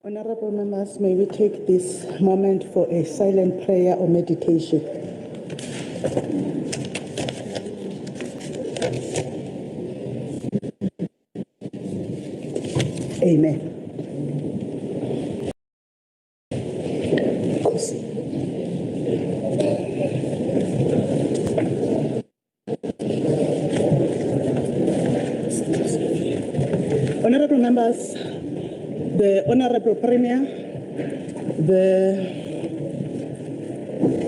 Honourable members, may we take this moment for a silent prayer or meditation. Amen. Honourable members, the Honourable Premier, the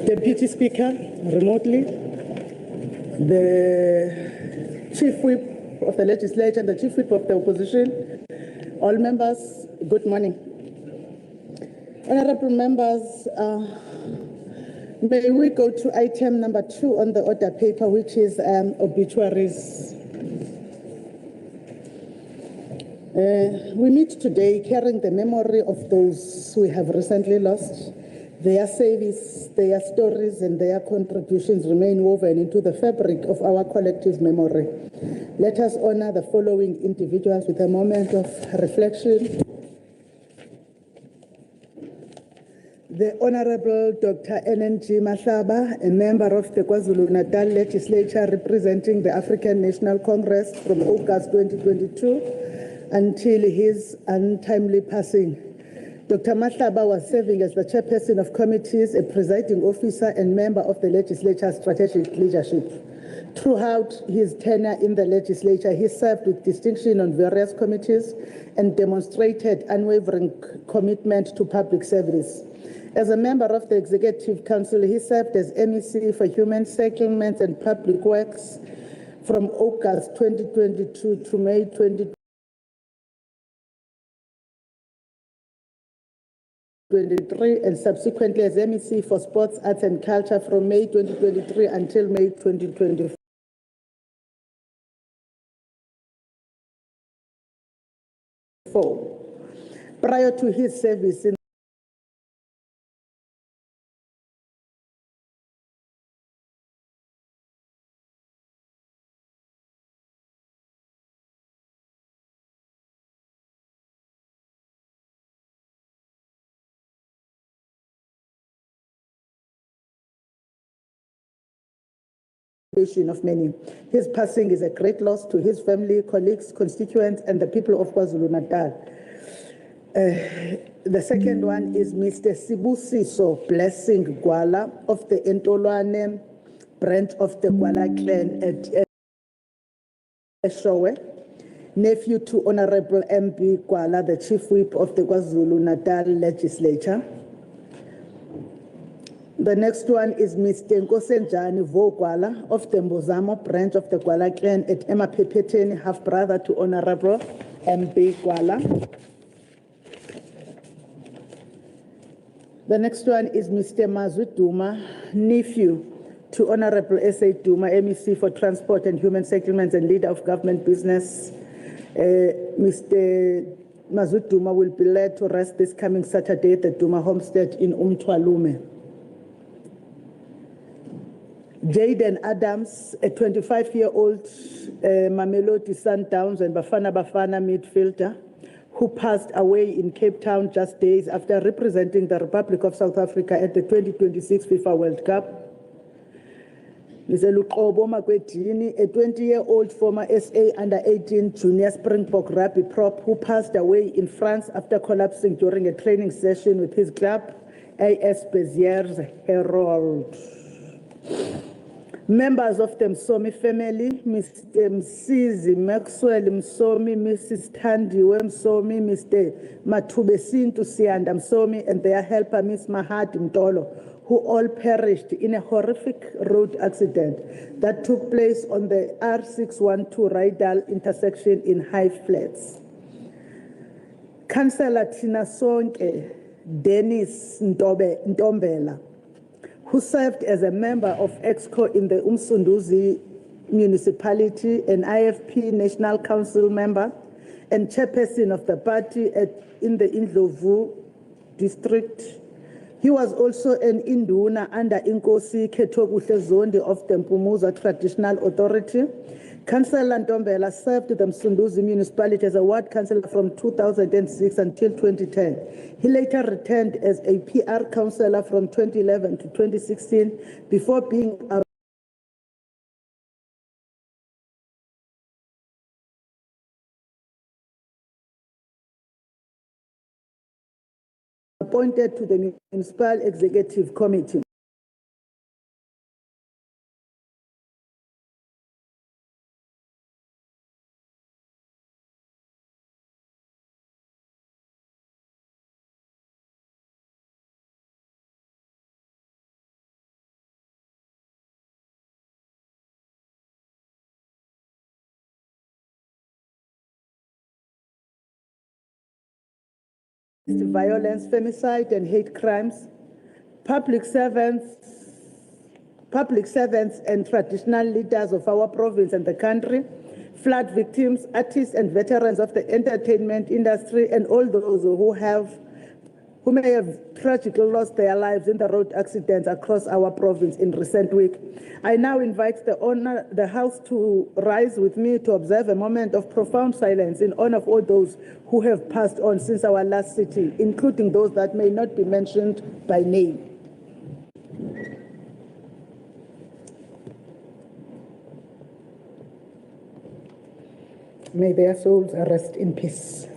Deputy Speaker remotely, the Chief Whip of the Legislature and the Chief Whip of the Opposition, all members, good morning. Honourable members, may we go to item number 2 on the order paper, which is obituaries. We meet today carrying the memory of those we have recently lost. Their service, their stories, and their contributions remain woven into the fabric of our collective memory. Let us honor the following individuals with a moment of reflection. The Honourable Dr. NNG Mahlaba, a member of the KwaZulu-Natal Legislature representing the African National Congress from August 2022 until his untimely passing. Dr. Mahlaba was serving as the chairperson of committees, a presiding officer and member of the Legislature's strategic leadership. Throughout his tenure in the Legislature, he served with distinction on various committees and demonstrated unwavering commitment to public service. As a member of the Executive Council, he served as MEC for Human Settlements and Public Works from August 2022 to May 2023 and subsequently as MEC for Sports, Arts and Culture from May 2023 until May 2024. Prior to his service in of many. His passing is a great loss to his family, colleagues, constituents, and the people of KwaZulu-Natal. The second one is Mr. Sibusiso Blessing Gwala of the Ntuli branch of the Gwala clan at Eshowe, nephew to Honourable MP Gwala, the Chief Whip of the KwaZulu-Natal Legislature. The next one is Mr. Nkosenjani Vogwala of the Mbozamo branch of the Gwala clan at Emapepeteni, half-brother to Honourable MP Gwala. The next one is Mr. Mazwi Duma, nephew to Honourable S.A. Duma, MEC for Transport and Human Settlements and leader of government business. Mr. Mazwi Duma will be led to rest this coming Saturday at the Duma homestead in Umthwalume. Jaden Adams, a 25-year-old Mamelodi Sundowns and Bafana midfielder who passed away in Cape Town just days after representing the Republic of South Africa at the 2026 FIFA World Cup. Mr. Luqobo Makwetini, a 20-year-old former SA under-18 junior Springbok rugby prop who passed away in France after collapsing during a training session with his club, AS Beziers Herald. Members of the Msomi family, Mr. Msizi Maxwell Msomi, Mrs. Tandiwe Msomi, Mr. Matubesintu Sianda Msomi, and their helper, Ms. Mahadi Mtolo, who all perished in a horrific road accident that took place on the R612 Rydal intersection in High Flats. Councillor Tina Sonke Dennis Ntombela, who served as a member of EXCO in the Umsunduzi municipality, an IFP National Council member, and chairperson of the party in the Indlovu district. He was also an Induna under Inkosi Ketokuhle Zondi of the Mpumuza Traditional Authority. Councillor Ntombela served the Msunduzi municipality as a ward councillor from 2006 until 2010. He later returned as a PR councillor from 2011 to 2016 before being appointed to the Municipal Executive Committee. Violence, femicide, and hate crimes, public servants and traditional leaders of our province and the country, flood victims, artists and veterans of the entertainment industry, and all those who may have tragically lost their lives in the road accidents across our province in recent weeks. I now invite the House to rise with me to observe a moment of profound silence in honor of all those who have passed on since our last sitting, including those that may not be mentioned by name. May their souls rest in peace.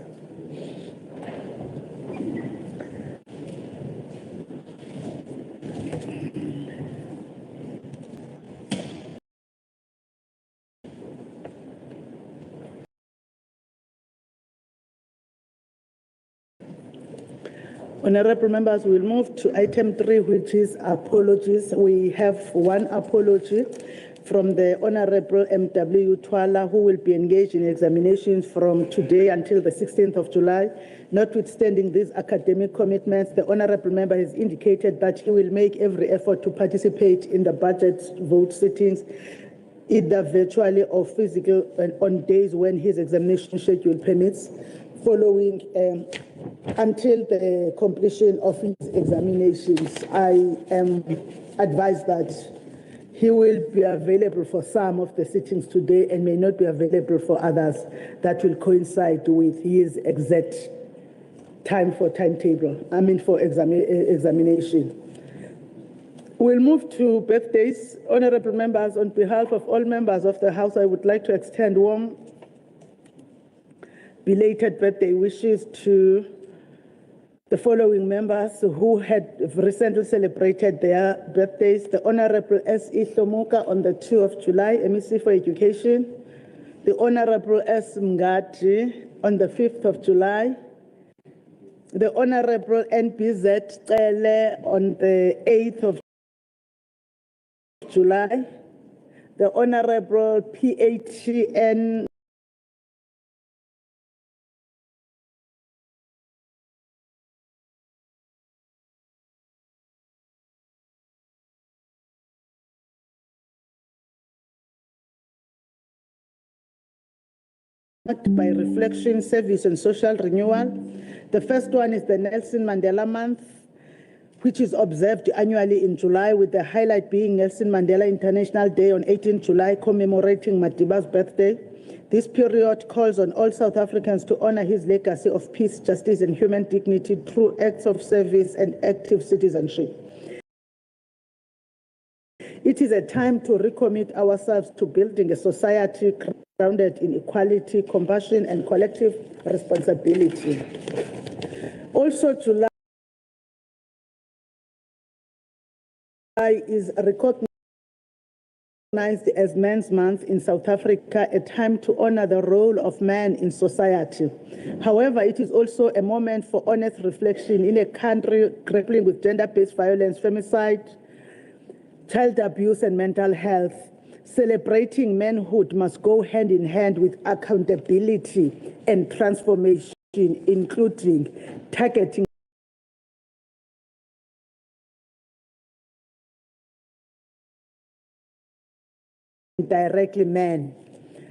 Honourable members, we'll move to item 3, which is apologies. We have one apology from the Honourable M.W. Twala, who will be engaged in examinations from today until the 16th of July. Notwithstanding these academic commitments, the Honourable member has indicated that he will make every effort to participate in the budget vote sittings, either virtually or physical, on days when his examination schedule permits, following until the completion of his examinations. I am advised that he will be available for some of the sittings today and may not be available for others. That will coincide with his exact time for examination. We'll move to birthdays. Honourable members, on behalf of all members of the House, I would like to extend warm belated birthday wishes to the following members who had recently celebrated their birthdays: the Honourable S.E. Hlomuka on the 2nd of July, MEC for Education; the Honourable S. Mngadi on the 5th of July; the Honourable N.B.Z. Cele on the 8th of July; the Honourable P.H.N. by reflection, service and social renewal. The first one is the Nelson Mandela Month, which is observed annually in July, with the highlight being Nelson Mandela International Day on 18 July, commemorating Madiba's birthday. This period calls on all South Africans to honor his legacy of peace, justice and human dignity through acts of service and active citizenship. It is a time to recommit ourselves to building a society grounded in equality, compassion, and collective responsibility. Also, July is recognized as Men's Month in South Africa, a time to honor the role of man in society. However, it is also a moment for honest reflection in a country grappling with gender-based violence, femicide, child abuse, and mental health. Celebrating manhood must go hand in hand with accountability and transformation, including targeting directly men.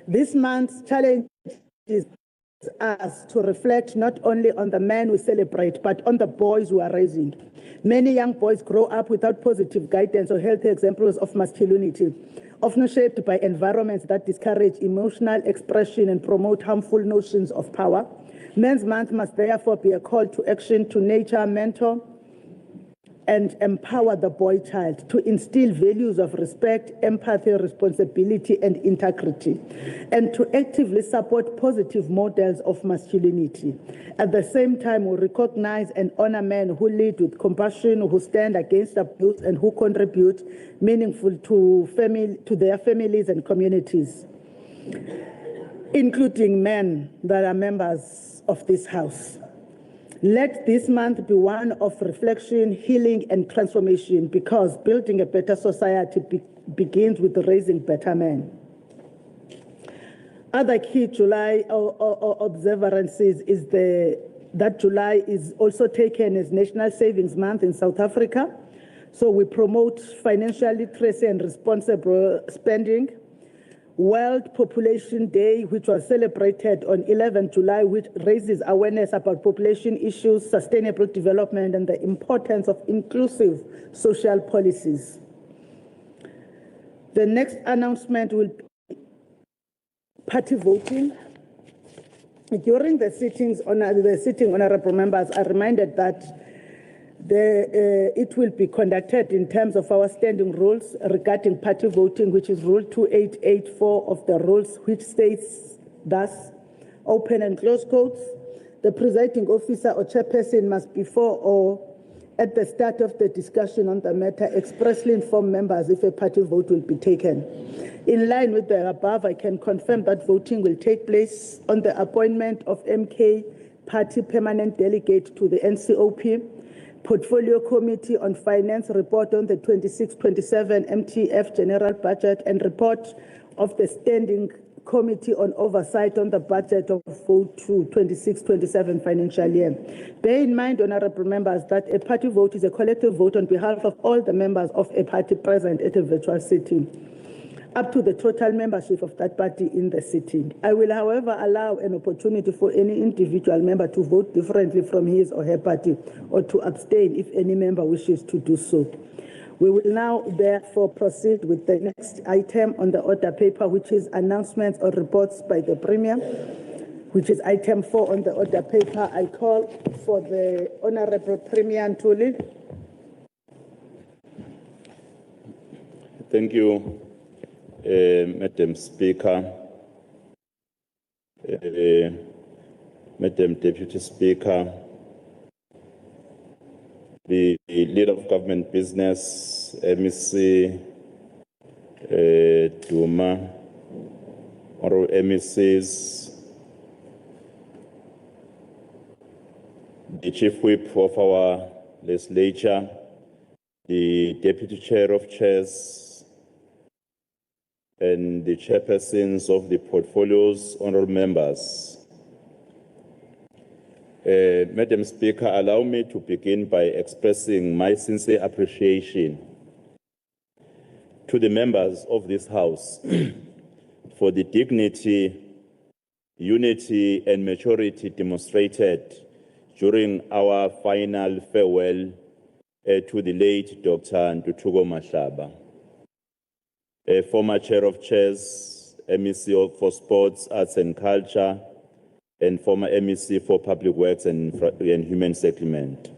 This month's challenge is us to reflect not only on the men we celebrate, but on the boys we are raising. Many young boys grow up without positive guidance or healthy examples of masculinity. often shaped by environments that discourage emotional expression and promote harmful notions of power. Men's Month must therefore be a call to action to nurture, mentor, and empower the boy child to instill values of respect, empathy, responsibility, and integrity, and to actively support positive models of masculinity. At the same time, we recognize and honor men who lead with compassion, who stand against abuse, and who contribute meaningfully to their families and communities, including men that are members of this House. Let this month be one of reflection, healing, and transformation, because building a better society begins with raising better men. Other key July observances is that July is also taken as National Savings Month in South Africa. So we promote financial literacy and responsible spending. World Population Day, which was celebrated on 11 July, which raises awareness about population issues, sustainable development, and the importance of inclusive social policies. The next announcement will be party voting. During the sitting, honourable members are reminded that it will be conducted in terms of our standing rules regarding party voting, which is Rule 2884 of the rules, which states thus: open and close quotes. The presiding officer or chairperson must, before or at the start of the discussion on the matter, expressly inform members if a party vote will be taken. In line with the above, I can confirm that voting will take place on the appointment of MK Party Permanent Delegate to the NCOP, Portfolio Committee on Finance report on the 26-27 MTF General Budget, and report of the Standing Committee on Oversight on the Budget of 26-27 financial year. Bear in mind, honourable members, that a party vote is a collective vote on behalf of all the members of a party present at a virtual sitting, up to the total membership of that party in the sitting. I will, however, allow an opportunity for any individual member to vote differently from his or her party, or to abstain if any member wishes to do so. We will now therefore proceed with the next item on the order paper, which is announcements or reports by the Premier, which is item 4 on the order paper. I call for the Honourable Premier Ntuli. Thank you, Madam Speaker, Madam Deputy Speaker, the Leader of Government Business, MEC Duma, Honourable MECs, the Chief Whip of our Legislature, the Deputy Chair of Chairs, and the chairpersons of the portfolios, honourable members. Madam Speaker, allow me to begin by expressing my sincere appreciation to the members of this House for the dignity, unity, and maturity demonstrated during our final farewell to the late Dr. Ntuli Mahlaba, former Chair of Chairs, MEC for Sports, Arts and Culture, and former MEC for Public Works and Human Settlement,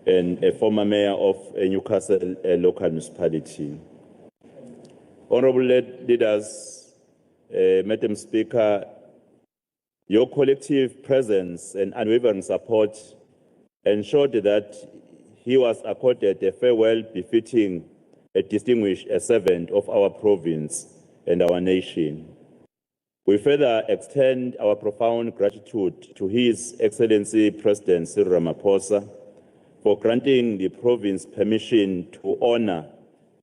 and a former Mayor of Newcastle local municipality. Honourable leaders, Madam Speaker, your collective presence and unwavering support ensured that he was accorded a farewell befitting a distinguished servant of our province and our nation. We further extend our profound gratitude to His Excellency President Cyril Ramaphosa for granting the province permission to honor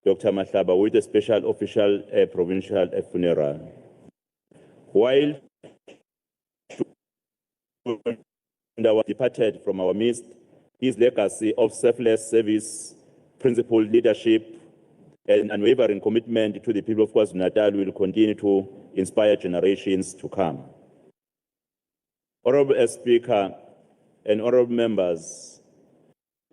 Dr. Mahlaba with a special official provincial funeral. While departed from our midst, his legacy of selfless service, principled leadership, and unwavering commitment to the people of KwaZulu-Natal will continue to inspire generations to come. Honourable Speaker and honourable members,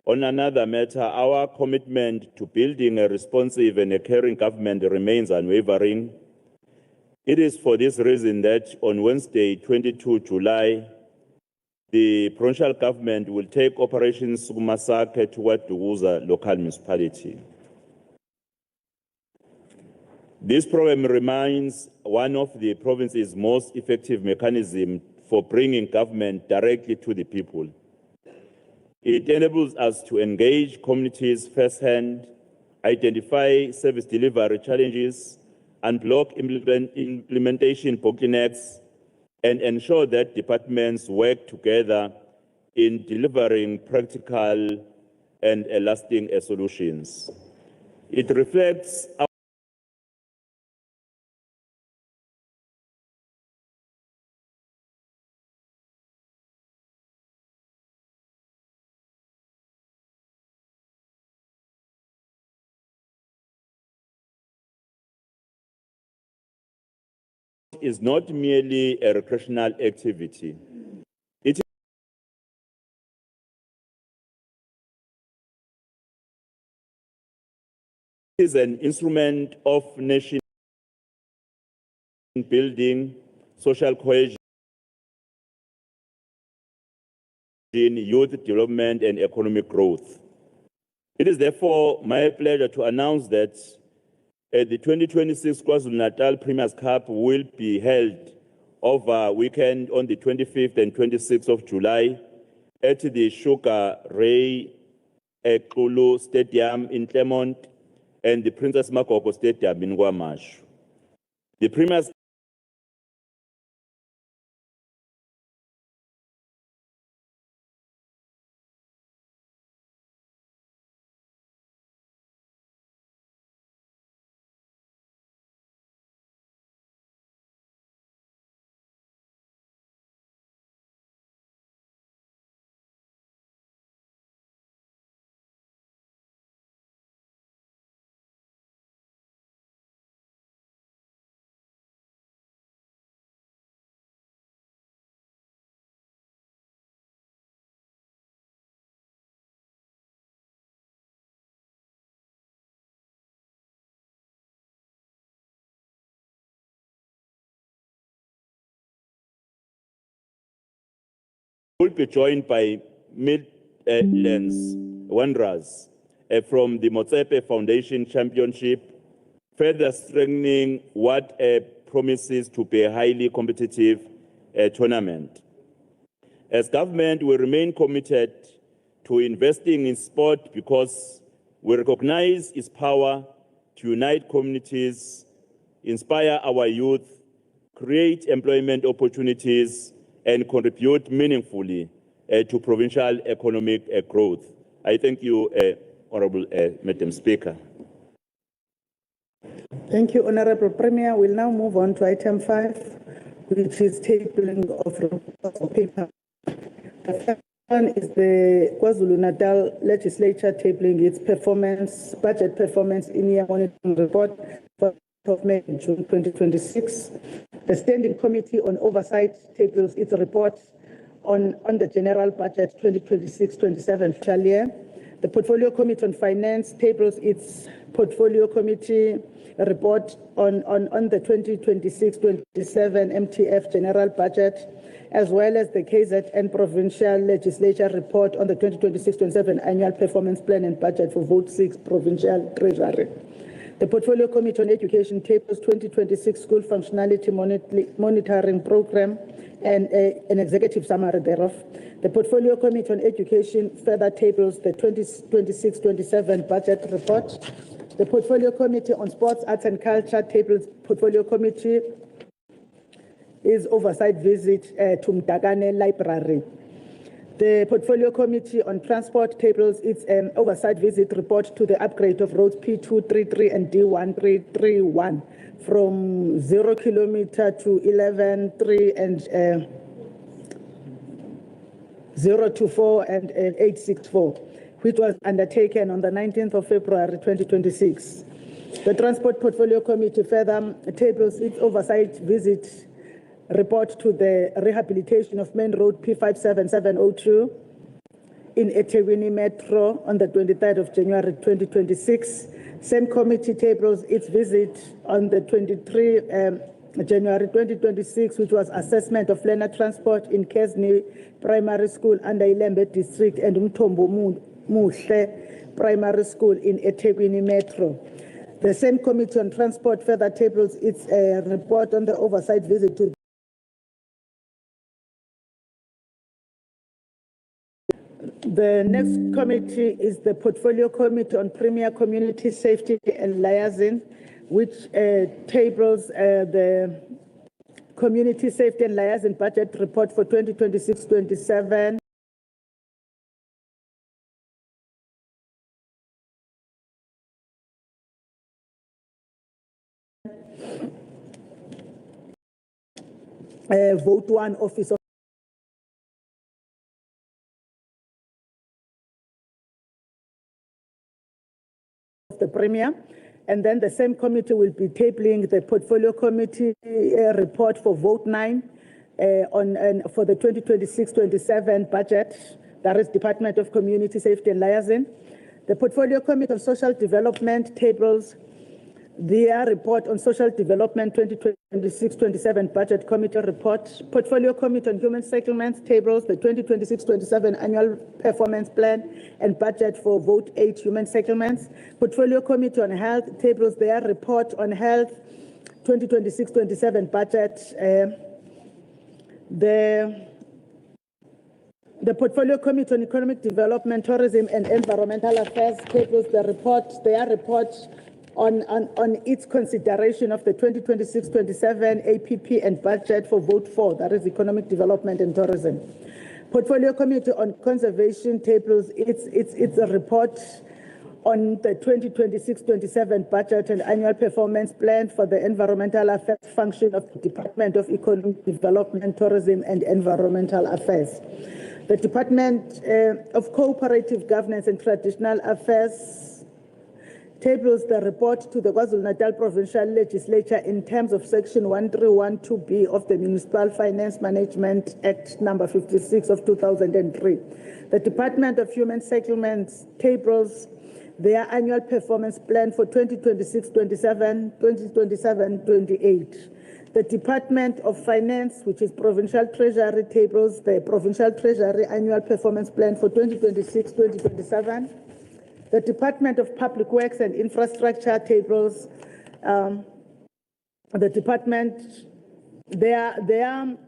On another matter, our commitment to building a responsive and a caring government remains unwavering. It is for this reason that on Wednesday, 22 July, the provincial government will take Operation Sukumasake toward Duguza local municipality. This program remains one of the province's most effective mechanisms for bringing government directly to the people. It enables us to engage communities firsthand, identify service delivery challenges, unblock implementation bottlenecks, and ensure that departments work together in delivering practical and lasting solutions. It reflects our is not merely a recreational activity. It is an instrument of nation building, social cohesion, youth development, and economic growth. It is therefore my pleasure to announce that the 2026 KwaZulu-Natal Premier's Cup will be held over weekend on the 25th and 26th of July at the Sugar Ray Ekulu Stadium in Claremont and the Princess Makoko Stadium in Guamashu. The Premier's will be joined by Midlands Wanderers from the Motsepe Foundation Championship, further strengthening what promises to be a highly competitive tournament. As government, we remain committed to investing in sport because we recognize its power to unite communities, inspire our youth, create employment opportunities, and contribute meaningfully to provincial economic growth. I thank you, Honourable Madam Speaker. Thank you, Honourable Premier. We'll now move on to item 5, which is tabling of paper. The first one is the KwaZulu-Natal Legislature tabling its budget performance in-year monitoring report for May and June 2026. The Standing Committee on Oversight tables its report on the General Budget 2026-27 fiscal year. The Portfolio Committee on Finance tables its Portfolio Committee report on the 2026-27 MTF General Budget, as well as the KZN Provincial Legislature report on the 2026-27 Annual Performance Plan and Budget for Vote 6 Provincial Treasury. The Portfolio Committee on Education tables 2026 School Functionality Monitoring Program and an executive summary thereof. The Portfolio Committee on Education further tables the 2026-27 budget report. The Portfolio Committee on Sports, Arts and Culture tables Portfolio Committee is oversight visit to Mdagane Library. The Portfolio Committee on Transport tables its oversight visit report to the upgrade of roads P233 and D1331 from 0 kilometer to 11.3 and 024 and 864, which was undertaken on the 19th of February 2026. The Transport Portfolio Committee further tables its oversight visit report to the rehabilitation of Main Road P57702 in eThekwini Metro on the 23rd of January 2026. Same committee tables its visit on the 23rd January 2026, which was assessment of learner transport in Kesni Primary School under Ilembe District and Umthombo Muhle Primary School in eThekwini Metro. The same committee on transport further tables its report on the oversight visit to the next committee is the Portfolio Committee on Premier Community Safety and Liaison, which tables the Community Safety and Liaison Budget Report for 2026-27. Vote 1, Office of the Premier. And then the same committee will be tabling the Portfolio Committee report for Vote 9 for the 2026-27 budget. That is Department of Community Safety and Liaison. The Portfolio Committee on Social Development tables their report on Social Development 2026-27 Budget Committee report. Portfolio Committee on Human Settlements tables the 2026-27 Annual Performance Plan and Budget for Vote 8 Human Settlements. Portfolio Committee on Health tables their report on Health 2026-27 Budget. The Portfolio Committee on Economic Development, Tourism and Environmental Affairs tables their report on its consideration of the 2026-27 APP and budget for Vote 4, that is Economic Development and Tourism. Portfolio Committee on Conservation tables its report on the 2026-27 budget and annual performance plan for the environmental affairs function of the Department of Economic Development, Tourism and Environmental Affairs. The Department of Cooperative Governance and Traditional Affairs tables the report to the KwaZulu-Natal Provincial Legislature in terms of Section 1312B of the Municipal Finance Management Act number 56 of 2003. The Department of Human Settlements tables their annual performance plan for 2026-27, 2027-28. The Department of Finance, which is Provincial Treasury, tables the Provincial Treasury annual performance plan for 2026-2027. The Department of Public Works and Infrastructure tables the department, their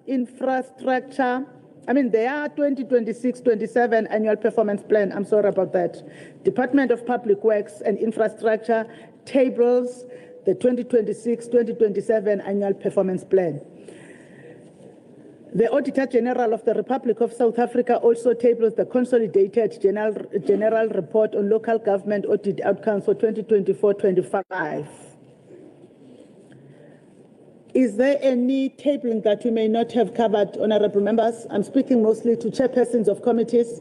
infrastructure, their 2026-27 annual performance plan. I'm sorry about that. Department of Public Works and Infrastructure tables the 2026-2027 annual performance plan. The Auditor General of the Republic of South Africa also tables the Consolidated General Report on Local Government Audit Outcomes for 2024-25. Is there any tabling that we may not have covered, honourable members? I'm speaking mostly to chairpersons of committees.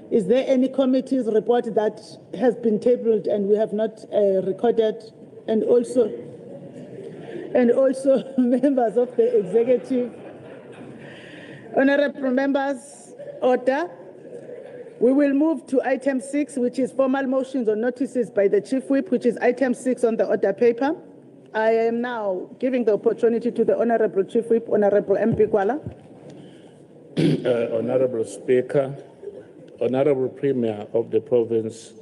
Is there any committee's report that has been tabled and we have not recorded? And also members of the executive. Honourable members, order. We will move to item 6, which is formal motions or notices by the Chief Whip, which is item 6 on the order paper. I am now giving the opportunity to the Honourable Chief Whip, Honourable MP Kwala. Honourable Speaker, Honourable Premier of the province,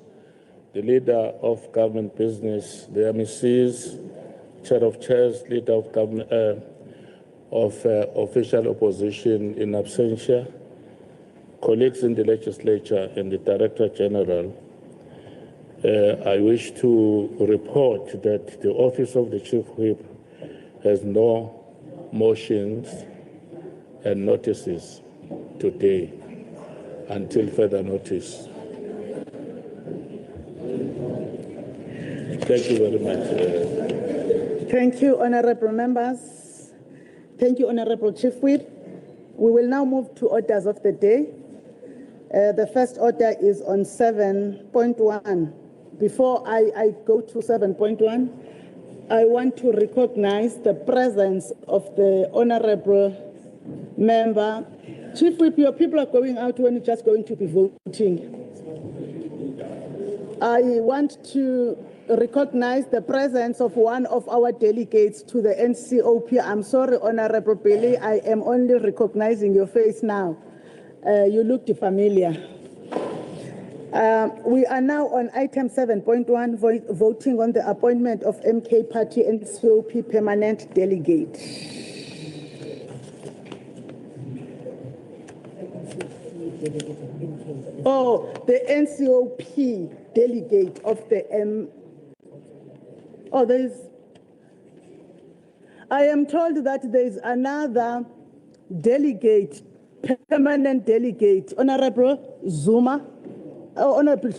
the Leader of Government Business, the MECs, Chair of Chairs, Leader of Government, official opposition in absentia, colleagues in the Legislature and the Director General, I wish to report that the Office of the Chief Whip has no motions and notices today until further notice. Thank you very much. Thank you, honourable members. Thank you, Honourable Chief Whip. We will now move to orders of the day. The first order is on 7.1. Before I go to 7.1, I want to recognize the presence of the Honourable Member Chief Whip, your people are going out when you're just going to be voting. I want to recognize the presence of one of our delegates to the NCOP. I'm sorry, Honourable Billy, I am only recognizing your face now. You looked familiar. We are now on item 7.1, voting on the appointment of MK Party NCOP permanent delegate. Oh, the NCOP delegate of the Oh, I am told that there is another delegate, permanent delegate, Honourable Zuma, Honourable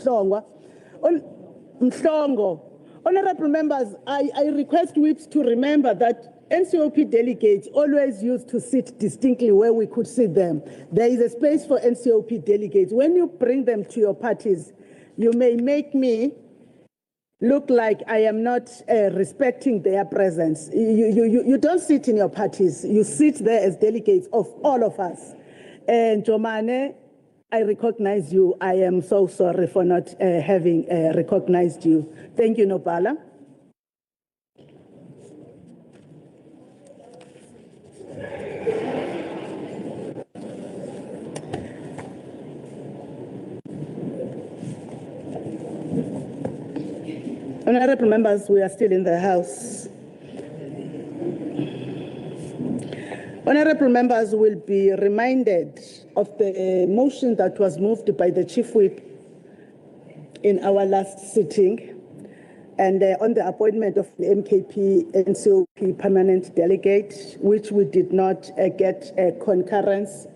Mhlongo. Honourable members, I request whips to remember that NCOP delegates always used to sit distinctly where we could see them. There is a space for NCOP delegates. When you bring them to your parties, you may make me look like I am not respecting their presence. You don't sit in your parties. You sit there as delegates of all of us. And Jomane, I recognize you. I am so sorry for not having recognized you. Thank you, Nopala. Honourable members, we are still in the House. Honourable members will be reminded of the motion that was moved by the Chief Whip in our last sitting and on the appointment of the MKP NCOP permanent delegate, which we did not get concurrence,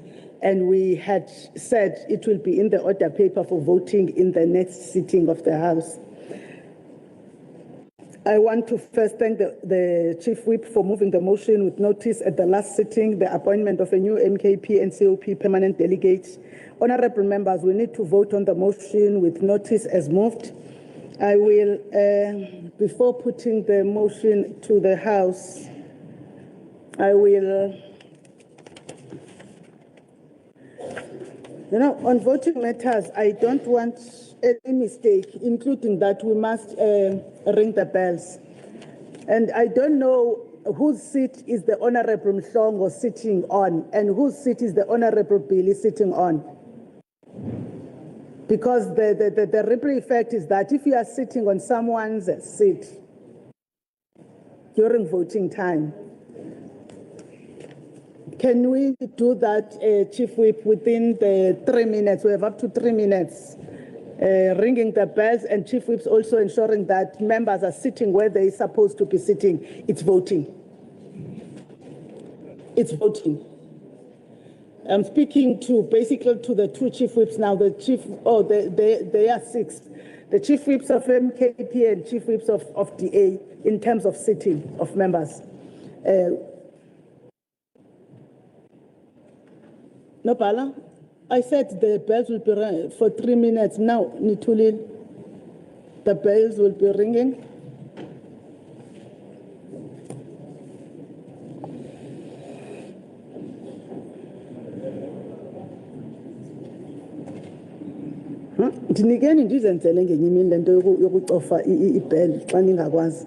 and we had said it will be in the order paper for voting in the next sitting of the House. I want to first thank the Chief Whip for moving the motion with notice at the last sitting, the appointment of a new MKP and COP permanent delegate. Honourable members, we need to vote on the motion with notice as moved. I will, before putting the motion to the House, I will, on voting matters, I don't want any mistake, including that we must ring the bells. And I don't know whose seat is the Honourable Mhlongo sitting on and whose seat is the Honourable Billy sitting on. Because the ripple effect is that if you are sitting on someone's seat during voting time, can we do that, Chief Whip, within the 3 minutes? We have up to 3 minutes. Ringing the bells, and Chief Whips also ensuring that members are sitting where they're supposed to be sitting. It's voting. It's voting. I'm speaking to basically to the two Chief Whips now. The Chief, they are 6. The Chief Whips of MKP and Chief Whips of DA in terms of sitting of members. No, Pala? I said the bells will be ringing for 3 minutes. Now, Ntuli, the bells will be ringing. Ndinikeni ndizenzele ngenye imini le nto yokucofa ibheli xa ningakwazi.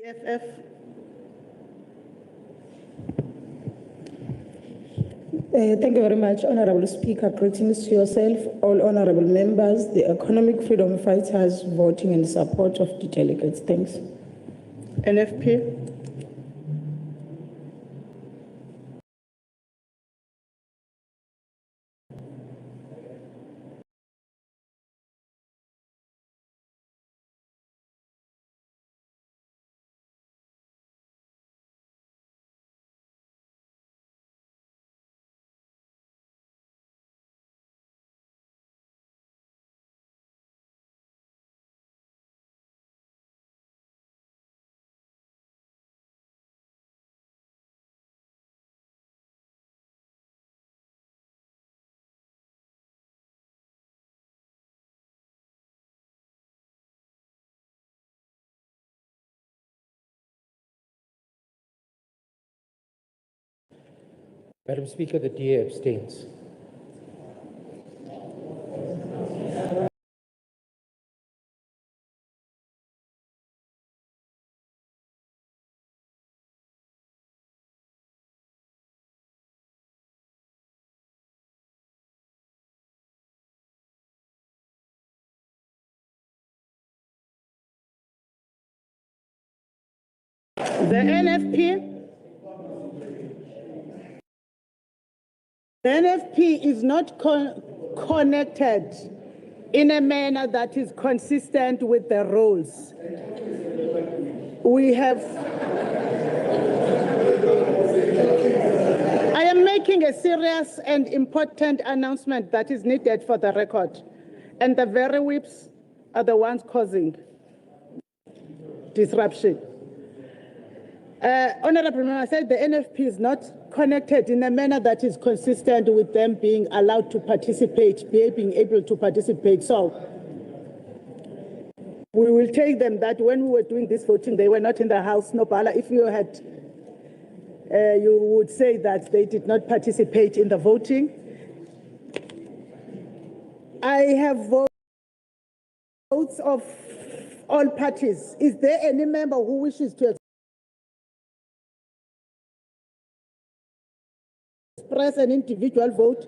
EFF. Thank you very much, Honourable Speaker. Greetings to yourself, all honourable members, the economic freedom fighters voting in support of the delegates. Thanks. NFP. Madam Speaker, the DA abstains. The NFP is not connected in a manner that is consistent with the rules. I am making a serious and important announcement that is needed for the record, and the very whips are the ones causing disruption. Honourable Member, I said the NFP is not connected in a manner that is consistent with them being allowed to participate, being able to participate. So we will take them that when we were doing this voting, they were not in the House. No, Bala, if you had, you would say that they did not participate in the voting. I have votes of all parties. Is there any member who wishes to express an individual vote?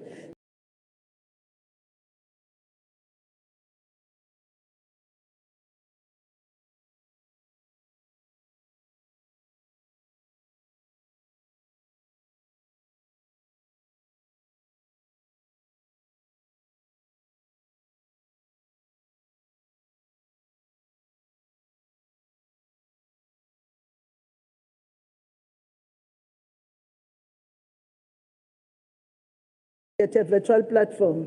At a virtual platform.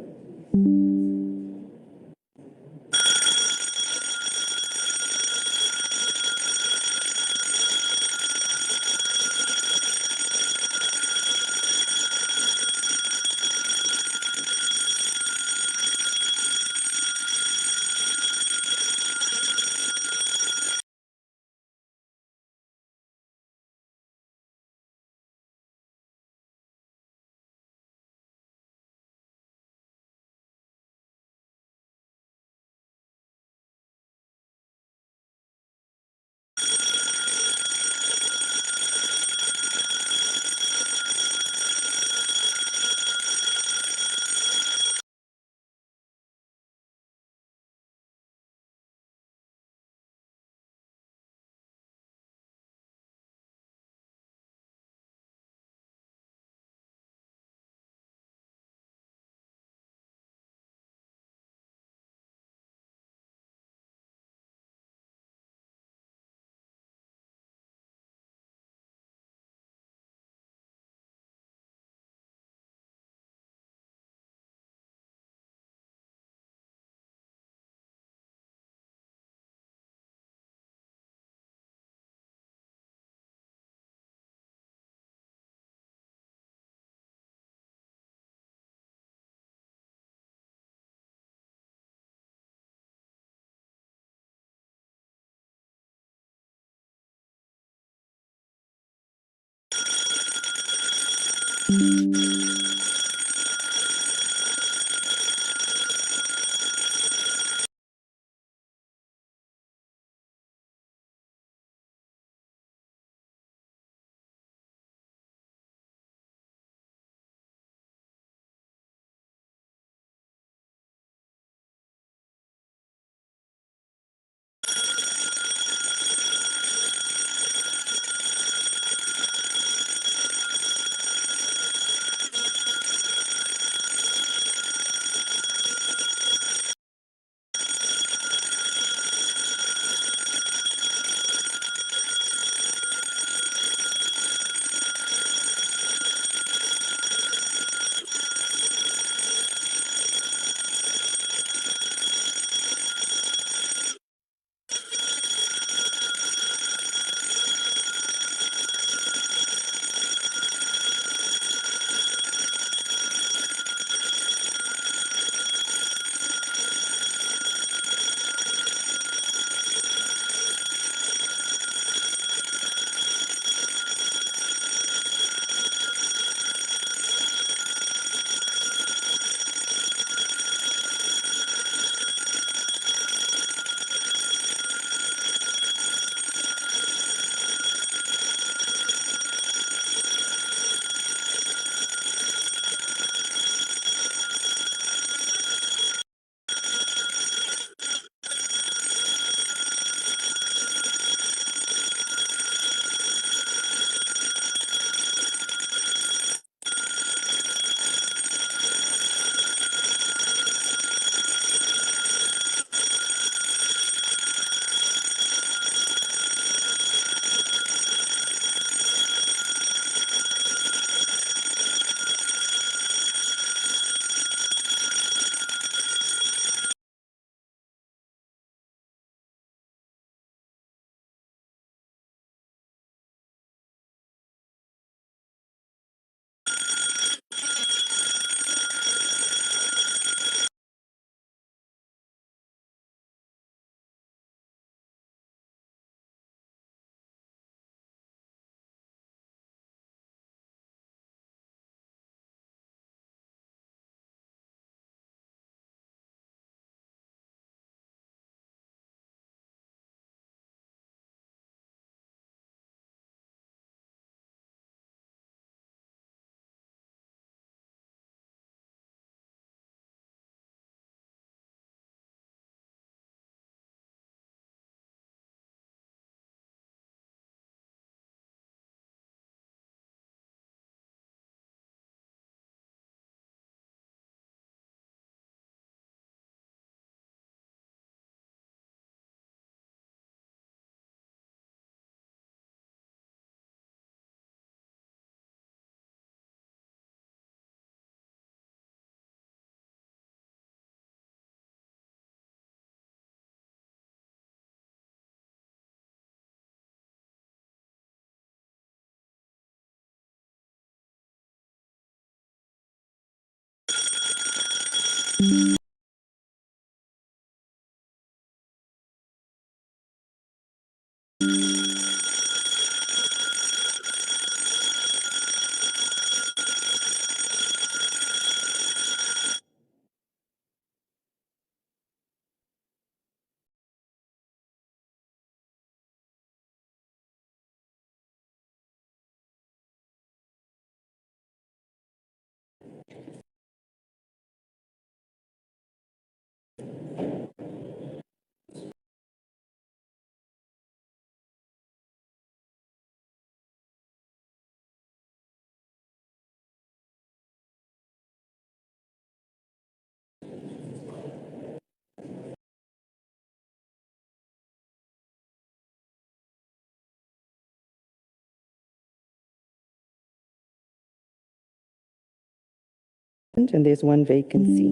And there's one vacancy.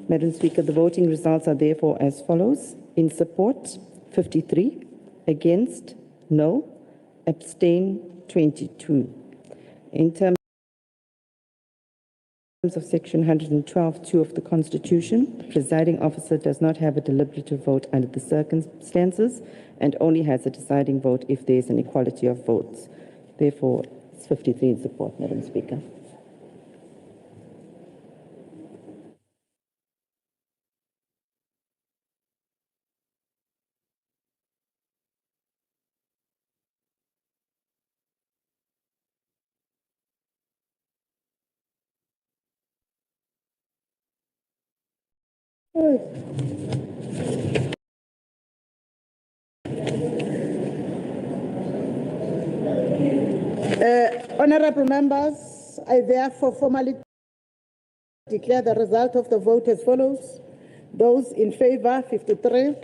Madam Speaker, the voting results are therefore as follows. In support, 53. Against, no. Abstain, 22. In terms of Section 112(2) of the Constitution, the presiding officer does not have a deliberative vote under the circumstances and only has a deciding vote if there is an equality of votes. Therefore, it's 53 in support, Madam Speaker. Honourable members, I therefore formally declare the result of the vote as follows. Those in favour, 53.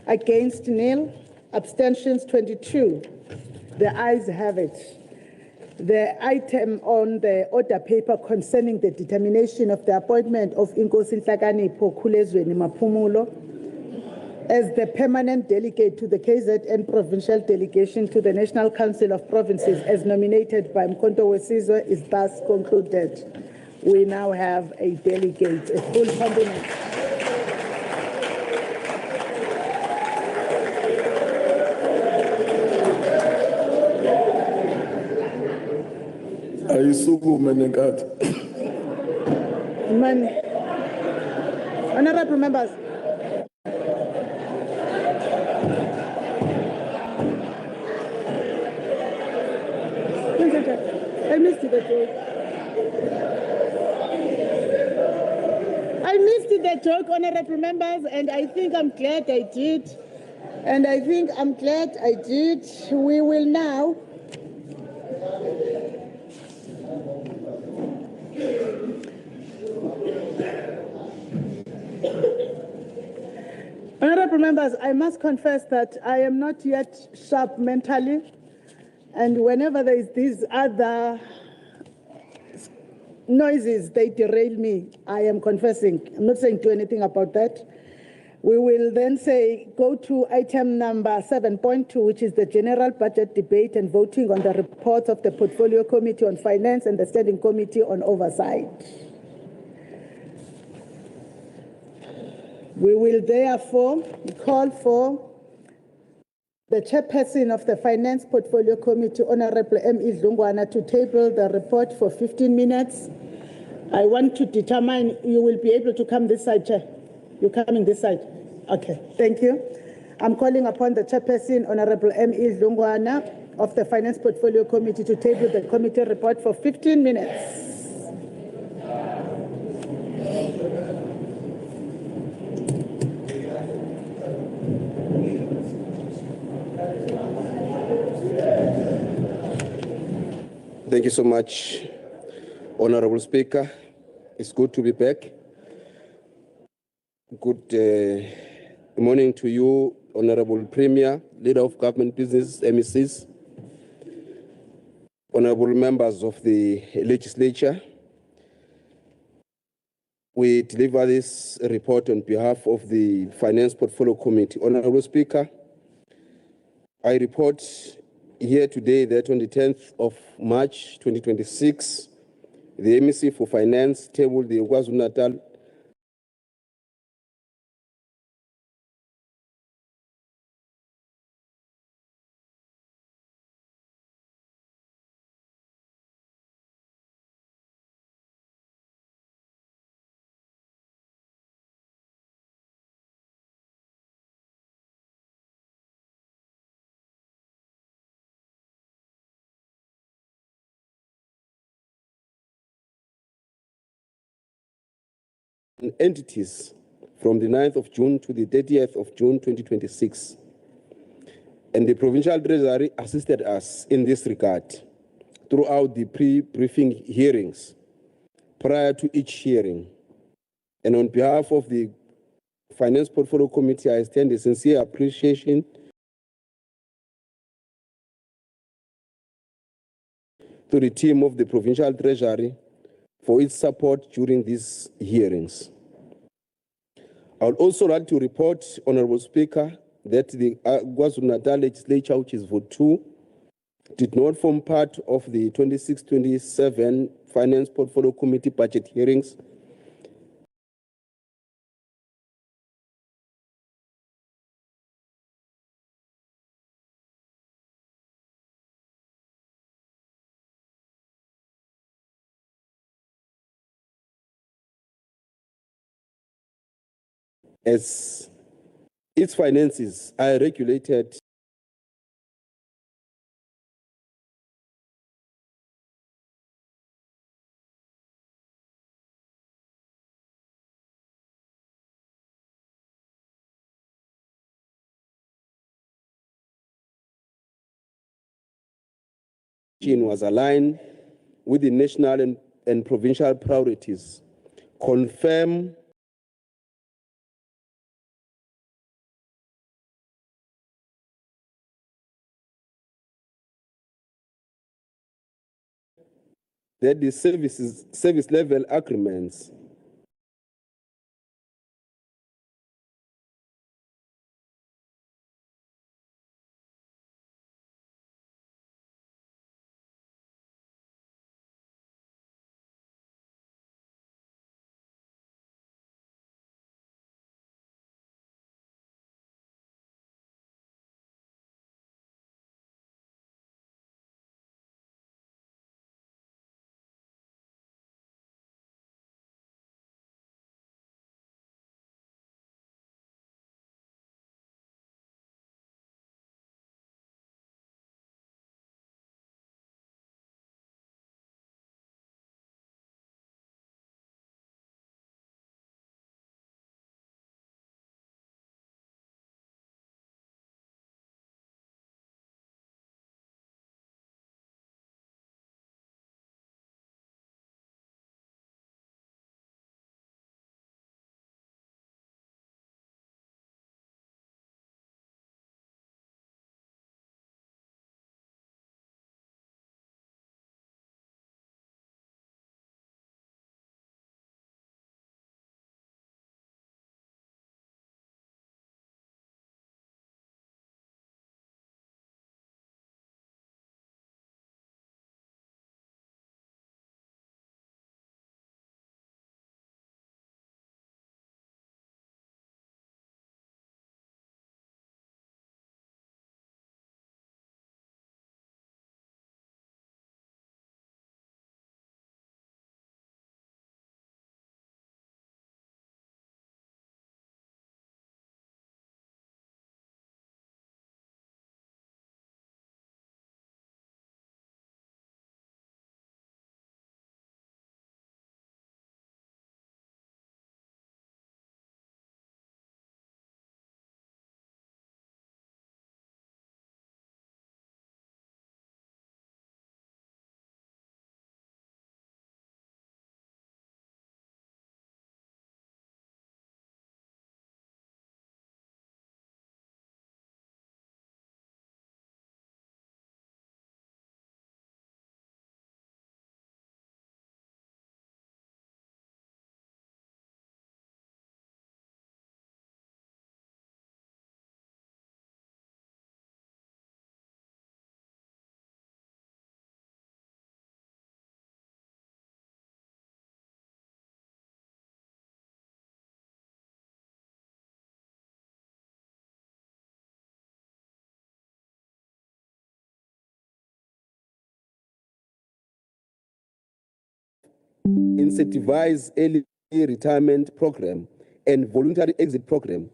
Against, nil. Abstentions, 22. The ayes have it. The item on the order paper concerning the determination of the appointment of Inkosi Nhlakanipho Khulezweni Maphumulo as the permanent delegate to the KZN Provincial Delegation to the National Council of Provinces as nominated by Mkhonto Wesizwe is thus concluded. We now have a delegate, a full complement. Honourable members. I missed the joke. I missed the joke, honourable members, and I think I'm glad I did. We will now honourable members, I must confess that I am not yet sharp mentally. And whenever there is these other noises, they derail me. I am confessing. I'm not saying do anything about that. We will then go to item number 7.2, which is the general budget debate and voting on the reports of the Portfolio Committee on Finance and the Standing Committee on Oversight. We will therefore call for the chairperson of the Finance Portfolio Committee, Honourable M.E. Dlungwana, to table the report for 15 minutes. I want to determine, you will be able to come this side, Chair. You're coming this side. Okay, thank you. I'm calling upon the chairperson, Honourable M.E. Dlungwana of the Finance Portfolio Committee, to table the committee report for 15 minutes. Thank you so much, Honourable Speaker. It's good to be back. Good morning to you, Honourable Premier, Leader of Government Business, MECs, Honourable members of the Legislature. We deliver this report on behalf of the Finance Portfolio Committee. Honourable Speaker, I report here today that on the 10th of March 2026, the MEC for Finance tabled the KwaZulu-Natal entities from the 9th of June to the 30th of June 2026. And the Provincial Treasury assisted us in this regard throughout the pre-briefing hearings prior to each hearing. And on behalf of the Finance Portfolio Committee, I extend a sincere appreciation to the team of the Provincial Treasury for its support during these hearings. I would also like to report, Honourable Speaker, that the KwaZulu-Natal Legislature, which is Vote 2, did not form part of the 26-27 Finance Portfolio Committee budget hearings. As its finances are regulated was aligned with the national and provincial priorities, confirm that the service level agreements incentivize early retirement program and voluntary exit program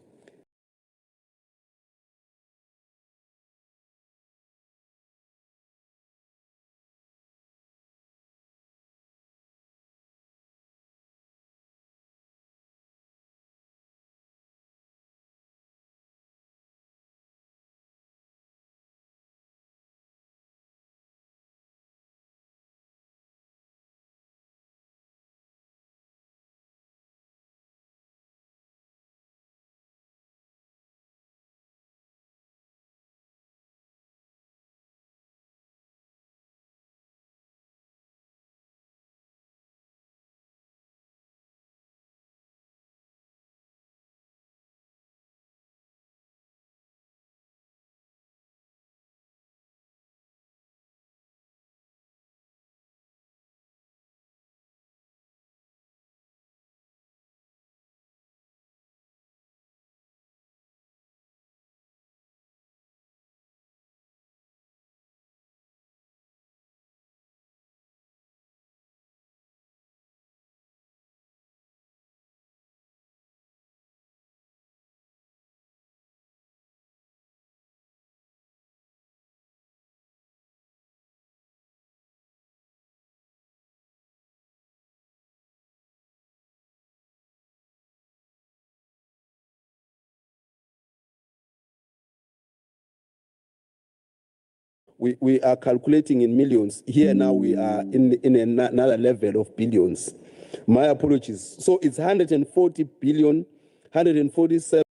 we are calculating in millions. Here now we are in another level of billions. My apologies. So it's 140 billion, 147.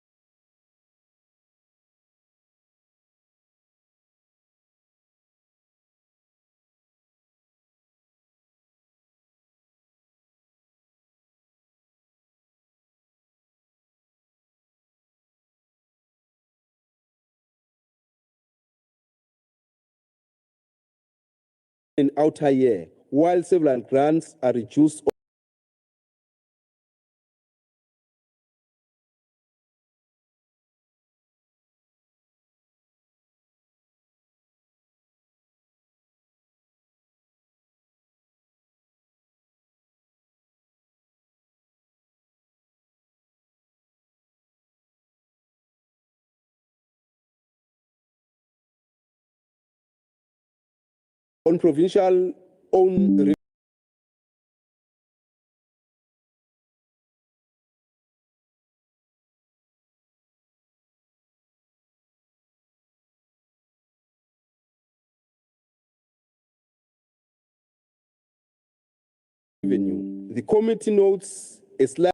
In outer year, while several grants are reduced. On provincial own revenue, the committee notes a slight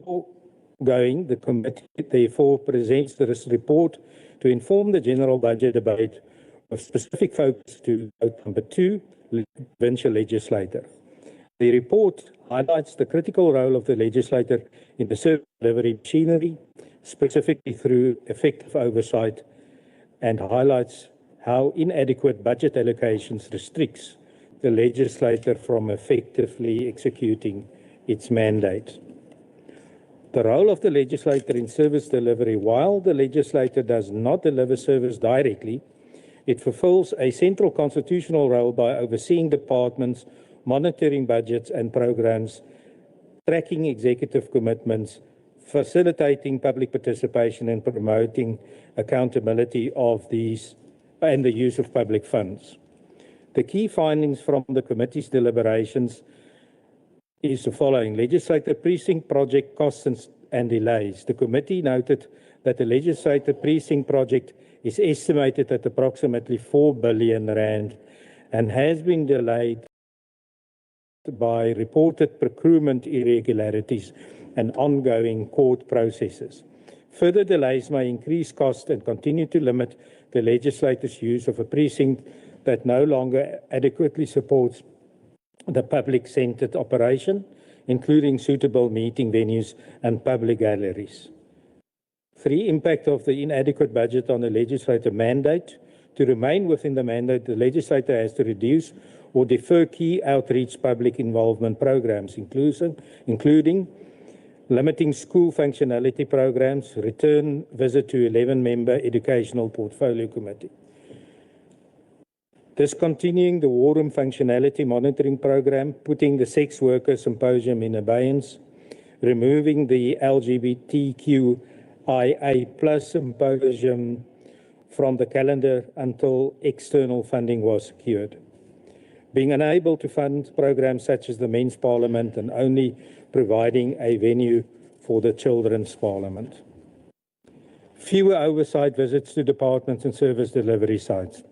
Foregoing, the committee therefore presents this report to inform the general budget debate of specific focus to vote number 2, Provincial Legislature. The report highlights the critical role of the legislator in the service delivery machinery, specifically through effective oversight, and highlights how inadequate budget allocations restricts the legislator from effectively executing its mandate. The role of the legislator in service delivery: while the legislator does not deliver service directly, it fulfills a central constitutional role by overseeing departments, monitoring budgets and programs, tracking executive commitments, facilitating public participation and promoting accountability of these and the use of public funds. The key findings from the committee's deliberations is the following: legislator precinct project costs and delays. The committee noted that the legislator precinct project is estimated at approximately 4 billion rand and has been delayed by reported procurement irregularities and ongoing court processes. Further delays may increase costs and continue to limit the legislator's use of a precinct that no longer adequately supports the public-centered operation, including suitable meeting venues and public galleries. 3, impact of the inadequate budget on the legislative mandate. To remain within the mandate, the legislator has to reduce or defer key outreach public involvement programs, including limiting school functionality programs, return visit to 11-member educational portfolio committee, discontinuing the war room functionality monitoring program, putting the sex worker symposium in abeyance, removing the LGBTQIA+ symposium from the calendar until external funding was secured, being unable to fund programs such as the Men's Parliament and only providing a venue for the Children's Parliament. Fewer oversight visits to departments and service delivery sites.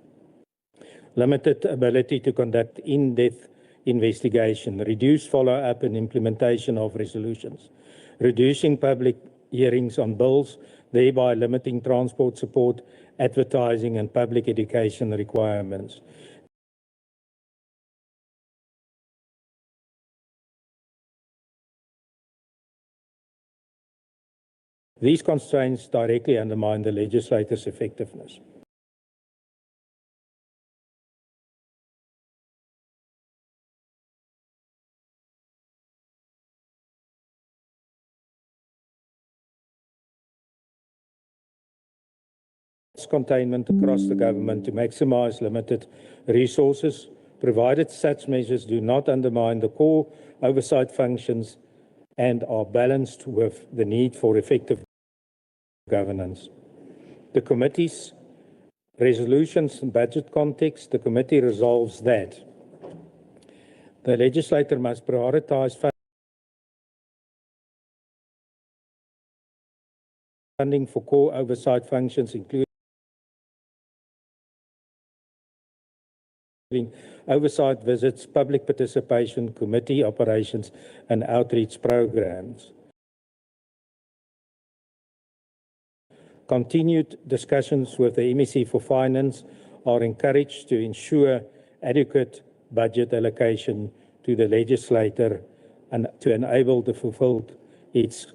Limited ability to conduct in-depth investigation, reduced follow-up and implementation of resolutions, reducing public hearings on bills, thereby limiting transport support, advertising and public education requirements. These constraints directly undermine the legislator's effectiveness. Containment across the government to maximize limited resources, provided such measures do not undermine the core oversight functions and are balanced with the need for effective governance. The committee's resolutions and budget context, the committee resolves that the legislator must prioritize funding for core oversight functions, including oversight visits, public participation, committee operations, and outreach programs. Continued discussions with the MEC for Finance are encouraged to ensure adequate budget allocation to the legislator and to enable to fulfill its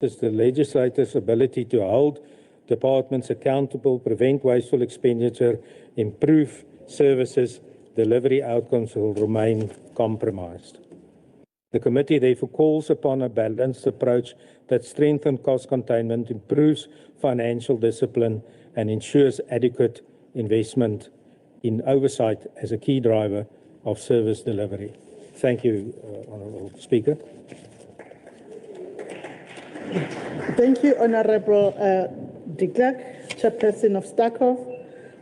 is the legislator's ability to hold departments accountable, prevent wasteful expenditure, improve services, delivery outcomes will remain compromised. The committee therefore calls upon a balanced approach that strengthens cost containment, improves financial discipline, and ensures adequate investment in oversight as a key driver of service delivery. Thank you, Honourable Speaker. Thank you, Honourable de Klerk, Chairperson of STACOF.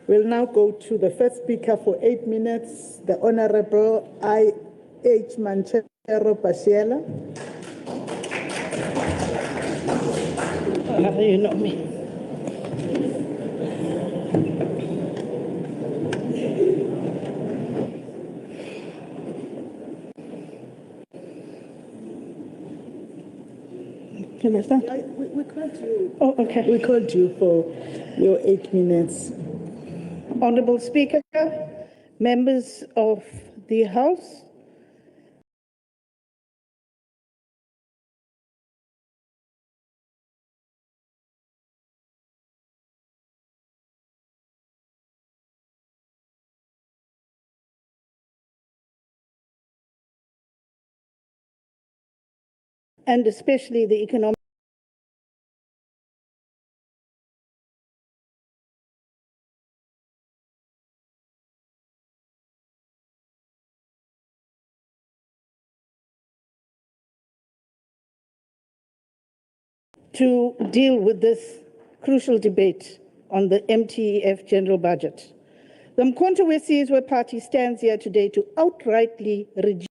We'll now go to the first speaker for 8 minutes, the Honourable I.H. Manchero Pasiela. You know me. Can I start? We called you. Oh, okay. We called you for your 8 minutes. Honourable Speaker, members of the House, and especially the economic to deal with this crucial debate on the MTEF general budget. The Mkhonto Wesizwe Party stands here today to outrightly reject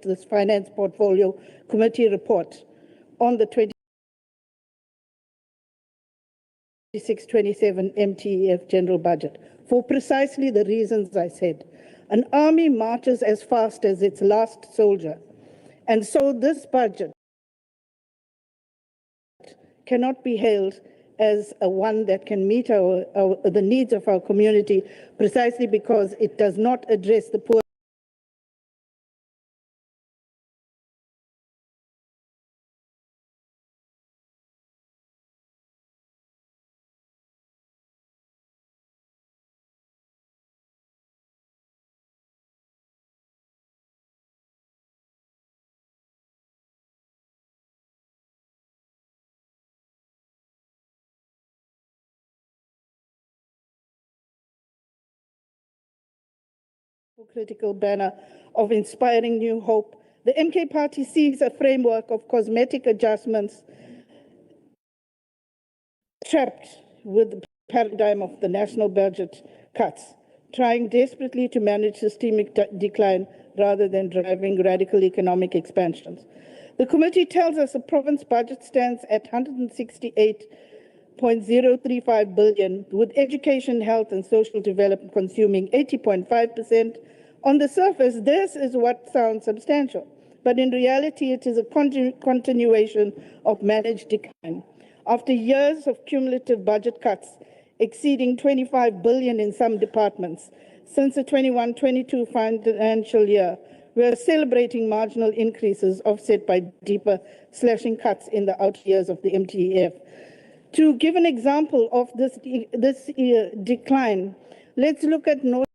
this Finance Portfolio Committee report on the 26-27 MTEF general budget for precisely the reasons I said. An army marches as fast as its last soldier, and so this budget cannot be hailed as one that can meet the needs of our community, precisely because it does not address the poor critical banner of inspiring new hope. The MK Party seeks a framework of cosmetic adjustments trapped with the paradigm of the national budget cuts, trying desperately to manage systemic decline rather than driving radical economic expansions. The committee tells us the province budget stands at 168.035 billion, with education, health and social development consuming 80.5%. On the surface, this is what sounds substantial, but in reality, it is a continuation of managed decline. After years of cumulative budget cuts exceeding 25 billion in some departments, since the 21-22 financial year, we are celebrating marginal increases offset by deeper slashing cuts in the out years of the MTEF. To give an example of this decline, let's look at Northdale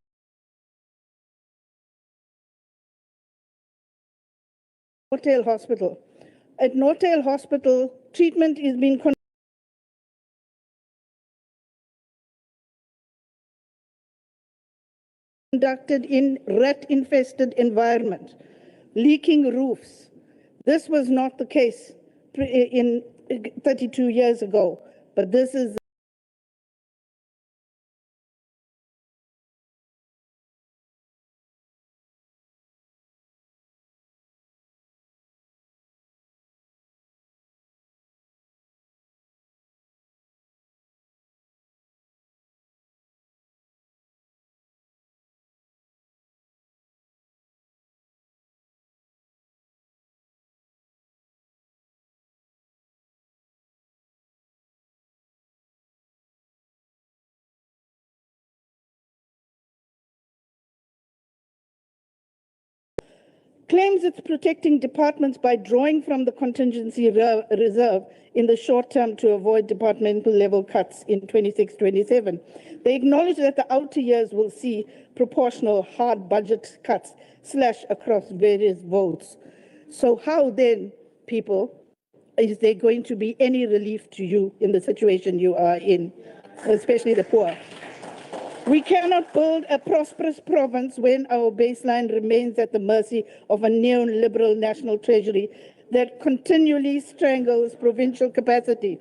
Hospital. At Northdale Hospital, treatment is being conducted in rat-infested environment, leaking roofs. This was not the case in 32 years ago, but this is claims it's protecting departments by drawing from the contingency reserve in the short term to avoid departmental level cuts in 26-27. They acknowledge that the outer years will see proportional hard budget cuts slash across various votes. So how then, people, is there going to be any relief to you in the situation you are in, especially the poor? We cannot build a prosperous province when our baseline remains at the mercy of a neoliberal national treasury that continually strangles provincial capacity.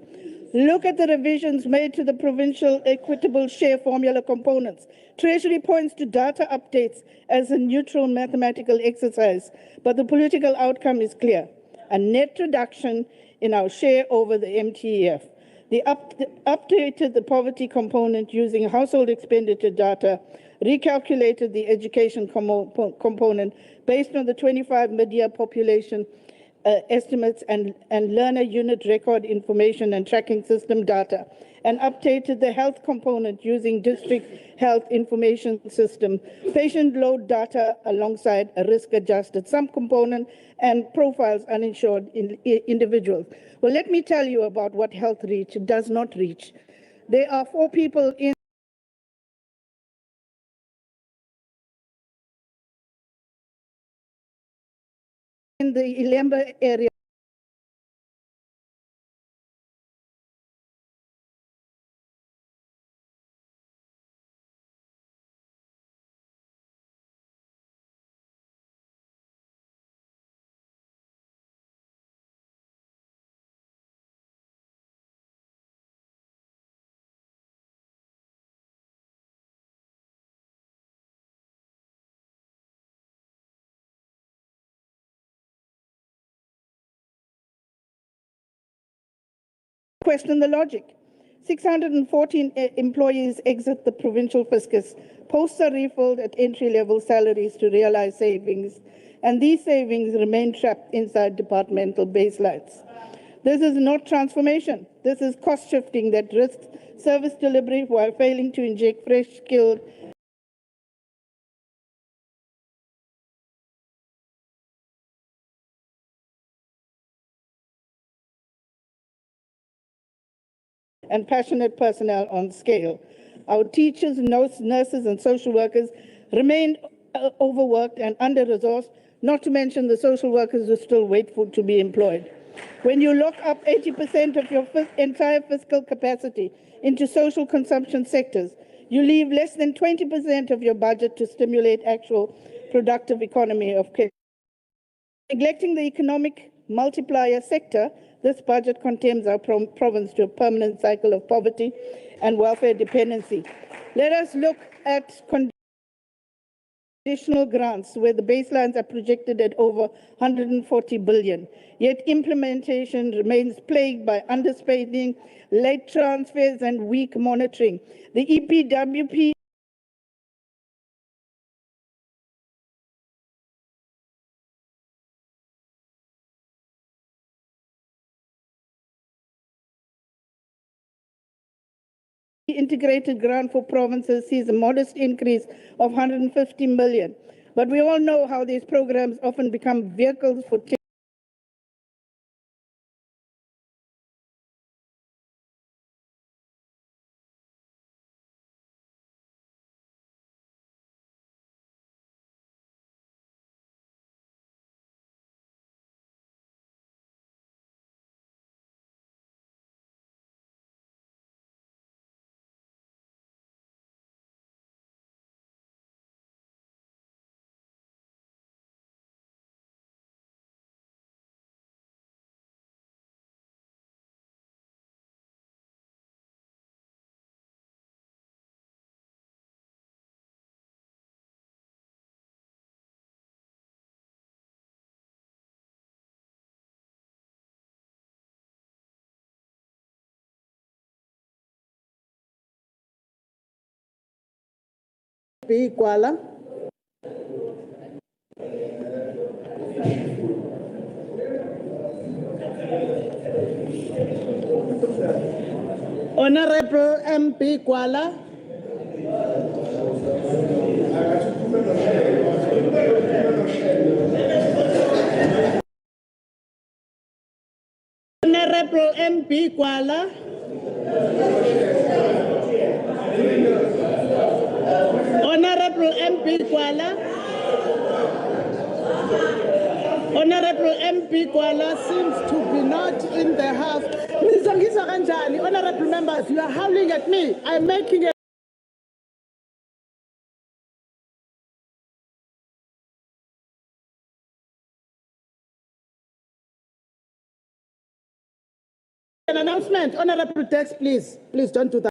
Look at the revisions made to the provincial equitable share formula components. Treasury points to data updates as a neutral mathematical exercise, but the political outcome is clear: a net reduction in our share over the MTEF. They updated the poverty component using household expenditure data, recalculated the education component based on the 25 mid-year population estimates and learner unit record information and tracking system data, and updated the health component using district health information system, patient load data alongside a risk-adjusted sum component, and profiles uninsured individuals. Well, let me tell you about what health reach does not reach. There are 4 people in the Ilembe area question the logic. 614 employees exit the provincial fiscus. Posts are refilled at entry-level salaries to realize savings, and these savings remain trapped inside departmental baselines. This is not transformation. This is cost shifting that risks service delivery while failing to inject fresh, skilled and passionate personnel on scale. Our teachers, nurses, and social workers remain overworked and under-resourced, not to mention the social workers who still wait to be employed. When you lock up 80% of your entire fiscal capacity into social consumption sectors, you leave less than 20% of your budget to stimulate actual productive economy of care. Neglecting the economic multiplier sector, this budget condemns our province to a permanent cycle of poverty and welfare dependency. Let us look at conditional grants, where the baselines are projected at over 140 billion. Yet implementation remains plagued by underspending, late transfers, and weak monitoring. The EPWP integrated grant for provinces sees a modest increase of 150 million. But we all know how these programs often become vehicles for B. Kuala. Honourable MP Kuala. Honourable MP Kuala. Honourable MP Kuala. Honourable MP Kuala seems to be not in the house. Honourable members, you are howling at me. I'm making a An announcement, Honourable Dex, please. Please don't do that.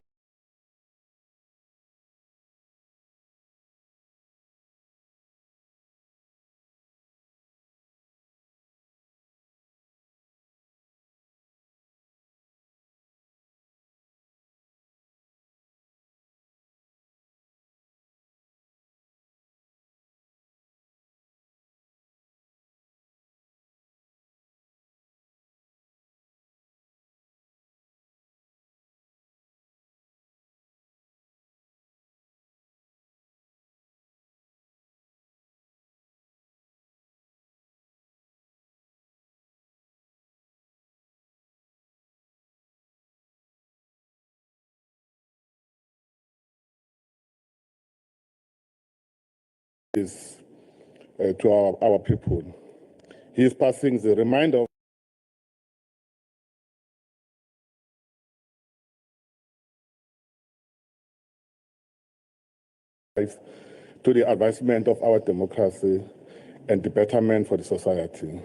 Is to our people. His passing is a reminder of to the advancement of our democracy and the betterment for the society.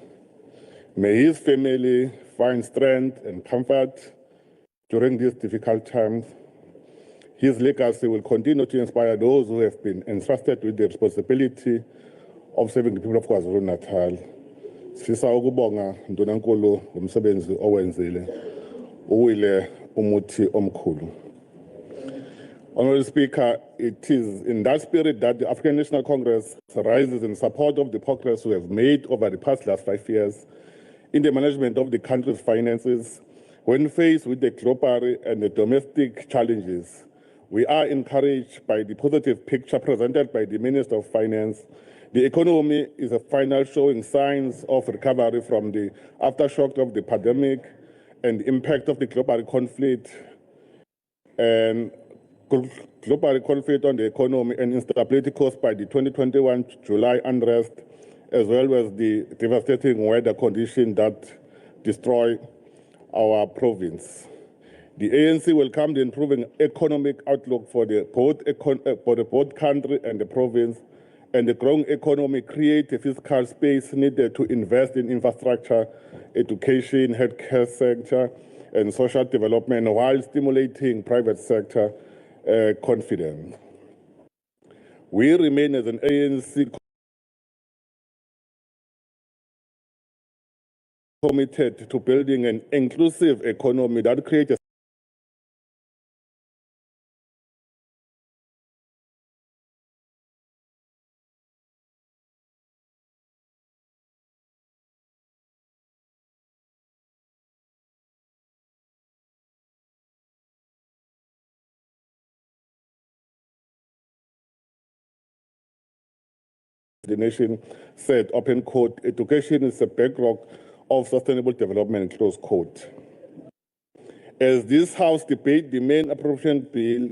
May his family find strength and comfort during these difficult times. His legacy will continue to inspire those who have been entrusted with the responsibility of serving the people of KwaZulu-Natal. Sifisa ukubonga ntonankulu ngomsebenzi owenzile uwile umuthi omkhulu. Honourable Speaker, it is in that spirit that the African National Congress rises in support of the progress we have made over the last 5 years in the management of the country's finances. When faced with the global and the domestic challenges, we are encouraged by the positive picture presented by the Minister of Finance. The economy is a final showing signs of recovery from the aftershock of the pandemic and the impact of the global conflict on the economy and instability caused by the 2021 July unrest, as well as the devastating weather conditions that destroy our province. The ANC welcomed the improving economic outlook for both country and the province, and the growing economy creates a fiscal space needed to invest in infrastructure, education, healthcare sector, and social development while stimulating private sector confidence. We remain as an ANC committed to building an inclusive economy that creates a the nation said, open quote, education is a bedrock of sustainable development, close quote. As this House debates the main appropriation bill,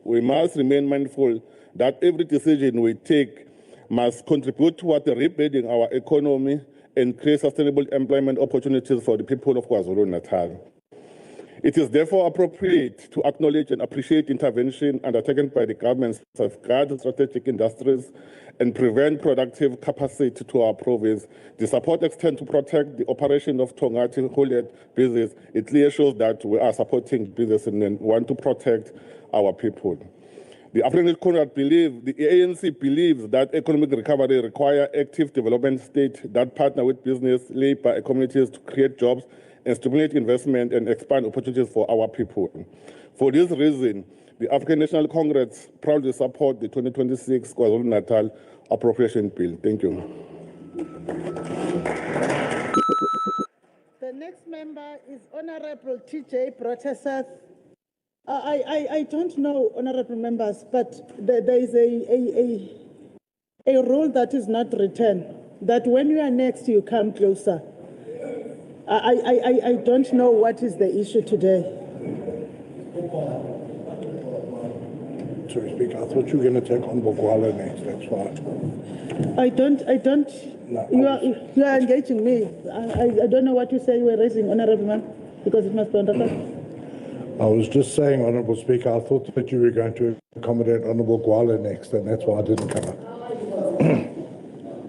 we must remain mindful that every decision we take must contribute toward rebuilding our economy and create sustainable employment opportunities for the people of KwaZulu-Natal. It is therefore appropriate to acknowledge and appreciate intervention undertaken by the government to safeguard strategic industries and prevent productive capacity to our province. The support extended to protect the operation of Tongati Holyhead business. It clearly shows that we are supporting business and want to protect our people. The African Congress the ANC believes that economic recovery requires active development states that partner with business, labor, and communities to create jobs and stimulate investment and expand opportunities for our people. For this reason, the African National Congress proudly support the 2026 KwaZulu-Natal Appropriation Bill. Thank you. The next member is Honourable T.J. Broteseth. I don't know, Honourable members, but there is a rule that is not written, that when you are next, you come closer. I don't know what is the issue today. Sorry, Speaker, I thought you were going to take Honourable Gwala next, that's why. I don't, No, you are engaging me. I don't know what you say you were raising, Honourable Man, because it must be on record. I was just saying, Honourable Speaker, I thought that you were going to accommodate Honourable Gwala next, and that's why I didn't come up.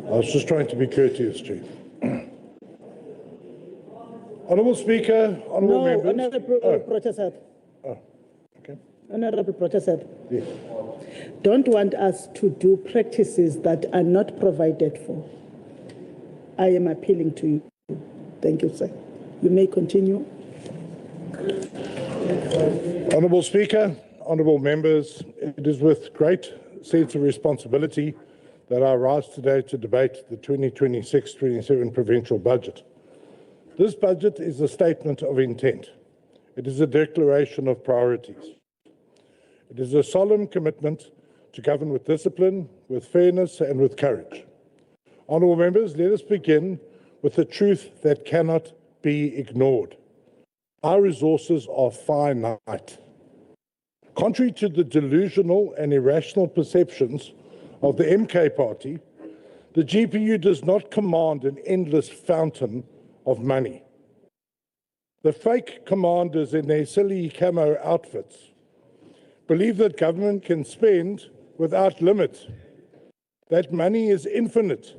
I was just trying to be courteous, Chief. Honourable Speaker, honourable No, members. Honourable Protestant. Okay. Honourable Protestant. Yes. Don't want us to do practices that are not provided for. I am appealing to you. Thank you, sir. You may continue. Honourable Speaker, honourable members, it is with great sense of responsibility that I rise today to debate the 2026-27 provincial budget. This budget is a statement of intent. It is a declaration of priorities. It is a solemn commitment to govern with discipline, with fairness, and with courage. Honourable members, let us begin with the truth that cannot be ignored. Our resources are finite. Contrary to the delusional and irrational perceptions of the MK party, the GPU does not command an endless fountain of money. The fake commanders in their silly camo outfits believe that government can spend without limit, that money is infinite,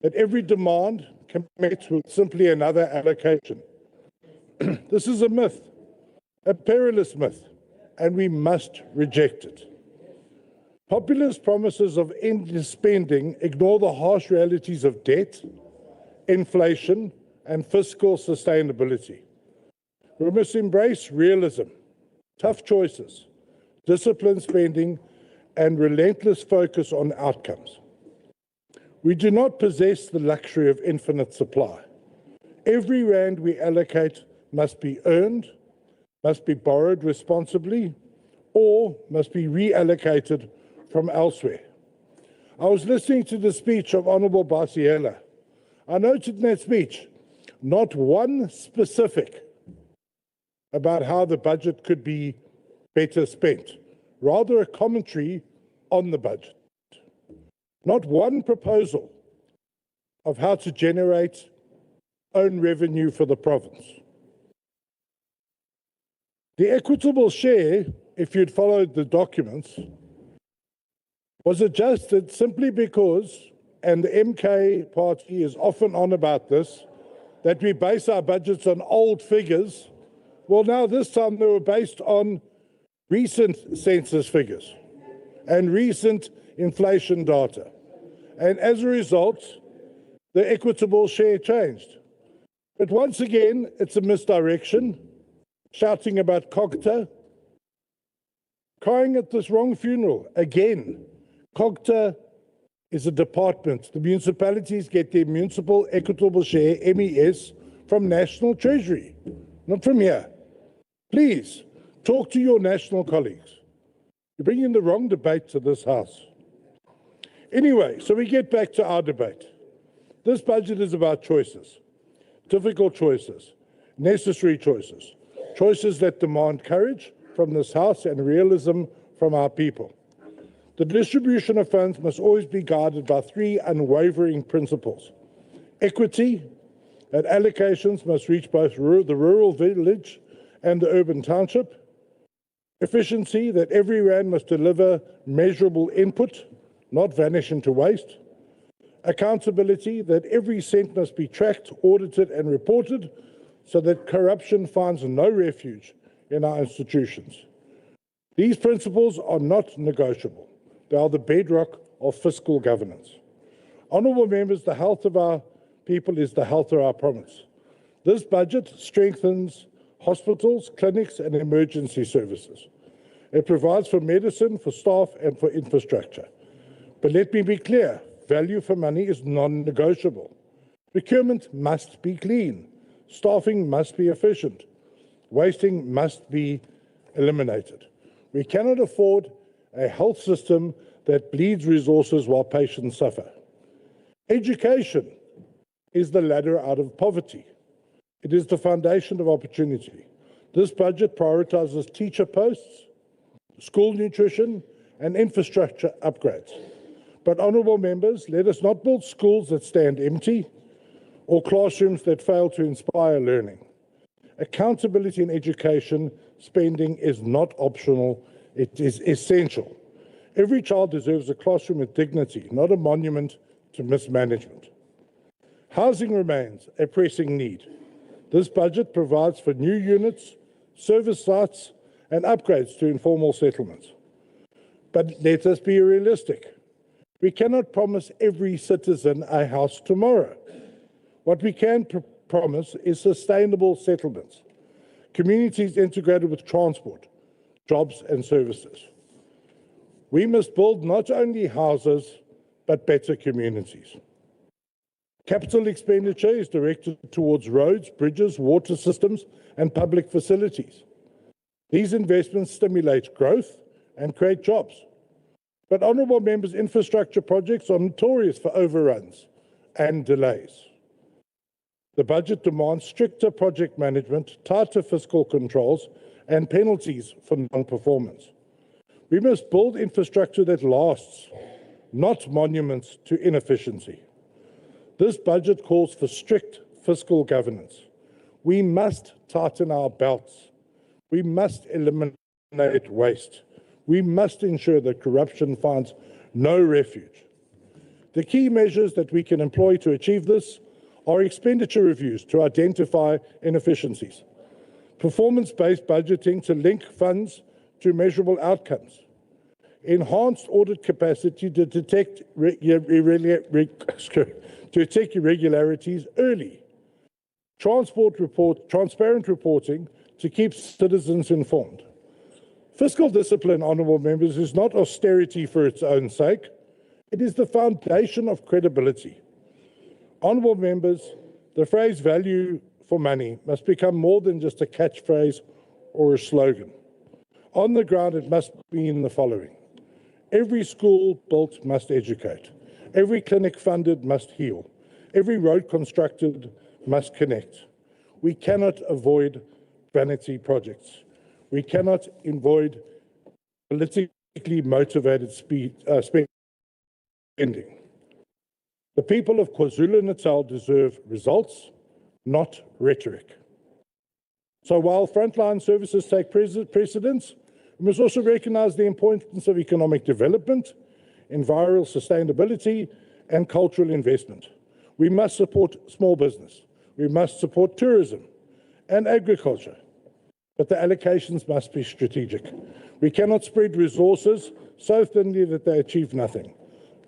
that every demand can be met with simply another allocation. This is a myth, a perilous myth, and we must reject it. Populist promises of endless spending ignore the harsh realities of debt, inflation, and fiscal sustainability. We must embrace realism, tough choices, disciplined spending, and relentless focus on outcomes. We do not possess the luxury of infinite supply. Every rand we allocate must be earned, must be borrowed responsibly, or must be reallocated from elsewhere. I was listening to the speech of Honourable Basiela. I noted in that speech not one specific about how the budget could be better spent, rather a commentary on the budget. Not one proposal of how to generate own revenue for the province. The equitable share, if you'd followed the documents, was adjusted simply because, and the MK party is often on about this, that we base our budgets on old figures. Well, now this time they were based on recent census figures and recent inflation data. And as a result, the equitable share changed. But once again, it's a misdirection, shouting about COGTA, crying at this wrong funeral. Again, COGTA is a department. The municipalities get their municipal equitable share, MES, from National Treasury, not from here. Please, talk to your national colleagues. You're bringing the wrong debate to this House. Anyway, so we get back to our debate. This budget is about choices, difficult choices, necessary choices, choices that demand courage from this House and realism from our people. The distribution of funds must always be guided by three unwavering principles. Equity, that allocations must reach both the rural village and the urban township. Efficiency, that every rand must deliver measurable input, not vanish into waste. Accountability, that every cent must be tracked, audited, and reported so that corruption finds no refuge in our institutions. These principles are not negotiable. They are the bedrock of fiscal governance. Honourable members, the health of our people is the health of our province. This budget strengthens hospitals, clinics, and emergency services. It provides for medicine, for staff, and for infrastructure. But let me be clear, value for money is non-negotiable. Procurement must be clean. Staffing must be efficient. Wasting must be eliminated. We cannot afford a health system that bleeds resources while patients suffer. Education is the ladder out of poverty. It is the foundation of opportunity. This budget prioritizes teacher posts, school nutrition, and infrastructure upgrades. But, honourable members, let us not build schools that stand empty or classrooms that fail to inspire learning. Accountability in education spending is not optional, it is essential. Every child deserves a classroom with dignity, not a monument to mismanagement. Housing remains a pressing need. This budget provides for new units, service sites, and upgrades to informal settlements. But let us be realistic. We cannot promise every citizen a house tomorrow. What we can promise is sustainable settlements, communities integrated with transport, jobs and services. We must build not only houses, but better communities. Capital expenditure is directed towards roads, bridges, water systems, and public facilities. These investments stimulate growth and create jobs. But, honourable members, infrastructure projects are notorious for overruns and delays. The budget demands stricter project management, tighter fiscal controls, and penalties for non-performance. We must build infrastructure that lasts, not monuments to inefficiency. This budget calls for strict fiscal governance. We must tighten our belts. We must eliminate waste. We must ensure that corruption finds no refuge. The key measures that we can employ to achieve this are expenditure reviews to identify inefficiencies, performance-based budgeting to link funds to measurable outcomes, enhanced audit capacity to detect irregularities early, transparent reporting to keep citizens informed. Fiscal discipline, honourable members, is not austerity for its own sake. It is the foundation of credibility. Honourable members, the phrase value for money must become more than just a catchphrase or a slogan. On the ground, it must mean the following. Every school built must educate. Every clinic funded must heal. Every road constructed must connect. We cannot avoid vanity projects. We cannot avoid politically motivated spending. The people of KwaZulu-Natal deserve results, not rhetoric. So while frontline services take precedence, we must also recognise the importance of economic development, environmental sustainability, and cultural investment. We must support small business. We must support tourism and agriculture. But the allocations must be strategic. We cannot spread resources so thinly that they achieve nothing.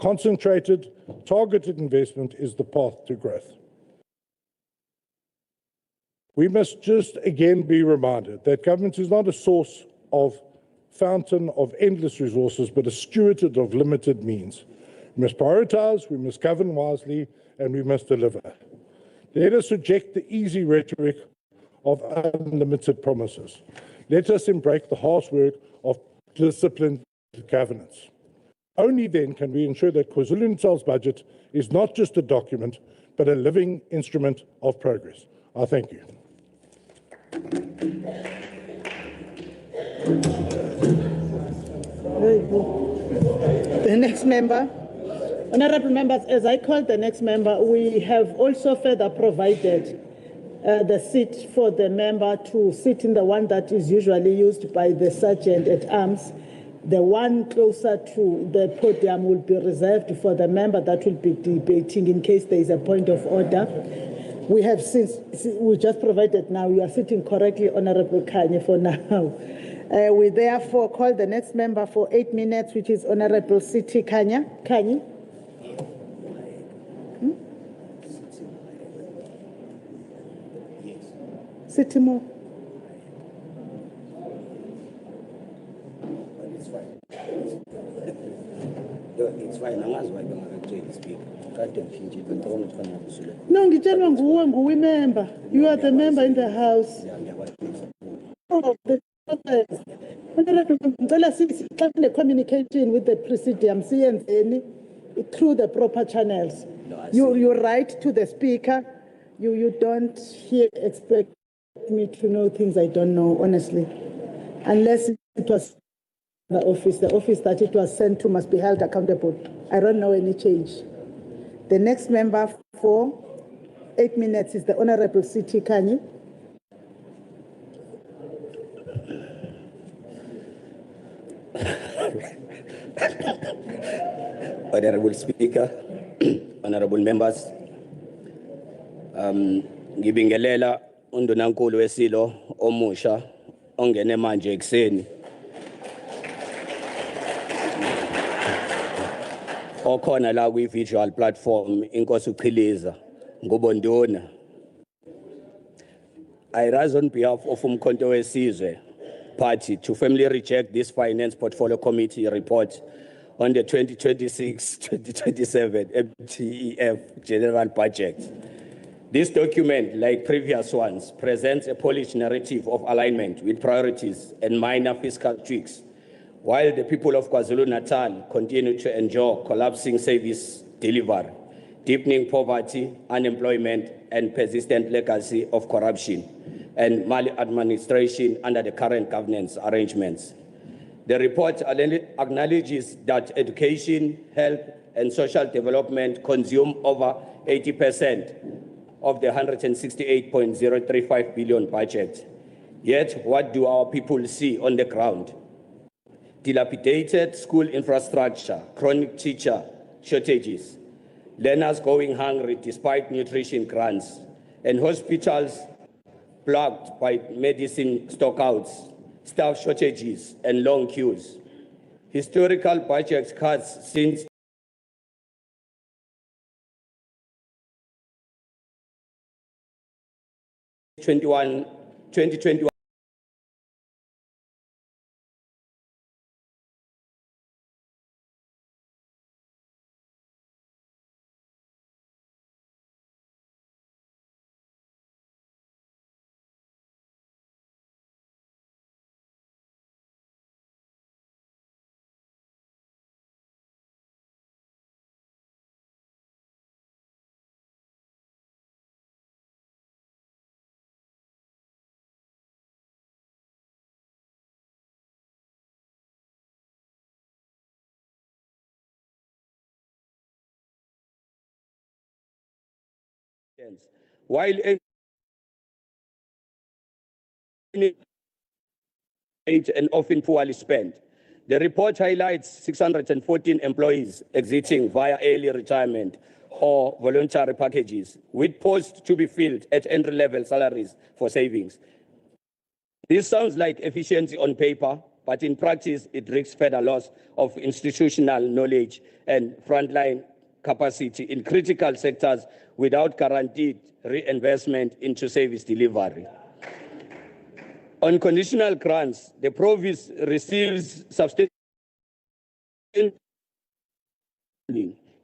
Concentrated, targeted investment is the path to growth. We must just again be reminded that government is not a fountain of endless resources, but a steward of limited means. We must prioritise, we must govern wisely, and we must deliver. Let us reject the easy rhetoric of unlimited promises. Let us embrace the harsh work of disciplined governance. Only then can we ensure that KwaZulu-Natal's budget is not just a document, but a living instrument of progress. I thank you. The next member. Honourable members, as I call the next member, we have also further provided the seat for the member to sit in the one that is usually used by the sergeant at arms. The one closer to the podium will be reserved for the member that will be debating in case there is a point of order. We have we just provided now, you are sitting correctly, Honourable Kanye, for now. We therefore call the next member for 8 minutes, which is Honourable Siti Kanye. Kanye. Siti Mo. It's fine. No, nguwe member. You are the member in the house. The communication with the presidium, through the proper channels. You write to the speaker. You don't expect me to know things I don't know, honestly. Unless it was the office that it was sent to must be held accountable. I don't know any change. The next member for 8 minutes is the Honourable Siti Kanye. Honourable Speaker, honourable members, ngibingelela undunankulu wesilo omusha ongene manje ekseni. Okhona la kwi-visual platform inkosi uChiliza ngubonduna. I rise on behalf of Umkhonto weSizwe Party to firmly reject this Finance Portfolio Committee report on the 2026-2027 MTEF General Budget. This document, like previous ones, presents a polished narrative of alignment with priorities and minor fiscal tweaks, while the people of KwaZulu-Natal continue to endure collapsing service delivery, deepening poverty, unemployment, and persistent legacy of corruption and maladministration under the current governance arrangements. The report acknowledges that education, health, and social development consume over 80% of the 168.035 billion budget. Yet, what do our people see on the ground? Dilapidated school infrastructure, chronic teacher shortages, learners going hungry despite nutrition grants, and hospitals plagued by medicine stockouts, staff shortages, and long queues. Historical budget cuts since 2021. While and often poorly spent, the report highlights 614 employees exiting via early retirement or voluntary packages, with posts to be filled at entry-level salaries for savings. This sounds like efficiency on paper, but in practice, it risks further loss of institutional knowledge and frontline capacity in critical sectors without guaranteed reinvestment into service delivery. On conditional grants, the province receives substantial,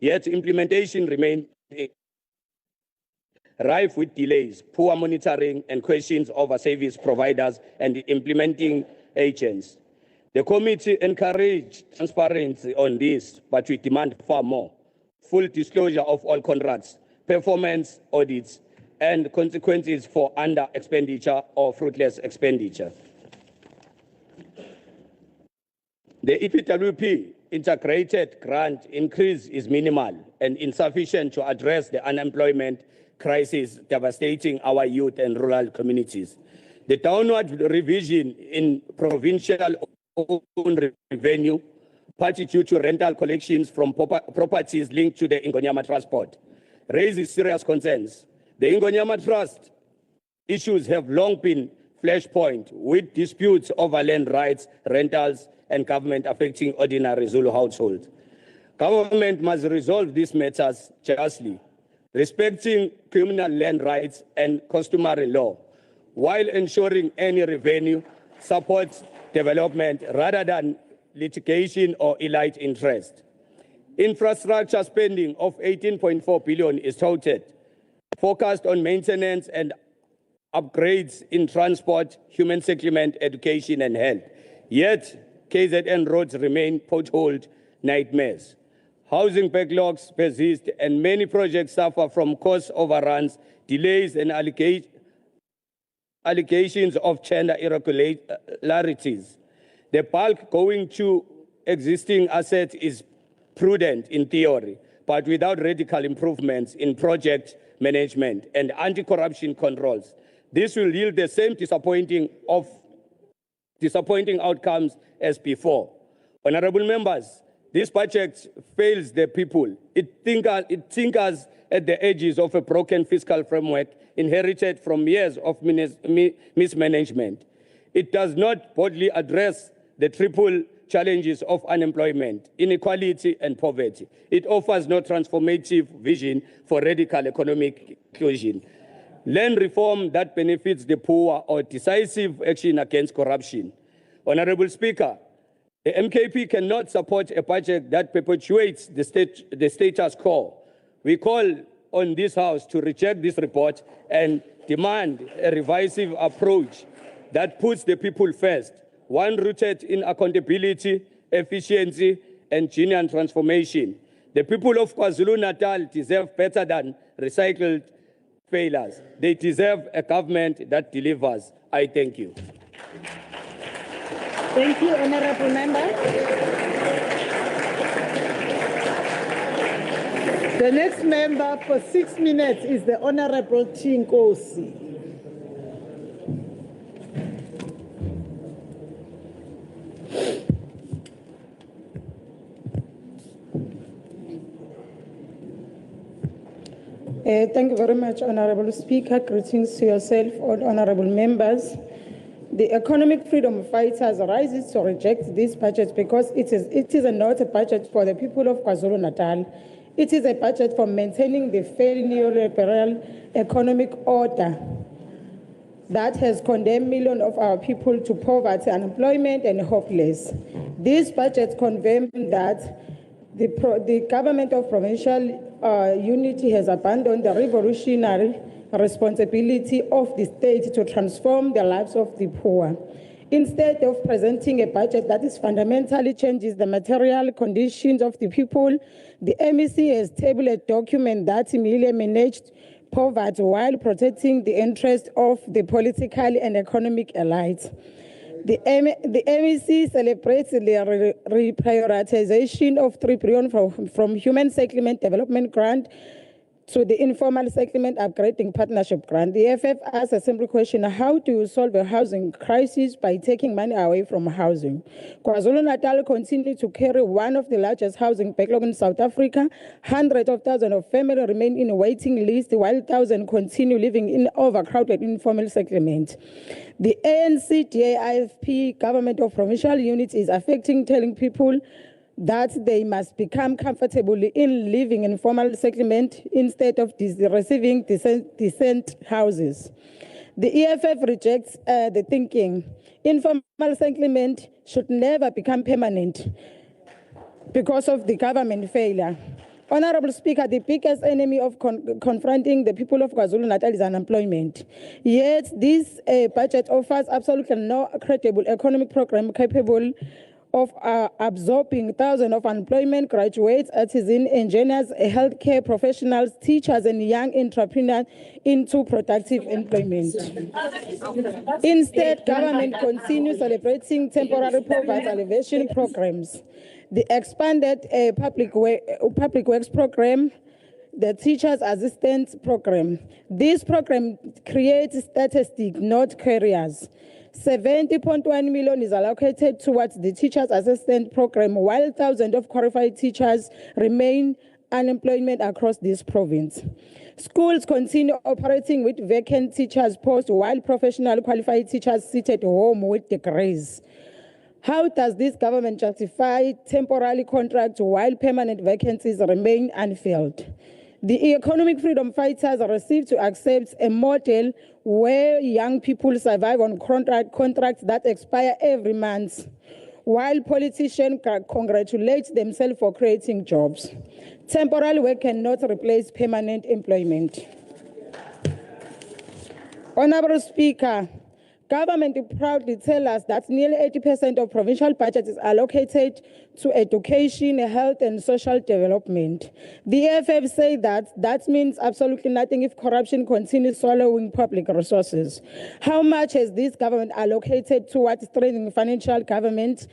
yet implementation remains rife with delays, poor monitoring, and questions over service providers and implementing agents. The committee encouraged transparency on this, but we demand far more: full disclosure of all contracts, performance audits, and consequences for under-expenditure or fruitless expenditure. The EPWP integrated grant increase is minimal and insufficient to address the unemployment crisis devastating our youth and rural communities. The downward revision in provincial own revenue, partly due to rental collections from properties linked to the Ingonyama Transport, raises serious concerns. The Ingonyama Trust issues have long been flashpoint, with disputes over land rights, rentals, and government affecting ordinary Zulu households. Government must resolve these matters justly, respecting criminal land rights and customary law, while ensuring any revenue supports development rather than litigation or elite interest. Infrastructure spending of 18.4 billion is touted, focused on maintenance and upgrades in transport, human settlement, education, and health. Yet, KZN roads remain potholed nightmares. Housing backlogs persist, and many projects suffer from cost overruns, delays, and allegations of gender irregularities. The bulk going to existing assets is prudent in theory, but without radical improvements in project management and anti-corruption controls. This will yield the same disappointing outcomes as before. Honourable members, this budget fails the people. It tinkers at the edges of a broken fiscal framework inherited from years of mismanagement. It does not boldly address the triple challenges of unemployment, inequality, and poverty. It offers no transformative vision for radical economic inclusion, land reform that benefits the poor, or decisive action against corruption. Honourable Speaker, the MKP cannot support a budget that perpetuates the status quo. We call on this House to reject this report and demand a revisive approach that puts the people first, one rooted in accountability, efficiency, and genuine transformation. The people of KwaZulu-Natal deserve better than recycled failures. They deserve a government that delivers. I thank you. Thank you, Honourable Member. The next member for 6 minutes is the Honourable Nkosi. Thank you very much, Honourable Speaker. Greetings to yourself, all honourable members. The economic freedom fighters rises to reject this budget because it is not a budget for the people of KwaZulu-Natal. It is a budget for maintaining the failed neoliberal economic order that has condemned millions of our people to poverty, unemployment, and hopeless. This budget confirms that the government of provincial unity has abandoned the revolutionary responsibility of the state to transform the lives of the poor. Instead of presenting a budget that is fundamentally changes the material conditions of the people, the MEC has tabled a document that merely managed poverty while protecting the interests of the political and economic elites. The MEC celebrates the reprioritization of 3 billion from Human Settlement Development Grant to the Informal Settlement Upgrading Partnership Grant. The FF asks a simple question: how do you solve a housing crisis by taking money away from housing? KwaZulu-Natal continues to carry one of the largest housing backlogs in South Africa. Hundreds of thousands of families remain in a waiting list, while thousands continue living in overcrowded informal settlement. The ANC-DA-IFP government of provincial units is telling people that they must become comfortable in living in formal settlement instead of receiving decent houses. The EFF rejects the thinking. Informal settlement should never become permanent because of the government failure. Honourable Speaker, the biggest enemy of confronting the people of KwaZulu-Natal is unemployment. Yet this budget offers absolutely no credible economic program capable of absorbing thousands of unemployment graduates, artisans, engineers, healthcare professionals, teachers, and young entrepreneurs into productive employment. Instead, government continues celebrating temporary poverty alleviation programs. The expanded public works program, the teachers assistance program. This program creates statistics, not careers. 70.1 million is allocated towards the teachers assistant program, while thousands of qualified teachers remain unemployed across this province. Schools continue operating with vacant teachers posts, while professional qualified teachers sit at home with degrees. How does this government justify temporary contracts while permanent vacancies remain unfilled? The economic freedom fighters are received to accept a model where young people survive on contracts that expire every month, while politicians congratulate themselves for creating jobs. Temporary work cannot replace permanent employment. Honourable Speaker, government proudly tells us that nearly 80% of provincial budget is allocated to education, health, and social development. The EFF say that means absolutely nothing if corruption continues swallowing public resources. How much has this government allocated towards strengthening financial governance?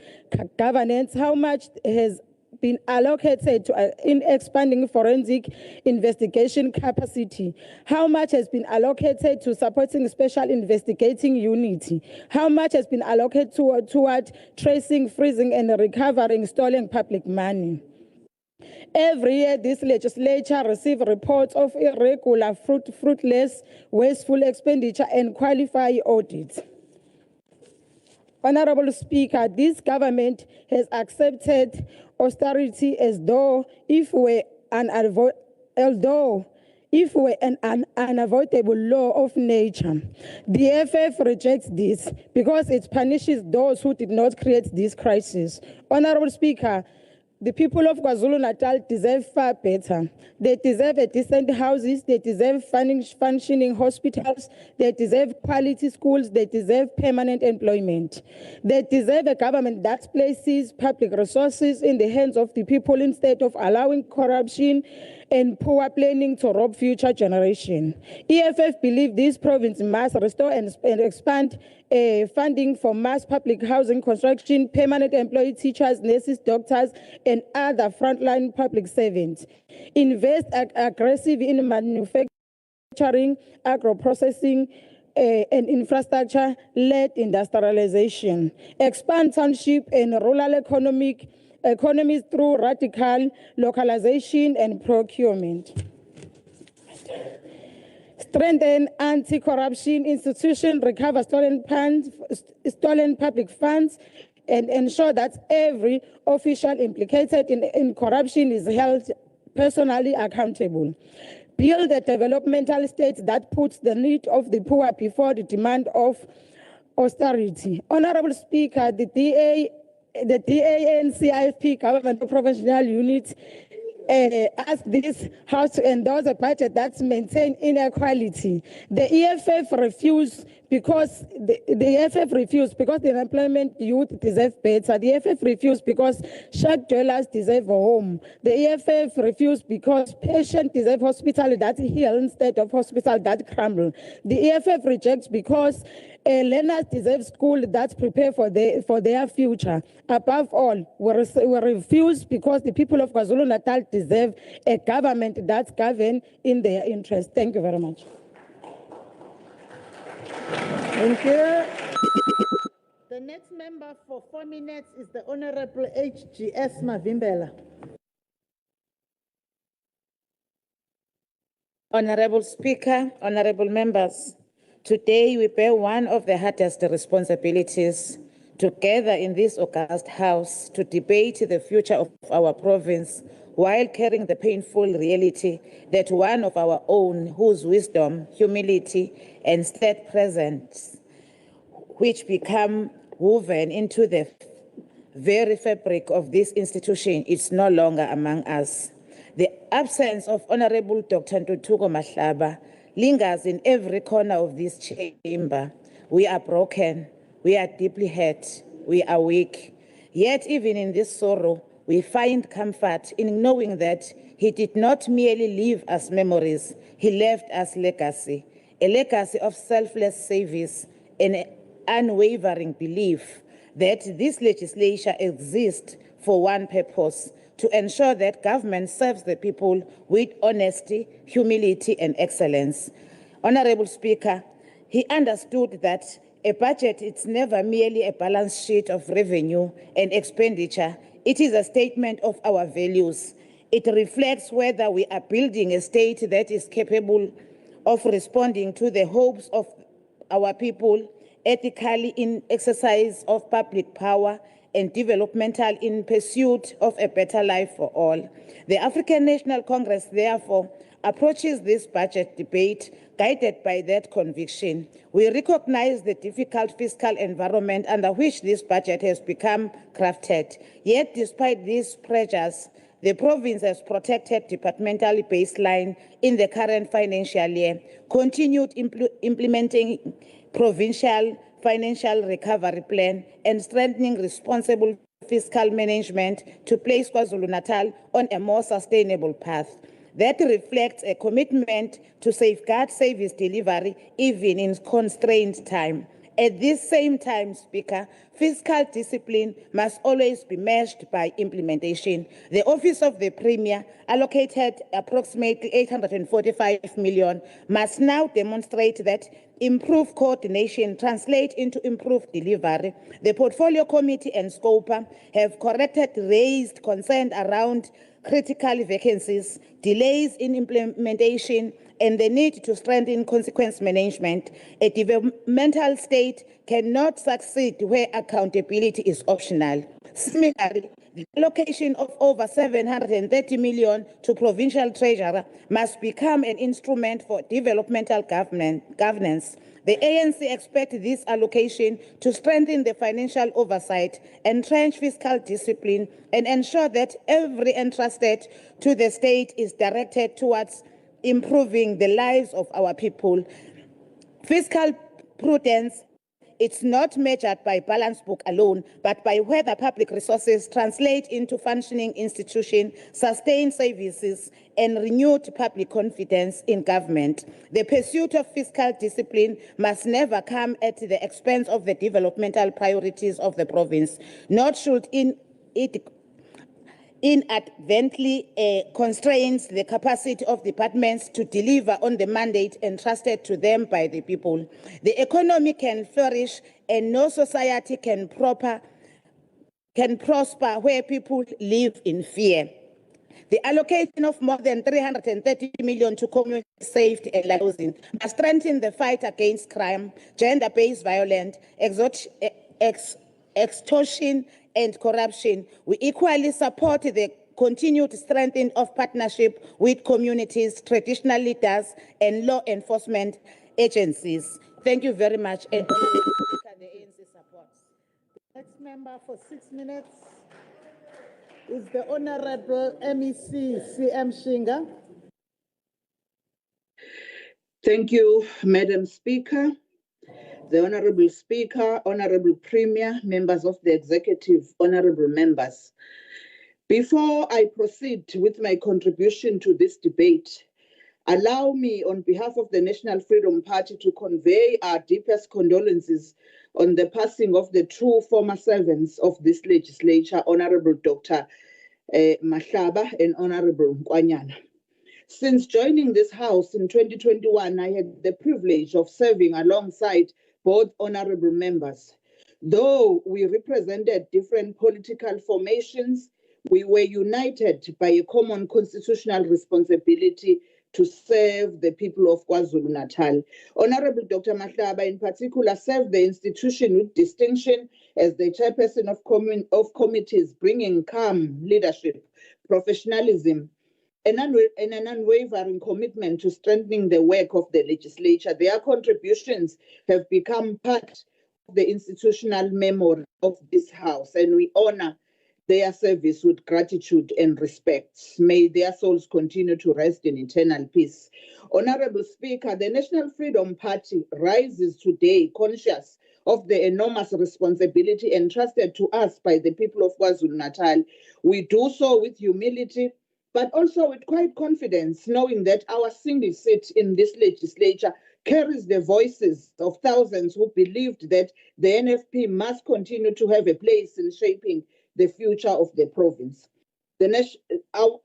How much has been allocated to, in expanding forensic investigation capacity? How much has been allocated to supporting special investigating unity? How much has been allocated toward tracing, freezing, and recovering stolen public money? Every year, this legislature receives reports of irregular, fruitless, wasteful expenditure and qualify audits. Honourable Speaker, this government has accepted austerity as though if we're an unavoidable law of nature. The FF rejects this because it punishes those who did not create this crisis. Honourable Speaker, the people of KwaZulu-Natal deserve far better. They deserve decent houses, they deserve functioning hospitals, they deserve quality schools, they deserve permanent employment. They deserve a government that places public resources in the hands of the people instead of allowing corruption and poor planning to rob future generations. EFF believe this province must restore and expand funding for mass public housing construction, permanent employee teachers, nurses, doctors, and other frontline public servants. Invest aggressively in manufacturing, agro-processing, and infrastructure-led industrialization. Expand township and rural economies through radical localization and procurement. Strengthen anti-corruption institutions, recover stolen public funds, and ensure that every official implicated in corruption is held personally accountable. Build a developmental state that puts the need of the poor before the demand of austerity. Honourable Speaker, the DA-NCIP Government Provincial Unit asked this House to endorse a budget that's maintained inequality. The EFF refused because the EFF refused because the unemployment youth deserve better. The EFF refused because shack dwellers deserve a home. The EFF refused because patients deserve hospital that heal instead of hospital that crumble. The EFF rejects because learners deserve school that prepare for their future. Above all, we refuse because the people of KwaZulu-Natal deserve a government that's governed in their interest. Thank you very much. Thank you. The next member for 4 minutes is the Honourable HGS Mavimbela. Honourable Speaker, honourable members, today we bear one of the hardest responsibilities together in this august house to debate the future of our province while carrying the painful reality that one of our own whose wisdom, humility, and stead presence, which become woven into the very fabric of this institution, is no longer among us. The absence of Honourable Dr. Ntuli lingers in every corner of this chamber. We are broken, we are deeply hurt, we are weak. Yet even in this sorrow, we find comfort in knowing that he did not merely leave us memories, he left us legacy, a legacy of selfless service and unwavering belief that this legislature exists for one purpose, to ensure that government serves the people with honesty, humility, and excellence. Honourable Speaker, he understood that a budget is never merely a balance sheet of revenue and expenditure. It is a statement of our values. It reflects whether we are building a state that is capable of responding to the hopes of our people, ethically in exercise of public power, and developmental in pursuit of a better life for all. The African National Congress, therefore, approaches this budget debate guided by that conviction. We recognize the difficult fiscal environment under which this budget has become crafted. Yet, despite these pressures, the province has protected departmental baseline in the current financial year, continued implementing provincial financial recovery plan, and strengthening responsible fiscal management to place KwaZulu-Natal on a more sustainable path. That reflects a commitment to safeguard service delivery even in constrained time. At this same time, Speaker, fiscal discipline must always be matched by implementation. The Office of the Premier, allocated approximately 845 million, must now demonstrate that improved coordination translates into improved delivery. The Portfolio Committee and SCOPA have corrected raised concern around critical vacancies, delays in implementation, and the need to strengthen consequence management. A developmental state cannot succeed where accountability is optional. Similarly, the allocation of over 730 million to provincial treasurer must become an instrument for developmental governance. The ANC expects this allocation to strengthen the financial oversight, entrench fiscal discipline, and ensure that every entrusted to the state is directed towards improving the lives of our people. Fiscal prudence, it's not measured by balance book alone, but by whether public resources translate into functioning institutions, sustained services, and renewed public confidence in government. The pursuit of fiscal discipline must never come at the expense of the developmental priorities of the province, nor should it inadvertently constrains the capacity of departments to deliver on the mandate entrusted to them by the people. The economy can flourish and no society can prosper where people live in fear. The allocation of more than 330 million to community safety and housing must strengthen the fight against crime, gender-based violence, extortion, and corruption. We equally support the continued strengthening of partnership with communities, traditional leaders, and law enforcement agencies. Thank you very much. And the ANC supports. Next member for 6 minutes is the Honourable MEC CM Shinga. Thank you, Madam Speaker. The Honourable Speaker, Honourable Premier, members of the Executive, Honourable members. Before I proceed with my contribution to this debate, allow me on behalf of the National Freedom Party to convey our deepest condolences on the passing of the two former servants of this legislature, Honourable Dr. Mahlaba and Honourable Nkwanyana. Since joining this House in 2021, I had the privilege of serving alongside both honourable members. Though we represented different political formations, we were united by a common constitutional responsibility to serve the people of KwaZulu-Natal. Honourable Dr. Mahlaba in particular served the institution with distinction as the chairperson of committees, bringing calm leadership, professionalism, and an unwavering commitment to strengthening the work of the legislature. Their contributions have become part of the institutional memory of this House, and we honour their service with gratitude and respect. May their souls continue to rest in eternal peace. Honourable Speaker, the National Freedom Party rises today conscious of the enormous responsibility entrusted to us by the people of KwaZulu-Natal. We do so with humility, but also with quiet confidence, knowing that our single seat in this legislature carries the voices of thousands who believed that the NFP must continue to have a place in shaping the future of the province.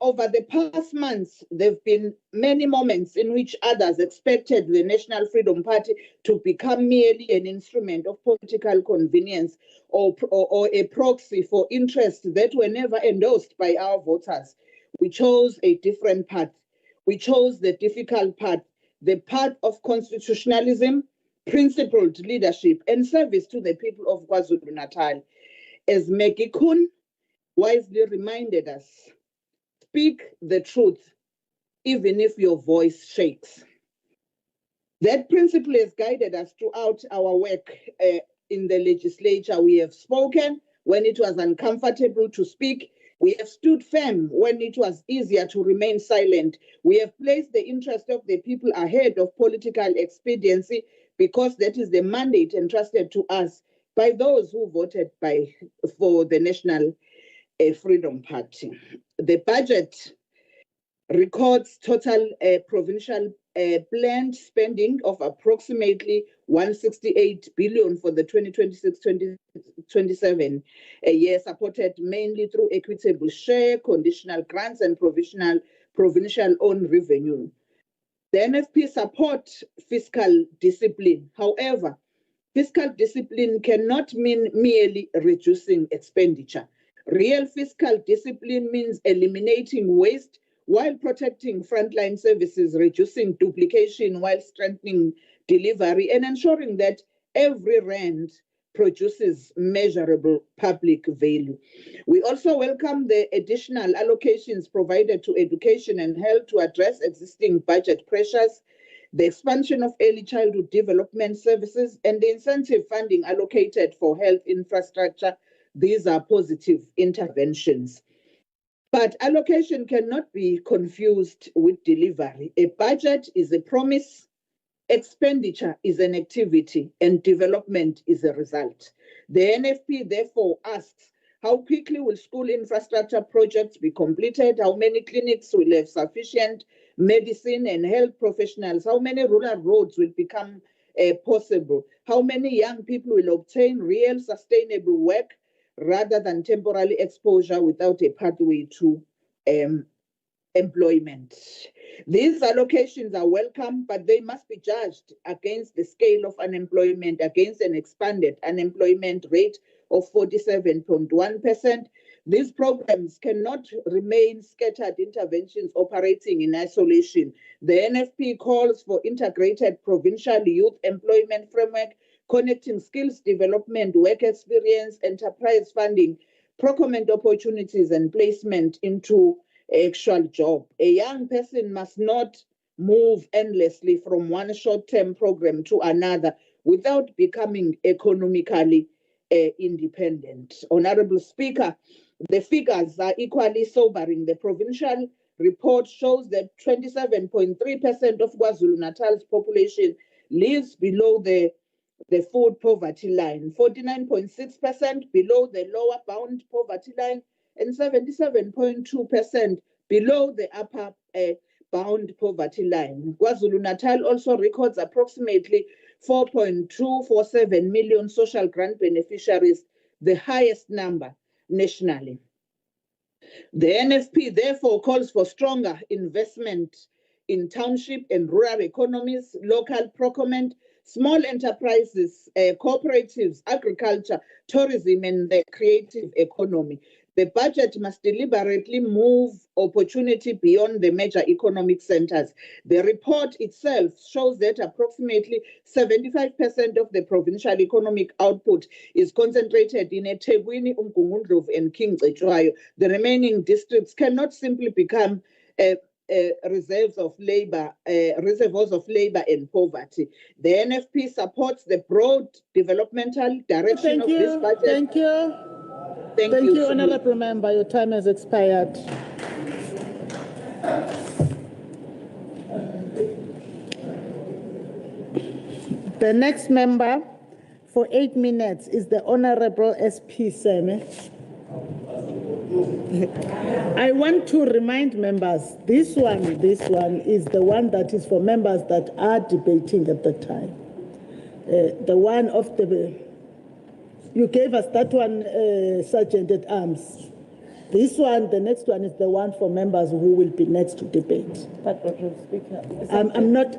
Over the past months, there have been many moments in which others expected the National Freedom Party to become merely an instrument of political convenience or a proxy for interests that were never endorsed by our voters. We chose a different path. We chose the difficult path, the path of constitutionalism, principled leadership, and service to the people of KwaZulu-Natal. As Maggie Kuhn wisely reminded us, speak the truth, even if your voice shakes. That principle has guided us throughout our work in the legislature. We have spoken when it was uncomfortable to speak. We have stood firm when it was easier to remain silent. We have placed the interest of the people ahead of political expediency because that is the mandate entrusted to us by those who voted for the National Freedom Party. The budget records total provincial planned spending of approximately 168 billion for the 2026-2027 year, supported mainly through equitable share, conditional grants, and provincial owned revenue. The NFP supports fiscal discipline. However, fiscal discipline cannot mean merely reducing expenditure. Real fiscal discipline means eliminating waste while protecting frontline services, reducing duplication while strengthening delivery, and ensuring that every rand produces measurable public value. We also welcome the additional allocations provided to education and health to address existing budget pressures, the expansion of early childhood development services, and the incentive funding allocated for health infrastructure. These are positive interventions. But allocation cannot be confused with delivery. A budget is a promise, expenditure is an activity, and development is a result. The NFP therefore asks, how quickly will school infrastructure projects be completed? How many clinics will have sufficient medicine and health professionals? How many rural roads will become possible? How many young people will obtain real sustainable work rather than temporary exposure without a pathway to employment? These allocations are welcome, but they must be judged against the scale of unemployment, against an expanded unemployment rate of 47.1%. These programs cannot remain scattered interventions operating in isolation. The NFP calls for integrated provincial youth employment framework, connecting skills development, work experience, enterprise funding, procurement opportunities, and placement into actual job. A young person must not move endlessly from one short-term program to another without becoming economically independent. Honourable Speaker, the figures are equally sobering. The provincial report shows that 27.3% of KwaZulu-Natal's population lives below the food poverty line, 49.6% below the lower bound poverty line, and 77.2% below the upper bound poverty line. KwaZulu-Natal also records approximately 4.247 million social grant beneficiaries, the highest number nationally. The NFP therefore calls for stronger investment in township and rural economies, local procurement, small enterprises, cooperatives, agriculture, tourism, and the creative economy. The budget must deliberately move opportunity beyond the major economic centers. The report itself shows that approximately 75% of the provincial economic output is concentrated in eThekwini, uMgungundlovu, and King Cetshwayo. The remaining districts cannot simply become reservoirs of labor and poverty. The NFP supports the broad developmental direction of this budget. Thank you. Thank you, Honourable Member. Your time has expired. The next member for 8 minutes is the Honourable SP Seme. I want to remind members, this one is the one that is for members that are debating at the time. The one of the, you gave us that one, Sergeant at Arms. This one, the next one is the one for members who will be next to debate. But, Speaker, I'm not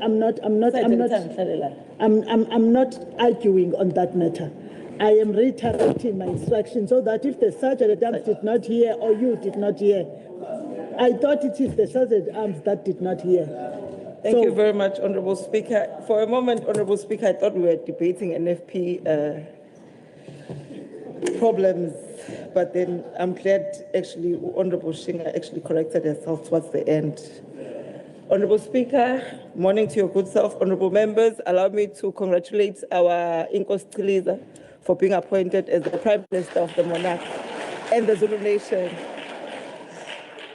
arguing on that matter. I am reiterating my instructions so that if the Sergeant at Arms did not hear or you did not hear, I thought it is the Sergeant at Arms that did not hear. Thank you very much, Honourable Speaker. For a moment, Honourable Speaker, I thought we were debating NFP problems, but then I'm glad actually Honourable Shinga actually corrected herself towards the end. Honourable Speaker, morning to your good self. Honourable members, allow me to congratulate our Inkosi Ciliza for being appointed as the Prime Minister of the Monarch and the Zulu Nation.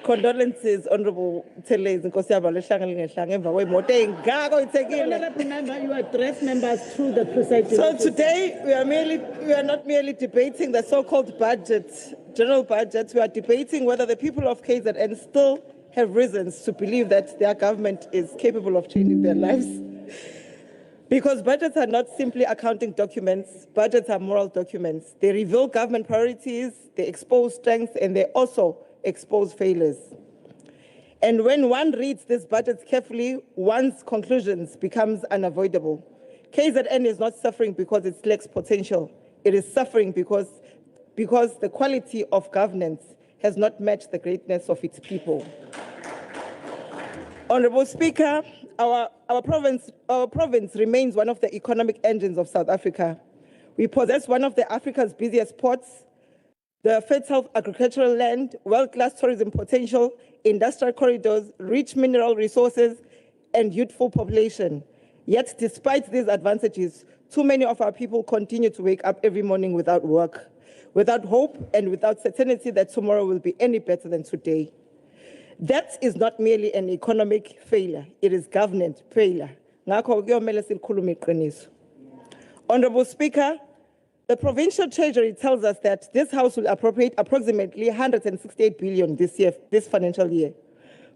Condolences, Honourable Thelezi, Honourable Member, you address members through the presiding. So today we are not merely debating the so-called budget, general budget. We are debating whether the people of KZN still have reasons to believe that their government is capable of changing their lives. Because budgets are not simply accounting documents, budgets are moral documents. They reveal government priorities, they expose strengths, and they also expose failures. And when one reads these budgets carefully, one's conclusions becomes unavoidable. KZN is not suffering because it lacks potential. It is suffering because because the quality of governance has not matched the greatness of its people. Honourable Speaker, our province remains one of the economic engines of South Africa. We possess one of Africa's busiest ports, the fertile agricultural land, world-class tourism potential, industrial corridors, rich mineral resources, and youthful population. Yet, despite these advantages, too many of our people continue to wake up every morning without work, without hope, and without certainty that tomorrow will be any better than today. That is not merely an economic failure, it is government failure. Honourable Speaker, the Provincial Treasury tells us that this House will appropriate approximately 168 billion this financial year.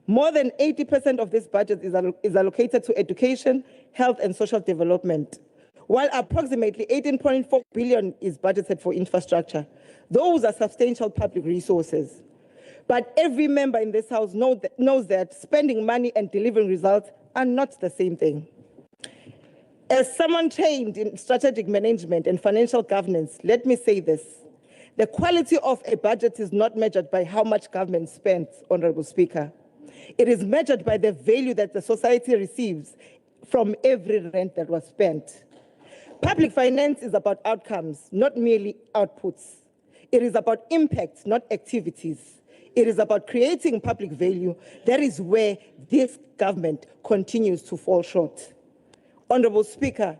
More than 80% of this budget is allocated to education, health and social development, while approximately 18.4 billion is budgeted for infrastructure. Those are substantial public resources. But every member in this House knows that spending money and delivering results are not the same thing. As someone trained in strategic management and financial governance, let me say this. The quality of a budget is not measured by how much government spends, Honourable Speaker. It is measured by the value that the society receives from every rand that was spent. Public finance is about outcomes, not merely outputs. It is about impact, not activities. It is about creating public value. That is where this government continues to fall short. Honourable Speaker,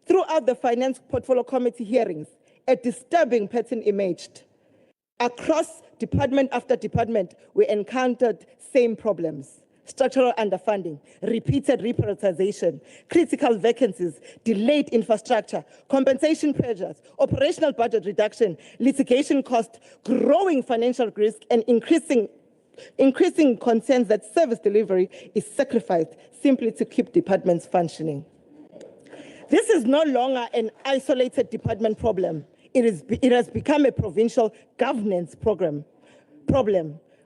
throughout the Finance Portfolio Committee hearings, a disturbing pattern emerged. Across department after department, we encountered same problems: structural underfunding, repeated reprioritization, critical vacancies, delayed infrastructure, compensation pressures, operational budget reduction, litigation costs, growing financial risk, and increasing concerns that service delivery is sacrificed simply to keep departments functioning. This is no longer an isolated department problem. It has become a provincial governance problem.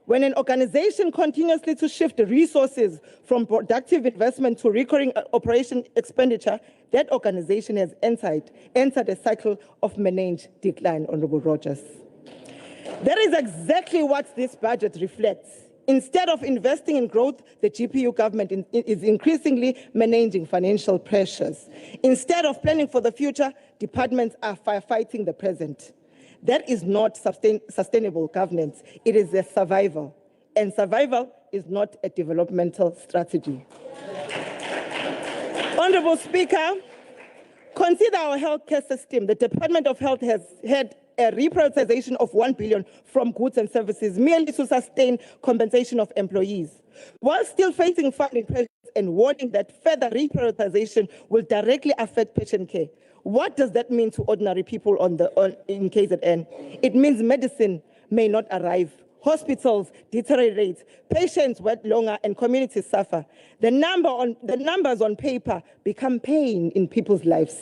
When an organization continuously to shift the resources from productive investment to recurring operation expenditure, that organization has entered a cycle of managed decline, Honourable Rogers. That is exactly what this budget reflects. Instead of investing in growth, the GPU government is increasingly managing financial pressures. Instead of planning for the future, departments are firefighting the present. That is not sustainable governance. It is a survival. And survival is not a developmental strategy. Honourable Speaker, consider our healthcare system. The Department of Health has had a reprioritization of 1 billion from goods and services merely to sustain compensation of employees, while still facing funding pressures and warning that further reprioritization will directly affect patient care. What does that mean to ordinary people in KZN? It means medicine may not arrive, hospitals deteriorate, patients wait longer, and communities suffer. The numbers on paper become pain in people's lives.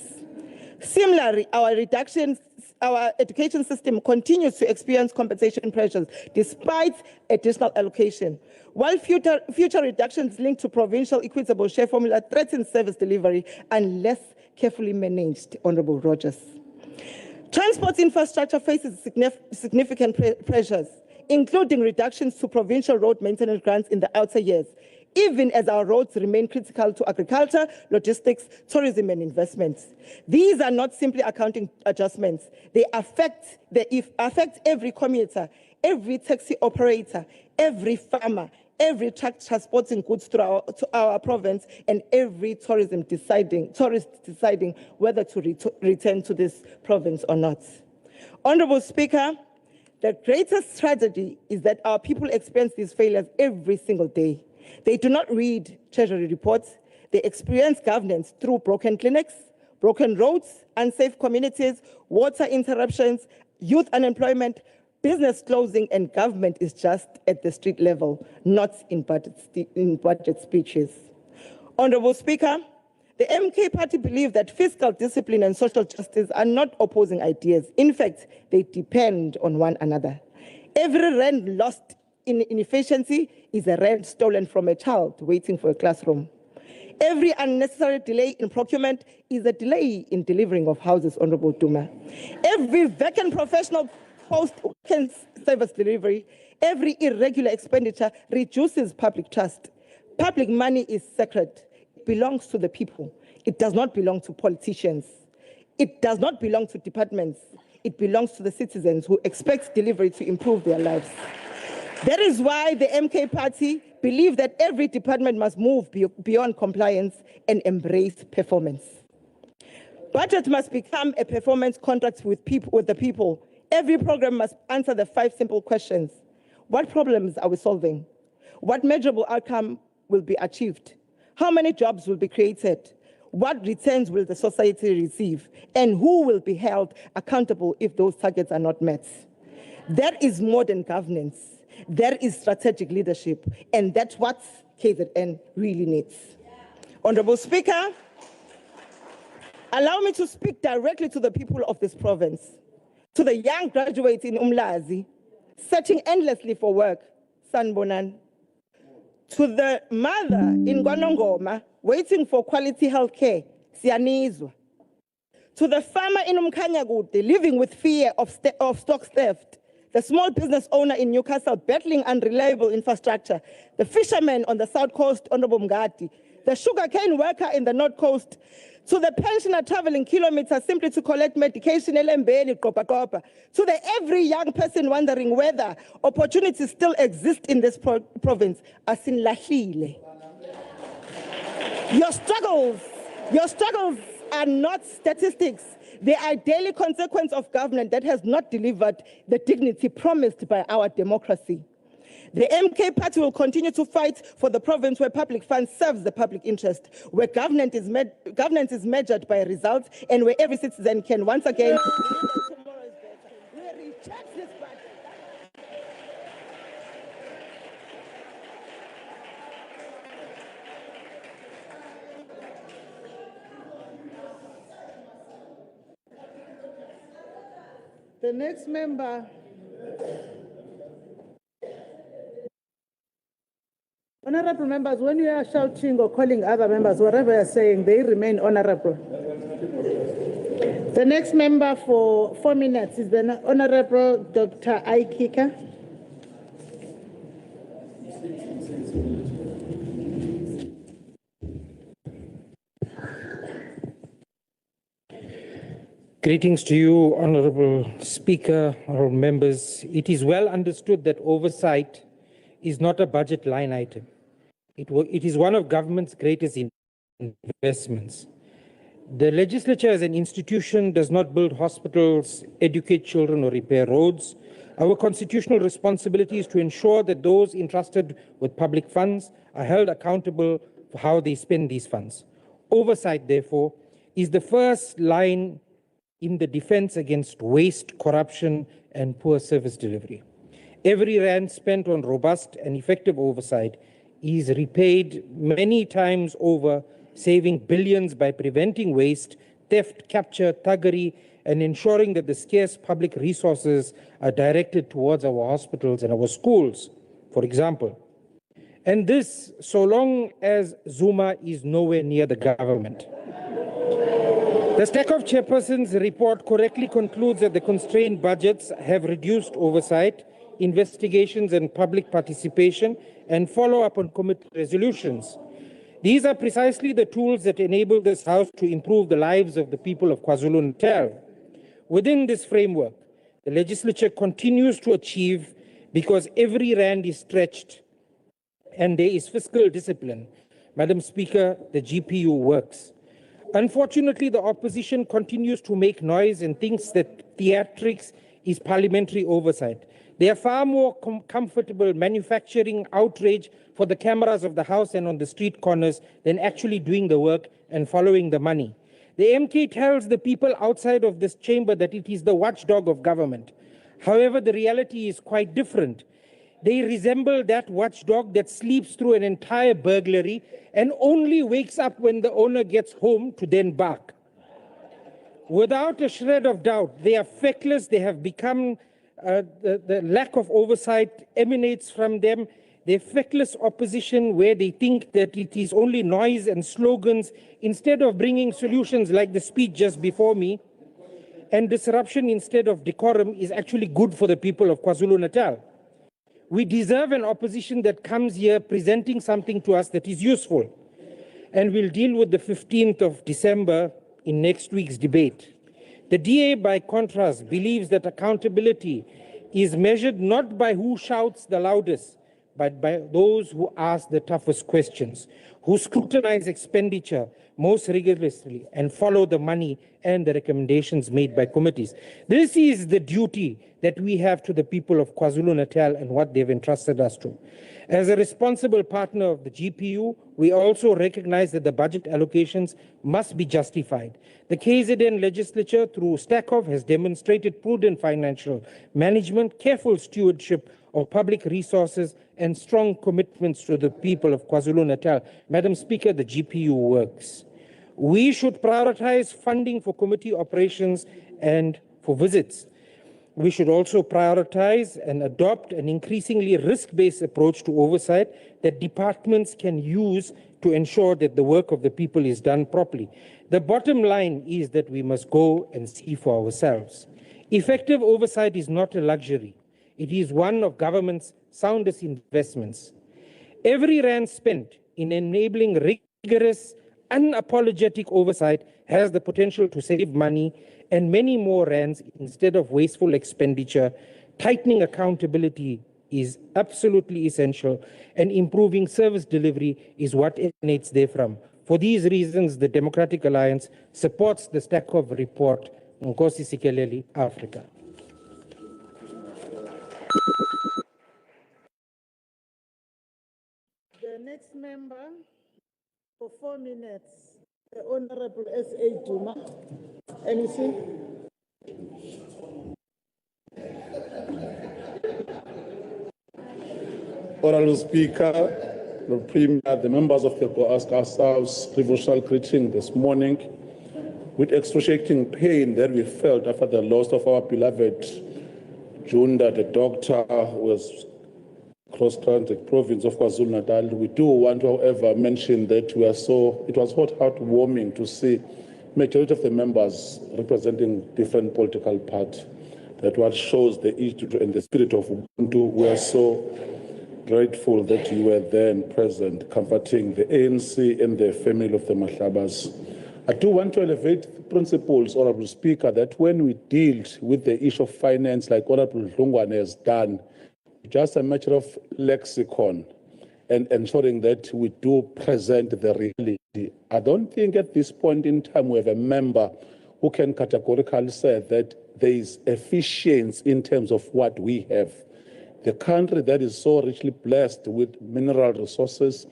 Similarly, our education system continues to experience compensation pressures despite additional allocation. While future reductions linked to provincial equitable share formula threaten service delivery unless carefully managed, Honourable Rogers. Transport infrastructure faces significant pressures, including reductions to provincial road maintenance grants in the outer years, even as our roads remain critical to agriculture, logistics, tourism and investments. These are not simply accounting adjustments. They affect every commuter, every taxi operator, every farmer, every truck transporting goods to our province, and every tourist deciding whether to return to this province or not. Honourable Speaker, the greatest tragedy is that our people experience these failures every single day. They do not read Treasury reports. They experience governance through broken clinics, broken roads, unsafe communities, water interruptions, youth unemployment, business closing, and government is just at the street level, not in budget speeches. Honourable Speaker, the MK party believe that fiscal discipline and social justice are not opposing ideas. In fact, they depend on one another. Every rand lost in inefficiency is a rand stolen from a child waiting for a classroom. Every unnecessary delay in procurement is a delay in delivering of houses, Honourable Duma. Every vacant professional post-service delivery, every irregular expenditure reduces public trust. Public money is sacred. It belongs to the people. It does not belong to politicians. It does not belong to departments. It belongs to the citizens who expect delivery to improve their lives. That is why the MK Party believe that every department must move beyond compliance and embrace performance. Budget must become a performance contract with the people. Every program must answer the 5 simple questions. What problems are we solving? What measurable outcome will be achieved? How many jobs will be created? What returns will the society receive? And who will be held accountable if those targets are not met? That is modern governance. That is strategic leadership. And that's what KZN really needs. Honourable Speaker, allow me to speak directly to the people of this province, to the young graduates in Umlazi, searching endlessly for work, Sanbonan, to the mother in Gwanongoma, waiting for quality health care, Sianizwa, to the farmer in Umkanyagute, living with fear of stock theft, the small business owner in Newcastle battling unreliable infrastructure, the fisherman on the south coast, Honourable Mgati, the sugarcane worker in the north coast, to the pensioner traveling kilometers simply to collect medication, to the every young person wondering whether opportunities still exist in this province, Asin Lahile. Your struggles are not statistics. They are a daily consequence of government that has not delivered the dignity promised by our democracy. The MK Party will continue to fight for the province where public funds serves the public interest, where governance is measured by results, and where every citizen can once again believe that tomorrow is better. We reject this budget. The next member. Honourable members, when you are shouting or calling other members, whatever you're saying, they remain honourable. The next member for 4 minutes is the Honourable Dr. Aikika. Greetings to you, Honourable Speaker, honourable members. It is well understood that oversight is not a budget line item. It is one of government's greatest investments. The legislature as an institution does not build hospitals, educate children, or repair roads. Our constitutional responsibility is to ensure that those entrusted with public funds are held accountable for how they spend these funds. Oversight, therefore, is the first line in the defense against waste, corruption, and poor service delivery. Every rand spent on robust and effective oversight is repaid many times over, saving billions by preventing waste, theft, capture, thuggery, and ensuring that the scarce public resources are directed towards our hospitals and our schools, for example. And this, so long as Zuma is nowhere near the government. The stack of chairpersons report correctly concludes that the constrained budgets have reduced oversight, investigations, and public participation, and follow up on committee resolutions. These are precisely the tools that enable this House to improve the lives of the people of KwaZulu-Natal. Within this framework, the legislature continues to achieve because every rand is stretched and there is fiscal discipline. Madam Speaker, the GPU works. Unfortunately, the opposition continues to make noise and thinks that theatrics is parliamentary oversight. They are far more comfortable manufacturing outrage for the cameras of the House and on the street corners than actually doing the work and following the money. The MK tells the people outside of this chamber that it is the watchdog of government. However, the reality is quite different. They resemble that watchdog that sleeps through an entire burglary and only wakes up when the owner gets home to then bark. Without a shred of doubt, they are feckless. They have become, the lack of oversight emanates from them. They're feckless opposition where they think that it is only noise and slogans instead of bringing solutions like the speech just before me. And disruption instead of decorum is actually good for the people of KwaZulu-Natal. We deserve an opposition that comes here presenting something to us that is useful. And we'll deal with the 15th of December in next week's debate. The DA, by contrast, believes that accountability is measured not by who shouts the loudest, but by those who ask the toughest questions, who scrutinize expenditure most rigorously and follow the money and the recommendations made by committees. This is the duty that we have to the people of KwaZulu-Natal and what they've entrusted us to. As a responsible partner of the GPU, we also recognize that the budget allocations must be justified. The KZN Legislature, through Stackhoff, has demonstrated prudent financial management, careful stewardship of public resources, and strong commitments to the people of KwaZulu-Natal. Madam Speaker, the GPU works. We should prioritize funding for committee operations and for visits. We should also prioritize and adopt an increasingly risk-based approach to oversight that departments can use to ensure that the work of the people is done properly. The bottom line is that we must go and see for ourselves. Effective oversight is not a luxury. It is one of government's soundest investments. Every rand spent in enabling rigorous, unapologetic oversight has the potential to save money and many more rands instead of wasteful expenditure. Tightening accountability is absolutely essential, and improving service delivery is what emanates therefrom. For these reasons, the Democratic Alliance supports the Stackhoff report. Nkosi Sikeleli, Africa. The next member for 4 minutes, the Honourable S.A. Duma, MEC. Honourable Speaker, the Premier, the members of the ourselves Provincial greeting this morning with excruciating pain that we felt after the loss of our beloved Junda, the doctor who was cross-country province of KwaZulu-Natal. We do want to, however, mention that it was heartwarming to see majority of the members representing different political parties. That what shows the issue and the spirit of Ubuntu. We are so grateful that you were there and present, comforting the ANC and the family of the Mahlabas. I do want to elevate the principles, Honourable Speaker, that when we deal with the issue of finance, like Honourable Dlungwane has done, just a matter of lexicon and ensuring that we do present the reality. I don't think at this point in time we have a member who can categorically say that there is efficiency in terms of what we have. The country that is so richly blessed with mineral resources,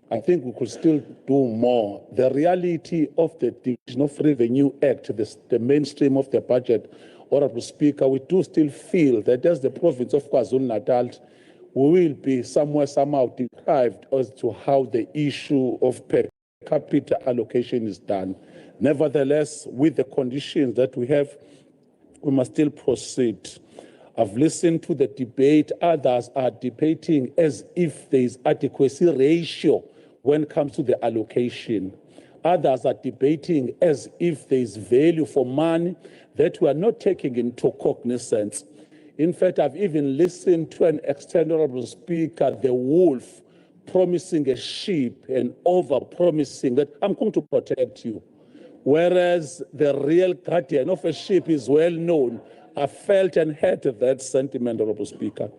I think we could still do more. The reality of the Division of Revenue Act, the mainstream of the budget, Honourable Speaker, we do still feel that as the province of KwaZulu-Natal, we will be somehow deprived as to how the issue of per capita allocation is done. Nevertheless, with the conditions that we have, we must still proceed. I've listened to the debate. Others are debating as if there is adequacy ratio when it comes to the allocation. Others are debating as if there is value for money that we are not taking into cognizance. In fact, I've even listened to an external speaker, the wolf, promising a sheep and over-promising that I'm going to protect you. Whereas the real guardian of a sheep is well known. I felt and heard that sentiment, Honourable Speaker.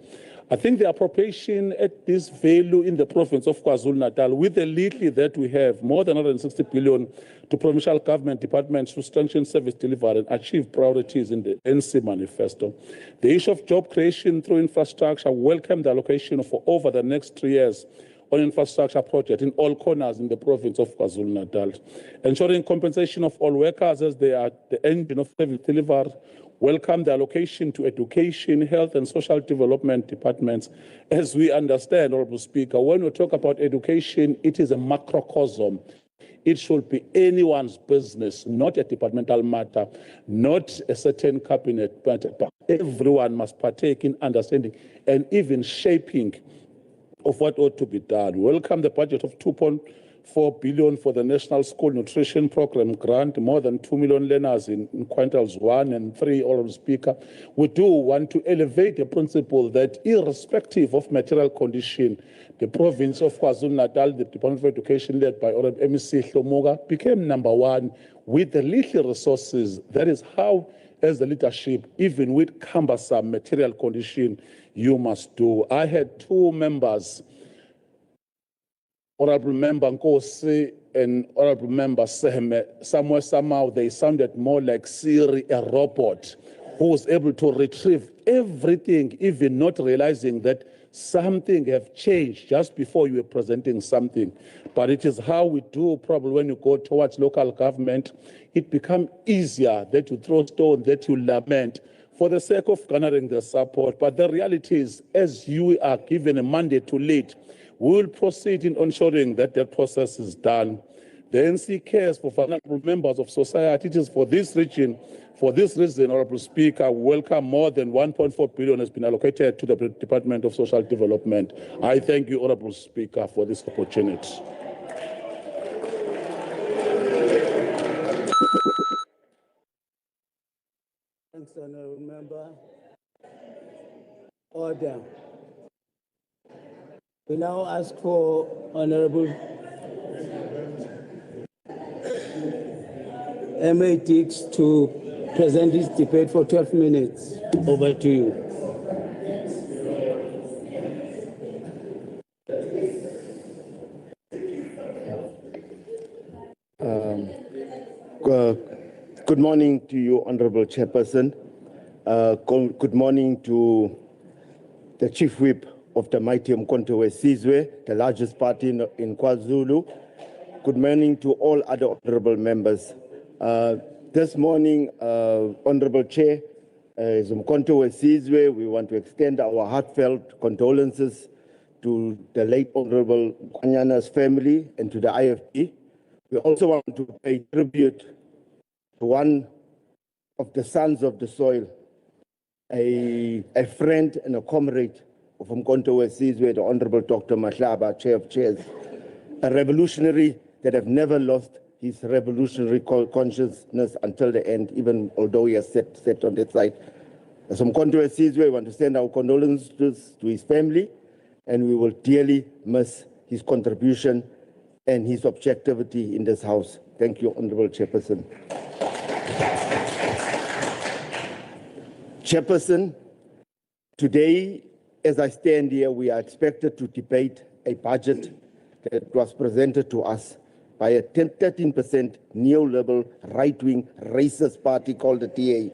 I think the appropriation at this value in the province of KwaZulu-Natal, with the little that we have, more than 160 billion to provincial government departments to strengthen service delivery and achieve priorities in the NC manifesto. The issue of job creation through infrastructure, welcome the allocation for over the next 3 years on infrastructure projects in all corners in the province of KwaZulu-Natal. Ensuring compensation of all workers as they are the engine of service delivery. Welcome the allocation to education, health and social development departments. As we understand, Honourable Speaker, when we talk about education, it is a macrocosm. It should be anyone's business, not a departmental matter, not a certain cabinet matter, but everyone must partake in understanding and even shaping of what ought to be done. Welcome the budget of 4 billion for the National School Nutrition Program grant, more than 2 million learners in quintiles 1 and 3, Honourable Speaker. We do want to elevate the principle that irrespective of material condition, the province of KwaZulu-Natal, the Department of Education led by Honourable MEC Hlomoga, became #1 with the little resources. That is how, as the leadership, even with cumbersome material condition, you must do. I had 2 members, Honourable Member Nkosi and Honourable Member Sehme. Somehow they sounded more like Siri, a robot, who was able to retrieve everything, even not realizing that something have changed just before you were presenting something. But it is how we do, probably when you go towards local government, it becomes easier that you throw stone, that you lament for the sake of garnering the support. But the reality is, as you are given a mandate to lead, we will proceed in ensuring that that process is done. The NC cares for vulnerable members of society. It is for this region. For this reason, Honourable Speaker, welcome more than 1.4 billion has been allocated to the Department of Social Development. I thank you, Honourable Speaker, for this opportunity. Thanks, Honourable Member. Order. We now ask for Honourable M.A. Dix to present this debate for 12 minutes. Over to you. Good morning to you, Honourable Chairperson. Good morning to the Chief Whip of the mighty Umkhonto Sizwe, the largest party in KwaZulu. Good morning to all other honourable members. This morning, Honourable Chair, as Umkhonto Sizwe, we want to extend our heartfelt condolences to the late Honourable Kwanyana's family and to the IFP. We also want to pay tribute to one of the sons of the soil, a friend and a comrade of Umkhonto Sizwe, the Honourable Dr. Mahlaba, Chair of Chairs, a revolutionary that have never lost his revolutionary consciousness until the end, even although he has set on that side. As Umkhonto Sizwe, we want to send our condolences to his family, and we will dearly miss his contribution and his objectivity in this House. Thank you, Honourable Chairperson. Chairperson, today, as I stand here, we are expected to debate a budget that was presented to us by a 13% neoliberal, right-wing, racist party called the DA.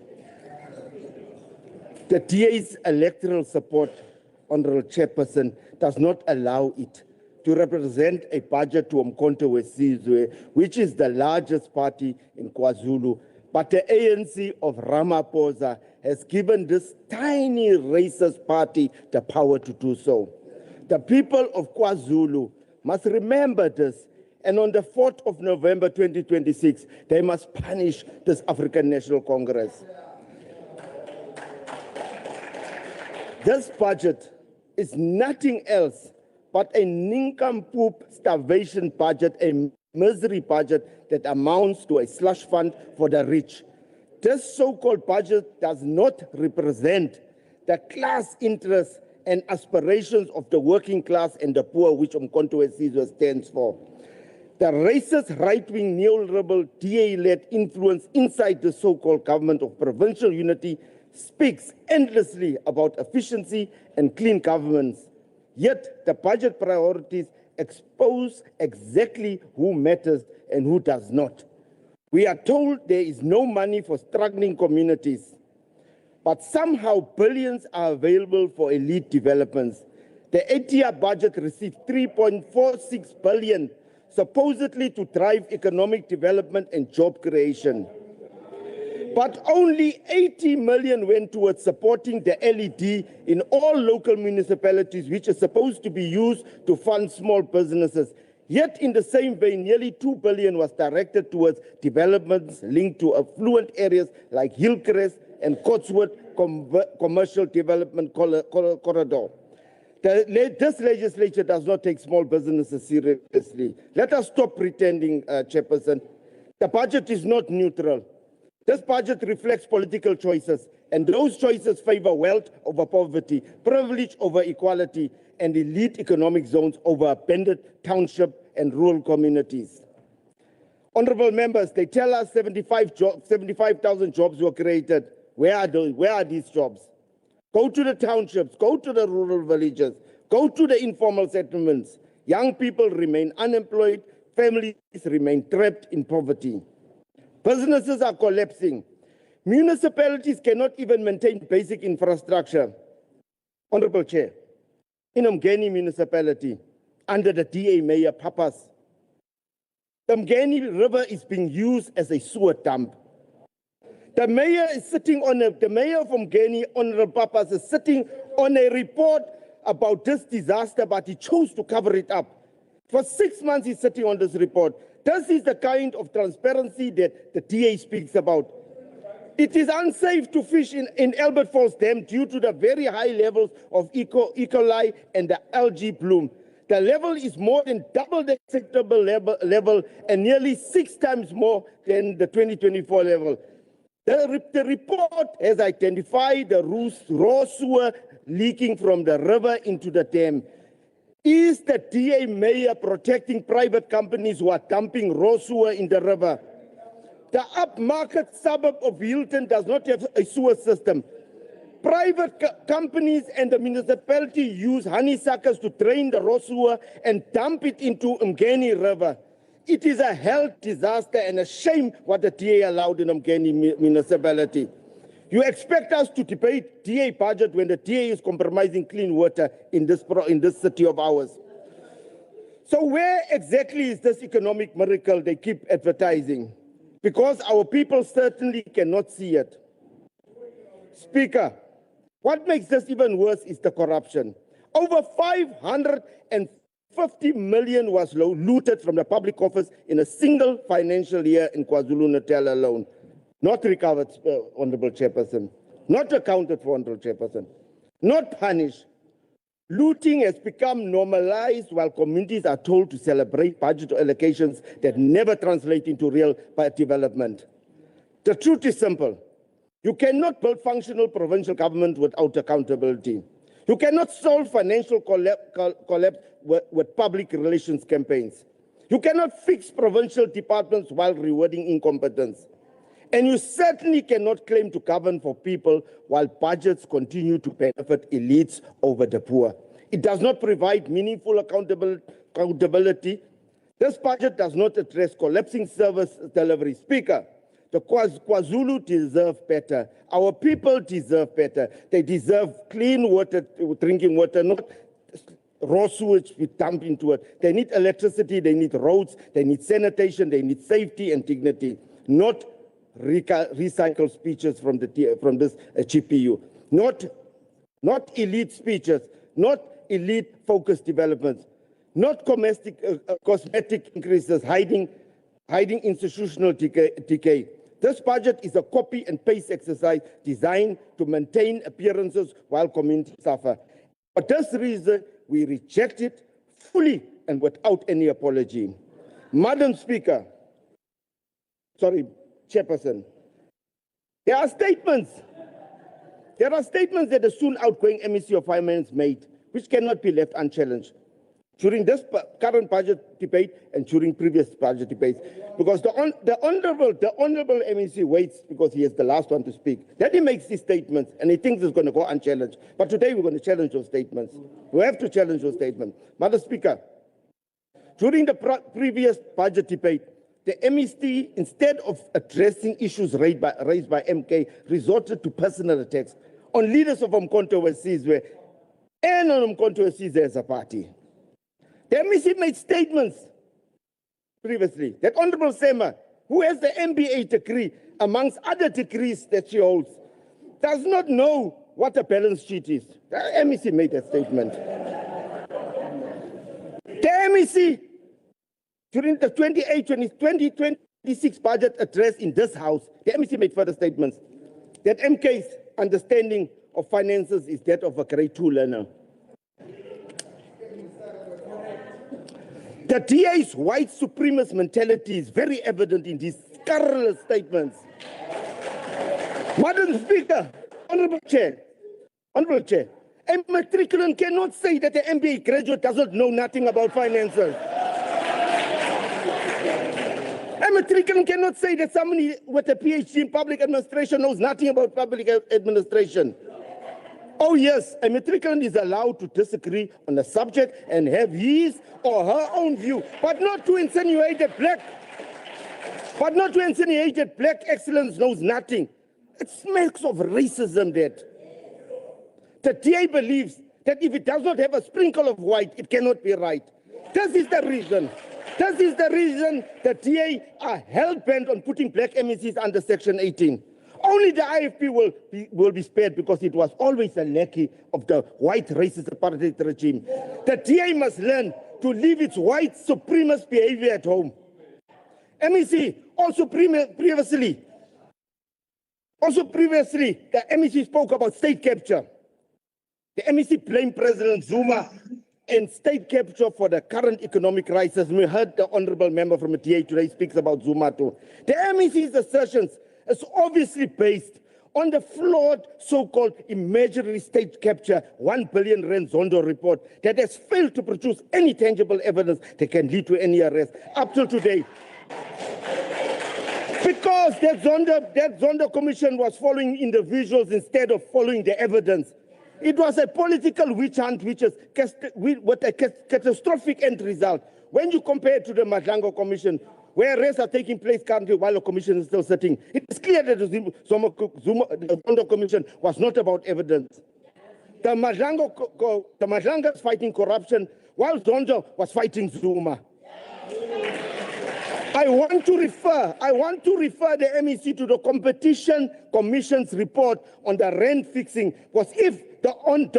The DA's electoral support, Honourable Chairperson, does not allow it to represent a budget to Umkhonto Sizwe, which is the largest party in KwaZulu. But the ANC of Ramaphosa has given this tiny racist party the power to do so. The people of KwaZulu must remember this, and on the 4th of November 2026, they must punish this African National Congress. This budget is nothing else but a nincompoop starvation budget, a misery budget that amounts to a slush fund for the rich. This so-called budget does not represent the class interests and aspirations of the working class and the poor, which Umkhonto Sizwe stands for. The racist right-wing neoliberal DA-led influence inside the so-called government of provincial unity speaks endlessly about efficiency and clean governance. Yet the budget priorities expose exactly who matters and who does not. We are told there is no money for struggling communities, but somehow billions are available for elite developments. The 8-year budget received 3.46 billion, supposedly to drive economic development and job creation. But only 80 million went towards supporting the LED in all local municipalities, which is supposed to be used to fund small businesses. Yet in the same vein, nearly 2 billion was directed towards developments linked to affluent areas like Hillcrest and Cotswold Commercial Development Corridor. This legislature does not take small businesses seriously. Let us stop pretending, Chairperson. The budget is not neutral. This budget reflects political choices, and those choices favor wealth over poverty, privilege over equality, and elite economic zones over abandoned township and rural communities. Honourable members, they tell us 75,000 jobs were created. Where are these jobs? Go to the townships, go to the rural villages, go to the informal settlements. Young people remain unemployed, families remain trapped in poverty. Businesses are collapsing. Municipalities cannot even maintain basic infrastructure. Honourable Chair, in Umgeni municipality, under the DA Mayor Papas, the Umgeni River is being used as a sewer dump. The mayor from Umgeni, Honourable Papas, is sitting on a report about this disaster, but he chose to cover it up. For 6 months, he's sitting on this report. This is the kind of transparency that the DA speaks about. It is unsafe to fish in Albert Falls Dam due to the very high levels of E. coli and the algae bloom. The level is more than double the acceptable level and nearly 6 times more than the 2024 level. The report has identified the raw sewer leaking from the river into the dam. Is the DA mayor protecting private companies who are dumping raw sewer in the river? The upmarket suburb of Hilton does not have a sewer system. Private companies and the municipality use honeysuckers to drain the raw sewer and dump it into Umgeni River. It is a health disaster and a shame what the DA allowed in Umgeni municipality. You expect us to debate DA budget when the DA is compromising clean water in this city of ours. So where exactly is this economic miracle they keep advertising? Because our people certainly cannot see it. Speaker, what makes this even worse is the corruption. Over 550 million was looted from the public coffers in a single financial year in KwaZulu-Natal alone. Not recovered, Honourable Chairperson. Not accounted for, Honourable Chairperson. Not punished. Looting has become normalized while communities are told to celebrate budget allocations that never translate into real development. The truth is simple. You cannot build functional provincial government without accountability. You cannot solve financial collapse with public relations campaigns. You cannot fix provincial departments while rewarding incompetence. And you certainly cannot claim to govern for people while budgets continue to benefit elites over the poor. It does not provide meaningful accountability. This budget does not address collapsing service delivery. Speaker, the KwaZulu deserve better. Our people deserve better. They deserve clean water, drinking water, not raw sewage we dump into it. They need electricity, they need roads, they need sanitation, they need safety and dignity, not recycled speeches from this GPU, not elite speeches, not elite focused developments, not cosmetic increases hiding institutional decay. This budget is a copy and paste exercise designed to maintain appearances while communities suffer. For this reason, we reject it fully and without any apology. Madam Speaker, Chairperson, there are statements that the soon outgoing MEC of Finance made, which cannot be left unchallenged during this current budget debate and during previous budget debates, because the honourable MEC waits because he is the last one to speak. Then he makes these statements and he thinks it's going to go unchallenged. But today we're going to challenge those statements. We have to challenge those statements. Madam Speaker, during the previous budget debate, the MEC, instead of addressing issues raised by MK, resorted to personal attacks on leaders of Umkhonto we Sizwe and on Umkhonto we Sizwe as a party. The MEC made statements previously that Honourable Sema, who has the MBA degree, amongst other degrees that she holds, does not know what a balance sheet is. The MEC made that statement. The MEC, during the 2026 budget address in this House, the MEC made further statements that MK's understanding of finances is that of a grade 2 learner. The DA's white supremacist mentality is very evident in these scurrilous statements. Madam Speaker, Honourable Chair, a matriculant cannot say that an MBA graduate doesn't know nothing about finances. A matriculant cannot say that somebody with a PhD in public administration knows nothing about public administration. Oh yes, a matriculant is allowed to disagree on the subject and have his or her own view, but not to insinuate that black excellence knows nothing. It smacks of racism that. The DA believes that if it does not have a sprinkle of white, it cannot be right. This is the reason the DA are hell-bent on putting black MECs under Section 18. Only the IFP will be spared because it was always a lackey of the white racist apartheid regime. The DA must learn to leave its white supremacist behavior at home. MEC also previously, the MEC spoke about state capture. The MEC blamed President Zuma and state capture for the current economic crisis. We heard the honourable member from the DA today speaks about Zuma too. The MEC's assertions is obviously based on the flawed so-called imaginary state capture 1 billion rand Zondo report that has failed to produce any tangible evidence that can lead to any arrest up till today. Because that Zondo commission was following individuals instead of following the evidence. It was a political witch hunt with a catastrophic end result. When you compare it to the Madlango Commission, where arrests are taking place currently while the commission is still sitting, it is clear that the Zondo Commission was not about evidence. The Madlanga is fighting corruption while Zondo was fighting Zuma. I want to refer the MEC to the Competition Commission's report on the rent fixing, because if the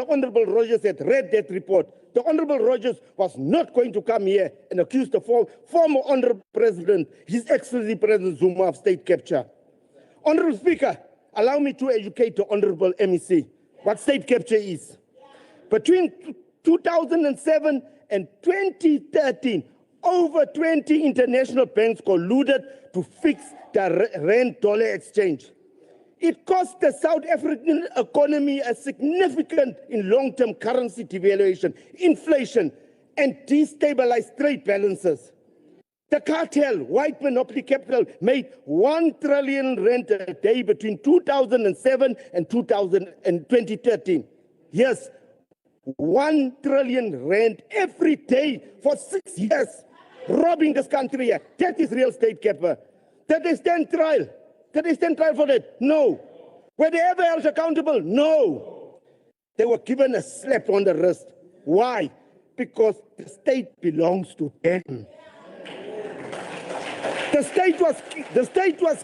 Honourable Rogers had read that report, the Honourable Rogers was not going to come here and accuse the former Honourable President, His Excellency President Zuma, of state capture. Honourable Speaker, allow me to educate the Honourable MEC what state capture is. Between 2007 and 2013, over 20 international banks colluded to fix the rand-dollar exchange. It cost the South African economy a significant in long-term currency devaluation, inflation, and destabilized trade balances. The cartel, white monopoly capital, made 1 trillion rand a day between 2007 and 2013. Yes, 1 trillion rand every day for 6 years, robbing this country here. That is real state capture. Did they stand trial? Did they stand trial for that? No. Were they ever held accountable? No. They were given a slap on the wrist. Why? Because the state belongs to them. The state was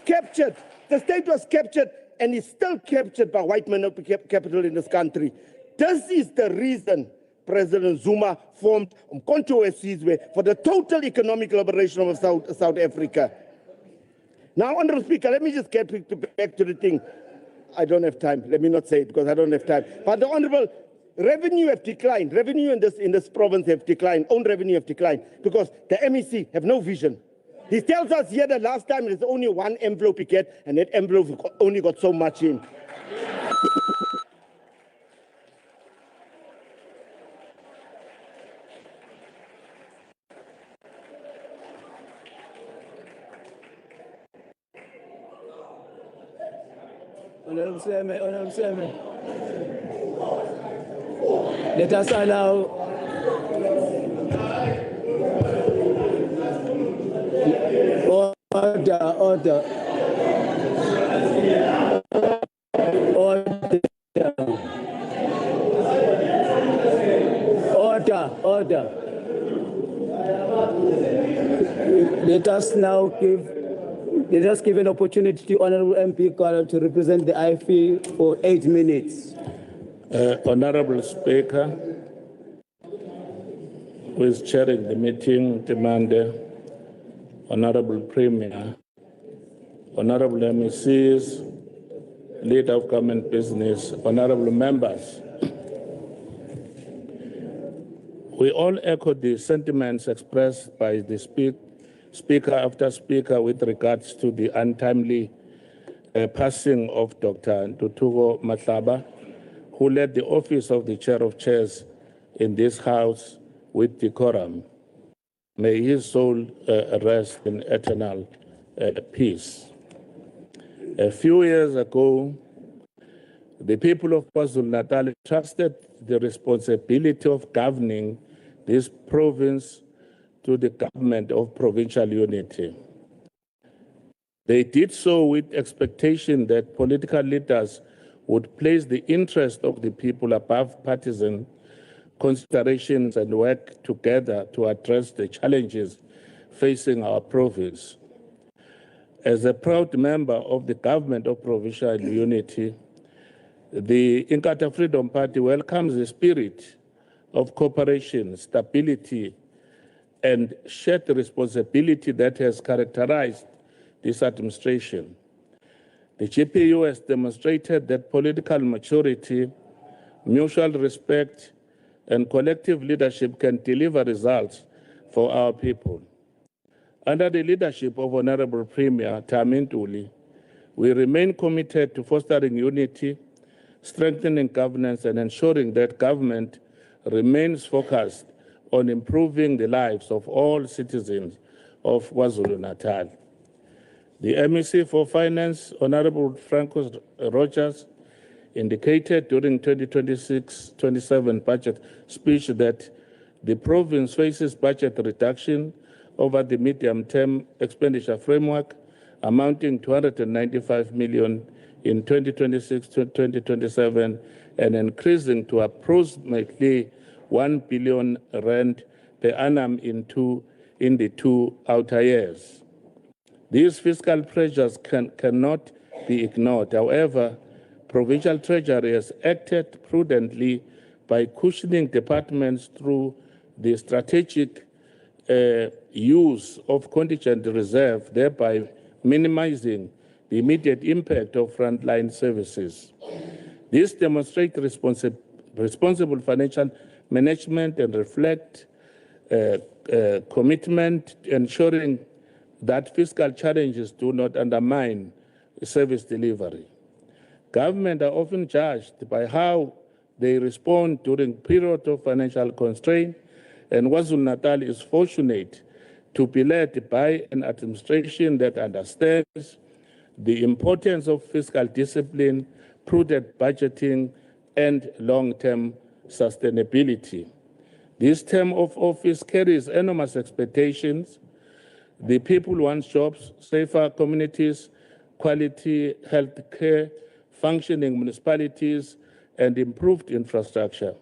captured. The state was captured and is still captured by white monopoly capital in this country. This is the reason President Zuma formed controversies for the total economic liberation of South Africa. Now, Honourable Speaker, let me just get back to the thing. I don't have time. Let me not say it because I don't have time. But the Honourable, revenue have declined. Revenue in this province have declined. Own revenue have declined because the MEC have no vision. He tells us here that last time there's only one envelope he get, and that envelope only got so much in. Honourable Chairman, let us allow order. Let us give an opportunity to Honourable MP Carter to represent the IFP for 8 minutes. Honourable Speaker, who is chairing the meeting, Demande, Honourable Premier, Honourable MECs, Leader of Government Business, Honourable Members, we We all echo the sentiments expressed by the speaker after speaker with regards to the untimely passing of Dr. Ntuli Mahlaba, who led the office of the Chair of Chairs in this House with decorum. May his soul rest in eternal peace. A few years ago, the people of KwaZulu-Natal trusted the responsibility of governing this province to the government of provincial unity. They did so with expectation that political leaders would place the interest of the people above partisan considerations and work together to address the challenges facing our province. As a proud member of the government of provincial unity, the Inkatha Freedom Party welcomes the spirit of cooperation, stability, and shared responsibility that has characterized this administration. The GPU has demonstrated that political maturity, mutual respect, and collective leadership can deliver results for our people. Under the leadership of Honourable Premier Ntuli, we remain committed to fostering unity, strengthening governance, and ensuring that government remains focused on improving the lives of all citizens of KwaZulu-Natal. The MEC for Finance, Honourable Franco Rogers, indicated during 2026-27 budget speech that the province faces budget reduction over the medium-term expenditure framework amounting to 295 million in 2026-2027 and increasing to approximately 1 billion rand per annum in the 2 outer years. These fiscal pressures cannot be ignored. However, Provincial Treasury has acted prudently by cushioning departments through the strategic use of contingent reserve, thereby minimizing the immediate impact of frontline services. This demonstrates responsible financial management and reflect commitment to ensuring that fiscal challenges do not undermine service delivery. Government are often judged by how they respond during periods of financial constraint, and KwaZulu-Natal is fortunate to be led by an administration that understands the importance of fiscal discipline, prudent budgeting, and long-term sustainability. This term of office carries enormous expectations. The people want jobs, safer communities, quality health care, functioning municipalities, and improved infrastructure.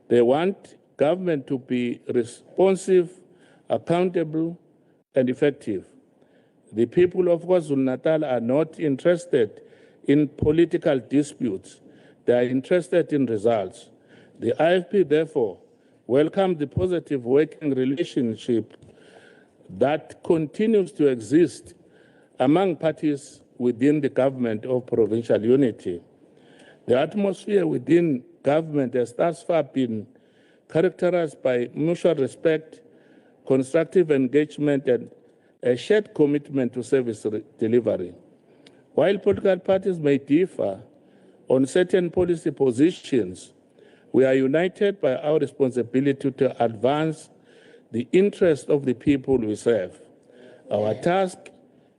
They want government to be responsive, accountable, and effective. The people of KwaZulu-Natal are not interested in political disputes. They are interested in results. The IFP, therefore, welcomes the positive working relationship that continues to exist among parties within the government of provincial unity. The atmosphere within government has thus far been characterized by mutual respect, constructive engagement, and a shared commitment to service delivery. While political parties may differ on certain policy positions, we are united by our responsibility to advance the interests of the people we serve. Our task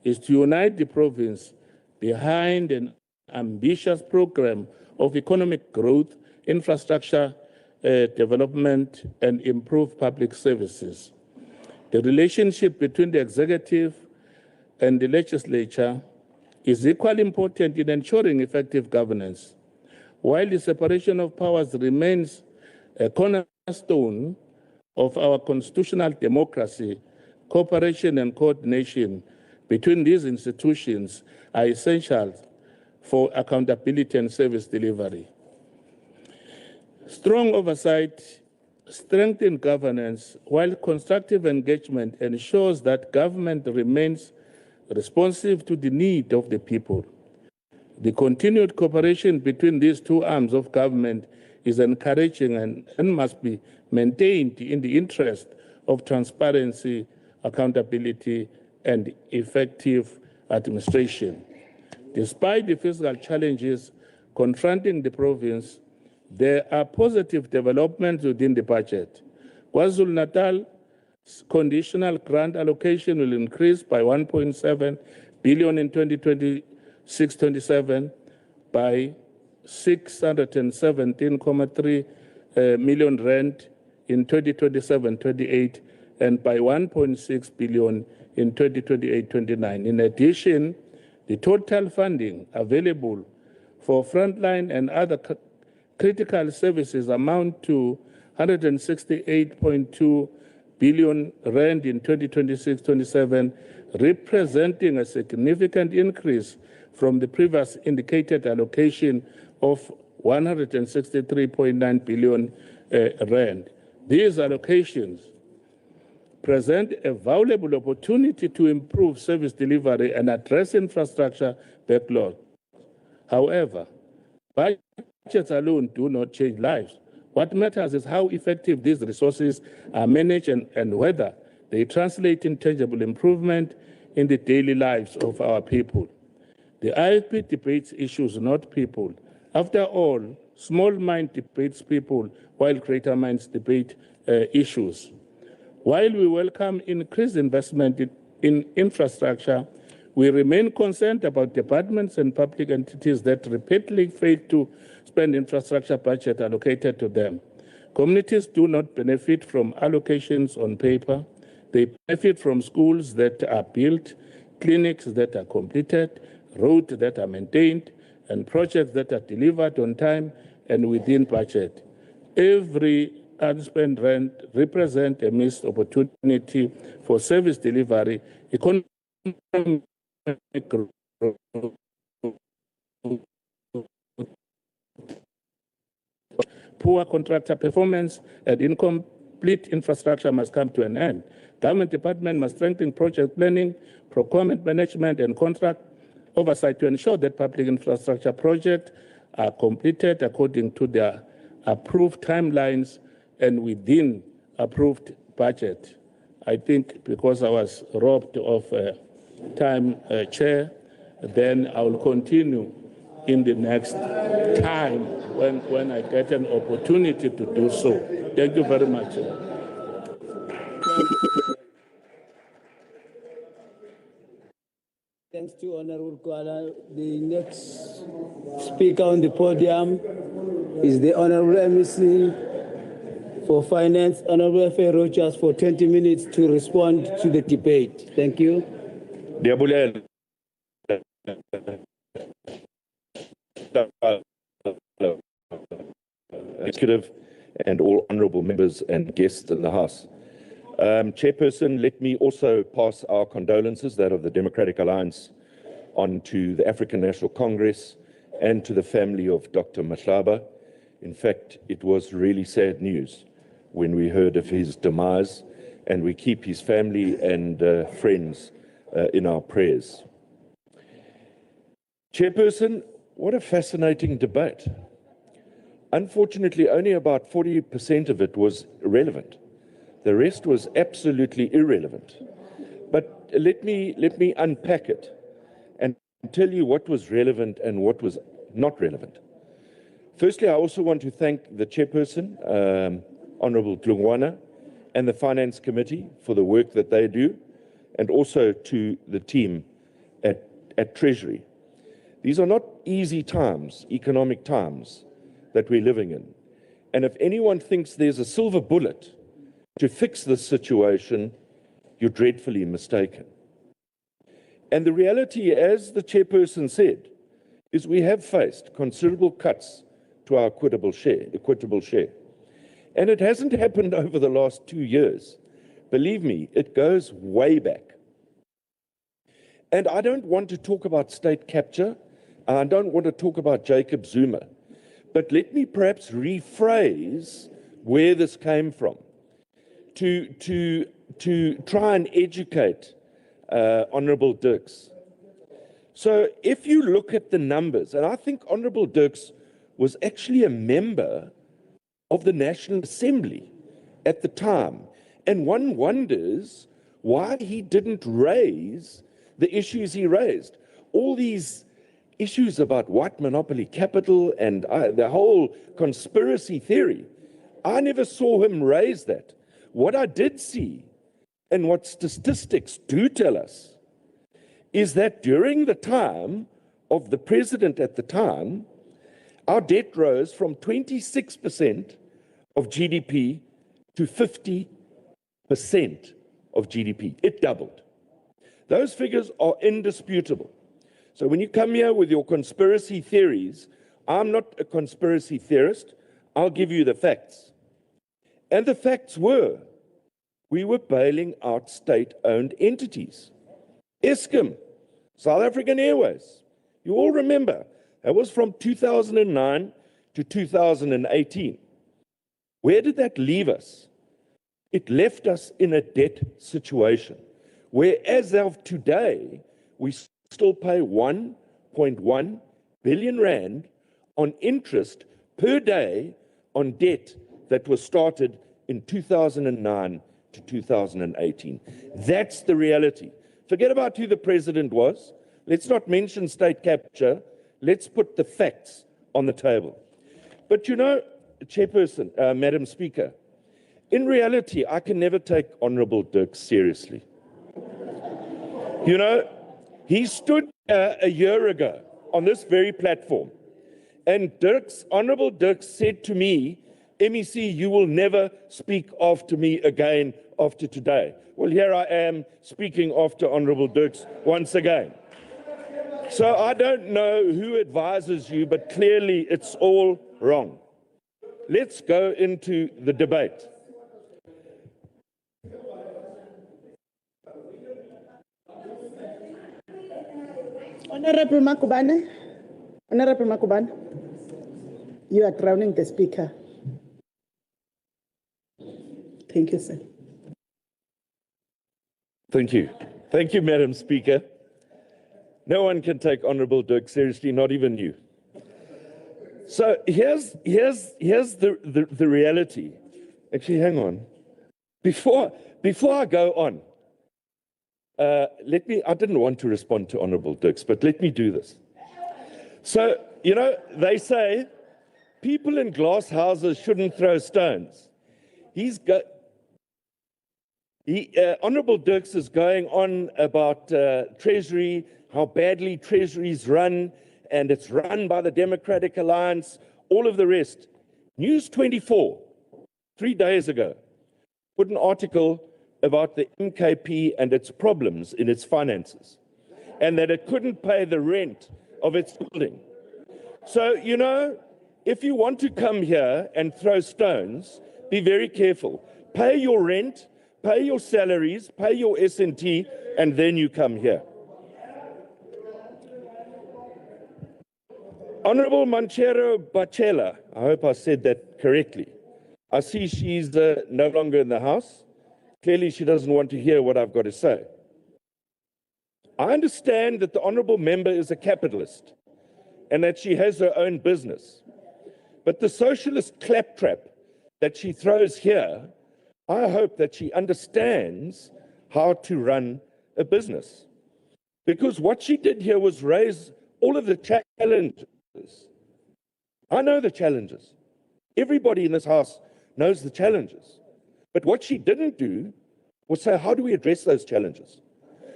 is to unite the province behind an ambitious program of economic growth, infrastructure development, and improved public services. The relationship between the executive and the legislature is equally important in ensuring effective governance. While the separation of powers remains a cornerstone of our constitutional democracy, cooperation and coordination between these institutions are essential for accountability and service delivery. Strong oversight, strengthened governance, while constructive engagement ensures that government remains responsive to the need of the people. The continued cooperation between these two arms of government is encouraging and must be maintained in the interest of transparency, accountability, and effective administration. Despite the fiscal challenges confronting the province, there are positive developments within the budget. KwaZulu-Natal conditional grant allocation will increase by 1.7 billion in 2026-27, by 617.3 million rand in 2027-28, and by 1.6 billion in 2028-29. In addition, the total funding available for frontline and other critical services amount to 168.2 billion rand in 2026-27, representing a significant increase from the previous indicated allocation of 163.9 billion rand. These allocations present a valuable opportunity to improve service delivery and address infrastructure backlog. However, budgets alone do not change lives. What matters is how effective these resources are managed and whether they translate in tangible improvement in the daily lives of our people. The IFP debates issues, not people. After all, small mind debates people, while greater minds debate issues. While we welcome increased investment in infrastructure, we remain concerned about departments and public entities that repeatedly fail to spend infrastructure budget allocated to them. Communities do not benefit from allocations on paper. They benefit from schools that are built, clinics that are completed, roads that are maintained, and projects that are delivered on time and within budget. Every unspent rand represents a missed opportunity for service delivery, economic growth, poor contractor performance, and incomplete infrastructure must come to an end. Government department must strengthen project planning, procurement management, and contract oversight to ensure that public infrastructure projects are completed according to their approved timelines and within approved budget. I think because I was robbed of time, Chair, then I will continue in the next time when I get an opportunity to do so. Thank you very much. Thanks to Honourable Kwala. The next speaker on the podium is the Honourable MEC for Finance, Honourable F.A. Rogers, for 20 minutes to respond to the debate. Thank you. Executive and all honourable members and guests in the House. Chairperson, let me also pass our condolences, that of the Democratic Alliance, on to the African National Congress and to the family of Dr. Mahlaba. In fact, it was really sad news when we heard of his demise, and we keep his family and friends in our prayers. Chairperson, what a fascinating debate. Unfortunately, only about 40% of it was relevant. The rest was absolutely irrelevant. But let me unpack it and tell you what was relevant and what was not relevant. Firstly, I also want to thank the chairperson, Honourable Ntuli, and the Finance Committee for the work that they do, and also to the team at Treasury. These are not easy times, economic times, that we're living in. And if anyone thinks there's a silver bullet to fix this situation, you're dreadfully mistaken. And the reality, as the chairperson said, is we have faced considerable cuts to our equitable share. And it hasn't happened over the last 2 years. Believe me, it goes way back. And I don't want to talk about state capture. I don't want to talk about Jacob Zuma. But let me perhaps rephrase where this came from to try and educate Honourable Dirks. So if you look at the numbers, and I think Honourable Dirks was actually a member of the National Assembly at the time. And one wonders why he didn't raise the issues he raised. All these issues about white monopoly capital and the whole conspiracy theory, I never saw him raise that. What I did see, and what statistics do tell us, is that during the time of the president at the time, our debt rose from 26% of GDP to 50% of GDP. It doubled. Those figures are indisputable. So when you come here with your conspiracy theories, I'm not a conspiracy theorist. I'll give you the facts. And the facts were, we were bailing out state-owned entities. Eskom, South African Airways, you all remember, that was from 2009 to 2018. Where did that leave us? It left us in a debt situation, where as of today, we still pay 1.1 billion rand on interest per day on debt that was started in 2009 to 2018. That's the reality. Forget about who the president was. Let's not mention state capture. Let's put the facts on the table. But you know, Chairperson, Madam Speaker, in reality, I can never take Honourable Dirk seriously. You know, he stood a year ago on this very platform, and Honourable Dirk said to me, MEC, you will never speak after me again after today. Well, here I am speaking after Honourable Dirks once again. So I don't know who advises you, but clearly it's all wrong. Let's go into the debate. Honourable Makubane, you are crowning the speaker. Thank you, sir. Thank you. Thank you, Madam Speaker. No one can take Honourable Dirk seriously, not even you. So here's the reality. Actually, hang on. Before I go on, I didn't want to respond to Honourable Dirks, but let me do this. So, you know, they say people in glass houses shouldn't throw stones. Honourable Dirks is going on about Treasury, how badly Treasury's run, and it's run by the Democratic Alliance, all of the rest. News 24, 3 days ago, put an article about the MKP and its problems in its finances, and that it couldn't pay the rent of its building. So, you know, if you want to come here and throw stones, be very careful. Pay your rent, pay your salaries, pay your S&T, and then you come here. Honourable Manchero Bachela, I hope I said that correctly. I see she's no longer in the House. Clearly, she doesn't want to hear what I've got to say. I understand that the Honourable Member is a capitalist and that she has her own business. But the socialist claptrap that she throws here, I hope that she understands how to run a business. Because what she did here was raise all of the challenges. I know the challenges. Everybody in this House knows the challenges. But what she didn't do was say, how do we address those challenges?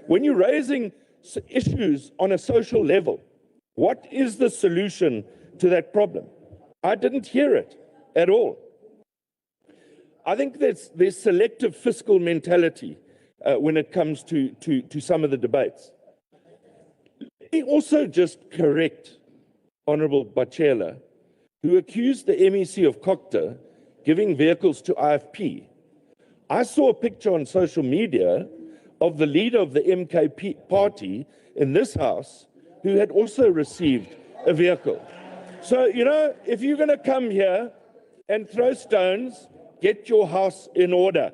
When you're raising issues on a social level, what is the solution to that problem? I didn't hear it at all. I think there's selective fiscal mentality when it comes to some of the debates. Let me also just correct Honourable Bachela, who accused the MEC of Kokta giving vehicles to IFP. I saw a picture on social media of the leader of the MKP party in this House who had also received a vehicle. So, you know, if you're going to come here and throw stones, get your house in order.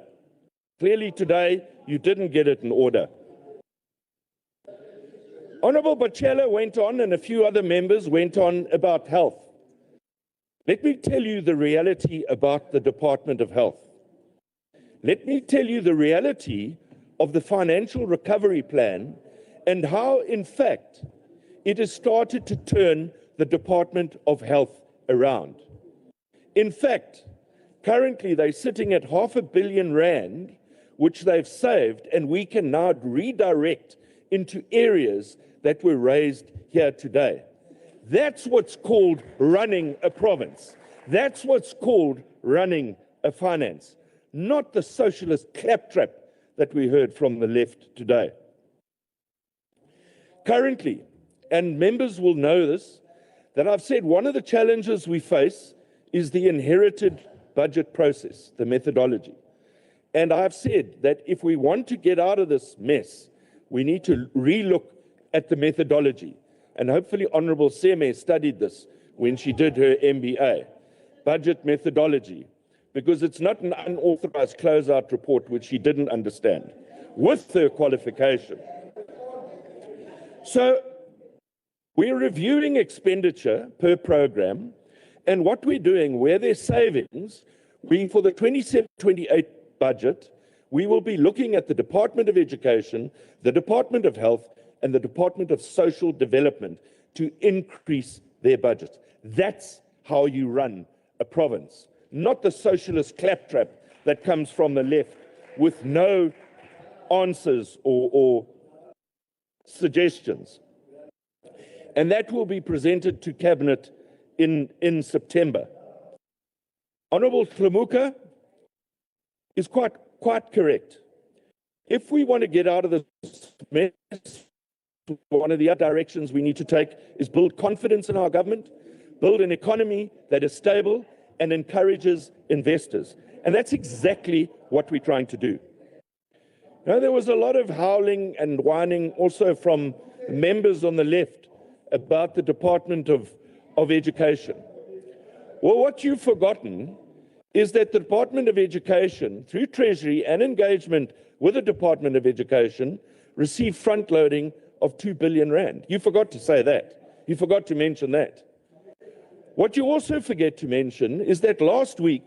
Clearly today, you didn't get it in order. Honourable Bachela went on, and a few other members went on about health. Let me tell you the reality about the Department of Health. Let me tell you the reality of the financial recovery plan and how, in fact, it has started to turn the Department of Health around. In fact, currently they're sitting at R500 million, which they've saved, and we can now redirect into areas that were raised here today. That's what's called running a province. That's what's called running a finance, not the socialist claptrap that we heard from the left today. Currently, and members will know this, that I've said one of the challenges we face is the inherited budget process, the methodology. And I've said that if we want to get out of this mess, we need to relook at the methodology. And hopefully Honourable Seme studied this when she did her MBA, budget methodology, because it's not an unauthorized closeout report which she didn't understand, with her qualification. So we're reviewing expenditure per program, and what we're doing, where there's savings, for the 27-28 budget, we will be looking at the Department of Education, the Department of Health, and the Department of Social Development to increase their budgets. That's how you run a province, not the socialist claptrap that comes from the left with no answers or suggestions. And that will be presented to Cabinet in September. Honourable Thamsanqa is quite correct. If we want to get out of this mess, one of the other directions we need to take is build confidence in our government, build an economy that is stable and encourages investors. And that's exactly what we're trying to do. Now, there was a lot of howling and whining also from members on the left about the Department of Education. Well, what you've forgotten is that the Department of Education, through Treasury and engagement with the Department of Education, received front-loading of 2 billion rand. You forgot to say that. You forgot to mention that. What you also forget to mention is that last week,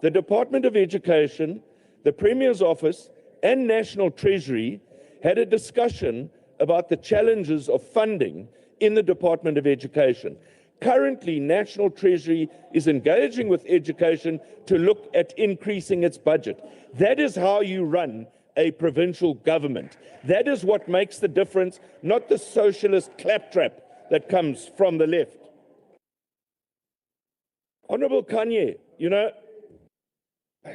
the Department of Education, the Premier's Office, and National Treasury had a discussion about the challenges of funding in the Department of Education. Currently, National Treasury is engaging with education to look at increasing its budget. That is how you run a provincial government. That is what makes the difference, not the socialist claptrap that comes from the left. Honourable Kanye, you know,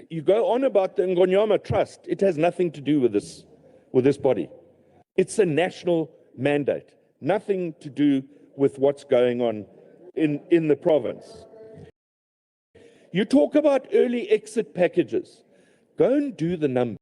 you go on about the Ngonyama Trust. It has nothing to do with this body. It's a national mandate, nothing to do with what's going on in the province. You talk about early exit packages. Go and do the numbers.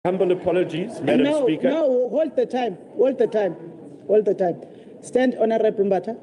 Humble apologies, Madam Speaker. No, hold the time. Stand, Honourable Mbata.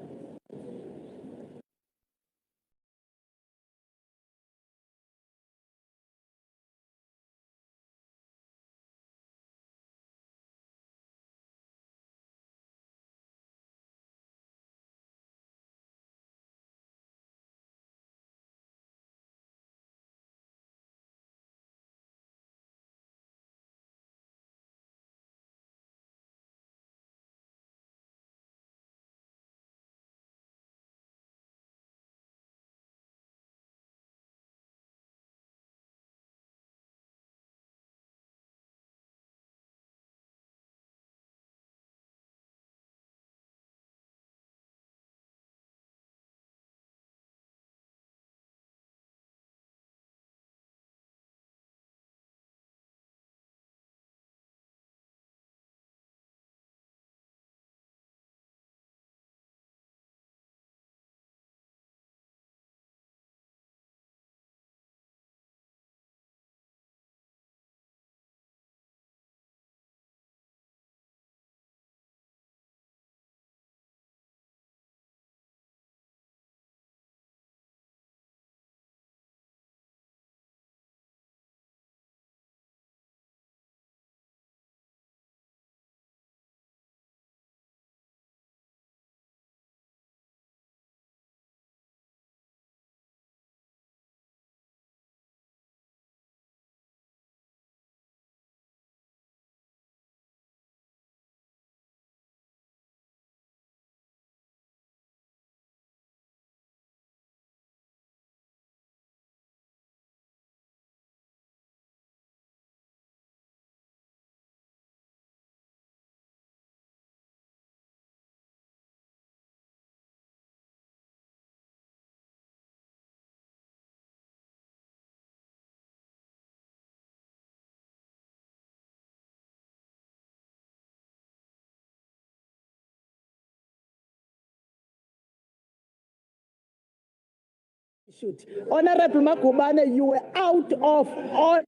issued. Honorable Magubane, you were out of order.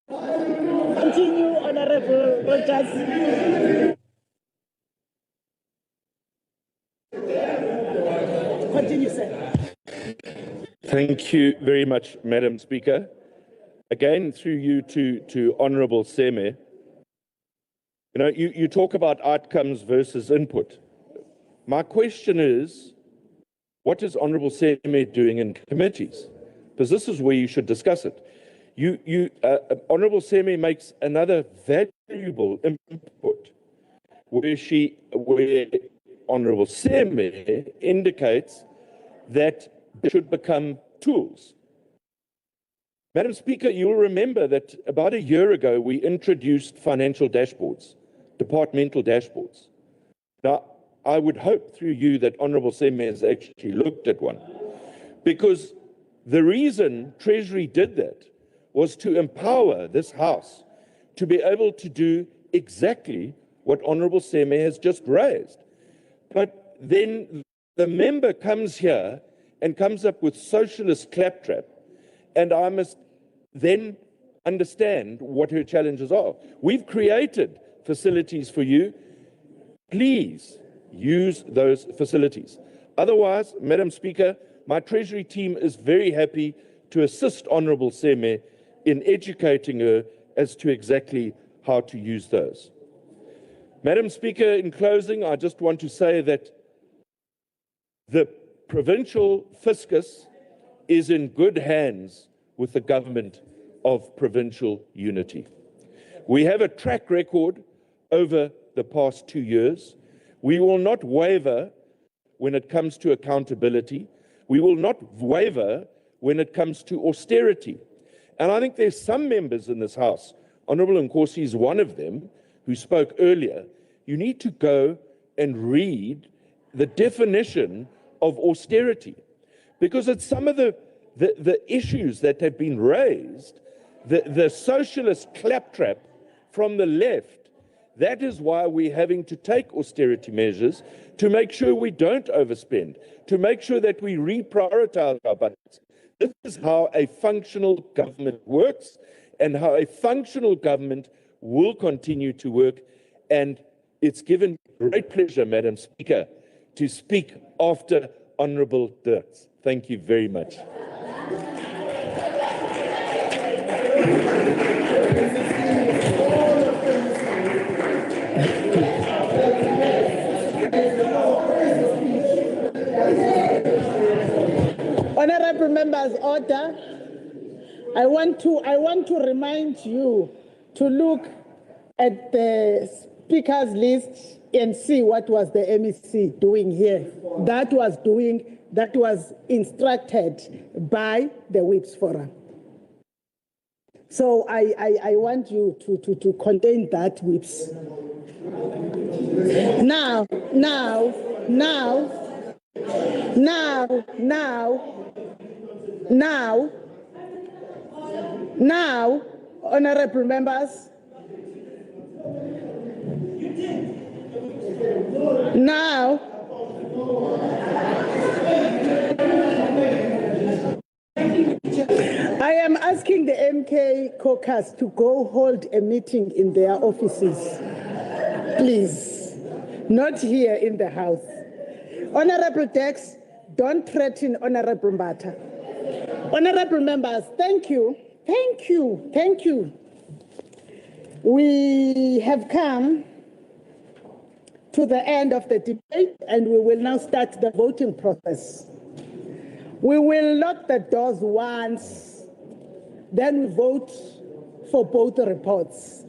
Continue, Honorable Rogers. Continue, sir. Thank you very much, Madam Speaker. Again, through you to Honourable Seme. You know, you talk about outcomes versus input. My question is, what is Honourable Seme doing in committees? Because this is where you should discuss it. Honourable Seme makes another valuable input where Honourable Seme indicates that they should become tools. Madam Speaker, you'll remember that about a year ago we introduced financial dashboards, departmental dashboards. Now, I would hope through you that Honourable Seme has actually looked at one, because the reason Treasury did that was to empower this House to be able to do exactly what Honourable Seme has just raised. But then the member comes here and comes up with socialist claptrap, and I must then understand what her challenges are. We've created facilities for you. Please use those facilities. Otherwise, Madam Speaker, my Treasury team is very happy to assist Honourable Seme in educating her as to exactly how to use those. Madam Speaker, in closing, I just want to say that the provincial fiscus is in good hands with the government of provincial unity. We have a track record over the past 2 years. We will not waver when it comes to accountability. We will not waver when it comes to austerity. And I think there's some members in this House, Honourable Nkosi is one of them, who spoke earlier. You need to go and read the definition of austerity, because it's some of the issues that have been raised, the socialist claptrap from the left. That is why we're having to take austerity measures to make sure we don't overspend, to make sure that we reprioritize our budgets. This is how a functional government works and how a functional government will continue to work. And it's given great pleasure, Madam Speaker, to speak after Honourable Dirks. Thank you very much. Honourable members, order. I want to remind you to look at the speakers list and see what was the MEC doing here. That was instructed by the Whips Forum. So I want you to contain that, Whips. Now, honourable members, now, I am asking the MK caucus to go hold a meeting in their offices, please, not here in the House. Honourable Dex, don't threaten Honourable Mbata. Honourable members, thank you. We have come to the end of the debate, and we will now start the voting process. We will lock the doors once, then we vote for both reports.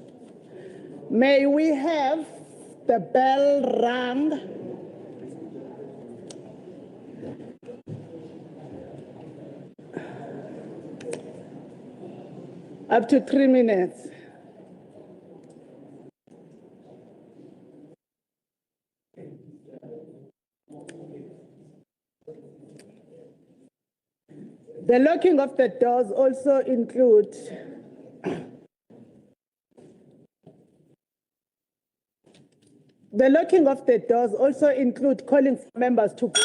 May we have the bell rung? Up to 3 minutes. The locking of the doors also includes calling for members to go.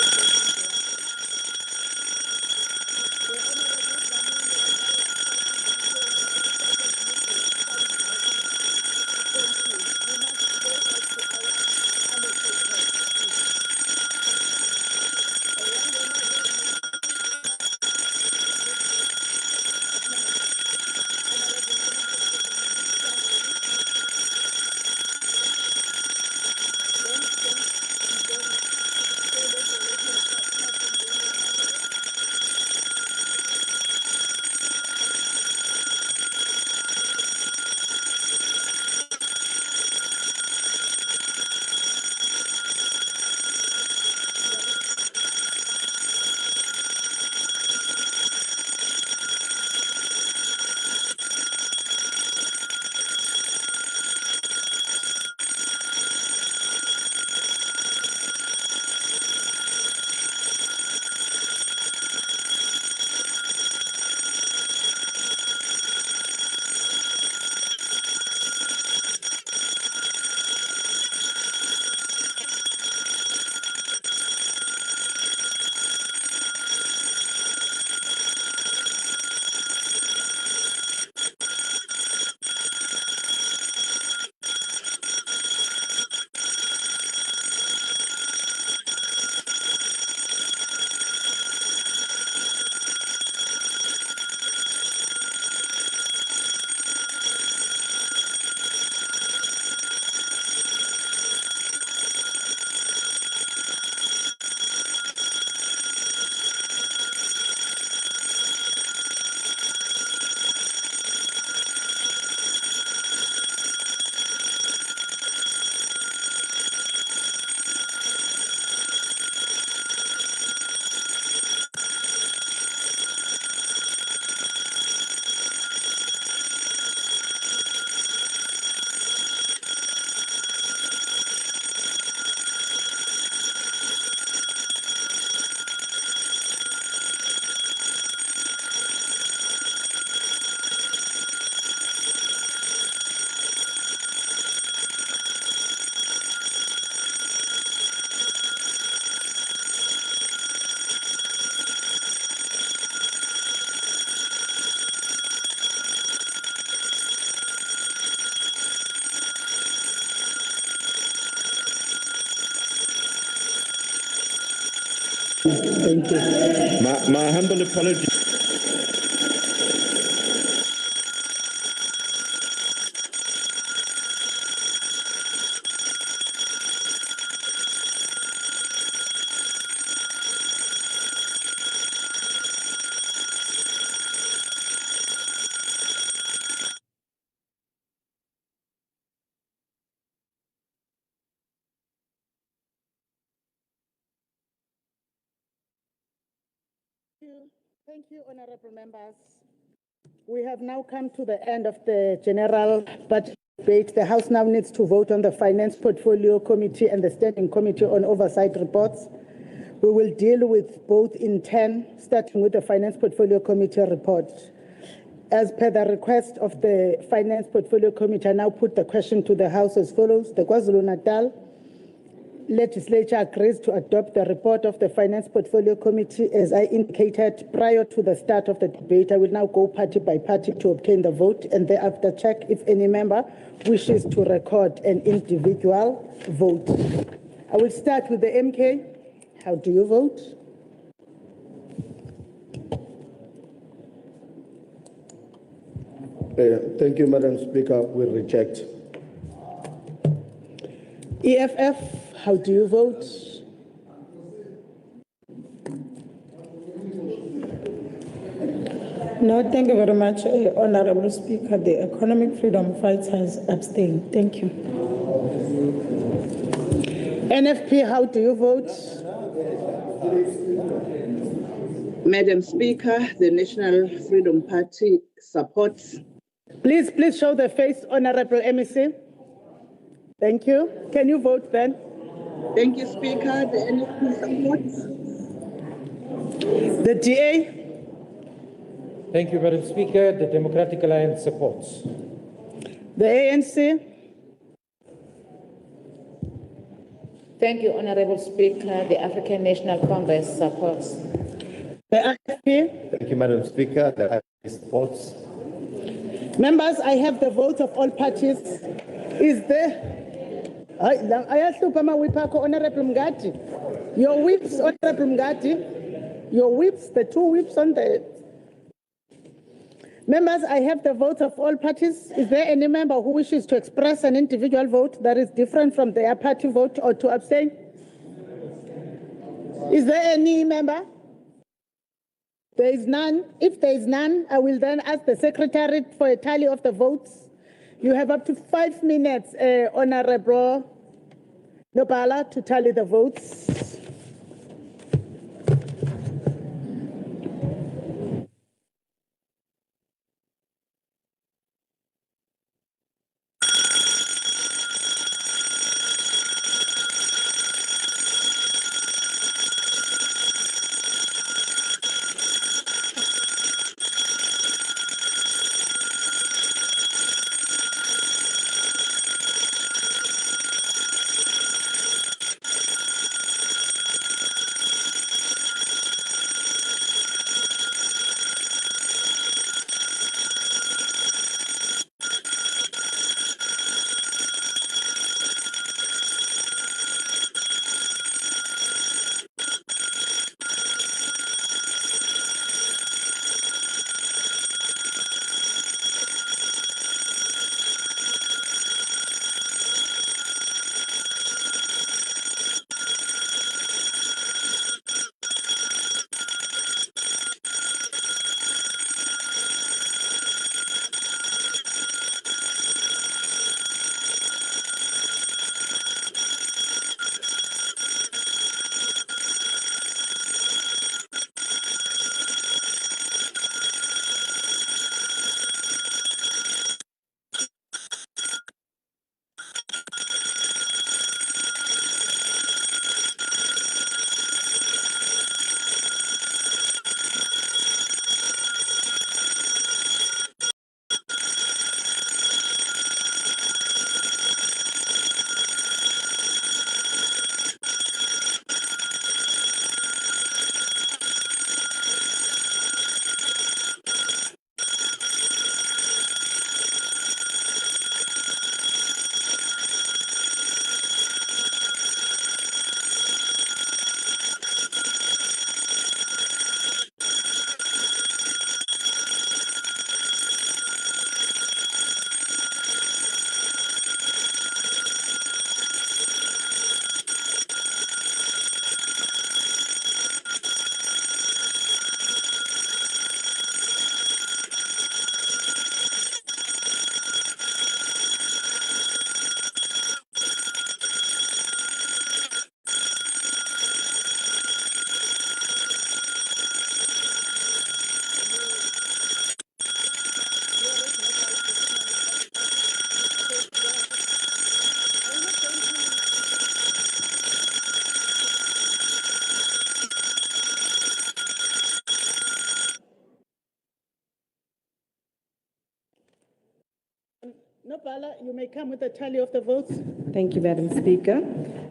Thank you. My humble apology. Thank you, honorable members. We have now come to the end of the general budget debate. The House now needs to vote on the Finance Portfolio Committee and the Standing Committee on Oversight reports. We will deal with both in turn, starting with the Finance Portfolio Committee report. As per the request of the Finance Portfolio Committee, I now put the question to the House as follows. The KwaZulu-Natal Legislature agrees to adopt the report of the Finance Portfolio Committee. As I indicated prior to the start of the debate, I will now go party by party to obtain the vote and thereafter check if any member wishes to record an individual vote. I will start with the MK. How do you vote? Thank you, Madam Speaker. We reject. EFF. How do you vote? No, thank you very much, Honourable Speaker. The Economic Freedom Fighters abstain. Thank you. NFP, how do you vote? Madam Speaker, the National Freedom Party supports. Please show the face, Honourable MEC. Thank you. Can you vote then? Thank you, Speaker. The NFP supports. The DA. Thank you, Madam Speaker. The Democratic Alliance supports. The ANC. Thank you, Honourable Speaker. The African National Congress supports. The IFP. Thank you, Madam Speaker. The IFP supports. Members, I have the vote of all parties. Is there? Honourable Mngadi. Your whips, Honourable Mngadi. Your whips, the two whips on the... Members, I have the vote of all parties. Is there any member who wishes to express an individual vote that is different from their party vote or to abstain? Is there any member? There is none. If there is none, I will then ask the Secretary for a tally of the votes. You have up to 5 minutes, Honourable Nopala, to tally the votes. Nobala, you may come with a tally of the votes. Thank you, Madam Speaker.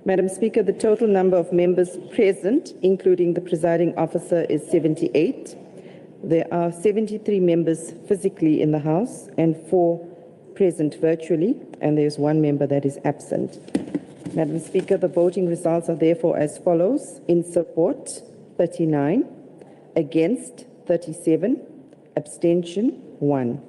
Madam Speaker, the total number of members present, including the presiding officer, is 78. There are 73 members physically in the House and 4 present virtually, and there's 1 member that is absent. Madam Speaker, the voting results are therefore as follows. In support, 39. Against, 37. Abstention, 1.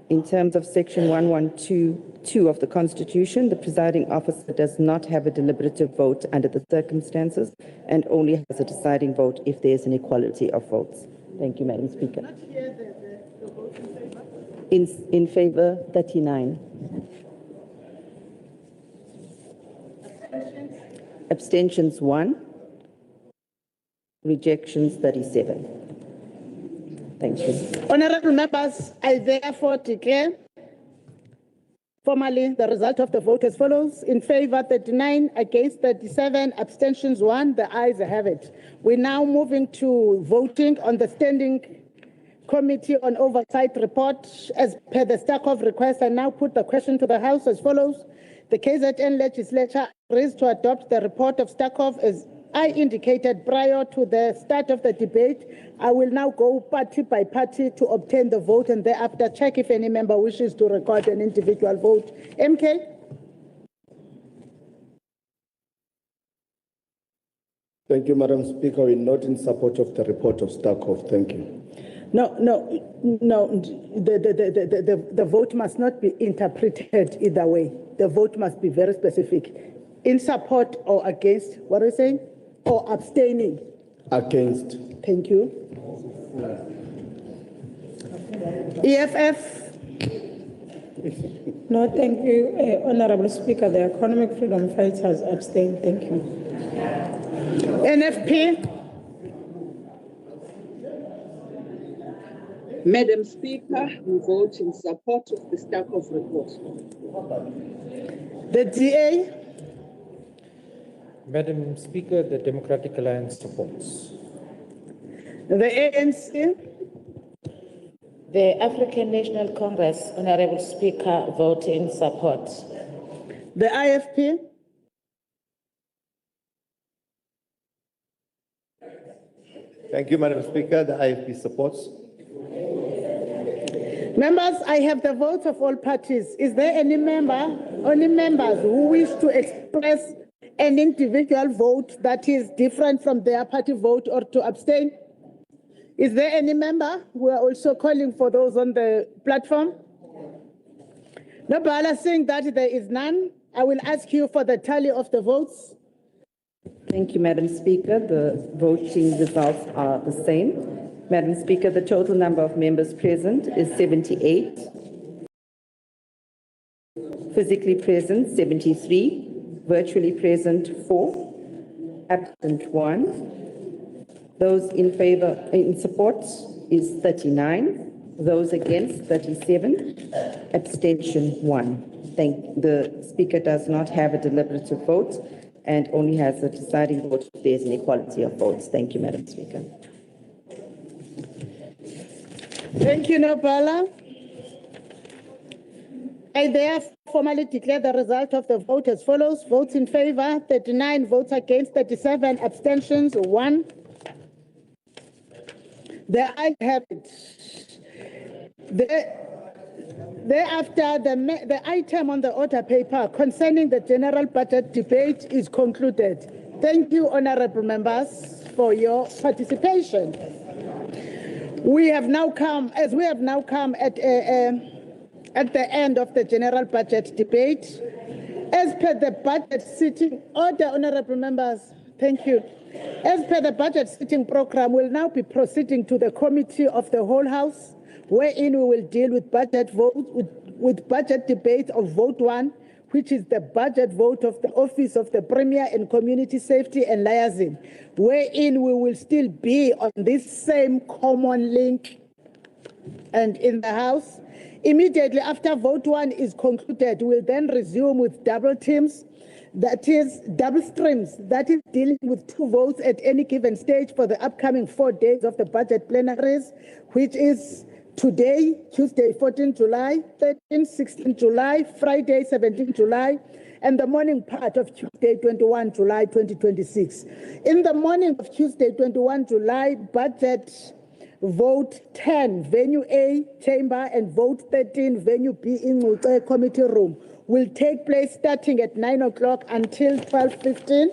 In terms of Section 112(2) of the Constitution, the presiding officer does not have a deliberative vote under the circumstances and only has a deciding vote if there is an equality of votes. Thank you, Madam Speaker. In favor, 39. Abstentions, 1. Rejections, 37. Thank you. Honourable members, I therefore declare formally the result of the vote as follows. In favour, 39, against 37, abstentions 1. The ayes have it. We're now moving to voting on the Standing Committee on Oversight report. As per the Starkov request, I now put the question to the House as follows. The KZN Legislature agrees to adopt the report of Starkov as I indicated prior to the start of the debate. I will now go party by party to obtain the vote and thereafter check if any member wishes to record an individual vote. MK? Thank you, Madam Speaker. We're not in support of the report of Starkov. Thank you. No. The vote must not be interpreted either way. The vote must be very specific. In support or against, what are you saying? Or abstaining? Against. Thank you. EFF? No, thank you, Honourable Speaker. The Economic Freedom Fighters abstain. Thank you. NFP? Madam Speaker, we vote in support of the Starkov report. The DA? Madam Speaker, the Democratic Alliance supports. The ANC? The African National Congress, Honourable Speaker, vote in support. The IFP? Thank you, Madam Speaker. The IFP supports. Members, I have the votes of all parties. Is there any members who wish to express an individual vote that is different from their party vote or to abstain? Is there any member? We are also calling for those on the platform. Nobala, seeing that there is none, I will ask you for the tally of the votes. Thank you, Madam Speaker. The voting results are the same. Madam Speaker, the total number of members present is 78. Physically present, 73. Virtually present, 4. Absent, 1. Those in favor, in support is 39. Those against, 37. Abstention, 1. The Speaker does not have a deliberative vote and only has a deciding vote if there is an equality of votes. Thank you, Madam Speaker. Thank you, Nobala. I therefore formally declare the result of the vote as follows. Votes in favor, 39. Votes against, 37. Abstentions, 1. The ayes have it. Thereafter, the item on the order paper concerning the general budget debate is concluded. Thank you, honourable members, for your participation. We have now come at the end of the general budget debate. As per the budget sitting order, honourable members, thank you. As per the budget sitting program, we'll now be proceeding to the Committee of the Whole House, wherein we will deal with budget debate of vote 1, which is the budget vote of the Office of the Premier and Community Safety and Liaison, wherein we will still be on this same common link and in the House. Immediately after vote 1 is concluded, we'll then resume with double teams, that is double streams, that is dealing with 2 votes at any given stage for the upcoming 4 days of the budget plenaries, which is today, Tuesday, 14 July, 13, 16 July, Friday, 17 July, and the morning part of Tuesday, 21 July, 2026. In the morning of Tuesday, 21 July, budget vote 10, venue A, chamber, and vote 13, venue B in Ntuli committee room will take place starting at 9 o'clock until 12:15.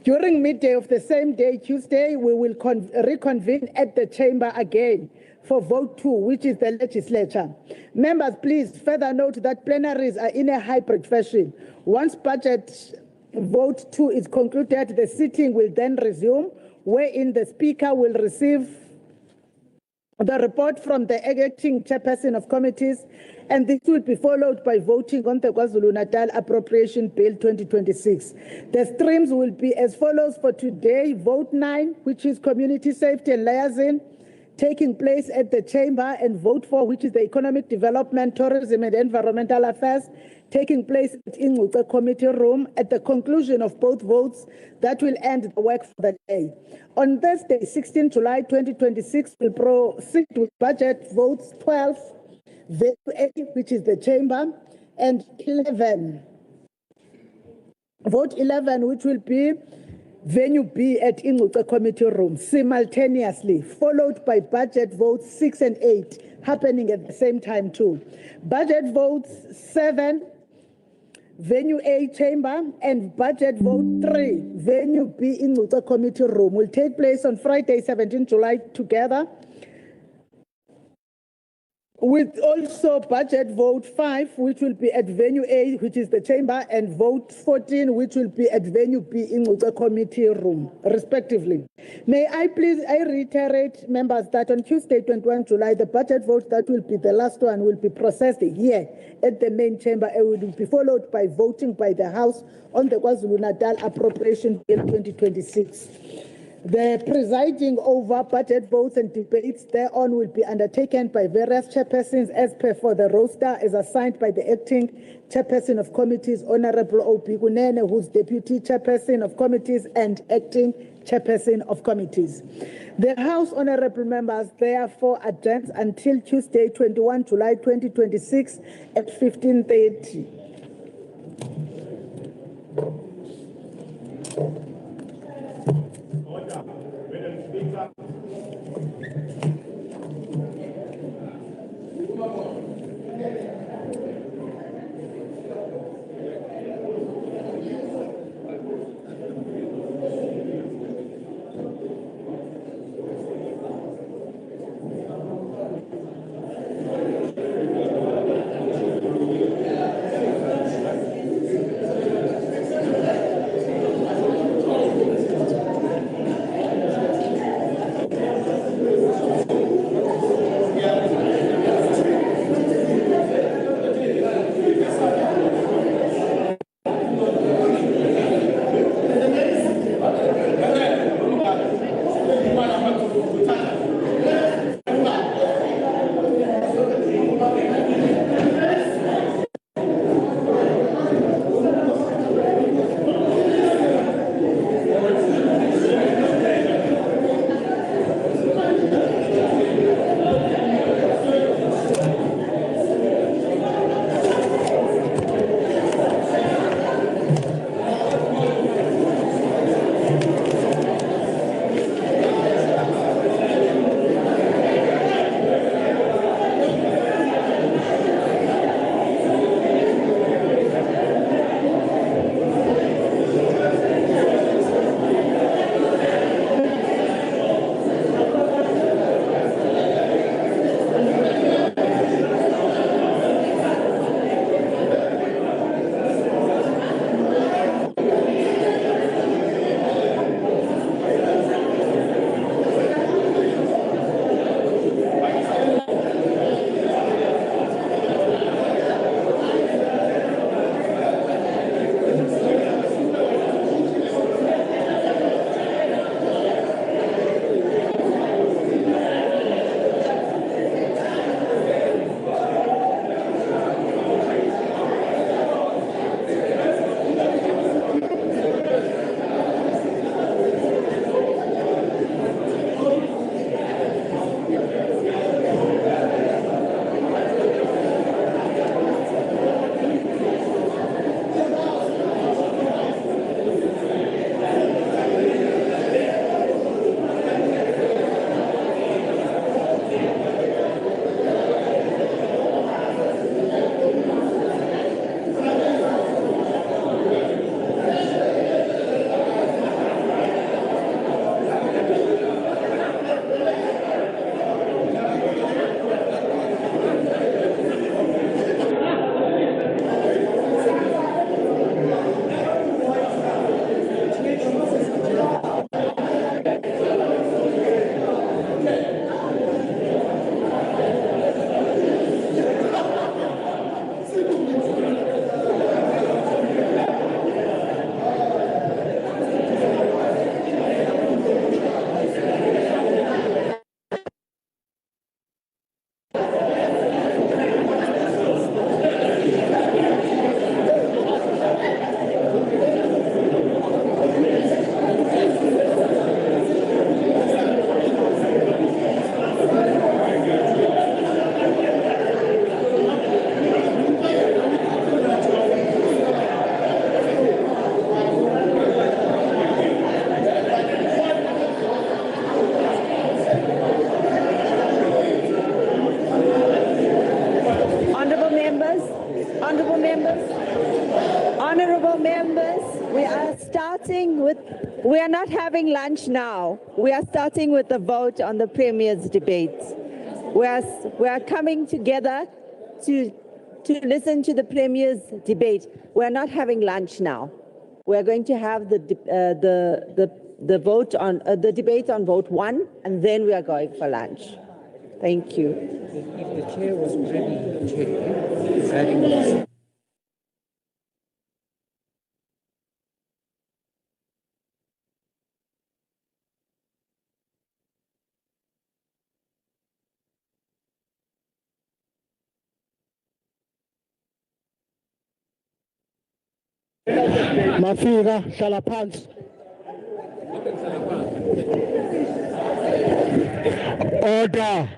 During midday of the same day, Tuesday, we will reconvene at the chamber again for vote 2, which is the legislature. Members, please further note that plenaries are in a hybrid fashion. Once budget vote 2 is concluded, the sitting will then resume, wherein the speaker will receive the report from the acting chairperson of committees, and this will be followed by voting on the KwaZulu-Natal Appropriation Bill 2026. The streams will be as follows for today. Vote 9, which is Community Safety and Liaison, taking place at the chamber, and vote 4, which is the Economic Development, Tourism and Environmental Affairs, taking place in Ntuli committee room. At the conclusion of both votes, that will end the work for the day. On Thursday, 16 July 2026, we'll proceed with budget votes 12, venue A, which is the chamber, and 11. Vote 11, which will be venue B at Ntuli committee room, simultaneously, followed by budget votes 6 and 8, happening at the same time too. Budget votes 7, venue A, chamber, and budget vote 3, venue B in Ntuli committee room, will take place on Friday, 17 July together, with also budget vote 5, which will be at venue A, which is the chamber, and vote 14, which will be at venue B in Ntuli committee room, respectively. May I please, I reiterate, members, that on Tuesday, 21 July, the budget vote that will be the last one will be processed here at the main chamber, and will be followed by voting by the House on the KwaZulu-Natal Appropriation Bill 2026. The presiding over budget votes and debates thereon will be undertaken by various chairpersons as per for the roster as assigned by the acting chairperson of committees, Honourable O.B. Kunene, who's deputy chairperson of committees and acting chairperson of committees. The House, honourable members, therefore adjourns until Tuesday, 21 July 2026 at 15:30. members, honorable members, we are not having lunch now. We are starting with the vote on the Premier's debate. We are coming together to listen to the Premier's debate. We are not having lunch now. We are going to have the vote on the debate on vote 1, and then we are going for lunch. Thank you. If the chair was already chair, Mafika, hlala phansi. Order.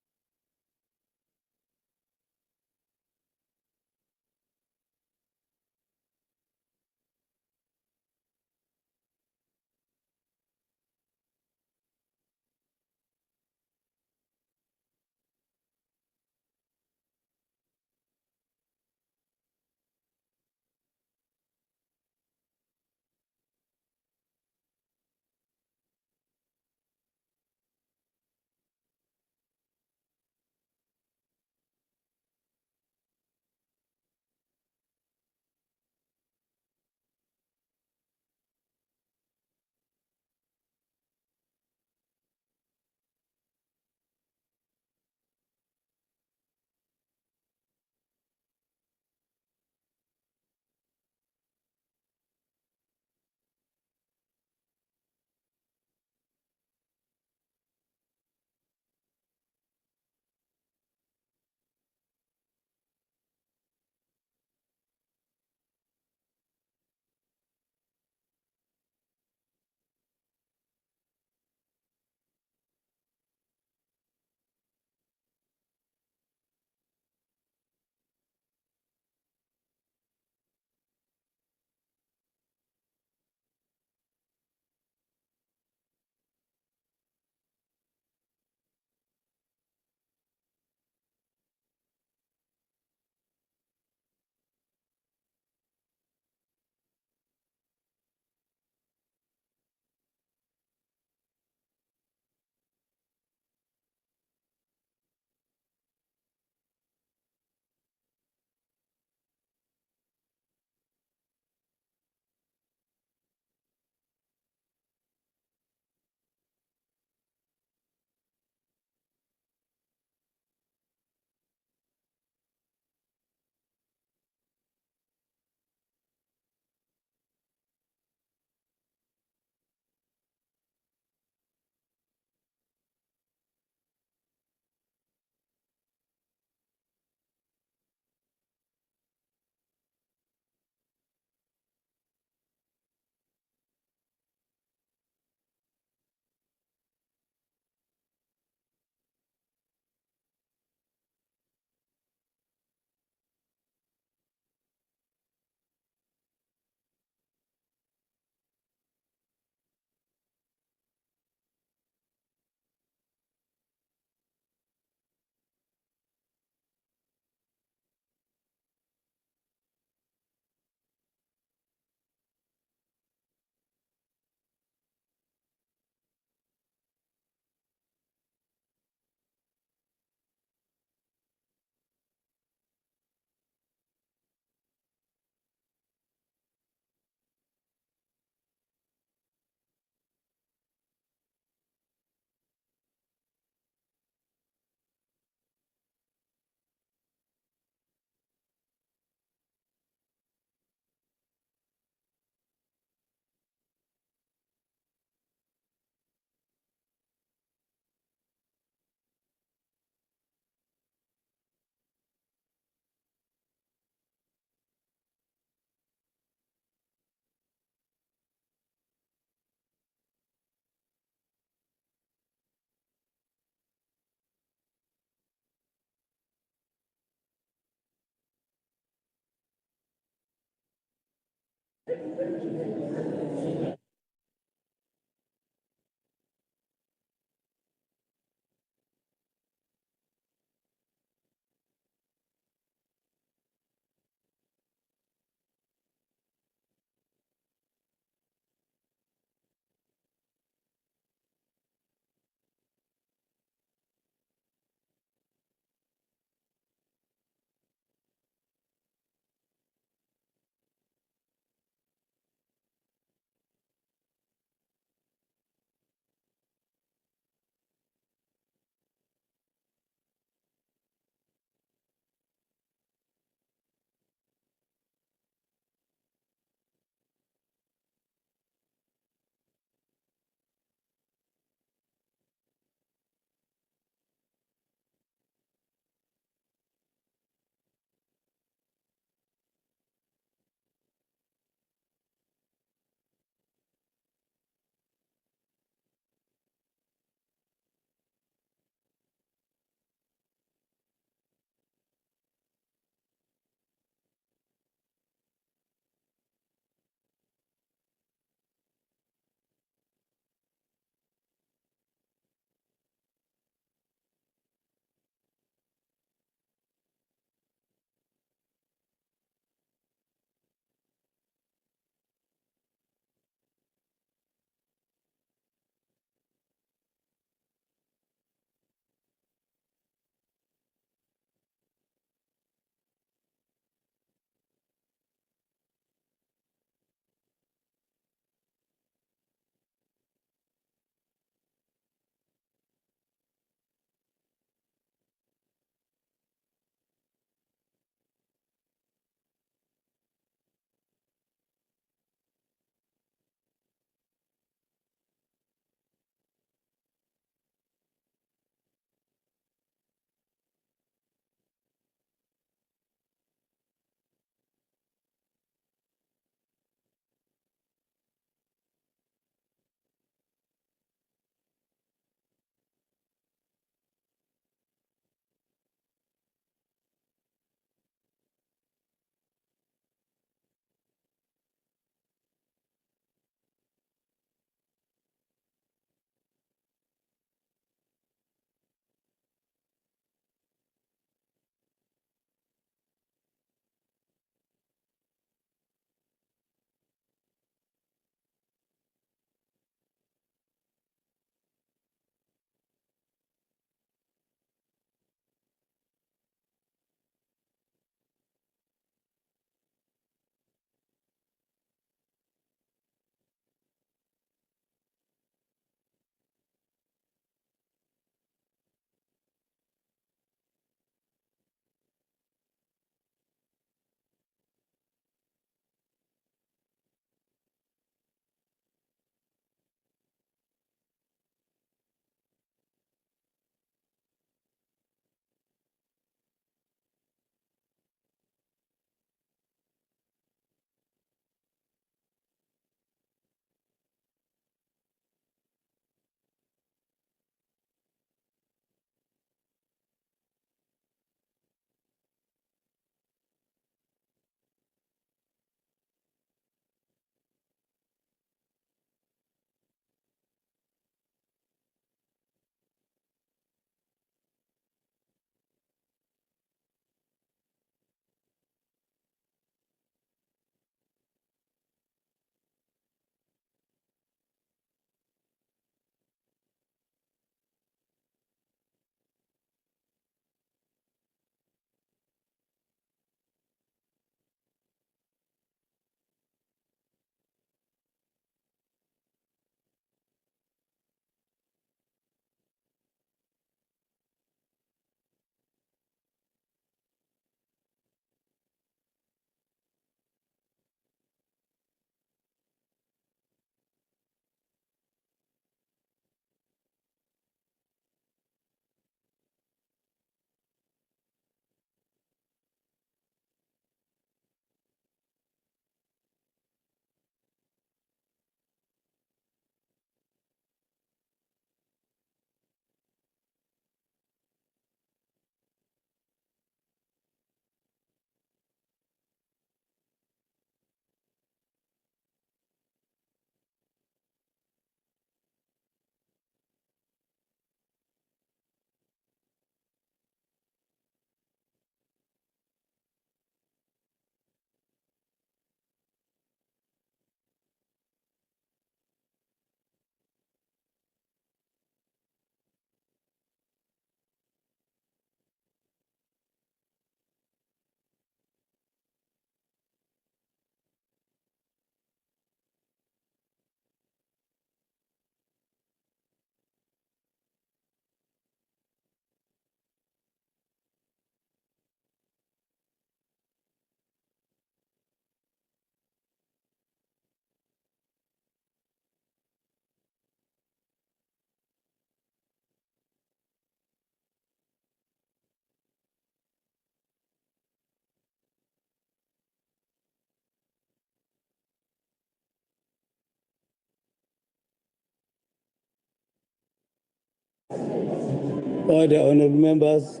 Order, honourable members.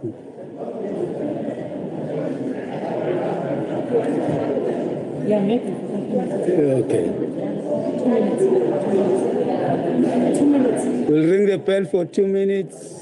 Okay. 2 minutes. We'll ring the bell for 2 minutes.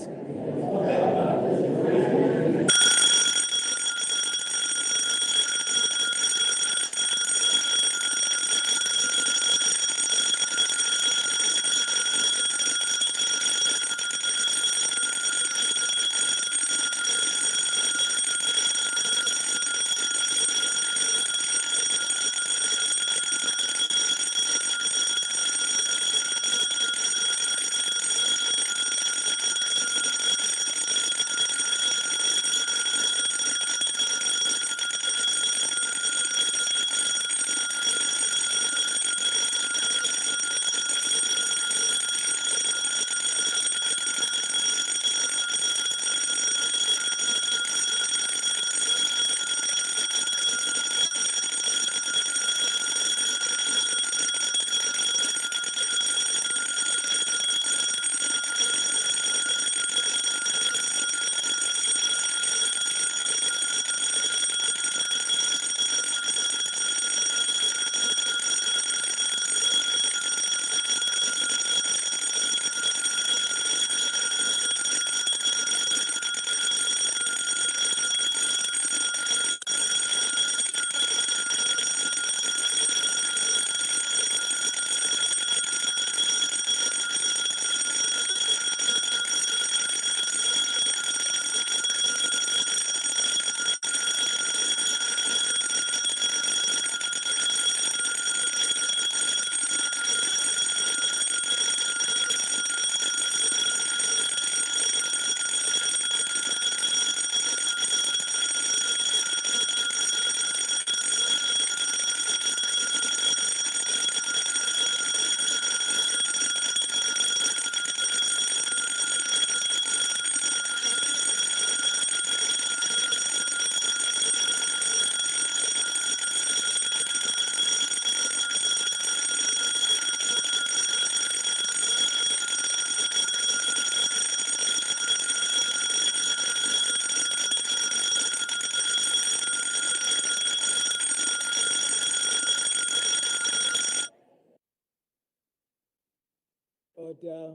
Order.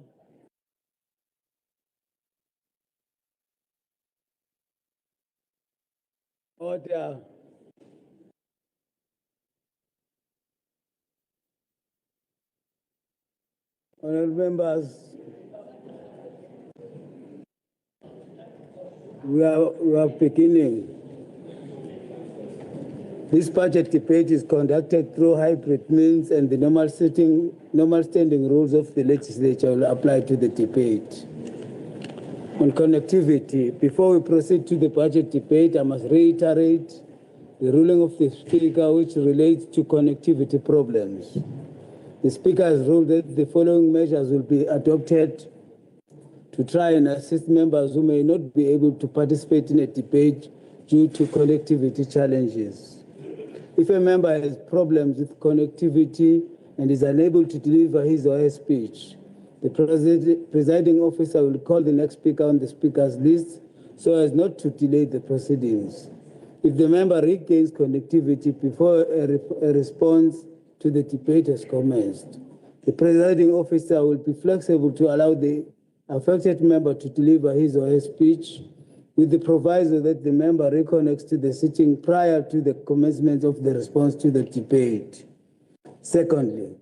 Order. Honourable members, we are beginning. This budget debate is conducted through hybrid means, and the normal standing rules of the legislature will apply to the debate. On connectivity, before we proceed to the budget debate, I must reiterate the ruling of the Speaker which relates to connectivity problems. The Speaker has ruled that the following measures will be adopted to try and assist members who may not be able to participate in a debate due to connectivity challenges. If a member has problems with connectivity and is unable to deliver his or her speech, the presiding officer will call the next speaker on the speaker's list so as not to delay the proceedings. If the member regains connectivity before a response to the debate has commenced, the presiding officer will be flexible to allow the affected member to deliver his or her speech, with the proviso that the member reconnects to the sitting prior to the commencement of the response to the debate. Secondly,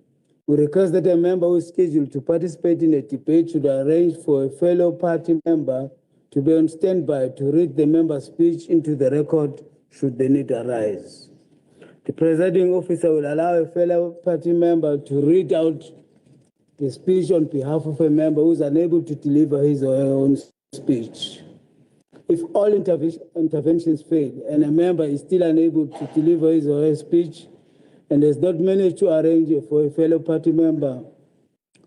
we request that a member who is scheduled to participate in a debate should arrange for a fellow party member to be on standby to read the member's speech into the record should the need arise. The presiding officer will allow a fellow party member to read out the speech on behalf of a member who is unable to deliver his or her own speech. If all interventions fail and a member is still unable to deliver his or her speech and has not managed to arrange for a fellow party member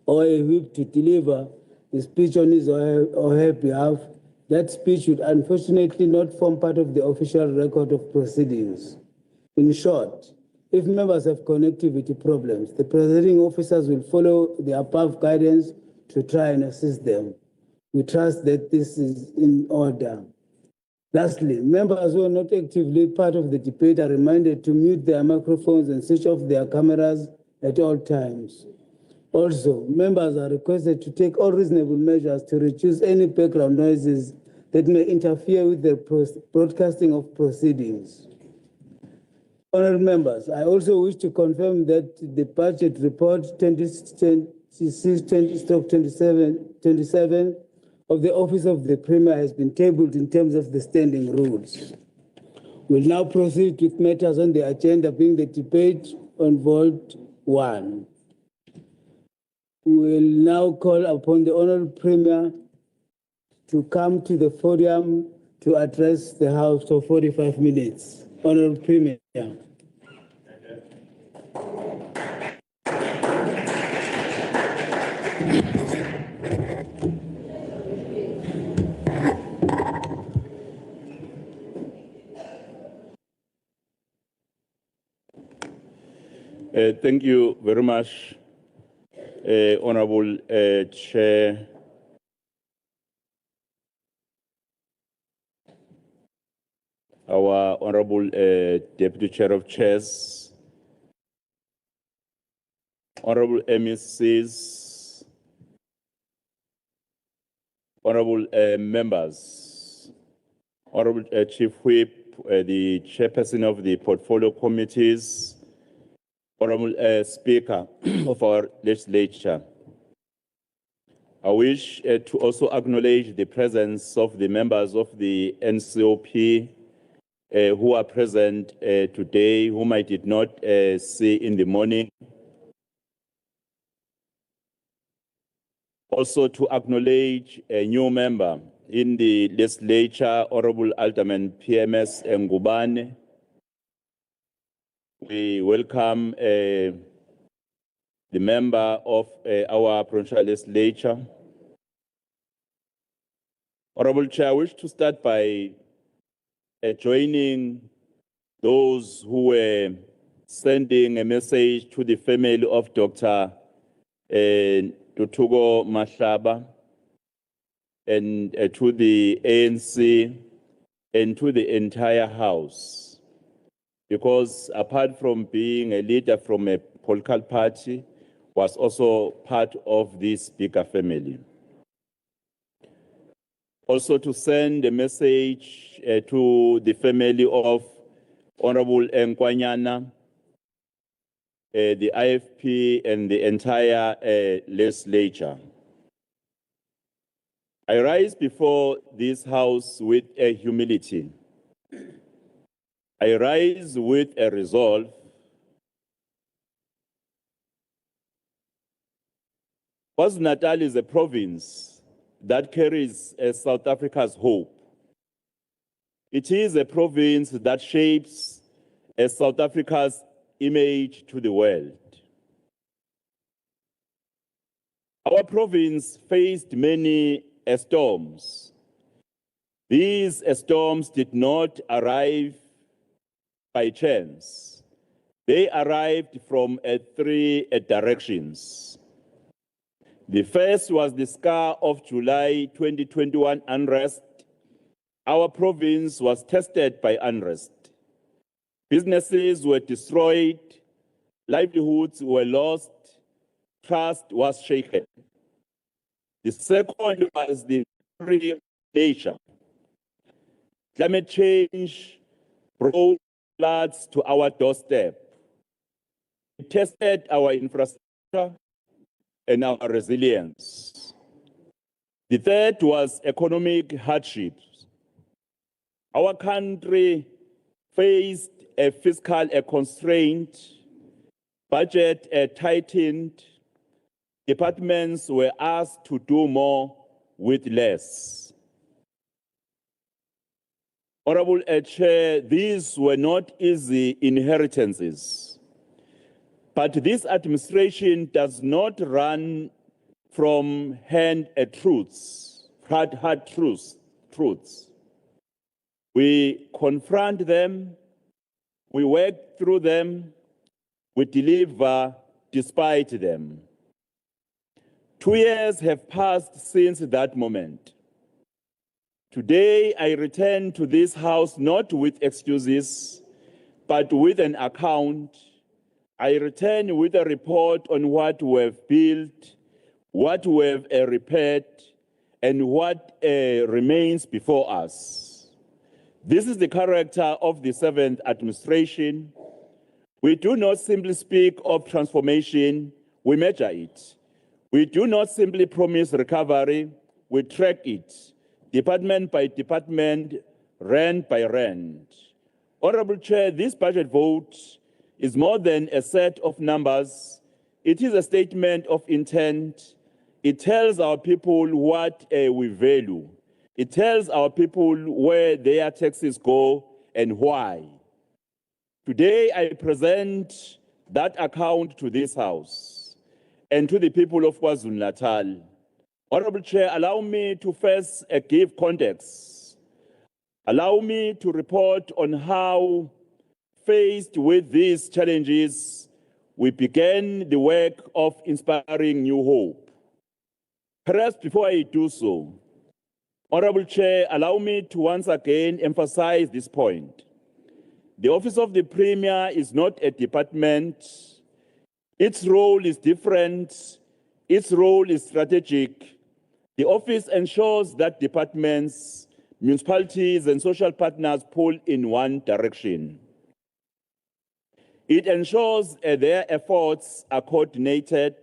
or a whip to deliver the speech on his or her behalf, that speech should unfortunately not form part of the official record of proceedings. In short, if members have connectivity problems, the presiding officers will follow the above guidance to try and assist them. We trust that this is in order. Lastly, members who are not actively part of the debate are reminded to mute their microphones and switch off their cameras at all times. Also, members are requested to take all reasonable measures to reduce any background noises that may interfere with the broadcasting of proceedings. Honourable members, I also wish to confirm that the budget report 2026-27 of the Office of the Premier has been tabled in terms of the standing rules. We'll now proceed with matters on the agenda, being the debate on Vote 1. We'll now call upon the Honourable Premier to come to the podium to address the House for 45 minutes. Honourable Premier. Thank you very much, Honourable Chair. Our Honourable Deputy Chair of Chairs, Honourable MECs, Honourable members, Honourable Chief Whip, the Chairperson of the Portfolio Committees, Honourable Speaker of our Legislature. I wish to also acknowledge the presence of the members of the NCOP who are present today, whom I did not see in the morning. Also to acknowledge a new member in the Legislature, Honourable Alderman PMS Ngubane. We welcome the member of our Provincial Legislature. Honourable Chair, I wish to start by joining those who were sending a message to the family of Dr. Tutugo Mahlaba and to the ANC and to the entire House. Because apart from being a leader from a political party, was also part of this bigger family. Also to send a message to the family of Honourable Nkwanyana, the IFP and the entire Legislature. I rise before this House with a humility. I rise with a resolve KwaZulu-Natal is a province that carries South Africa's hope. It is a province that shapes South Africa's image to the world. Our province faced many storms. These storms did not arrive by chance. They arrived from three directions. The first was the scar of July 2021 unrest. Our province was tested by unrest. Businesses were destroyed, livelihoods were lost, trust was shaken. The second was the nature. Climate change brought floods to our doorstep. It tested our infrastructure and our resilience. The third was economic hardships. Our country faced a fiscal constraint, budget tightened, departments were asked to do more with less. Honourable Chair, these were not easy inheritances, but this administration does not run from hard truths. We confront them, we work through them, we deliver despite them. 2 years have passed since that moment. Today, I return to this house not with excuses, but with an account. I return with a report on what we have built, what we have repaired, and what remains before us. This is the character of the 7th administration. We do not simply speak of transformation, we measure it. We do not simply promise recovery, we track it, department by department, rand by rand. Honourable Chair, this budget vote is more than a set of numbers. It is a statement of intent. It tells our people what we value. It tells our people where their taxes go and why. Today, I present that account to this House and to the people of KwaZulu-Natal. Honourable Chair, allow me to first give context. Allow me to report on how, faced with these challenges, we began the work of inspiring new hope. Perhaps before I do so, Honourable Chair, allow me to once again emphasize this point. The Office of the Premier is not a department. Its role is different. Its role is strategic. The office ensures that departments, municipalities, and social partners pull in one direction. It ensures their efforts are coordinated.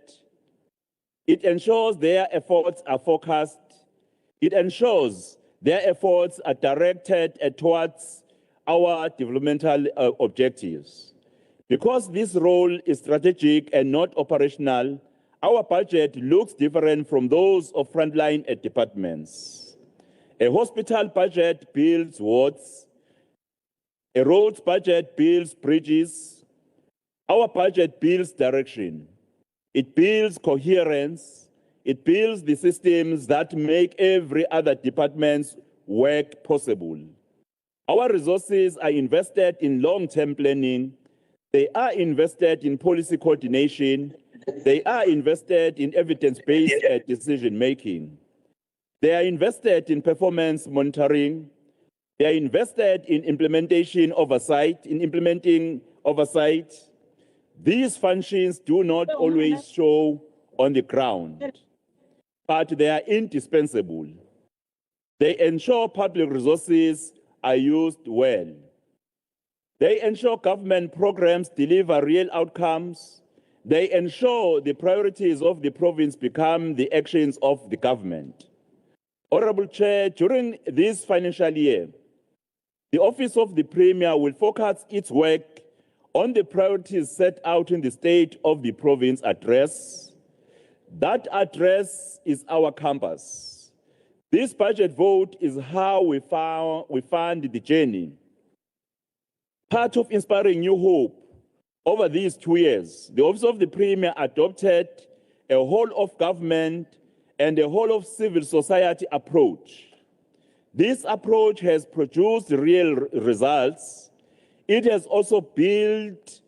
It ensures their efforts are focused. It ensures their efforts are directed towards our developmental objectives. Because this role is strategic and not operational, our budget looks different from those of frontline departments. A hospital budget builds wards. A roads budget builds bridges. Our budget builds direction. It builds coherence. It builds the systems that make every other department's work possible. Our resources are invested in long-term planning. They are invested in policy coordination. They are invested in evidence-based decision-making. They are invested in performance monitoring. They are invested in implementing oversight. These functions do not always show on the ground, but they are indispensable. They ensure public resources are used well. They ensure government programs deliver real outcomes. They ensure the priorities of the province become the actions of the government. Honourable Chair, during this financial year, the Office of the Premier will focus its work on the priorities set out in the State of the Province address. That address is our compass. This budget vote is how we fund the journey. Part of inspiring new hope over these 2 years, the Office of the Premier adopted a whole of government and a whole of civil society approach. This approach has produced real results. It has also built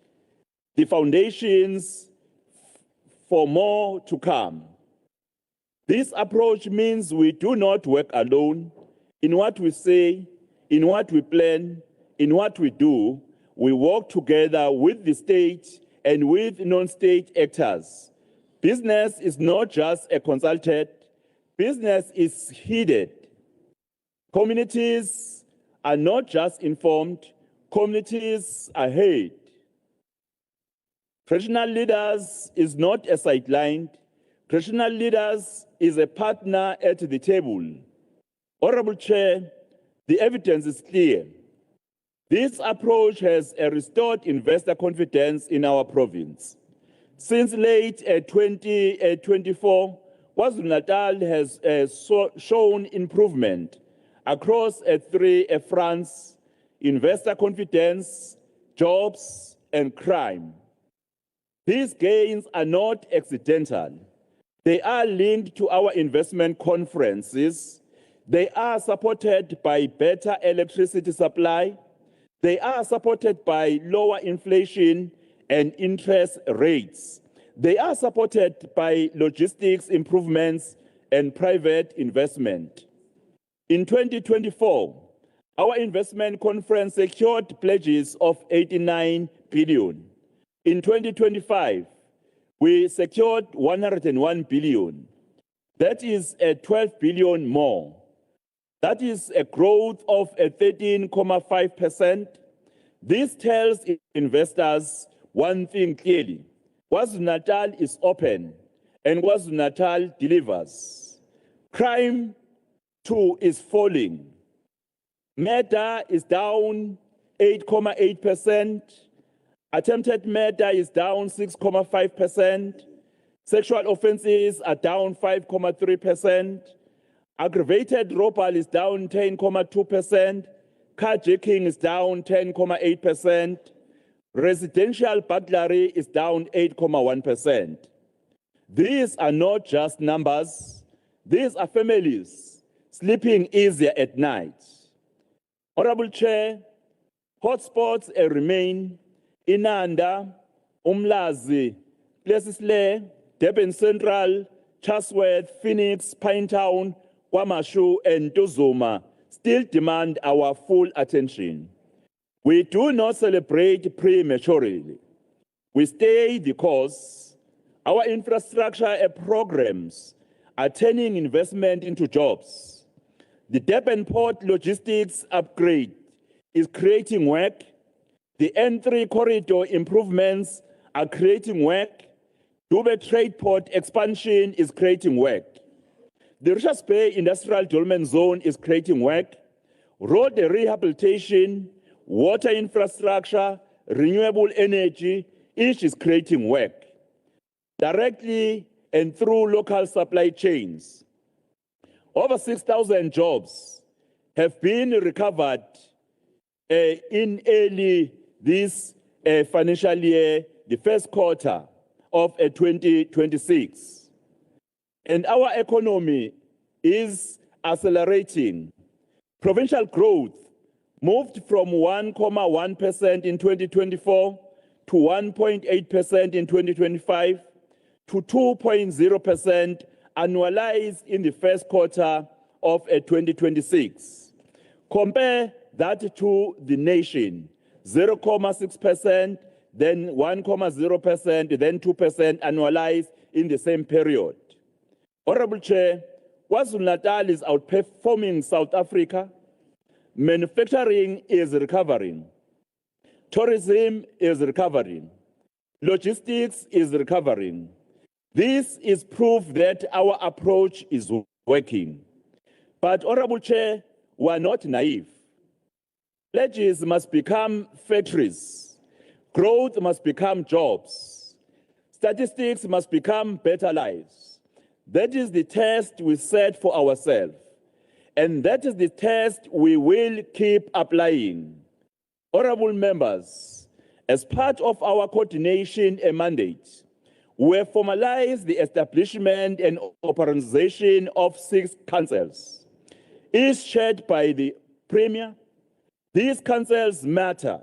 the foundations for more to come. This approach means we do not work alone. In what we say, in what we plan, in what we do, we work together with the state and with non-state actors. Business is not just a consultant. Business is heeded. Communities are not just informed. Communities are heard. Traditional leaders is not a sidelined. Traditional leaders is a partner at the table. Honourable Chair, the evidence is clear. This approach has restored investor confidence in our province. Since late 2024, KwaZulu-Natal has shown improvement across 3 fronts: investor confidence, jobs, and crime. These gains are not accidental. They are linked to our investment conferences. They are supported by better electricity supply. They are supported by lower inflation and interest rates. They are supported by logistics improvements and private investment. In 2024, our investment conference secured pledges of 89 billion. In 2025, we secured 101 billion. That is a 12 billion more. That is a growth of 13.5%. This tells investors one thing clearly. KwaZulu-Natal is open and KwaZulu-Natal delivers. Crime too is falling. Murder is down 8.8%. Attempted murder is down 6.5%. Sexual offenses are down 5.3%. Aggravated robbery is down 10.2%. Carjacking is down 10.8%. Residential burglary is down 8.1%. These are not just numbers. These are families sleeping easier at night. Honourable Chair, hotspots remain Inanda, Umlazi, Plesisle, Durban Central, Chatsworth, Phoenix, Pinetown, Kwamashu, and Tozuma still demand our full attention. We do not celebrate prematurely. We stay the course. Our infrastructure programs are turning investment into jobs. The Durban Port logistics upgrade is creating work. The N3 corridor improvements are creating work. Dube Trade Port expansion is creating work. The Richards Bay Industrial Development Zone is creating work. Road rehabilitation, water infrastructure, renewable energy, each is creating work. Directly and through local supply chains. Over 6,000 jobs have been recovered in early this financial year, the first quarter of 2026. And our economy is accelerating. Provincial growth moved from 1.1% in 2024 to 1.8% in 2025 to 2.0% annualized in the first quarter of 2026. Compare that to the nation, 0.6%, then 1.0%, then 2% annualized in the same period. Honourable Chair, KwaZulu-Natal is outperforming South Africa. Manufacturing is recovering. Tourism is recovering. Logistics is recovering. This is proof that our approach is working. But, Honourable Chair, we are not naive. Pledges must become factories. Growth must become jobs. Statistics must become better lives. That is the test we set for ourselves. And that is the test we will keep applying. Honourable members, as part of our coordination mandate, we have formalized the establishment and operationalization of 6 councils, each chaired by the Premier. These councils matter.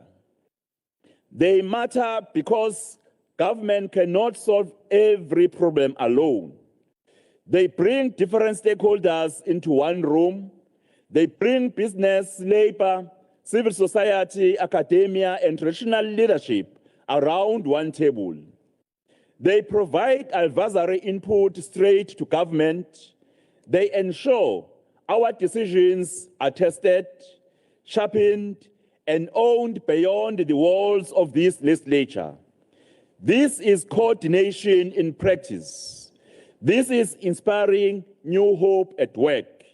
They matter because government cannot solve every problem alone. They bring different stakeholders into one room. They bring business, labor, civil society, academia, and traditional leadership around one table. They provide advisory input straight to government. They ensure our decisions are tested, sharpened, and owned beyond the walls of this legislature. This is coordination in practice. This is inspiring new hope at work.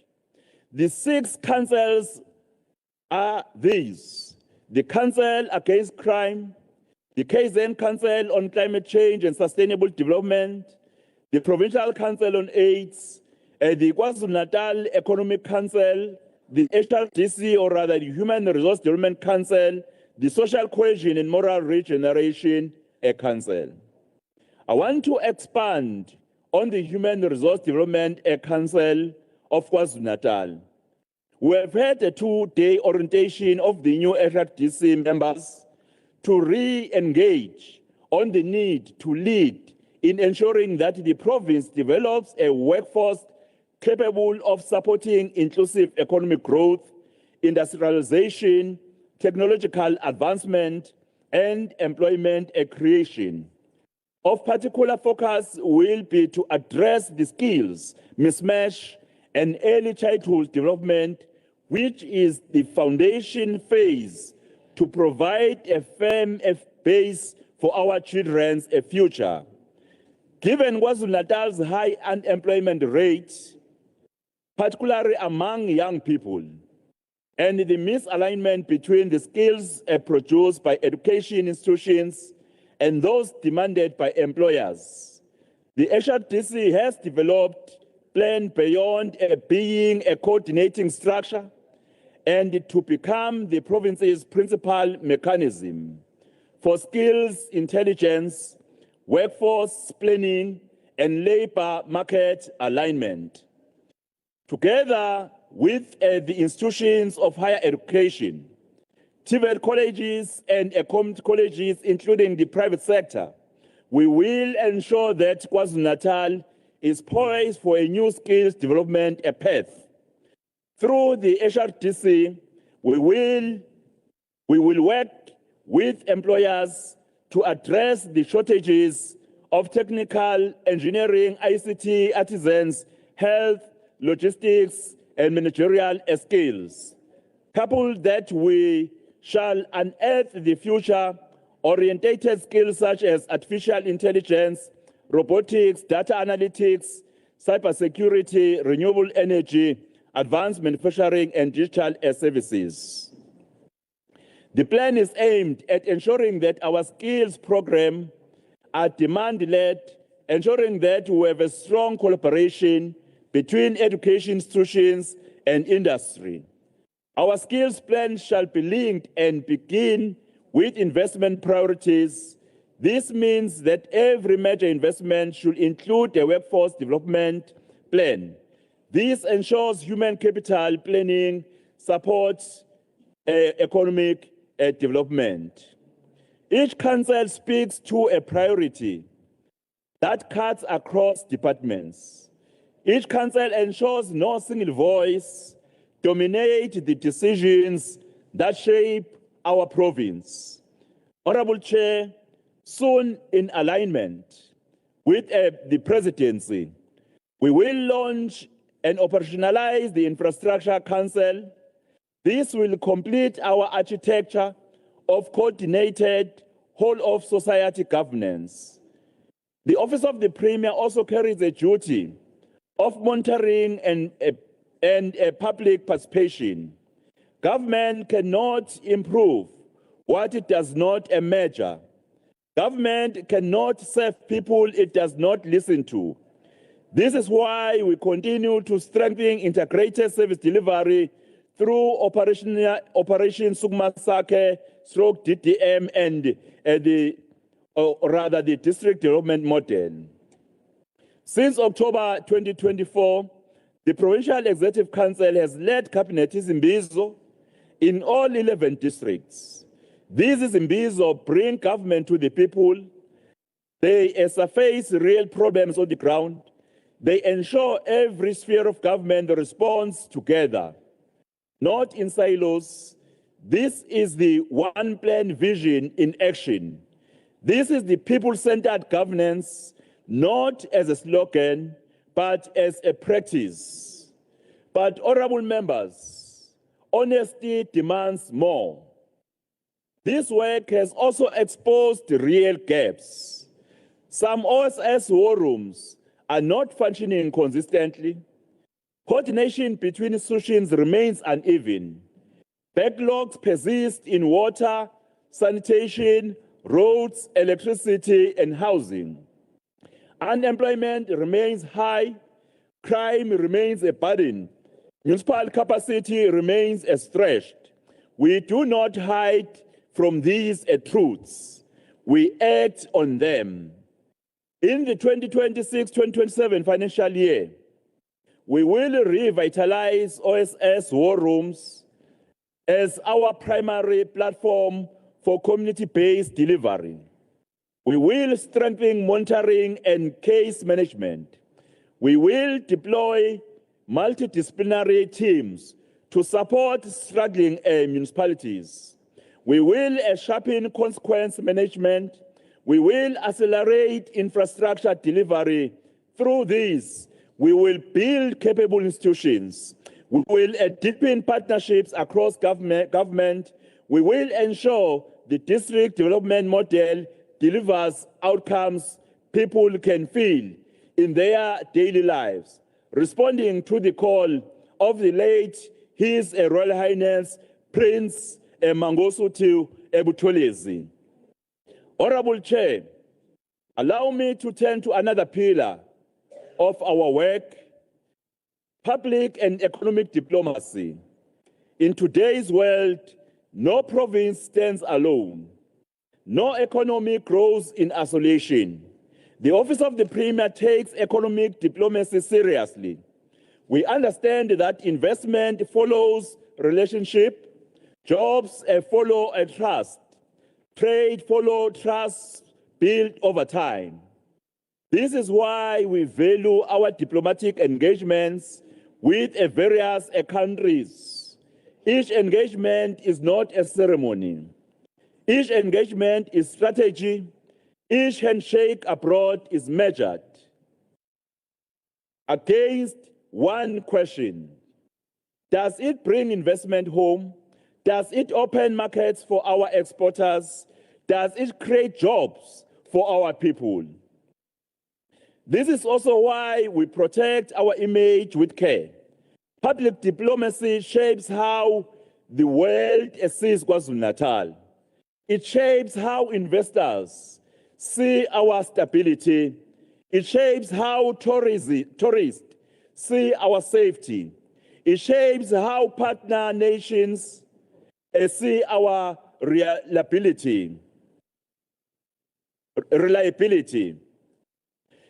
The 6 councils are these: the Council Against Crime, the KZN Council on Climate Change and Sustainable Development, the Provincial Council on AIDS, the KwaZulu-Natal Economic Council, the HRDC, or rather the Human Resource Development Council, the Social Cohesion and Moral Regeneration Council. I want to expand on the Human Resource Development Council of KwaZulu-Natal. We have had a 2-day orientation of the new HRDC members to re-engage on the need to lead in ensuring that the province develops a workforce capable of supporting inclusive economic growth, industrialization, technological advancement, and employment creation. Of particular focus will be to address the skills mismatch and early childhood development, which is the foundation phase to provide a firm base for our children's future. Given KwaZulu-Natal's high unemployment rate, particularly among young people, and the misalignment between the skills produced by education institutions and those demanded by employers, the HRDC has developed a plan beyond being a coordinating structure and to become the province's principal mechanism for skills intelligence, workforce planning, and labor market alignment. Together with the institutions of higher education, TVET colleges and community colleges, including the private sector, we will ensure that KwaZulu-Natal is poised for a new skills development path. Through the HRDC, we will work with employers to address the shortages of technical, engineering, ICT, artisans, health, logistics, and managerial skills. Coupled that, we shall unearth the future-orientated skills such as artificial intelligence, robotics, data analytics, cybersecurity, renewable energy, advanced manufacturing, and digital services. The plan is aimed at ensuring that our skills program are demand-led, ensuring that we have a strong collaboration between education institutions and industry. Our skills plan shall be linked and begin with investment priorities. This means that every major investment should include a workforce development plan. This ensures human capital planning supports economic development. Each council speaks to a priority that cuts across departments. Each council ensures no single voice dominates the decisions that shape our province. Honourable Chair, soon in alignment with the presidency, we will launch and operationalize the Infrastructure Council. This will complete our architecture of coordinated whole-of-society governance. The Office of the Premier also carries a duty of monitoring and public participation. Government cannot improve what it does not measure. Government cannot serve people it does not listen to. This is why we continue to strengthen integrated service delivery through Operation Sukmasake, DDM, and the district development model. Since October 2024, the Provincial Executive Council has led Cabinet Zimbizo in all 11 districts. These Zimbizo bring government to the people. They surface real problems on the ground. They ensure every sphere of government responds together, not in silos. This is the one plan vision in action. This is the people-centered governance, not as a slogan, but as a practice. But honourable members, honesty demands more. This work has also exposed real gaps. Some OSS war rooms are not functioning consistently. Coordination between institutions remains uneven. Backlogs persist in water, sanitation, roads, electricity, and housing. Unemployment remains high. Crime remains a burden. Municipal capacity remains stretched. We do not hide from these truths. We act on them. In the 2026-2027 financial year, we will revitalize OSS war rooms as our primary platform for community-based delivery. We will strengthen monitoring and case management. We will deploy multidisciplinary teams to support struggling municipalities. We will sharpen consequence management. We will accelerate infrastructure delivery. Through this, we will build capable institutions. We will deepen partnerships across government. We will ensure the district development model delivers outcomes people can feel in their daily lives. Responding to the call of the late His Royal Highness Prince Mangosuthu Ebuthelezi. Honourable Chair, allow me to turn to another pillar of our work, public and economic diplomacy. In today's world, no province stands alone. No economy grows in isolation. The Office of the Premier takes economic diplomacy seriously. We understand that investment follows relationship, jobs follow a trust, trade follows trust built over time. This is why we value our diplomatic engagements with various countries. Each engagement is not a ceremony. Each engagement is strategy. Each handshake abroad is measured against one question. Does it bring investment home? Does it open markets for our exporters? Does it create jobs for our people? This is also why we protect our image with care. Public diplomacy shapes how the world sees KwaZulu-Natal. It shapes how investors see our stability. It shapes how tourists see our safety. It shapes how partner nations see our reliability.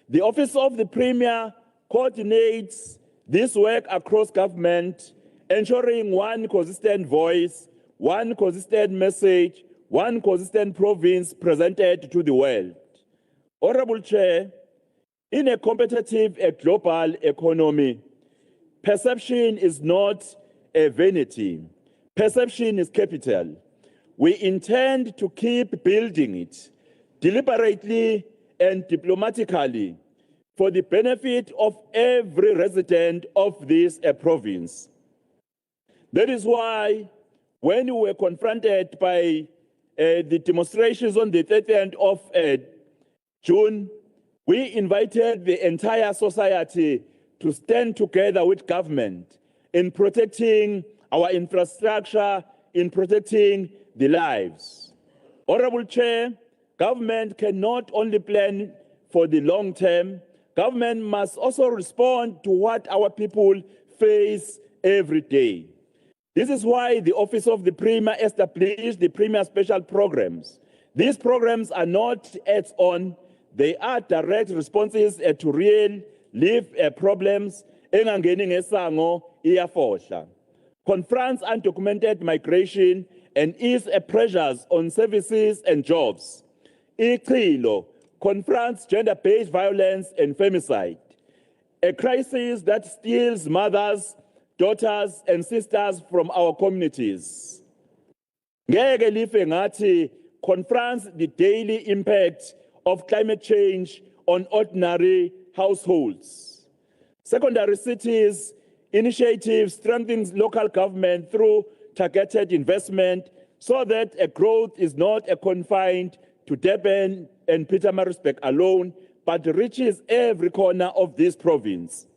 The Office of the Premier coordinates this work across government, ensuring one consistent voice, one consistent message, one consistent province presented to the world. Honourable Chair, in a competitive global economy, perception is not a vanity. Perception is capital. We intend to keep building it deliberately and diplomatically for the benefit of every resident of this province. That is why when we were confronted by the demonstrations on the 30th of June, we invited the entire society to stand together with government in protecting our infrastructure, in protecting the lives. Honourable Chair, government cannot only plan for the long term, government must also respond to what our people face every day. This is why the Office of the Premier established the Premier Special Programs. These programs are not add-on, they are direct responses to real live problems. Engangeni ngesango iyafohla. Confronts undocumented migration and ease pressures on services and jobs. Ichilo confronts gender-based violence and femicide, a crisis that steals mothers, daughters, and sisters from our communities. Ngeke life ngathi confronts the daily impact of climate change on ordinary households. Secondary cities initiative strengthens local government through targeted investment so that a growth is not confined to Durban and Pietermaritzburg alone, but reaches every corner of this province.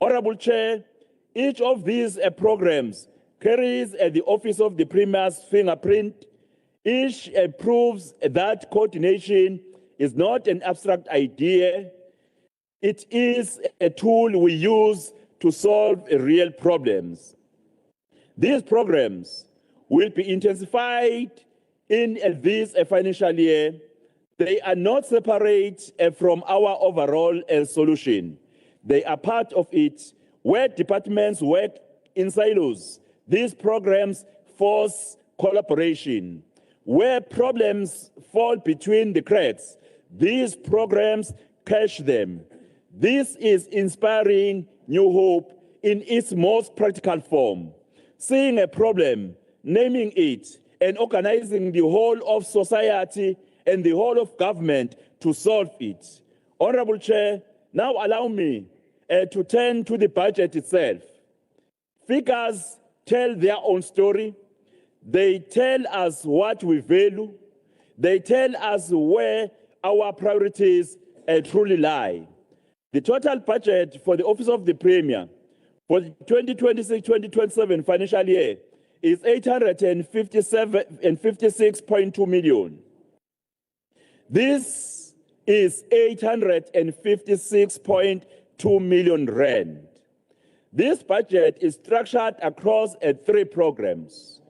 Honourable Chair, each of these programs carries the Office of the Premier's fingerprint. Each proves that coordination is not an abstract idea. It is a tool we use to solve real problems. These programs will be intensified in this financial year. They are not separate from our overall solution. They are part of it. Where departments work in silos, these programs force collaboration. Where problems fall between the cracks, these programs catch them. This is inspiring new hope in its most practical form. Seeing a problem, naming it, and organizing the whole of society and the whole of government to solve it. Honourable Chair, now allow me to turn to the budget itself. Figures tell their own story. They tell us what we value. They tell us where our priorities truly lie. The total budget for the Office of the Premier for the 2026-2027 financial year is 856.2 million. This is 856.2 million rand. This budget is structured across 3 programs.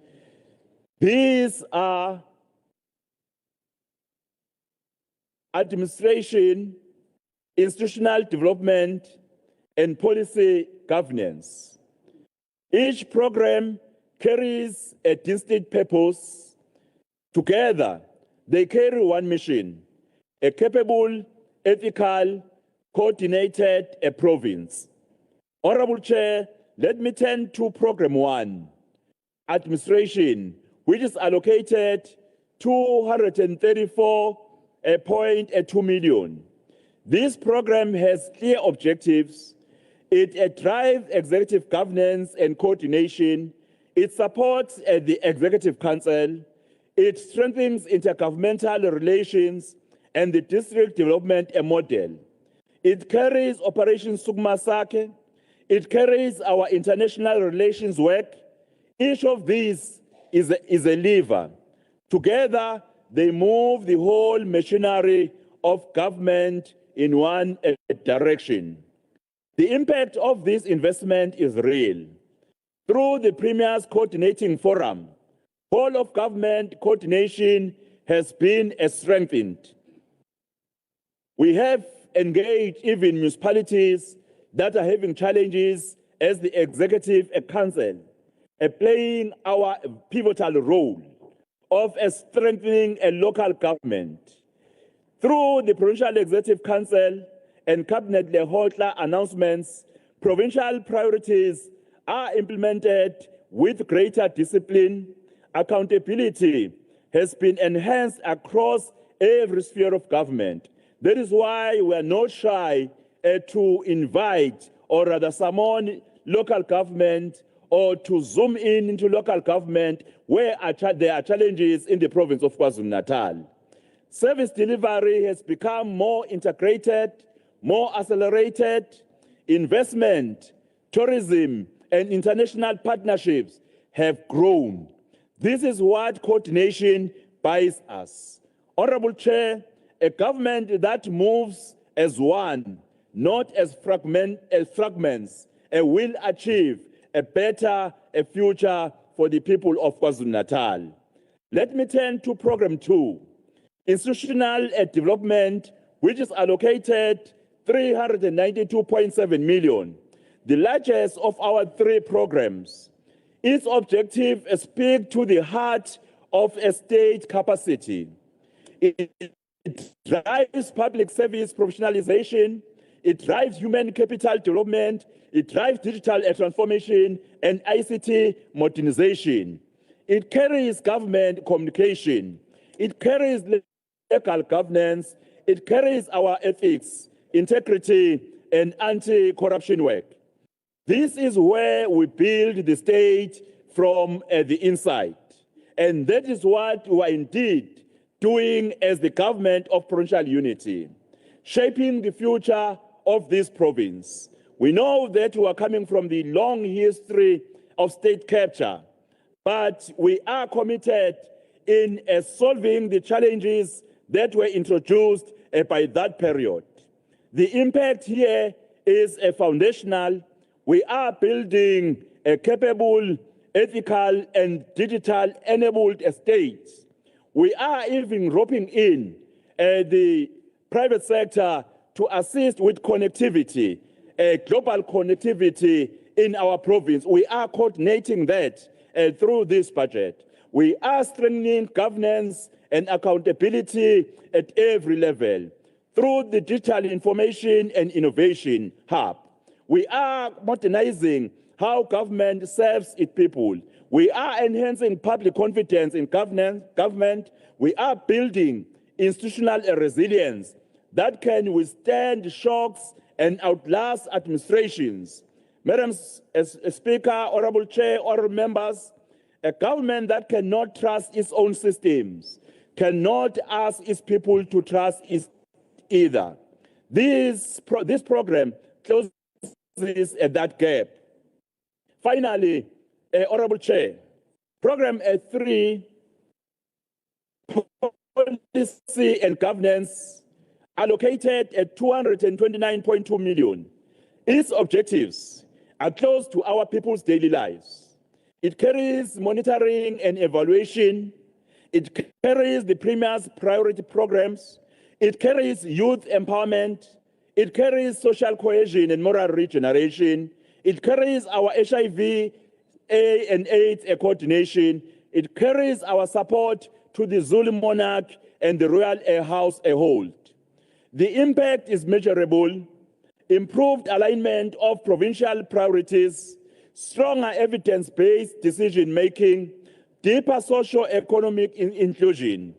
These are administration, institutional development, and policy governance. Each program carries a distinct purpose. Together, they carry one mission: a capable, ethical, coordinated province. Honourable Chair, let me turn to Program 1, Administration, which is allocated 234.2 million. This program has clear objectives. It drives executive governance and coordination. It supports the Executive Council. It strengthens intergovernmental relations and the district development model. It carries Operation Sukma Sake. It carries our international relations work. Each of these is a lever. Together, they move the whole machinery of government in one direction. The impact of this investment is real. Through the Premier's Coordinating Forum, whole of government coordination has been strengthened. We have engaged even municipalities that are having challenges as the Executive Council, playing our pivotal role of strengthening a local government. Through the Provincial Executive Council and Cabinet Legislature announcements, provincial priorities are implemented with greater discipline. Accountability has been enhanced across every sphere of government. That is why we are not shy to invite or rather summon local government or to zoom in into local government where there are challenges in the province of KwaZulu-Natal. Service delivery has become more integrated, more accelerated. Investment, tourism, and international partnerships have grown. This is what coordination buys us. Honourable Chair, a government that moves as one, not as fragments, will achieve a better future for the people of KwaZulu-Natal. Let me turn to Program 2, Institutional Development, which is allocated 392.7 million, the largest of our 3 programs. Its objective is speak to the heart of a state capacity. It drives public service professionalization, it drives human capital development, it drives digital transformation and ICT modernization. It carries government communication, it carries local governance, it carries our ethics, integrity, and anti-corruption work. This is where we build the state from the inside. And that is what we are indeed doing as the government of provincial unity, shaping the future of this province. We know that we are coming from the long history of state capture, but we are committed in solving the challenges that were introduced by that period. The impact here is foundational. We are building a capable, ethical, and digital-enabled state. We are even roping in the private sector to assist with connectivity, global connectivity in our province. We are coordinating that through this budget. We are strengthening governance and accountability at every level. Through the Digital Information and Innovation Hub, we are modernizing how government serves its people. We are enhancing public confidence in government. We are building institutional resilience that can withstand shocks and outlast administrations. Madam Speaker, Honourable Chair, Honourable Members, a government that cannot trust its own systems cannot ask its people to trust it either. This program closes that gap. Finally, Honourable Chair, Program 3, Policy and Governance, allocated at 229.2 million. Its objectives are close to our people's daily lives. It carries monitoring and evaluation. It carries the Premier's priority programs. It carries youth empowerment. It carries social cohesion and moral regeneration. It carries our HIV and AIDS coordination. It carries our support to the Zulu monarch and the royal house a whole. The impact is measurable: improved alignment of provincial priorities, stronger evidence-based decision-making, deeper socio-economic inclusion.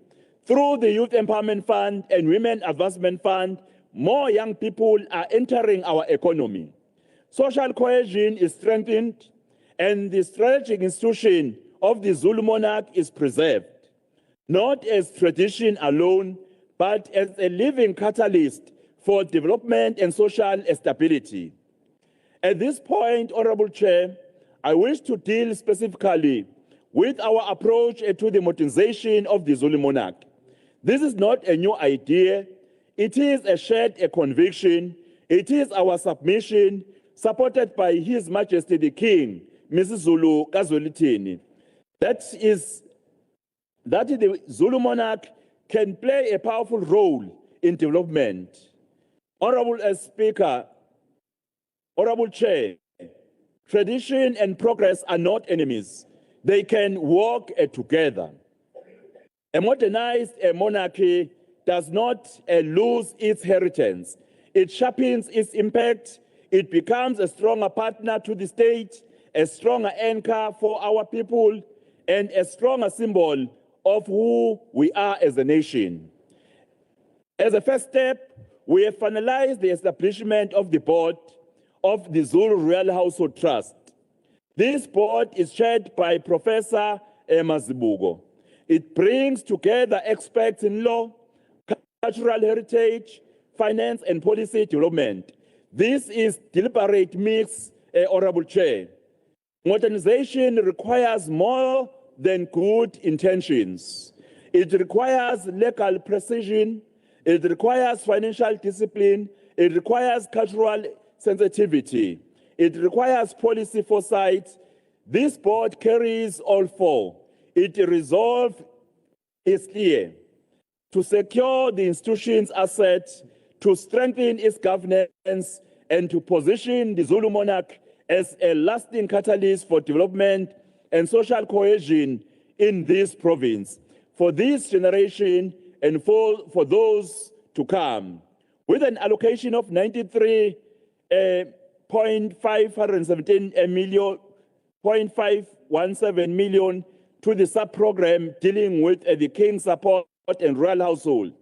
Through the Youth Empowerment Fund and Women Advancement Fund, more young people are entering our economy. Social cohesion is strengthened, and the strategic institution of the Zulu monarch is preserved, not as tradition alone, but as a living catalyst for development and social stability. At this point, Honourable Chair, I wish to deal specifically with our approach to the modernization of the Zulu monarch. This is not a new idea. It is a shared conviction. It is our submission, supported by His Majesty the King, Mrs. Zulu KwaZulu-Natal, that the Zulu monarch can play a powerful role in development. Honourable Speaker, Honourable Chair, tradition and progress are not enemies. They can work together. A modernized monarchy does not lose its heritage. It sharpens its impact. It becomes a stronger partner to the state, a stronger anchor for our people, and a stronger symbol of who we are as a nation. As a first step, we have finalized the establishment of the board of the Zulu Royal Household Trust. This board is chaired by Professor Mazibuko. It brings together experts in law, cultural heritage, finance, and policy development. This is deliberate mix, Honourable Chair. Modernization requires more than good intentions. It requires legal precision. It requires financial discipline. It requires cultural sensitivity. It requires policy foresight. This board carries all four. Its resolve is clear: to secure the institution's assets, to strengthen its governance, and to position the Zulu monarch as a lasting catalyst for development and social cohesion in this province, for this generation and for those to come. With an allocation of 93.517 million to the sub-program dealing with the King's Support and Royal Household,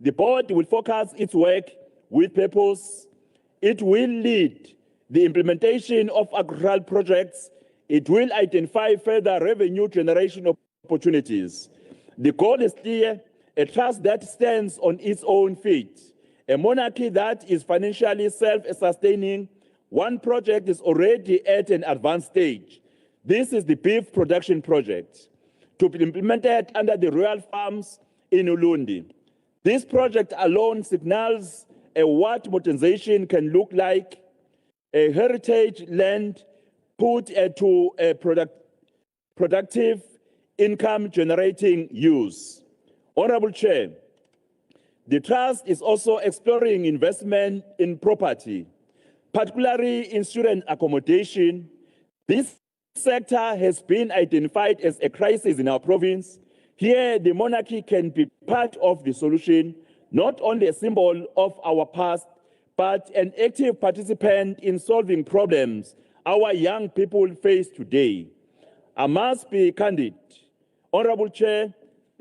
the board will focus its work with purpose. It will lead the implementation of agricultural projects. It will identify further revenue generation opportunities. The goal is clear: a trust that stands on its own feet, a monarchy that is financially self-sustaining. One project is already at an advanced stage. This is the beef production project, to be implemented under the Royal Farms in Ulundi. This project alone signals what modernization can look like: a heritage land put to a productive, income-generating use. Honourable Chair, the Trust is also exploring investment in property, particularly in student accommodation. This sector has been identified as a crisis in our province. Here, the monarchy can be part of the solution, not only a symbol of our past, but an active participant in solving problems our young people face today. I must be candid. Honourable Chair,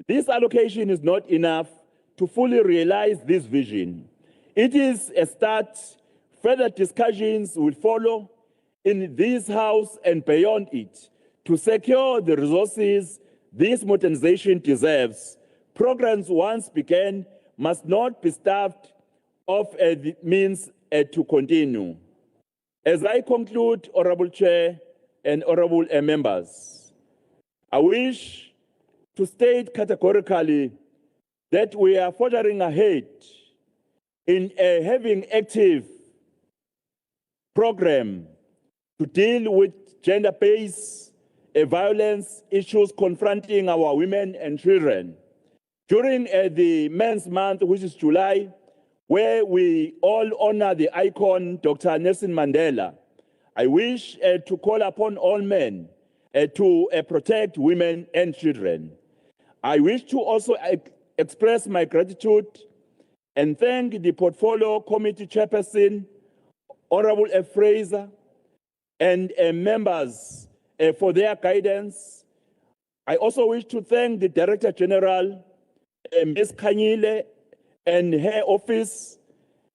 this allocation is not enough to fully realize this vision. It is a start. Further discussions will follow in this House and beyond it to secure the resources this modernization deserves. Programs once began must not be starved of the means to continue. As I conclude, Honourable Chair and Honourable members, I wish to state categorically that we are forging ahead in having active program to deal with gender-based violence issues confronting our women and children. During the Men's Month, which is July, where we all honor the icon, Dr. Nelson Mandela, I wish to call upon all men to protect women and children. I wish to also express my gratitude and thank the Portfolio Committee Chairperson, Honourable Fraser, and members for their guidance. I also wish to thank the Director General, Ms. Kanyile, and her office,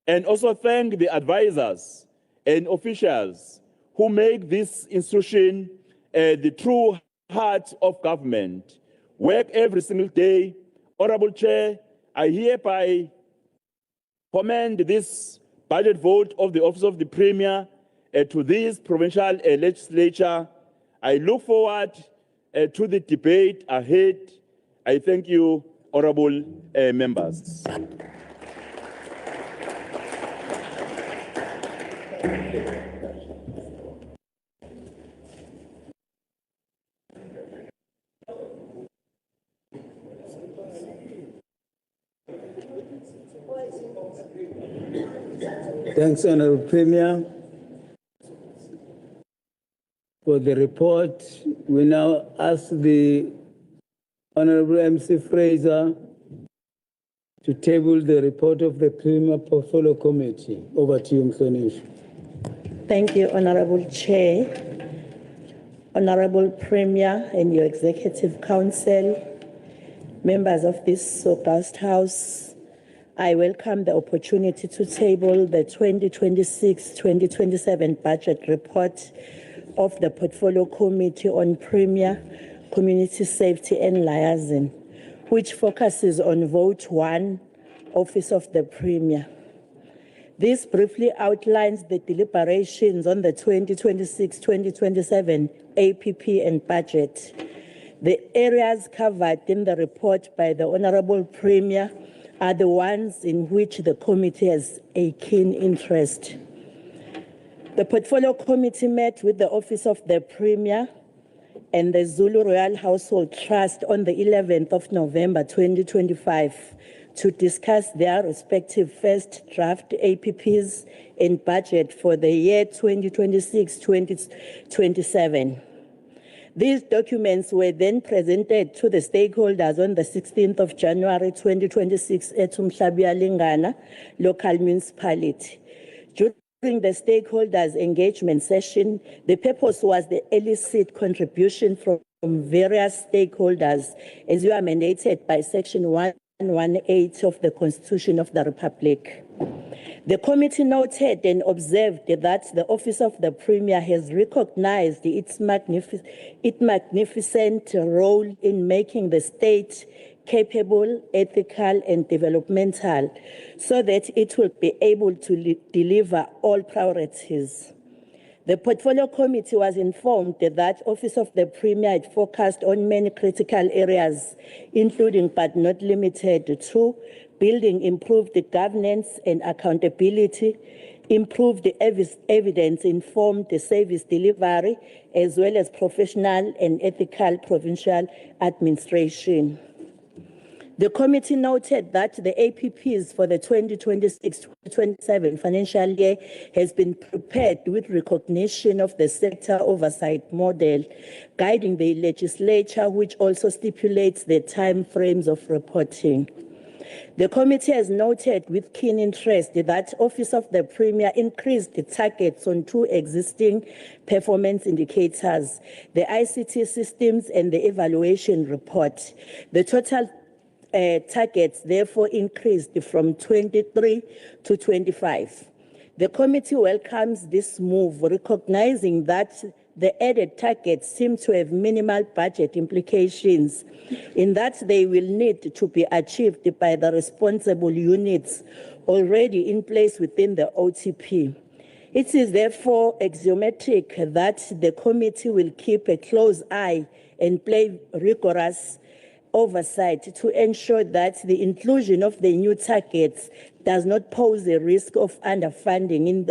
and also thank the advisors and officials who make this institution the true heart of government. Work every single day. Honourable Chair, I hereby commend this budget vote of the Office of the Premier to this provincial legislature. I look forward to the debate ahead. I thank you, honourable members. Thanks, Honourable Premier, for the report. We now ask the Honourable MC Fraser to table the report of the Premier Portfolio Committee. Over to you, Mhlonishwa. Thank you, Honourable Chair, Honourable Premier and your Executive Council, members of this august House. I welcome the opportunity to table the 2026-2027 budget report of the Portfolio Committee on Premier, Community Safety and Liaison, which focuses on Vote 1, Office of the Premier. This briefly outlines the deliberations on the 2026-2027 APP and budget. The areas covered in the report by the Honourable Premier are the ones in which the committee has a keen interest. The Portfolio Committee met with the Office of the Premier and the Zulu Royal Household Trust on the 11th of November 2025 to discuss their respective first draft APPs and budget for the year 2026-2027. These documents were then presented to the stakeholders on the 16th of January 2026 at Umhlabuyalingana local municipality. During the stakeholders engagement session, the purpose was the elicit contribution from various stakeholders as you are mandated by Section 118 of the Constitution of the Republic. The committee noted and observed that the Office of the Premier has recognized its magnificent role in making the state capable, ethical, and developmental so that it will be able to deliver all priorities. The Portfolio Committee was informed that Office of the Premier had focused on many critical areas, including but not limited to building improved governance and accountability, improved evidence-informed service delivery, as well as professional and ethical provincial administration. The committee noted that the APPs for the 2026-2027 financial year has been prepared with recognition of the sector oversight model guiding the legislature, which also stipulates the time frames of reporting. The committee has noted with keen interest that Office of the Premier increased the targets on 2 existing performance indicators, the ICT systems and the evaluation report. The total targets therefore increased from 23 to 25. The committee welcomes this move, recognizing that the added targets seem to have minimal budget implications in that they will need to be achieved by the responsible units already in place within the OTP. It is therefore axiomatic that the committee will keep a close eye and play rigorous oversight to ensure that the inclusion of the new targets does not pose a risk of underfunding in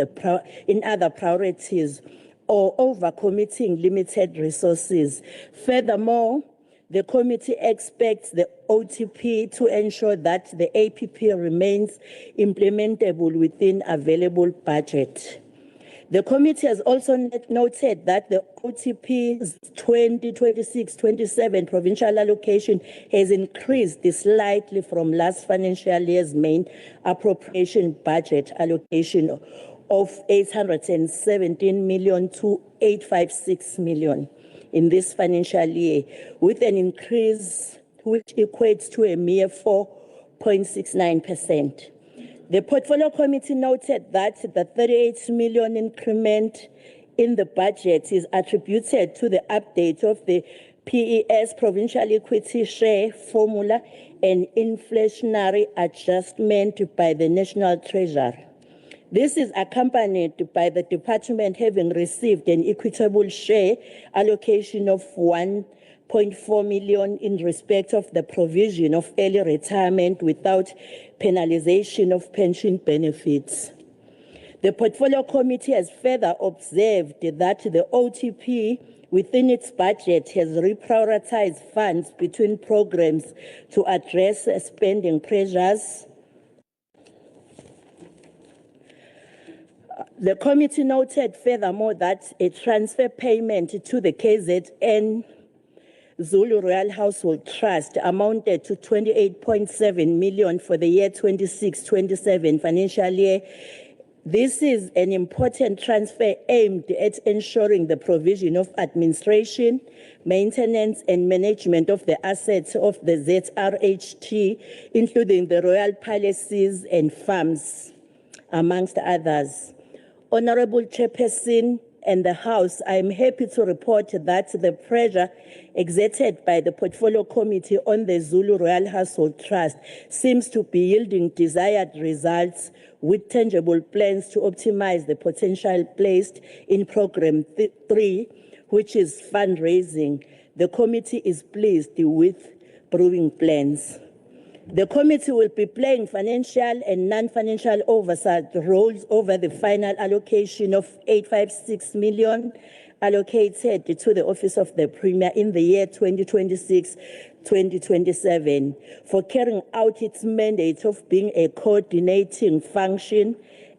other priorities or overcommitting limited resources. Furthermore, the committee expects the OTP to ensure that the APP remains implementable within available budget. The committee has also noted that the OTP's 2026-27 provincial allocation has increased slightly from last financial year's main appropriation budget allocation of 817 million to 856 million in this financial year, with an increase which equates to a mere 4.69%. The Portfolio Committee noted that the 38 million increment in the budget is attributed to the update of the PES Provincial Equity Share Formula and inflationary adjustment by the National Treasurer. This is accompanied by the department having received an equitable share allocation of 1.4 million in respect of the provision of early retirement without penalization of pension benefits. The Portfolio Committee has further observed that the OTP within its budget has reprioritized funds between programs to address spending pressures. The committee noted furthermore that a transfer payment to the KZN Zulu Royal Household Trust amounted to 28.7 million for the year 26-27 financial year. This is an important transfer aimed at ensuring the provision of administration, maintenance and management of the assets of the ZRHT, including the royal palaces and farms, amongst others. Honourable Chairperson and the House, I am happy to report that the pressure exerted by the Portfolio Committee on the Zulu Royal Household Trust seems to be yielding desired results, with tangible plans to optimize the potential placed in Programme 3, which is fundraising. The committee is pleased with brewing plans. The committee will be playing financial and non-financial oversight roles over the final allocation of 856 million allocated to the Office of the Premier in the year 2026-2027 for carrying out its mandate of being a coordinating function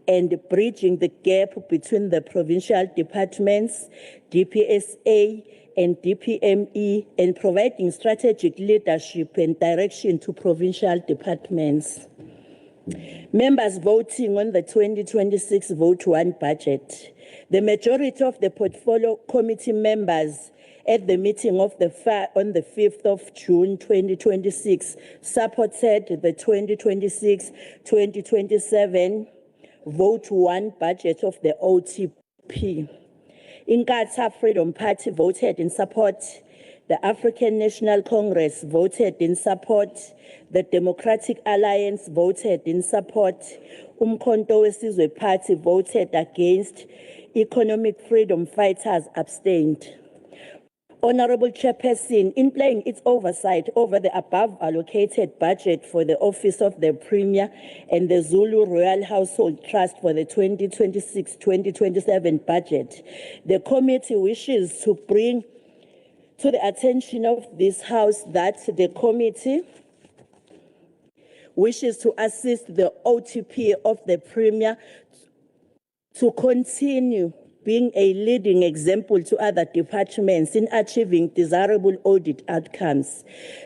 and bridging the gap between the provincial departments, DPSA, and DPME, and providing strategic leadership and direction to provincial departments. Members voting on the 2026 Vote 1 budget. The majority of the Portfolio Committee members at the meeting of on the 5th of June 2026 supported the 2026-2027 Vote 1 budget of the OTP. Inkatha Freedom Party voted in support. The African National Congress voted in support. The Democratic Alliance voted in support. Umkhonto weSizwe Party voted against. Economic Freedom Fighters abstained. Honourable Chairperson, in playing its oversight over the above allocated budget for the Office of the Premier and the Zulu Royal Household Trust for the 2026-2027 budget, the committee wishes to bring to the attention of this House that the committee wishes to assist the OTP of the Premier to continue being a leading example to other departments in achieving desirable audit outcomes.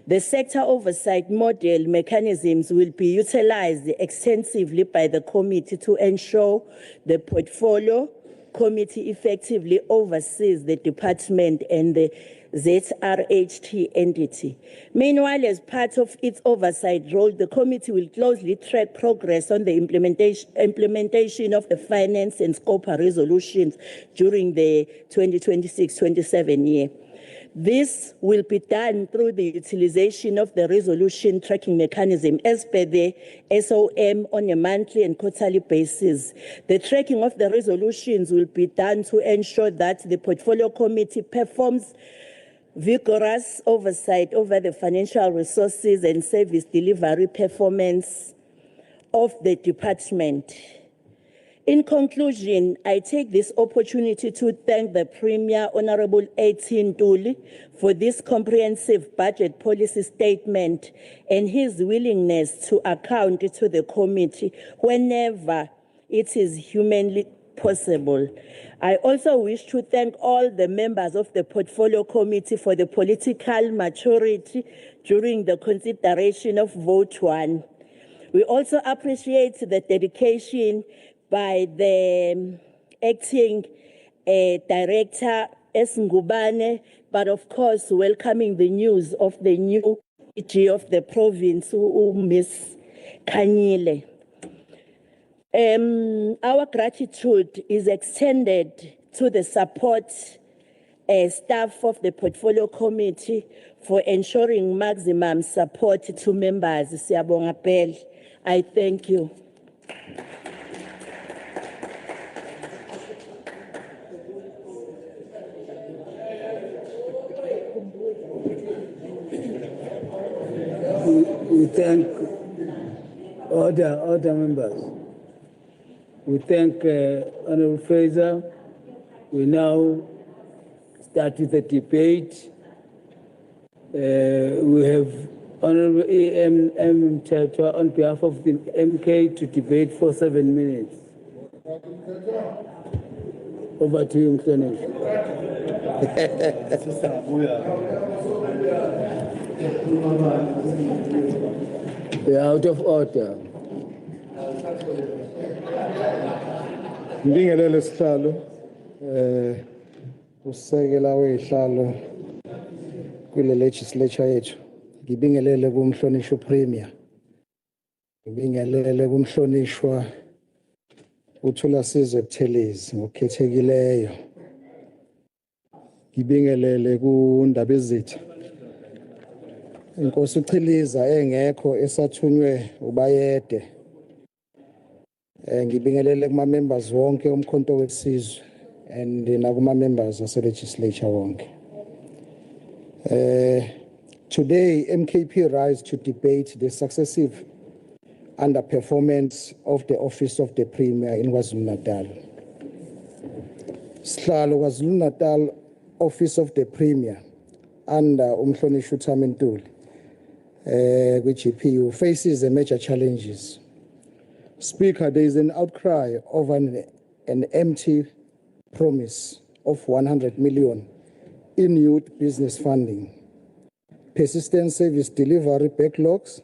The sector oversight model mechanisms will be utilized extensively by the committee to ensure the portfolio committee effectively oversees the department and the ZRHT entity. Meanwhile, as part of its oversight role, the committee will closely track progress on the implementation of the finance and SCOPA resolutions during the 2026-27 year. This will be done through the utilization of the resolution tracking mechanism as per the SOM on a monthly and quarterly basis. The tracking of the resolutions will be done to ensure that the portfolio committee performs vigorous oversight over the financial resources and service delivery performance of the department. In conclusion, I take this opportunity to thank the Premier, Honourable Ntuli, for this comprehensive budget policy statement and his willingness to account to the committee whenever it is humanly possible. I also wish to thank all the members of the Portfolio Committee for the political maturity during the consideration of Vote 1. We also appreciate the dedication by the acting director, Ngubane, but of course welcoming the news of the new EG of the province, Miss Kanyile. Our gratitude is extended to the support staff of the Portfolio Committee for ensuring maximum support to members. Siyabonga phela. I thank you. We thank other members. We thank Honourable Fraser. We now start with the debate. We have Honourable M. Chacha on behalf of the MK to debate for 7 minutes. Over to you, Mr. We are out of order. Ngibingelele sihlalo usekela wehlalo kule legislature yethu. Ngibingelele kumhlonishwa Premier. Ngibingelele kumhlonishwa uThulasizwe Buthelezi ngokukhethekileyo. Ngibingelele kuNdaba Ezitha. Inkosi uChiliza engekho esathunywe ubayede. Ngibingelele kuma members wonke omkhonto wesizwe and nakuma members ase legislature wonke. Today MKP rise to debate the successive underperformance of the office of the Premier in KwaZulu-Natal. Sihlalo KwaZulu-Natal office of the Premier under umhlonishwa Ntuli GPU faces a major challenges. Speaker, there is an outcry over an empty promise of 100 million in youth business funding, persistent service delivery backlogs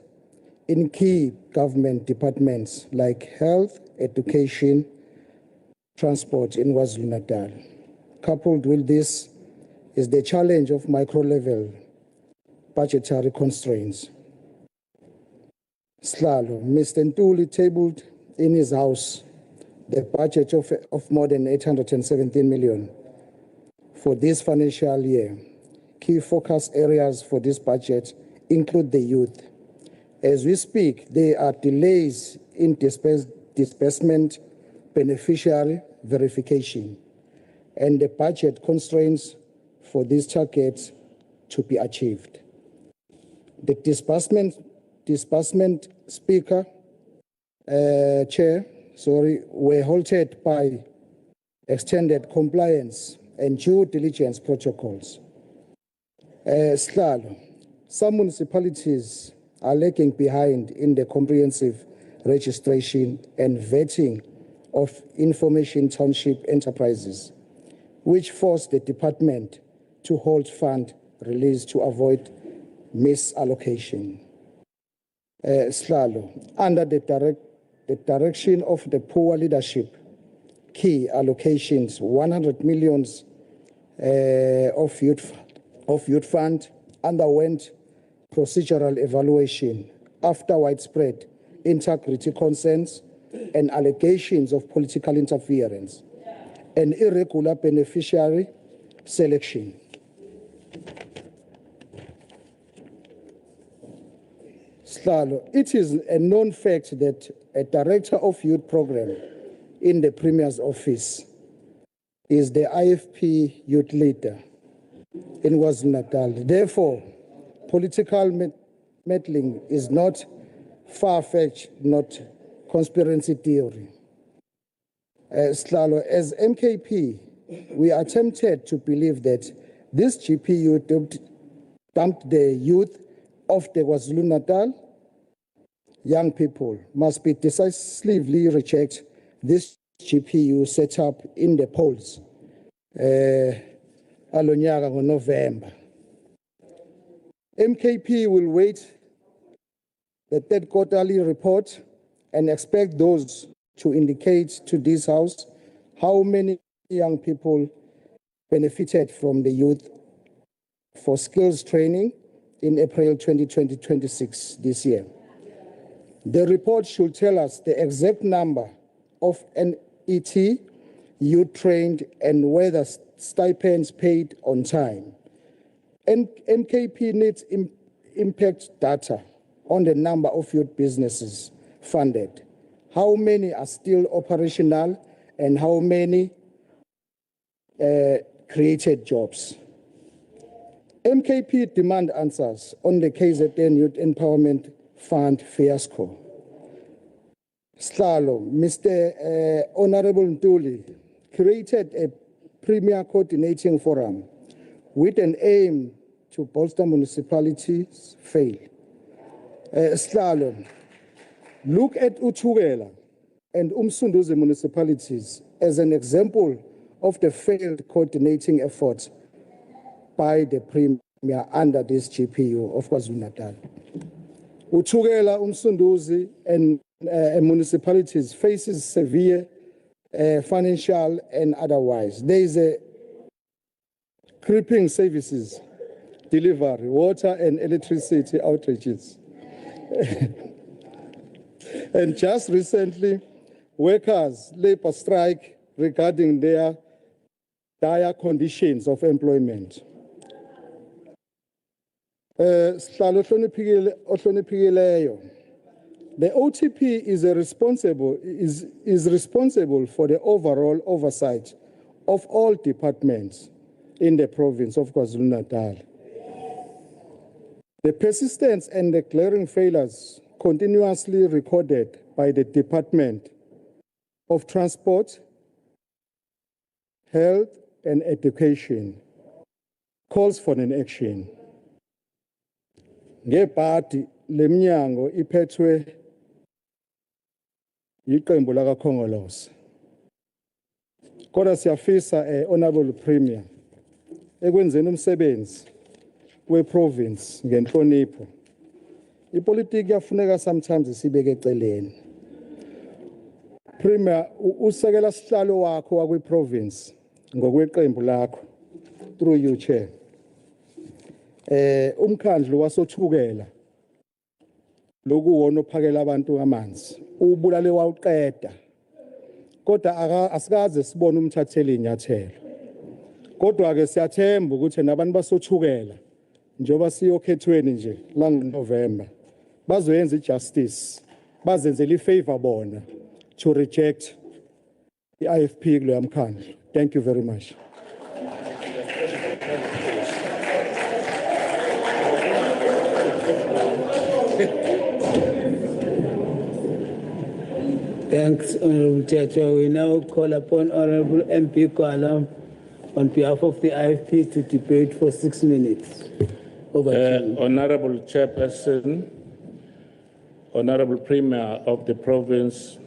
in key government departments like health, education, transport in KwaZulu-Natal. Coupled with this is the challenge of micro-level budgetary constraints. Slalo, Mr. Ntuli tabled in his house the budget of more than 817 million for this financial year. Key focus areas for this budget include the youth. As we speak, there are delays in disbursement beneficiary verification and the budget constraints for these targets to be achieved. The disbursement Speaker, Chair, were halted by extended compliance and due diligence protocols. Slalo, some municipalities are lagging behind in the comprehensive registration and vetting of information township enterprises, which forced the department to hold fund release to avoid misallocation. Slalo, under the direction of the poor leadership, key allocations, 100 millions of youth fund underwent procedural evaluation after widespread integrity concerns and allegations of political interference and irregular beneficiary selection. Slalo, it is a known fact that a director of youth program in the Premier's office is the IFP youth leader in KwaZulu-Natal. Therefore, political meddling is not far-fetched, not conspiracy theory. Slalo, as MKP, we are tempted to believe that this GPU dumped the youth of the KwaZulu-Natal. Young people must be decisively reject this GPU set up in the polls alonyaka ngoNovember. MKP will wait the third quarterly report and expect those to indicate to this House how many young people benefited from the youth for skills training in April 2026 this year. The report should tell us the exact number of NET youth trained and whether stipends paid on time. And MKP needs impact data on the number of youth businesses funded, how many are still operational, and how many created jobs. MKP demand answers on the KZN Youth Empowerment Fund fiasco. Slalo, Mr. Honourable Ntuli created a Premier Coordinating Forum with an aim to bolster municipalities fail. Slalo, look at Uthugela and Umsunduzi municipalities as an example of the failed coordinating efforts by the Premier under this GPU of KwaZulu-Natal. Uthugela, Umsunduzi and municipalities faces severe financial and otherwise. There is a creeping services, delivery, water and electricity outages. And just recently, workers' labor strike regarding their dire conditions of employment. The OTP is responsible for the overall oversight of all departments in the province of KwaZulu-Natal. The persistence and the glaring failures continuously recorded by the Department of Transport, Health and Education calls for an action. Ngebhadi leminyango iphethwe yiqembu lakaKhongolose. Kodwa siyafisa Honourable Premier ekwenzeni umsebenzi we-province ngenhlonipho. Ipolitiki yafuneka sometimes isibeke eceleni. Premier, usekela sihlalo wakho wakwi-province ngokweqembu lakho through you, Chair. Umkhandlu wasothukela lokuwona ophakela abantu amanzi ubulale wawuqeda kodwa asikaze sibone umthatheli inyathelo kodwa ke siyathemba ukuthi nabantu basothukela njengoba siyokhethweni nje la ngoNovember bazoyenza ijustice bazenzela ifavor bona to reject i-IFP kulo mkhandlu. Thank you very much. Thanks, Honourable Chair. We now call upon Honourable MP Kwala on behalf of the IFP to debate for 6 minutes. Over to you. Honourable Chairperson, Honourable Premier of the province,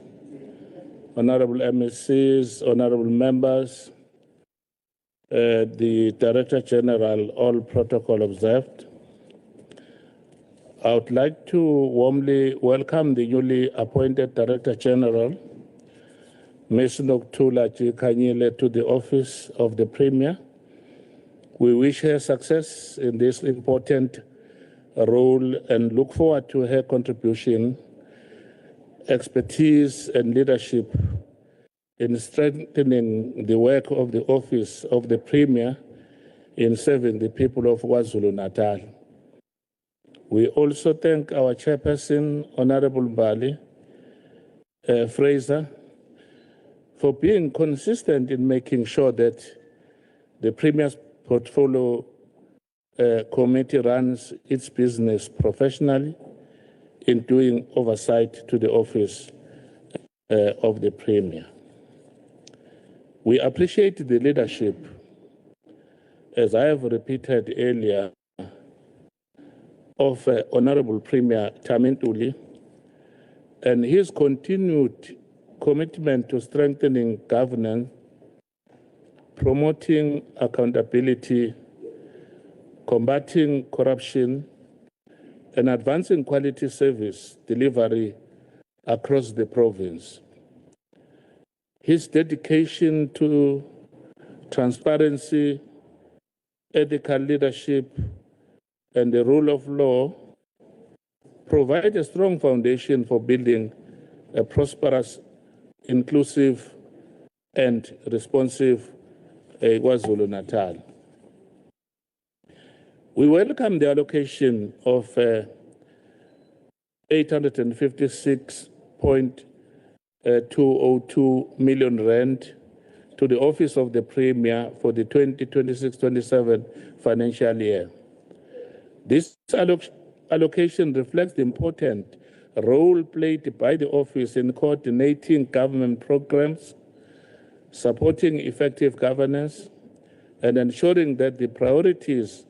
Honourable MSCs, Honourable members, the Director General, all protocol observed. I would like to warmly welcome the newly appointed Director General, Ms. Ntuli Kanyile, to the office of the Premier. We wish her success in this important role and look forward to her contribution, expertise, and leadership in strengthening the work of the office of the Premier in serving the people of KwaZulu-Natal. We also thank our chairperson, Honourable Bali Fraser, for being consistent in making sure that the Premier's portfolio committee runs its business professionally in doing oversight to the office of the Premier. We appreciate the leadership, as I have repeated earlier, of Honourable Premier Ntuli and his continued commitment to strengthening governance, promoting accountability, combating corruption, and advancing quality service delivery across the province. His dedication to transparency, ethical leadership, and the rule of law provide a strong foundation for building a prosperous, inclusive, and responsive KwaZulu-Natal. We welcome the allocation of 856.202 million rand to the Office of the Premier for the 2026-27 financial year. This allocation reflects the important role played by the office in coordinating government programs, supporting effective governance, and ensuring that the priorities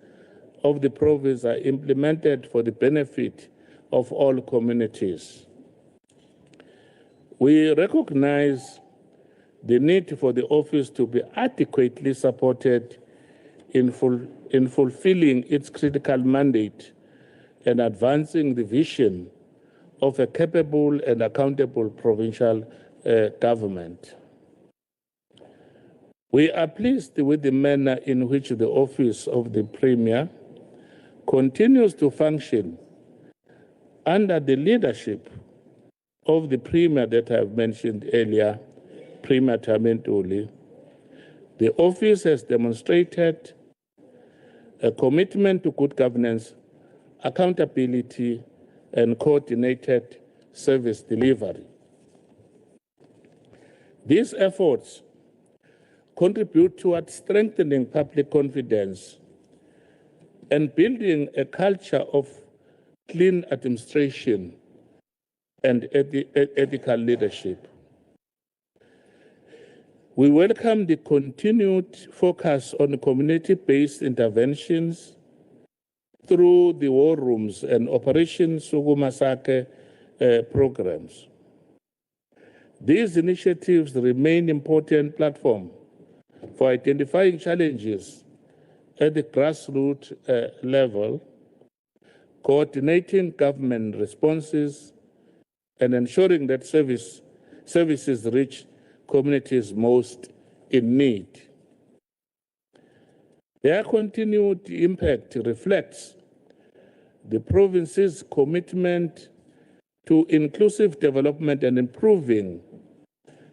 of the province are implemented for the benefit of all communities. We recognize the need for the office to be adequately supported in fulfilling its critical mandate and advancing the vision of a capable and accountable provincial government. We are pleased with the manner in which the office of the Premier continues to function under the leadership of the Premier that I have mentioned earlier, Premier Ntuli. The office has demonstrated a commitment to good governance, accountability, and coordinated service delivery. These efforts contribute towards strengthening public confidence and building a culture of clean administration and ethical leadership. We welcome the continued focus on community-based interventions through the war rooms and Operation Sugumasake programs. These initiatives remain important platform for identifying challenges at the grassroots level, coordinating government responses, and ensuring that services reach communities most in need. Their continued impact reflects the province's commitment to inclusive development and improving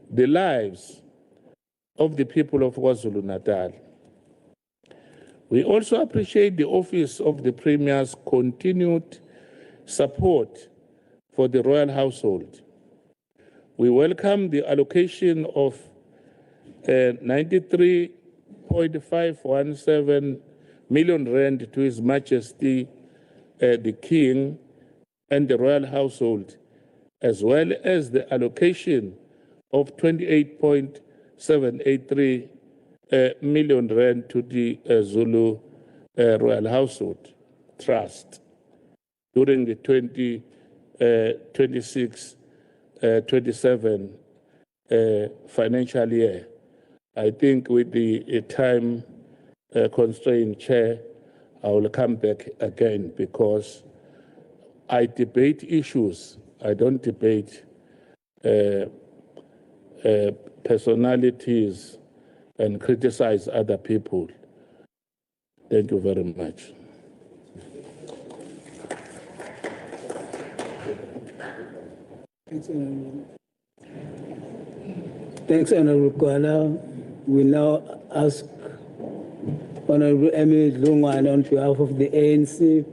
the lives of the people of KwaZulu-Natal. We also appreciate the Office of the Premier's continued support for the royal household. We welcome the allocation of 93.517 million rand to His Majesty the King and the royal household, as well as the allocation of 28.783 million rand to the Zulu Royal Household Trust during the 26, 27 financial year. I think with the time constraint, Chair, I will come back again because I debate issues. I don't debate personalities and criticize other people. Thank you very much. Thanks, Honourable Kwala. We now ask Honourable Emily Lungwane on behalf of the ANC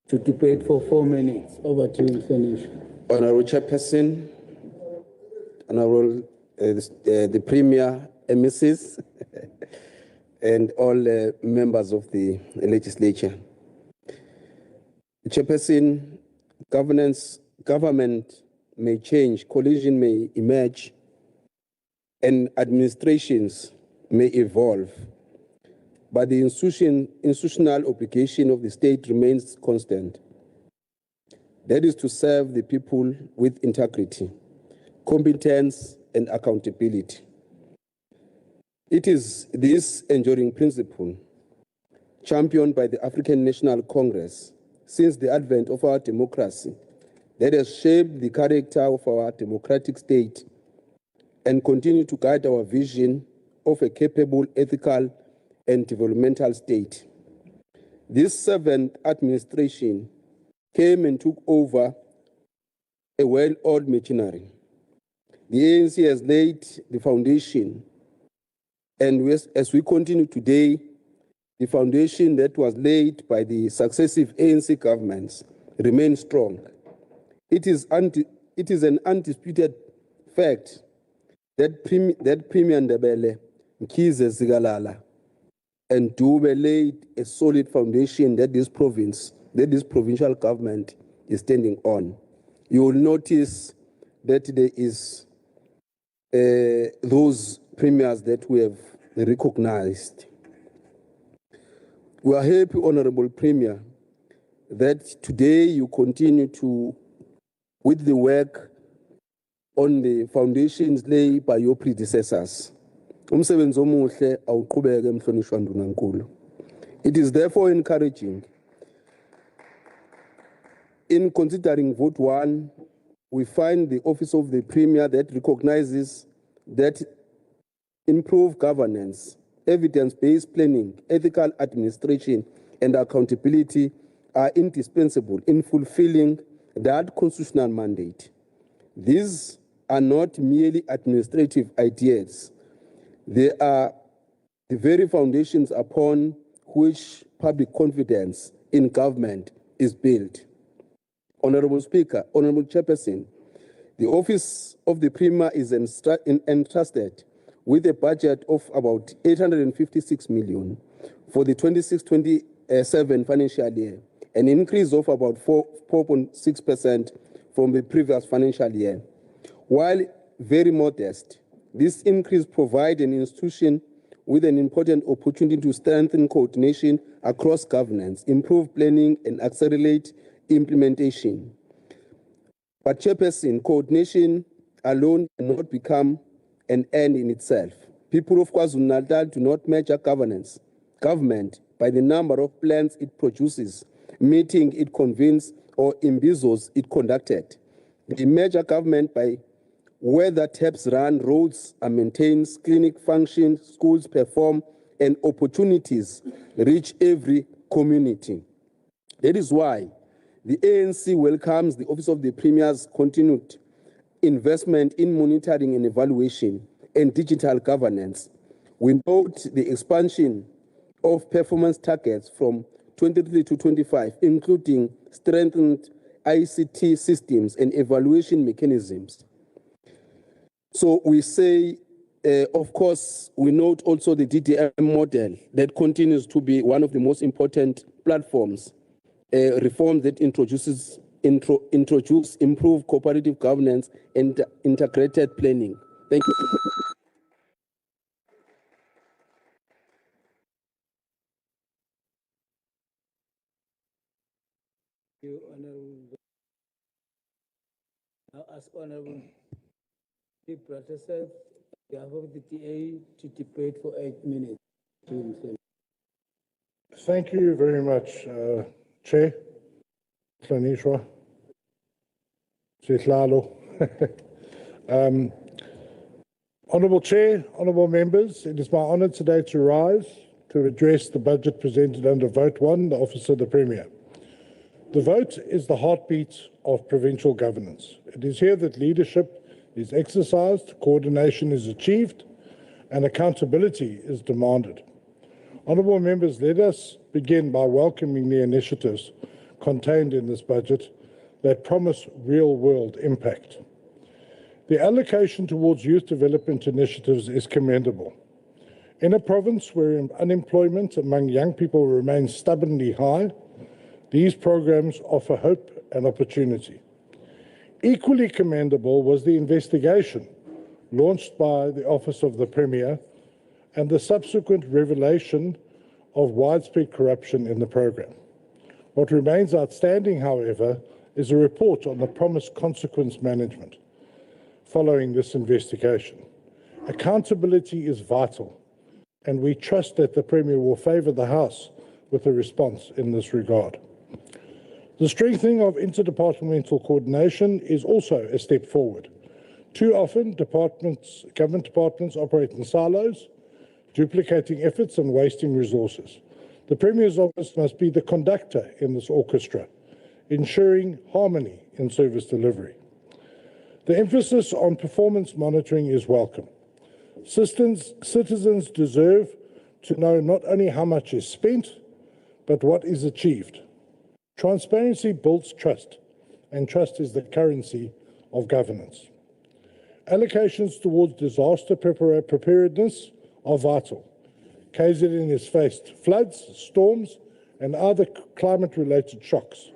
to debate for 4 minutes. Over to you, finish. Honourable Chairperson, Honourable the Premier, MECs, and all members of the Legislature. Chairperson, government may change, collision may emerge, and administrations may evolve, but the institutional obligation of the state remains constant. That is to serve the people with integrity, competence, and accountability. It is this enduring principle, championed by the African National Congress since the advent of our democracy, that has shaped the character of our democratic state and continue to guide our vision of a capable, ethical, and developmental state. This seventh administration came and took over a well-oiled machinery. The ANC has laid the foundation, and as we continue today, the foundation that was laid by the successive ANC governments remains strong. It is an undisputed fact that Premier Ndebele, Mkhize Zikalala, and Dube laid a solid foundation that this provincial government is standing on. You will notice that there is those premiers that we have recognized. We are happy, Honourable Premier, that today you continue with the work on the foundations laid by your predecessors. Umsebenzi omuhle awuqhubeke emhlonishwa Ndunankulu. It is therefore encouraging. In considering vote 1, we find the office of the Premier that recognizes that improved governance, evidence-based planning, ethical administration, and accountability are indispensable in fulfilling that constitutional mandate. These are not merely administrative ideas. They are the very foundations upon which public confidence in government is built. Honourable Speaker, Honourable Chairperson, the Office of the Premier is entrusted with a budget of about 856 million for the 26-27 financial year, an increase of about 4.6% from the previous financial year. While very modest, this increase provides an institution with an important opportunity to strengthen coordination across governance, improve planning, and accelerate implementation. But Chairperson, coordination alone cannot become an end in itself. People of KwaZulu-Natal do not measure government by the number of plans it produces, meetings it convenes, or embezzles it conducted. They measure government by whether taps run, roads are maintained, clinic function, schools perform, and opportunities reach every community. That is why the ANC welcomes the Office of the Premier's continued investment in monitoring and evaluation and digital governance. We note the expansion of performance targets from 23 to 25, including strengthened ICT systems and evaluation mechanisms. So we say, of course, we note also the DDM model that continues to be one of the most important platforms, reforms that introduce improved cooperative governance and integrated planning. Thank you. Now ask Honourable Chief Protestant, on behalf of the TA, to debate for 8 minutes. Thank you very much, Chair. Tlanishwa. Sihlalo. Honourable Chair, honourable members, it is my honour today to rise to address the budget presented under Vote 1, the Office of the Premier. The vote is the heartbeat of provincial governance. It is here that leadership is exercised, coordination is achieved, and accountability is demanded. Honourable members, let us begin by welcoming the initiatives contained in this budget that promise real-world impact. The allocation towards youth development initiatives is commendable. In a province where unemployment among young people remains stubbornly high, these programs offer hope and opportunity. Equally commendable was the investigation launched by the Office of the Premier and the subsequent revelation of widespread corruption in the program. What remains outstanding, however, is a report on the promised consequence management following this investigation. Accountability is vital, and we trust that the Premier will favour the House with a response in this regard. The strengthening of interdepartmental coordination is also a step forward. Too often, government departments operate in silos, duplicating efforts and wasting resources. The Premier's office must be the conductor in this orchestra, ensuring harmony in service delivery. The emphasis on performance monitoring is welcome. Citizens deserve to know not only how much is spent, but what is achieved. Transparency builds trust, and trust is the currency of governance. Allocations towards disaster preparedness are vital. KZN has faced floods, storms, and other climate-related shocks.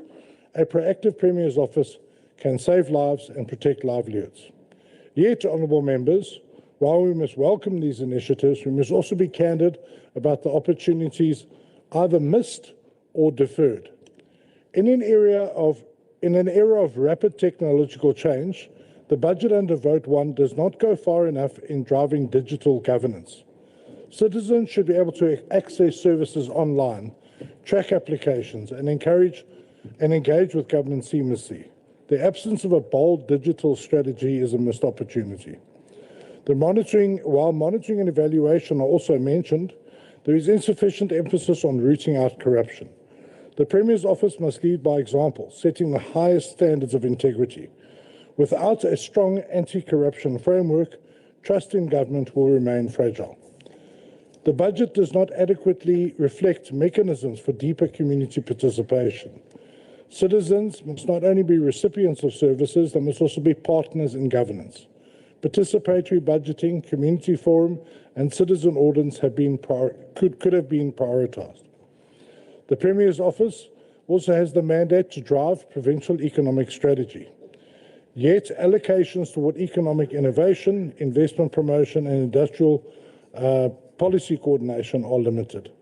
A proactive Premier's office can save lives and protect livelihoods. Yet, honourable members, while we must welcome these initiatives, we must also be candid about the opportunities either missed or deferred. In an era of rapid technological change, the budget under Vote 1 does not go far enough in driving digital governance. Citizens should be able to access services online, track applications, and engage with government seamlessly. The absence of a bold digital strategy is a missed opportunity. While monitoring and evaluation are also mentioned, there is insufficient emphasis on rooting out corruption. The Premier's office must lead by example, setting the highest standards of integrity. Without a strong anti-corruption framework, trust in government will remain fragile. The budget does not adequately reflect mechanisms for deeper community participation. Citizens must not only be recipients of services, they must also be partners in governance. Participatory budgeting, community forum, and citizen audits could have been prioritised. The Premier's office also has the mandate to drive provincial economic strategy. Yet, allocations toward economic innovation, investment promotion, and industrial policy coordination are limited.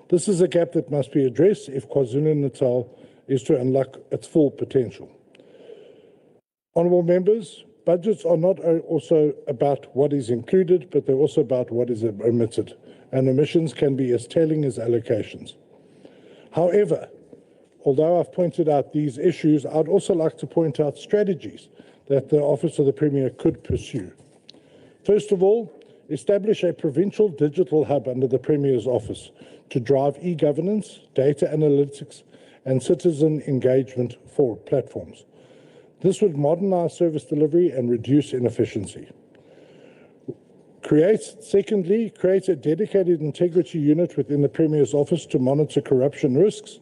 This is a gap that must be addressed if KwaZulu-Natal is to unlock its full potential. Honourable members, budgets are not also about what is included, but they're also about what is omitted, and omissions can be as telling as allocations. However, although I've pointed out these issues, I'd also like to point out strategies that the Office of the Premier could pursue. First of all, establish a provincial digital hub under the Premier's office to drive e-governance, data analytics, and citizen engagement for platforms. This would modernise service delivery and reduce inefficiency. Secondly, create a dedicated integrity unit within the Premier's office to monitor corruption risks,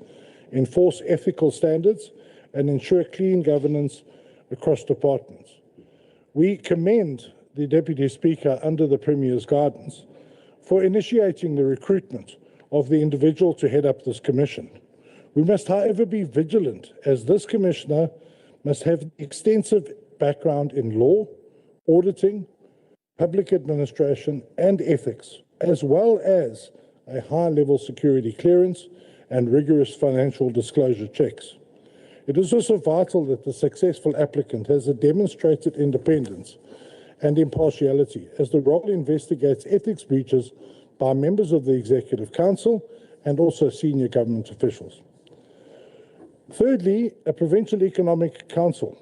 enforce ethical standards, and ensure clean governance across departments. We commend the Deputy Speaker under the Premier's guidance for initiating the recruitment of the individual to head up this commission. We must, however, be vigilant, as this Commissioner must have extensive background in law, auditing, public administration and ethics, as well as a high-level security clearance and rigorous financial disclosure checks. It is also vital that the successful applicant has a demonstrated independence and impartiality, as the role investigates ethics breaches by members of the Executive Council and also senior government officials. Thirdly, a Provincial Economic Council.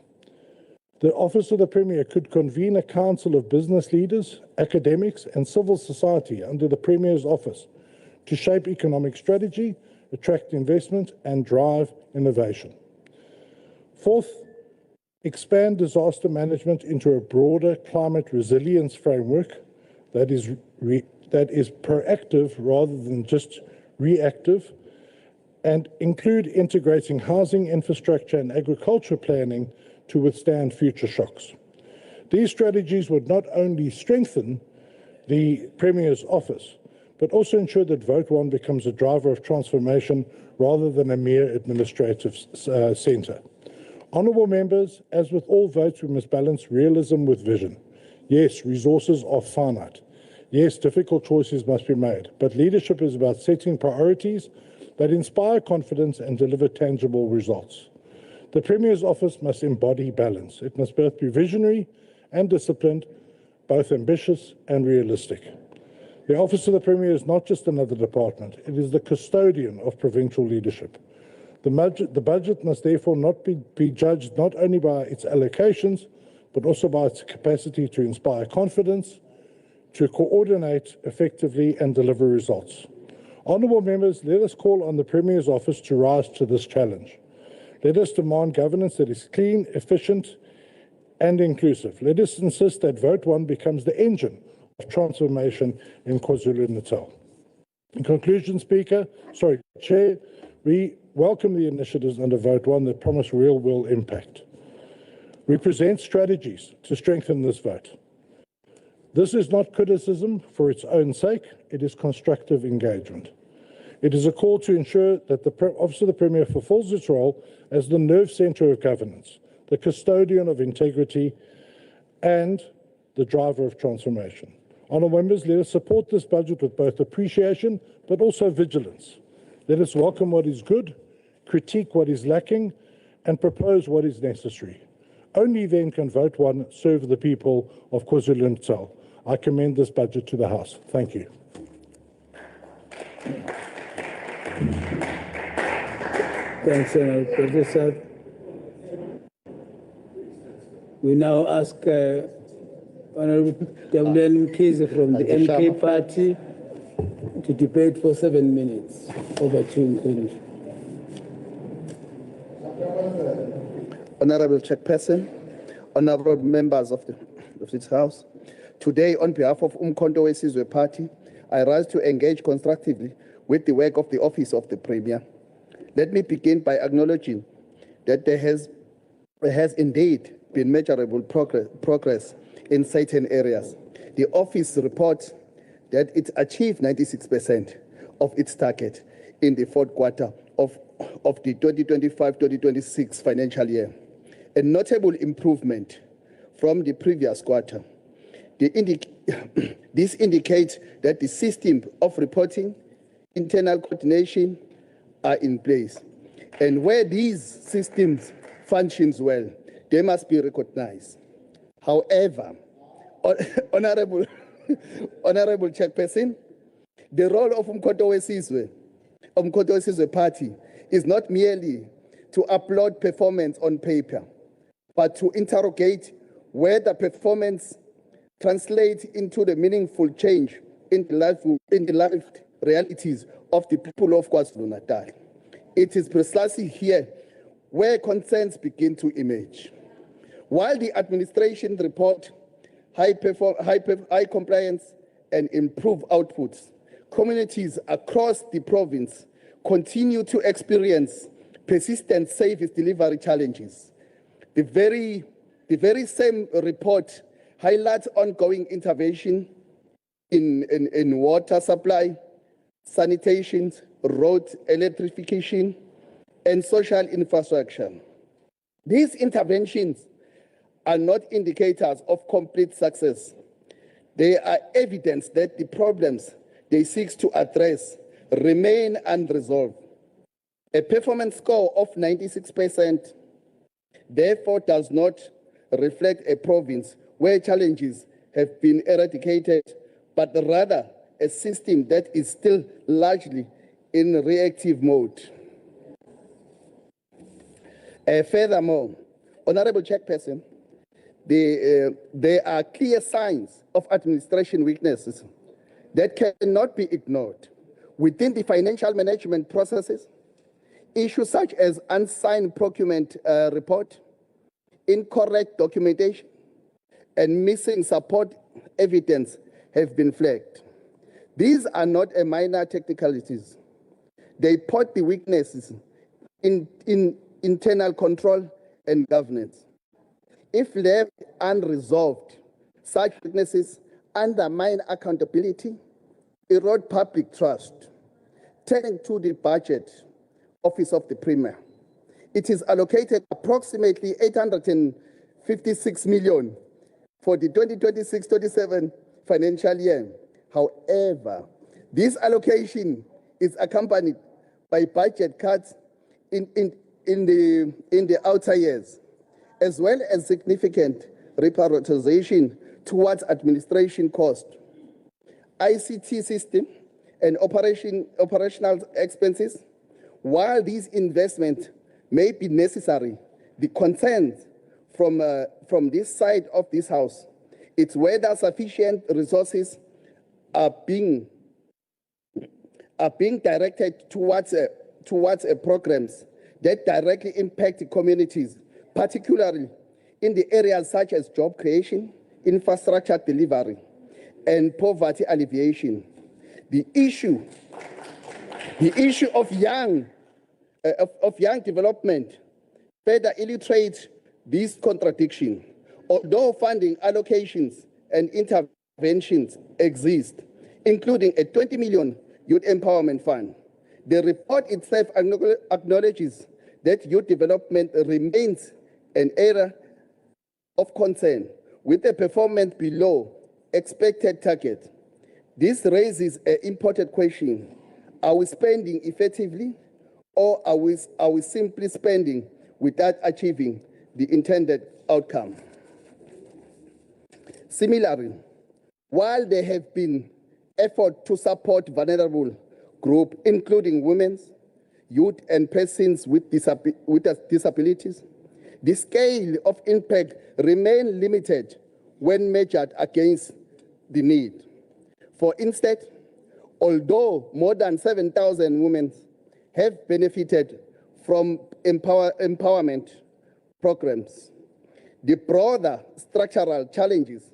The Office of the Premier could convene a council of business leaders, academics, and civil society under the Premier's office to shape economic strategy, attract investment, and drive innovation. Fourth, expand disaster management into a broader climate resilience framework that is proactive rather than just reactive, and include integrating housing, infrastructure, and agriculture planning to withstand future shocks. These strategies would not only strengthen the Premier's office, but also ensure that Vote 1 becomes a driver of transformation rather than a mere administrative centre. Honourable members, as with all votes, we must balance realism with vision. Yes, resources are finite. Yes, difficult choices must be made, but leadership is about setting priorities that inspire confidence and deliver tangible results. The Premier's office must embody balance. It must both be visionary and disciplined, both ambitious and realistic. The Office of the Premier is not just another department, it is the custodian of provincial leadership. The budget must therefore not be judged not only by its allocations, but also by its capacity to inspire confidence, to coordinate effectively and deliver results. Honourable members, let us call on the Premier's office to rise to this challenge. Let us demand governance that is clean, efficient, and inclusive. Let us insist that Vote 1 becomes the engine of transformation in KwaZulu-Natal. In conclusion, Chair, we welcome the initiatives under Vote 1 that promise real-world impact. We present strategies to strengthen this vote. This is not criticism for its own sake, it is constructive engagement. It is a call to ensure that the Office of the Premier fulfills its role as the nerve centre of governance, the custodian of integrity, and the driver of transformation. Honourable members, let us support this budget with both appreciation but also vigilance. Let us welcome what is good, critique what is lacking, and propose what is necessary. Only then can Vote 1 serve the people of KwaZulu-Natal. I commend this budget to the House. Thank you. Thanks, Professor. We now ask Honourable W.N. Mkhize from the MK Party to debate for 7 minutes. Over to you. Honourable Chairperson, honourable members of this House, today on behalf of Umkhonto weSizwe Party, I rise to engage constructively with the work of the Office of the Premier. Let me begin by acknowledging that there has indeed been measurable progress in certain areas. The Office reports that it achieved 96% of its target in the fourth quarter of the 2025-2026 financial year, a notable improvement from the previous quarter. This indicates that the system of reporting, internal coordination are in place. And where these systems functions well, they must be recognized. However, Honourable Chairperson, the role of Umkhonto weSizwe Party is not merely to upload performance on paper, but to interrogate whether performance translates into the meaningful change in the life realities of the people of KwaZulu-Natal. It is precisely here where concerns begin to emerge. While the administration report high compliance and improved outputs, communities across the province continue to experience persistent service delivery challenges. The very same report highlights ongoing intervention in water supply, sanitation, road electrification, and social infrastructure. These interventions are not indicators of complete success. They are evidence that the problems they seek to address remain unresolved. A performance score of 96% therefore does not reflect a province where challenges have been eradicated, but rather a system that is still largely in reactive mode. Furthermore, Honourable Chairperson, there are clear signs of administration weaknesses that cannot be ignored. Within the financial management processes, issues such as unsigned procurement report, incorrect documentation, and missing support evidence have been flagged. These are not a minor technicalities. They point the weaknesses in internal control and governance. If left unresolved, such weaknesses undermine accountability, erode public trust. Turning to the budget office of the Premier, it is allocated approximately 856 million for the 2026-27 financial year. However, this allocation is accompanied by budget cuts in the outer years, as well as significant reprioritization towards administration cost, ICT system, and operational expenses. While these investments may be necessary, the concerns from this side of this House, it's whether sufficient resources are being directed towards programs that directly impact the communities, particularly in the areas such as job creation, infrastructure delivery, and poverty alleviation. The issue of young development further illustrates this contradiction. Although funding allocations and interventions exist, including a 20 million youth empowerment fund, the report itself acknowledges that youth development remains an area of concern, with a performance below expected target. This raises an important question. Are we spending effectively, or are we simply spending without achieving the intended outcome? Similarly, while there have been efforts to support vulnerable groups, including women, youth, and persons with disabilities, the scale of impact remains limited when measured against the need. For instance, although more than 7,000 women have benefited from empowerment programs, the broader structural challenges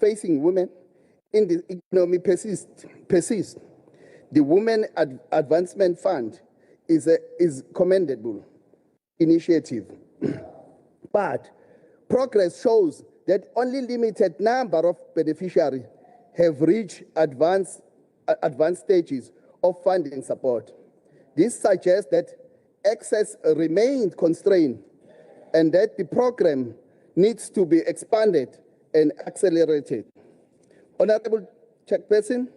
facing women in the economy persist. The Women Advancement Fund is commendable initiative, but progress shows that only limited number of beneficiaries have reached advanced stages of funding support. This suggests that access remains constrained and that the program needs to be expanded and accelerated. Honourable Chairperson,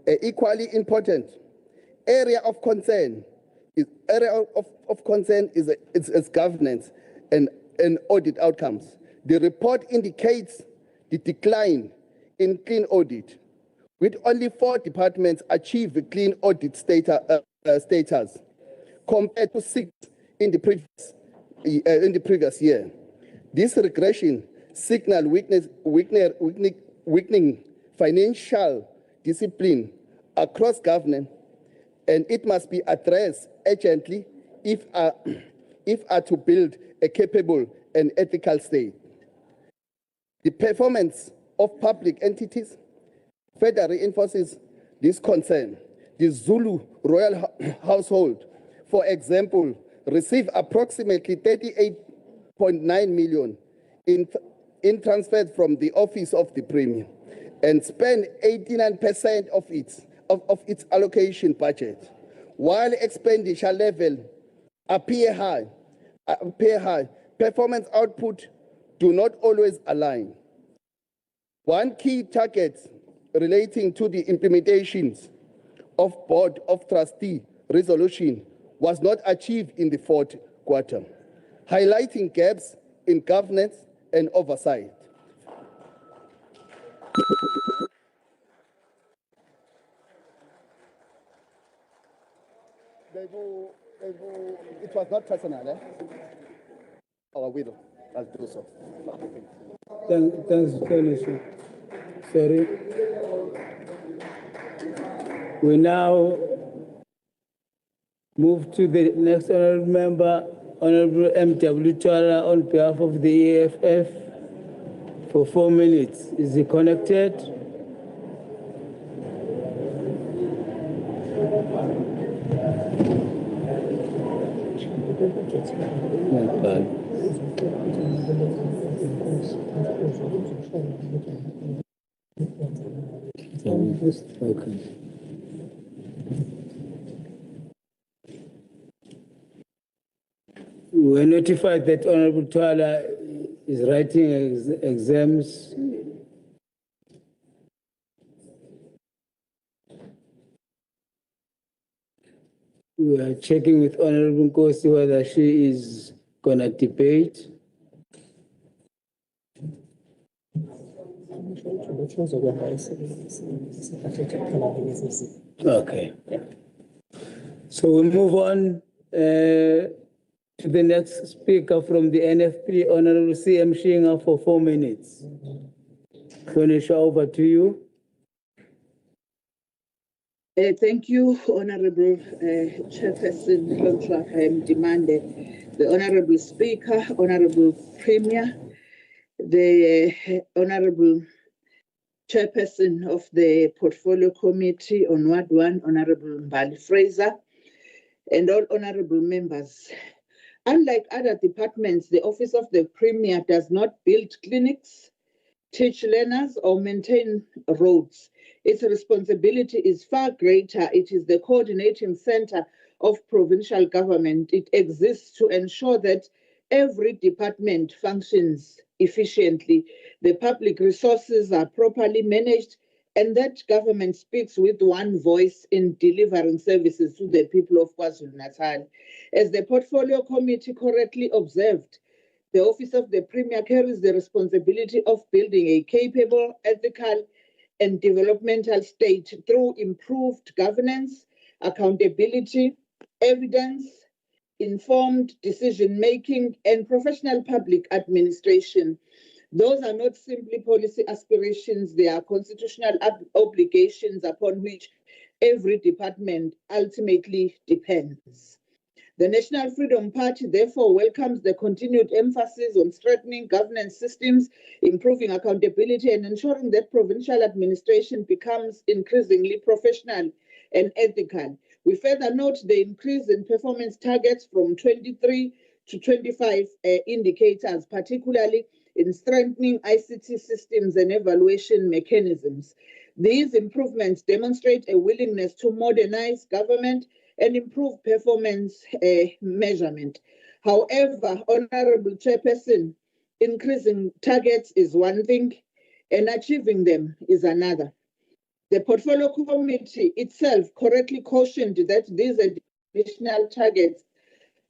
an equally important area of concern is governance and audit outcomes. The report indicates the decline in clean audit, with only 4 departments achieve the clean audit status, compared to 6 in the previous year. This regression signals weakening financial discipline across government, and it must be addressed urgently if to build a capable and ethical state. The performance of public entities further reinforces this concern. The Zulu royal household, for example, received approximately 38.9 million in transfers from the office of the Premier, and spent 89% of its allocation budget. While expenditure levels appear high, performance output do not always align. One key target relating to the implementations of Board of Trustee resolution was not achieved in the fourth quarter, highlighting gaps in governance and oversight. It was not personal, eh? Or will, I'll do so. Thanks, Felicia. Sorry. We now move to the next honourable member, Honourable M.W. Twala, on behalf of the EFF for 4 minutes. Is he connected? Not bad. Okay. We're notified that Honourable Twala is writing exams. We are checking with Honourable Nkosi whether she is going to debate. Okay. So we move on to the next speaker from the NFP, Honourable CM Shinga, for 4 minutes. Felicia, over to you. Thank you, Honourable Chairperson Demanded, the Honourable Speaker, Honourable Premier, the Honourable Chairperson of the Portfolio Committee on Ward 1, Honourable Mbali Fraser, and all Honourable members. Unlike other departments, the Office of the Premier does not build clinics, teach learners, or maintain roads. Its responsibility is far greater. It is the coordinating center of provincial government. It exists to ensure that every department functions efficiently, the public resources are properly managed, and that government speaks with one voice in delivering services to the people of KwaZulu-Natal. As the Portfolio Committee correctly observed, the Office of the Premier carries the responsibility of building a capable, ethical, and developmental state through improved governance, accountability, evidence, informed decision-making, and professional public administration. Those are not simply policy aspirations, they are constitutional obligations upon which every department ultimately depends. The National Freedom Party therefore welcomes the continued emphasis on strengthening governance systems, improving accountability, and ensuring that provincial administration becomes increasingly professional and ethical. We further note the increase in performance targets from 23 to 25 indicators, particularly in strengthening ICT systems and evaluation mechanisms. These improvements demonstrate a willingness to modernize government and improve performance measurement. However, Honourable Chairperson, increasing targets is one thing and achieving them is another. The Portfolio Committee itself correctly cautioned that these additional targets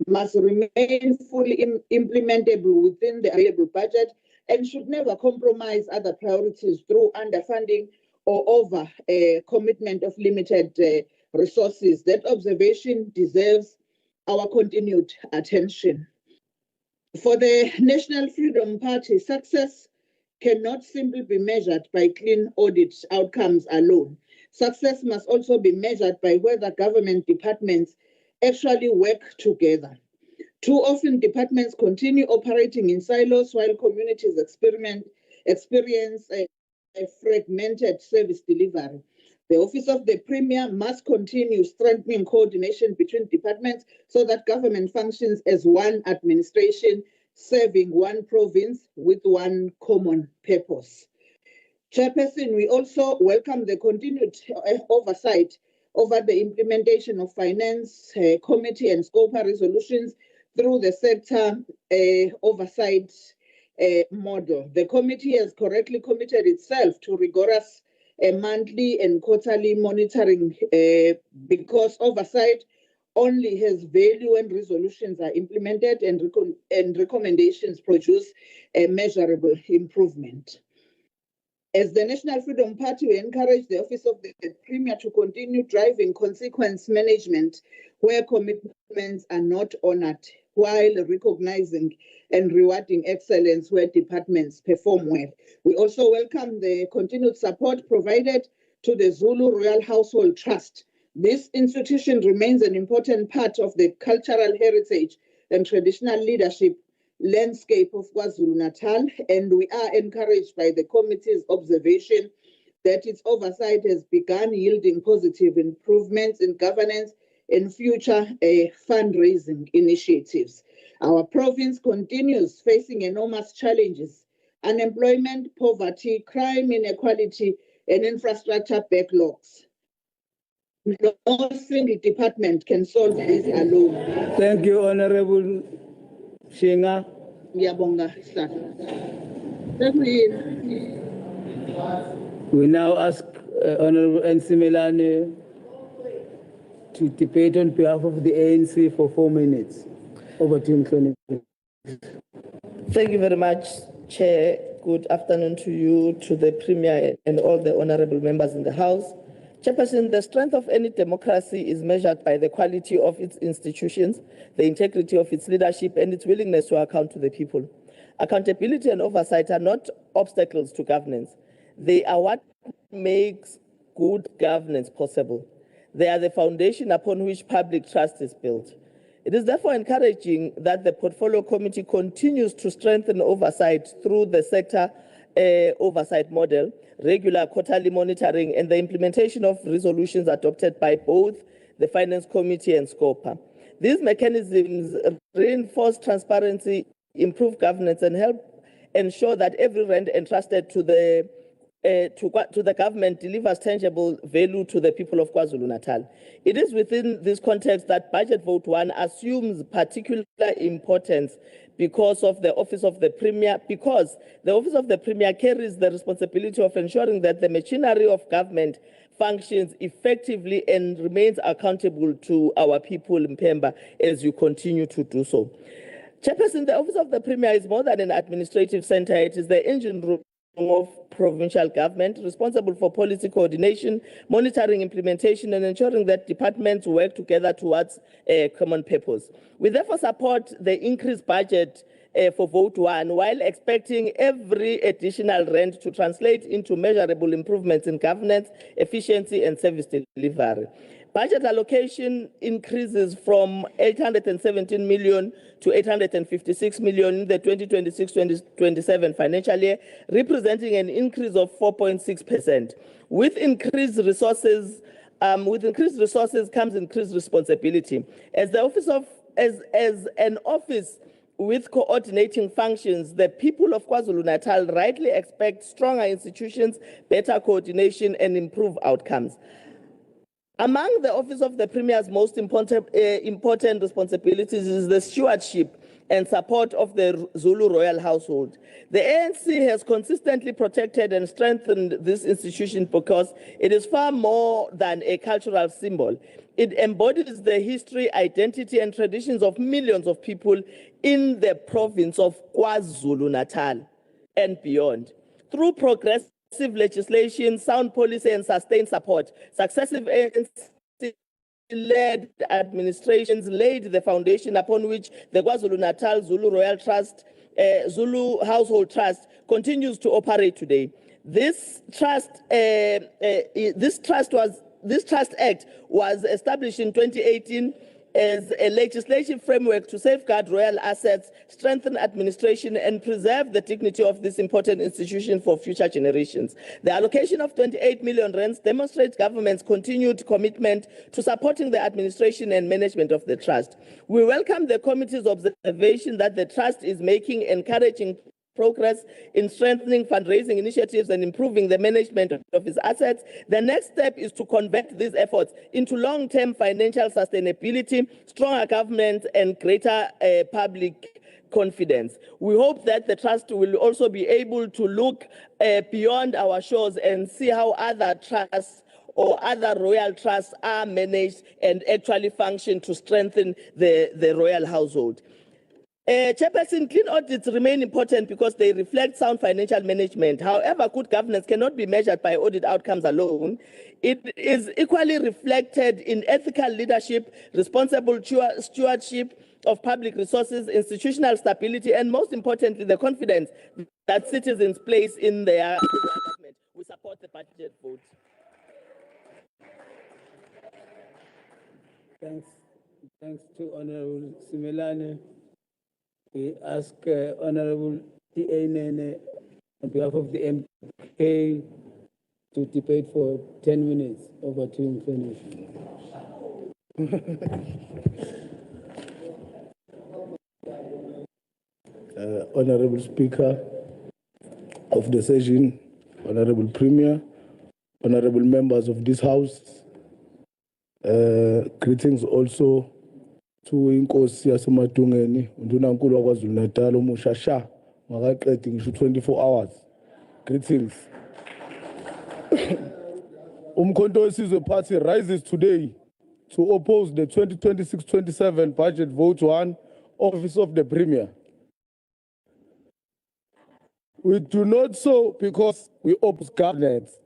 must remain fully implementable within the available budget and should never compromise other priorities through underfunding or over commitment of limited resources. That observation deserves our continued attention. For the National Freedom Party, success cannot simply be measured by clean audit outcomes alone. Success must also be measured by whether government departments actually work together. Too often, departments continue operating in silos while communities experience a fragmented service delivery. The Office of the Premier must continue strengthening coordination between departments so that government functions as one administration, serving one province with one common purpose. Chairperson, we also welcome the continued oversight over the implementation of finance committee and SCOPA resolutions through the sector oversight model. The committee has correctly committed itself to rigorous monthly and quarterly monitoring because oversight only has value when resolutions are implemented and recommendations produce a measurable improvement. As the National Freedom Party, we encourage the Office of the Premier to continue driving consequence management where commitments are not honored, while recognizing and rewarding excellence where departments perform well. We also welcome the continued support provided to the Zulu Royal Household Trust. This institution remains an important part of the cultural heritage and traditional leadership landscape of KwaZulu-Natal, and we are encouraged by the committee's observation that its oversight has begun yielding positive improvements in governance and future fundraising initiatives. Our province continues facing enormous challenges: unemployment, poverty, crime, inequality, and infrastructure backlogs. No single department can solve this alone. Thank you, Honourable Shinga. We now ask Honourable Nsimelane to debate on behalf of the ANC for 4 minutes. Over to you, Ntuli. Thank you very much, Chair. Good afternoon to you, to the Premier and all the honourable members in the House. Chairperson, the strength of any democracy is measured by the quality of its institutions, the integrity of its leadership, and its willingness to account to the people. Accountability and oversight are not obstacles to governance. They are what makes good governance possible. They are the foundation upon which public trust is built. It is therefore encouraging that the Portfolio Committee continues to strengthen oversight through the sector oversight model, regular quarterly monitoring, and the implementation of resolutions adopted by both the Finance Committee and SCOPA. These mechanisms reinforce transparency, improve governance, and help ensure that every rand entrusted to the government delivers tangible value to the people of KwaZulu-Natal. It is within this context that Budget Vote 1 assumes particular importance because the Office of the Premier carries the responsibility of ensuring that the machinery of government functions effectively and remains accountable to our people in Pemba as you continue to do so. Chairperson, the Office of the Premier is more than an administrative center. It is the engine room of provincial government, responsible for policy coordination, monitoring implementation, and ensuring that departments work together towards a common purpose. We therefore support the increased budget for Vote 1 while expecting every additional rand to translate into measurable improvements in governance, efficiency, and service delivery. Budget allocation increases from 817 million to 856 million in the 2026-2027 financial year, representing an increase of 4.6%. With increased resources comes increased responsibility. As an office with coordinating functions, the people of KwaZulu-Natal rightly expect stronger institutions, better coordination, and improved outcomes. Among the Office of the Premier's most important responsibilities is the stewardship and support of the Zulu royal household. The ANC has consistently protected and strengthened this institution because it is far more than a cultural symbol. It embodies the history, identity, and traditions of millions of people in the province of KwaZulu-Natal and beyond. Through progressive legislation, sound policy, and sustained support, successive ANC-led administrations laid the foundation upon which the KwaZulu-Natal Zulu Royal Trust, Zulu Household Trust continues to operate today. This trust act was established in 2018 as a legislative framework to safeguard royal assets, strengthen administration, and preserve the dignity of this important institution for future generations. The allocation of 28 million rands demonstrates government's continued commitment to supporting the administration and management of the trust. We welcome the committee's observation that the trust is making encouraging progress in strengthening fundraising initiatives and improving the management of its assets. The next step is to convert these efforts into long-term financial sustainability, stronger governance, and greater public confidence. We hope that the trust will also be able to look beyond our shores and see how other trusts or other royal trusts are managed and actually function to strengthen the royal household. Chairperson, clean audits remain important because they reflect sound financial management. However, good governance cannot be measured by audit outcomes alone. It is equally reflected in ethical leadership, responsible stewardship of public resources, institutional stability, and most importantly, the confidence that citizens place in their government. We support the budget vote. Thanks to Honourable Simelane. We ask Honourable T.A. Nene on behalf of the MK to debate for 10 minutes. Over to him, finish. Honourable Speaker of the session, Honourable Premier, Honourable members of this House, greetings also to inkosi yasemadungeni undunankulu waKwaZulu-Natal umusha sha makaqedi ngisho 24 hours. Greetings. Umkhonto wesizwe party rises today to oppose the 2026-27 budget vote 1 office of the Premier. We do not so because we oppose governance,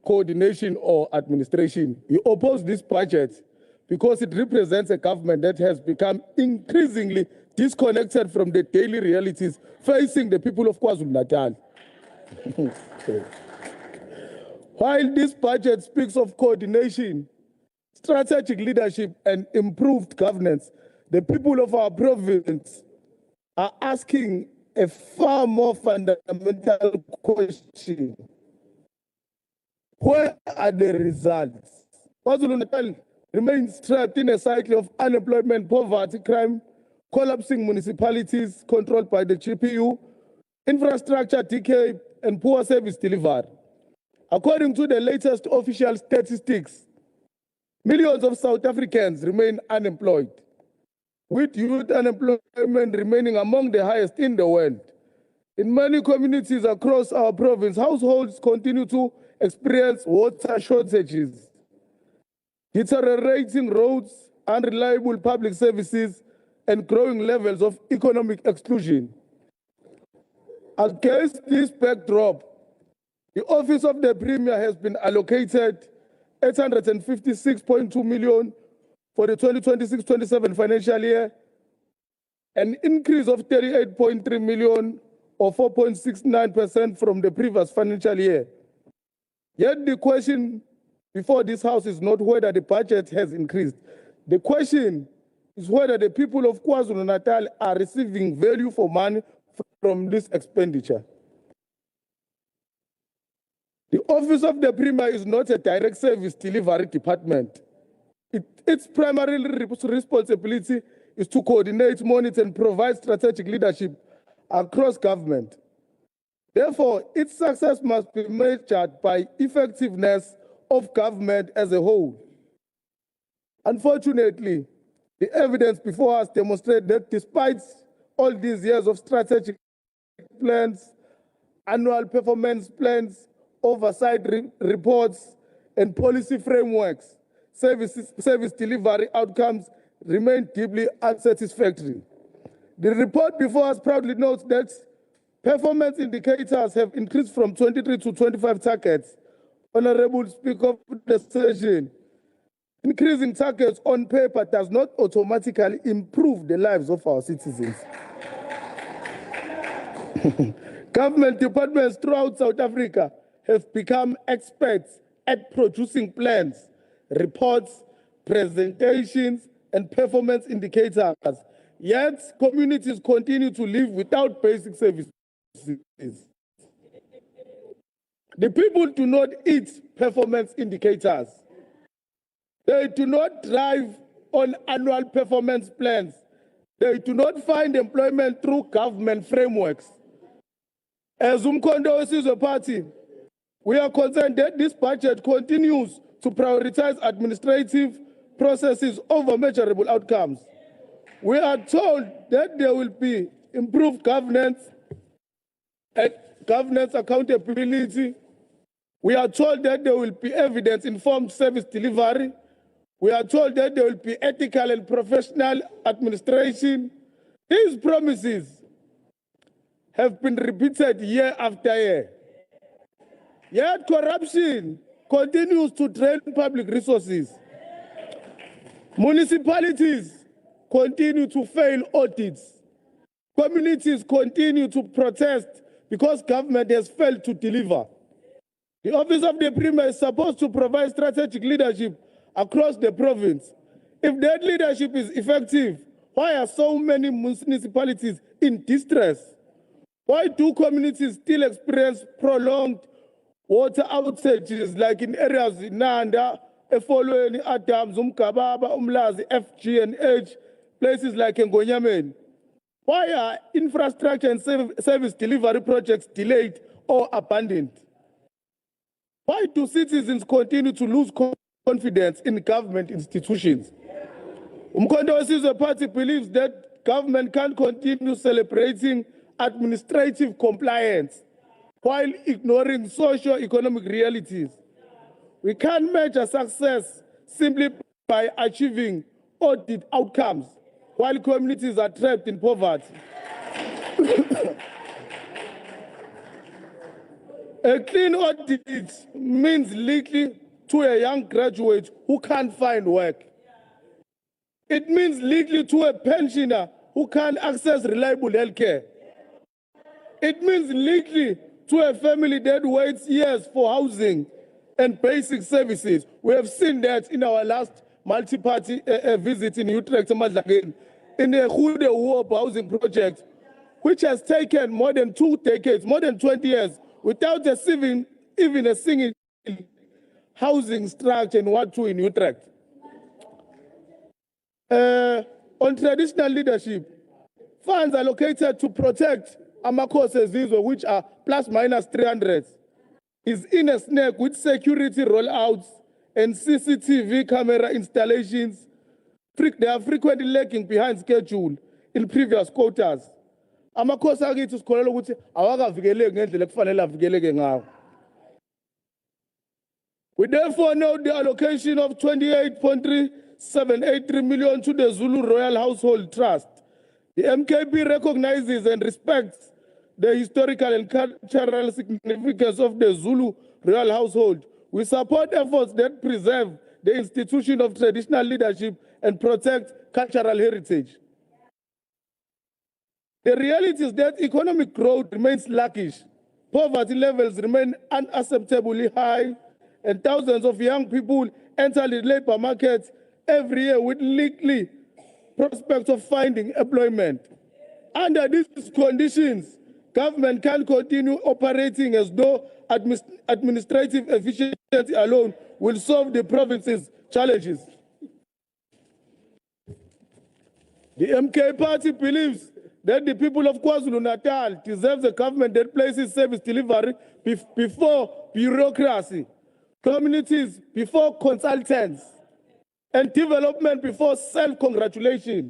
coordination or administration. We oppose this budget because it represents a government that has become increasingly disconnected from the daily realities facing the people of KwaZulu-Natal. While this budget speaks of coordination, strategic leadership, and improved governance, the people of our province are asking a far more fundamental question. Where are the results? KwaZulu-Natal remains trapped in a cycle of unemployment, poverty, crime, collapsing municipalities controlled by the GPU, infrastructure decay, and poor service delivery. According to the latest official statistics, millions of South Africans remain unemployed, with youth unemployment remaining among the highest in the world. In many communities across our province, households continue to experience water shortages, deteriorating roads, unreliable public services, and growing levels of economic exclusion. Against this backdrop, the Office of the Premier has been allocated 856.2 million for the 2026-27 financial year, an increase of 38.3 million or 4.69% from the previous financial year. Yet the question before this House is not whether the budget has increased. The question is whether the people of KwaZulu-Natal are receiving value for money from this expenditure. The Office of the Premier is not a direct service delivery department. Its primary responsibility is to coordinate, monitor, and provide strategic leadership across government. Therefore, its success must be measured by effectiveness of government as a whole. Unfortunately, the evidence before us demonstrates that despite all these years of strategic plans, annual performance plans, oversight reports, and policy frameworks, service delivery outcomes remain deeply unsatisfactory. The report before us proudly notes that performance indicators have increased from 23 to 25 targets. Honourable Speaker of the session, increasing targets on paper does not automatically improve the lives of our citizens. Government departments throughout South Africa have become experts at producing plans, reports, presentations, and performance indicators. Yet, communities continue to live without basic services. The people do not eat performance indicators. They do not drive on annual performance plans. They do not find employment through government frameworks. As Umkhonto wesizwe party, we are concerned that this budget continues to prioritize administrative processes over measurable outcomes. We are told that there will be improved governance, accountability, We are told that there will be evidence-informed service delivery. We are told that there will be ethical and professional administration. These promises have been repeated year after year. Yet corruption continues to drain public resources. Municipalities continue to fail audits. Communities continue to protest because government has failed to deliver. The Office of the Premier is supposed to provide strategic leadership across the province. If that leadership is effective, why are so many municipalities in distress? Why do communities still experience prolonged water outages like in areas in Nanda, Efolweni, Adams, Umkababa, Umlazi, FG and H, places like Ngonyameni? Why are infrastructure and service delivery projects delayed or abandoned? Why do citizens continue to lose confidence in government institutions? Umkhonto weSizwe Party believes that government can't continue celebrating administrative compliance while ignoring socio-economic realities. We can't measure success simply by achieving audit outcomes while communities are trapped in poverty. A clean audit means little to a young graduate who can't find work. It means little to a pensioner who can't access reliable health care. It means little to a family that waits years for housing and basic services. We have seen that in our last multi-party visit in Utrecht, in the Goede Hoop housing project, which has taken more than 2 decades, more than 20 years, without even a single housing structure in Watu in Utrecht. On traditional leadership, funds allocated to protect Amakhosi Zizwe, which are plus minus 300, is in a snake with security rollouts and CCTV camera installations. They are frequently lagging behind schedule in previous quotas. Amakhosi akithi sikholelwa ukuthi awakavikeleki ngendlela ekufanele avikeleke ngayo. We therefore note the allocation of 28.3783 million to the Zulu Royal Household Trust. The MKB recognizes and respects the historical and cultural significance of the Zulu Royal Household. We support efforts that preserve the institution of traditional leadership and protect cultural heritage. The reality is that economic growth remains sluggish, poverty levels remain unacceptably high, and thousands of young people enter the labor market every year with little prospects of finding employment. Under these conditions, government can continue operating as though administrative efficiency alone will solve the province's challenges. The MK party believes that the people of KwaZulu-Natal deserve a government that places service delivery before bureaucracy, communities before consultants, and development before self-congratulation.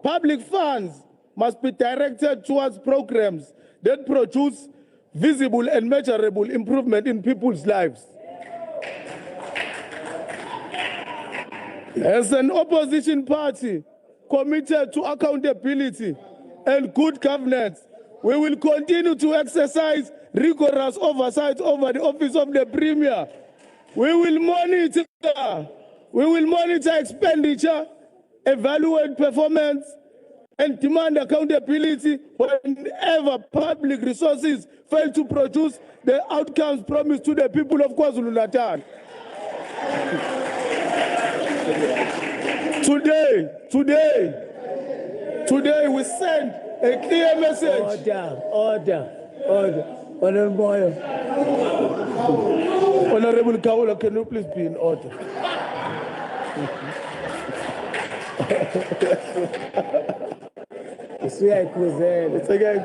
Public funds must be directed towards programs that produce visible and measurable improvement in people's lives. As an opposition party committed to accountability and good governance, we will continue to exercise rigorous oversight over the Office of the Premier. We will monitor expenditure, evaluate performance, and demand accountability whenever public resources fail to produce the outcomes promised to the people of KwaZulu-Natal. Today we send a clear message. Order. Honourable Kaula, can you please be in order? It's a guy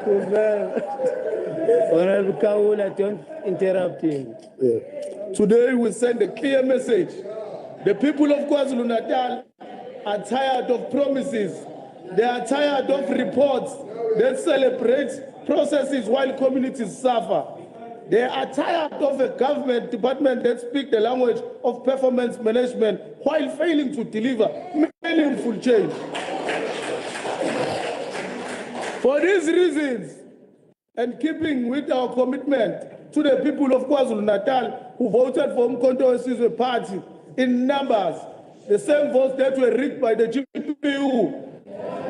Honourable Kaula, don't interrupt him. Yeah. Today we send a clear message. The people of KwaZulu-Natal are tired of promises. They are tired of reports that celebrate processes while communities suffer. They are tired of a government department that speak the language of performance management while failing to deliver meaningful change. For these reasons, and keeping with our commitment to the people of KwaZulu-Natal who voted for Umkhonto weSizwe Party in numbers, the same votes that were rigged by the GPU,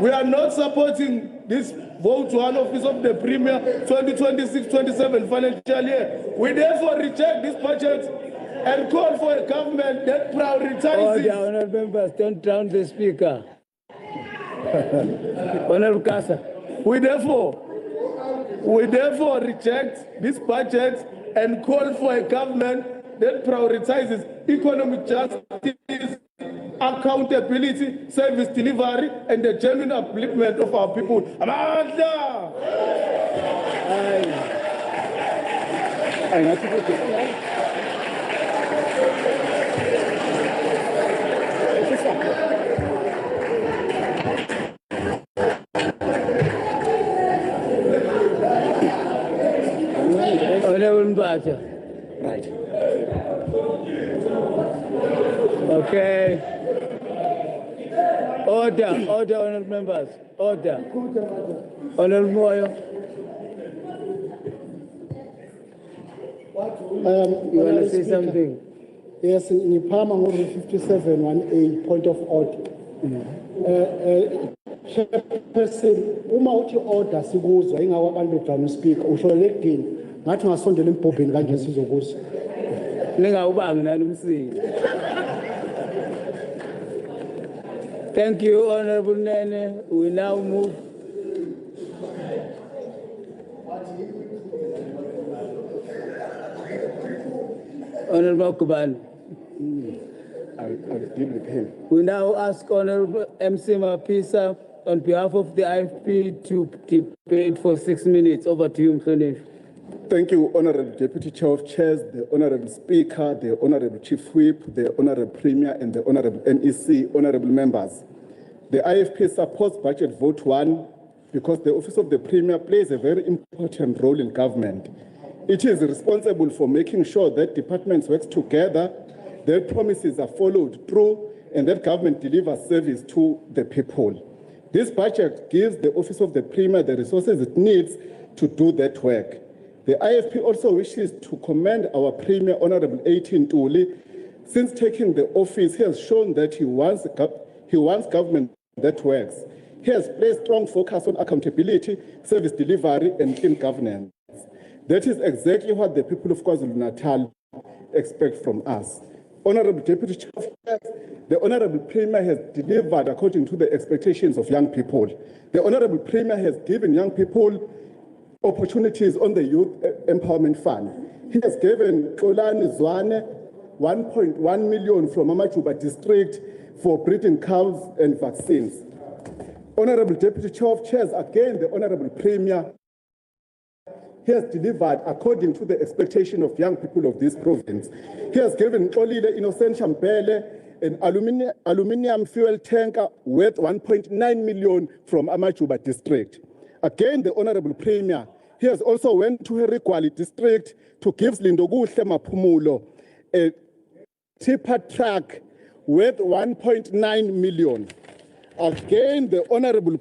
we are not supporting this vote one office of the Premier 2026-27 financial year. We therefore reject this budget and call for a government that prioritizes. The honourable members, don't drown the speaker. Honourable Kasa. We therefore reject this budget and call for a government that prioritizes economic justice, accountability, service delivery, and the genuine upliftment of our people. Amanda! Honourable Mbacha. Right. Okay. Order, honourable members. Order. Honourable Moyo. You want to say something? Yes, in Parma 57(1)(a), point of order. Chairperson, uma uthi order sikuzwa ingawa abantu bejama speaker usho electing ngathi ngasondela empobheni kanje sizokuzwa. Lingawubangi nalo umsini. Thank you, Honourable Nene. We now move. Honourable Kubani. I'll deal with him. We now ask Honourable MC Mapisa on behalf of the IFP to debate for 6 minutes. Over to you, Mkhoneni. Thank you, Honourable Deputy Chair of Chairs, the Honourable Speaker, the Honourable Chief Whip, the Honourable Premier, and the Honourable NEC, Honourable Members. The IFP supports Budget Vote 1 because the Office of the Premier plays a very important role in government. It is responsible for making sure that departments work together, that promises are followed through, and that government delivers service to the people. This budget gives the Office of the Premier the resources it needs to do that work. The IFP also wishes to commend our Premier, Honourable Ntuli. Since taking the office, he has shown that he wants government that works. He has placed strong focus on accountability, service delivery, and clean governance. That is exactly what the people of KwaZulu-Natal expect from us. Honourable Deputy Chair of Chairs, the Honourable Premier has delivered according to the expectations of young people. The Honourable Premier has given young people opportunities on the Youth Empowerment Fund. He has given Xolani Zwane 1.1 million from Amajuba district for breeding cows and vaccines. Honourable Deputy Chair of Chairs, again, the Honourable Premier, he has delivered according to the expectation of young people of this province. He has given Xolile Innocent Shambele an aluminium fuel tanker worth 1.9 million from Amajuba district. Again, the Honourable Premier, he has also went to Herikwali district to give Lindokuhle Maphumulo a tipper truck worth 1.9 million. Again, the Honourable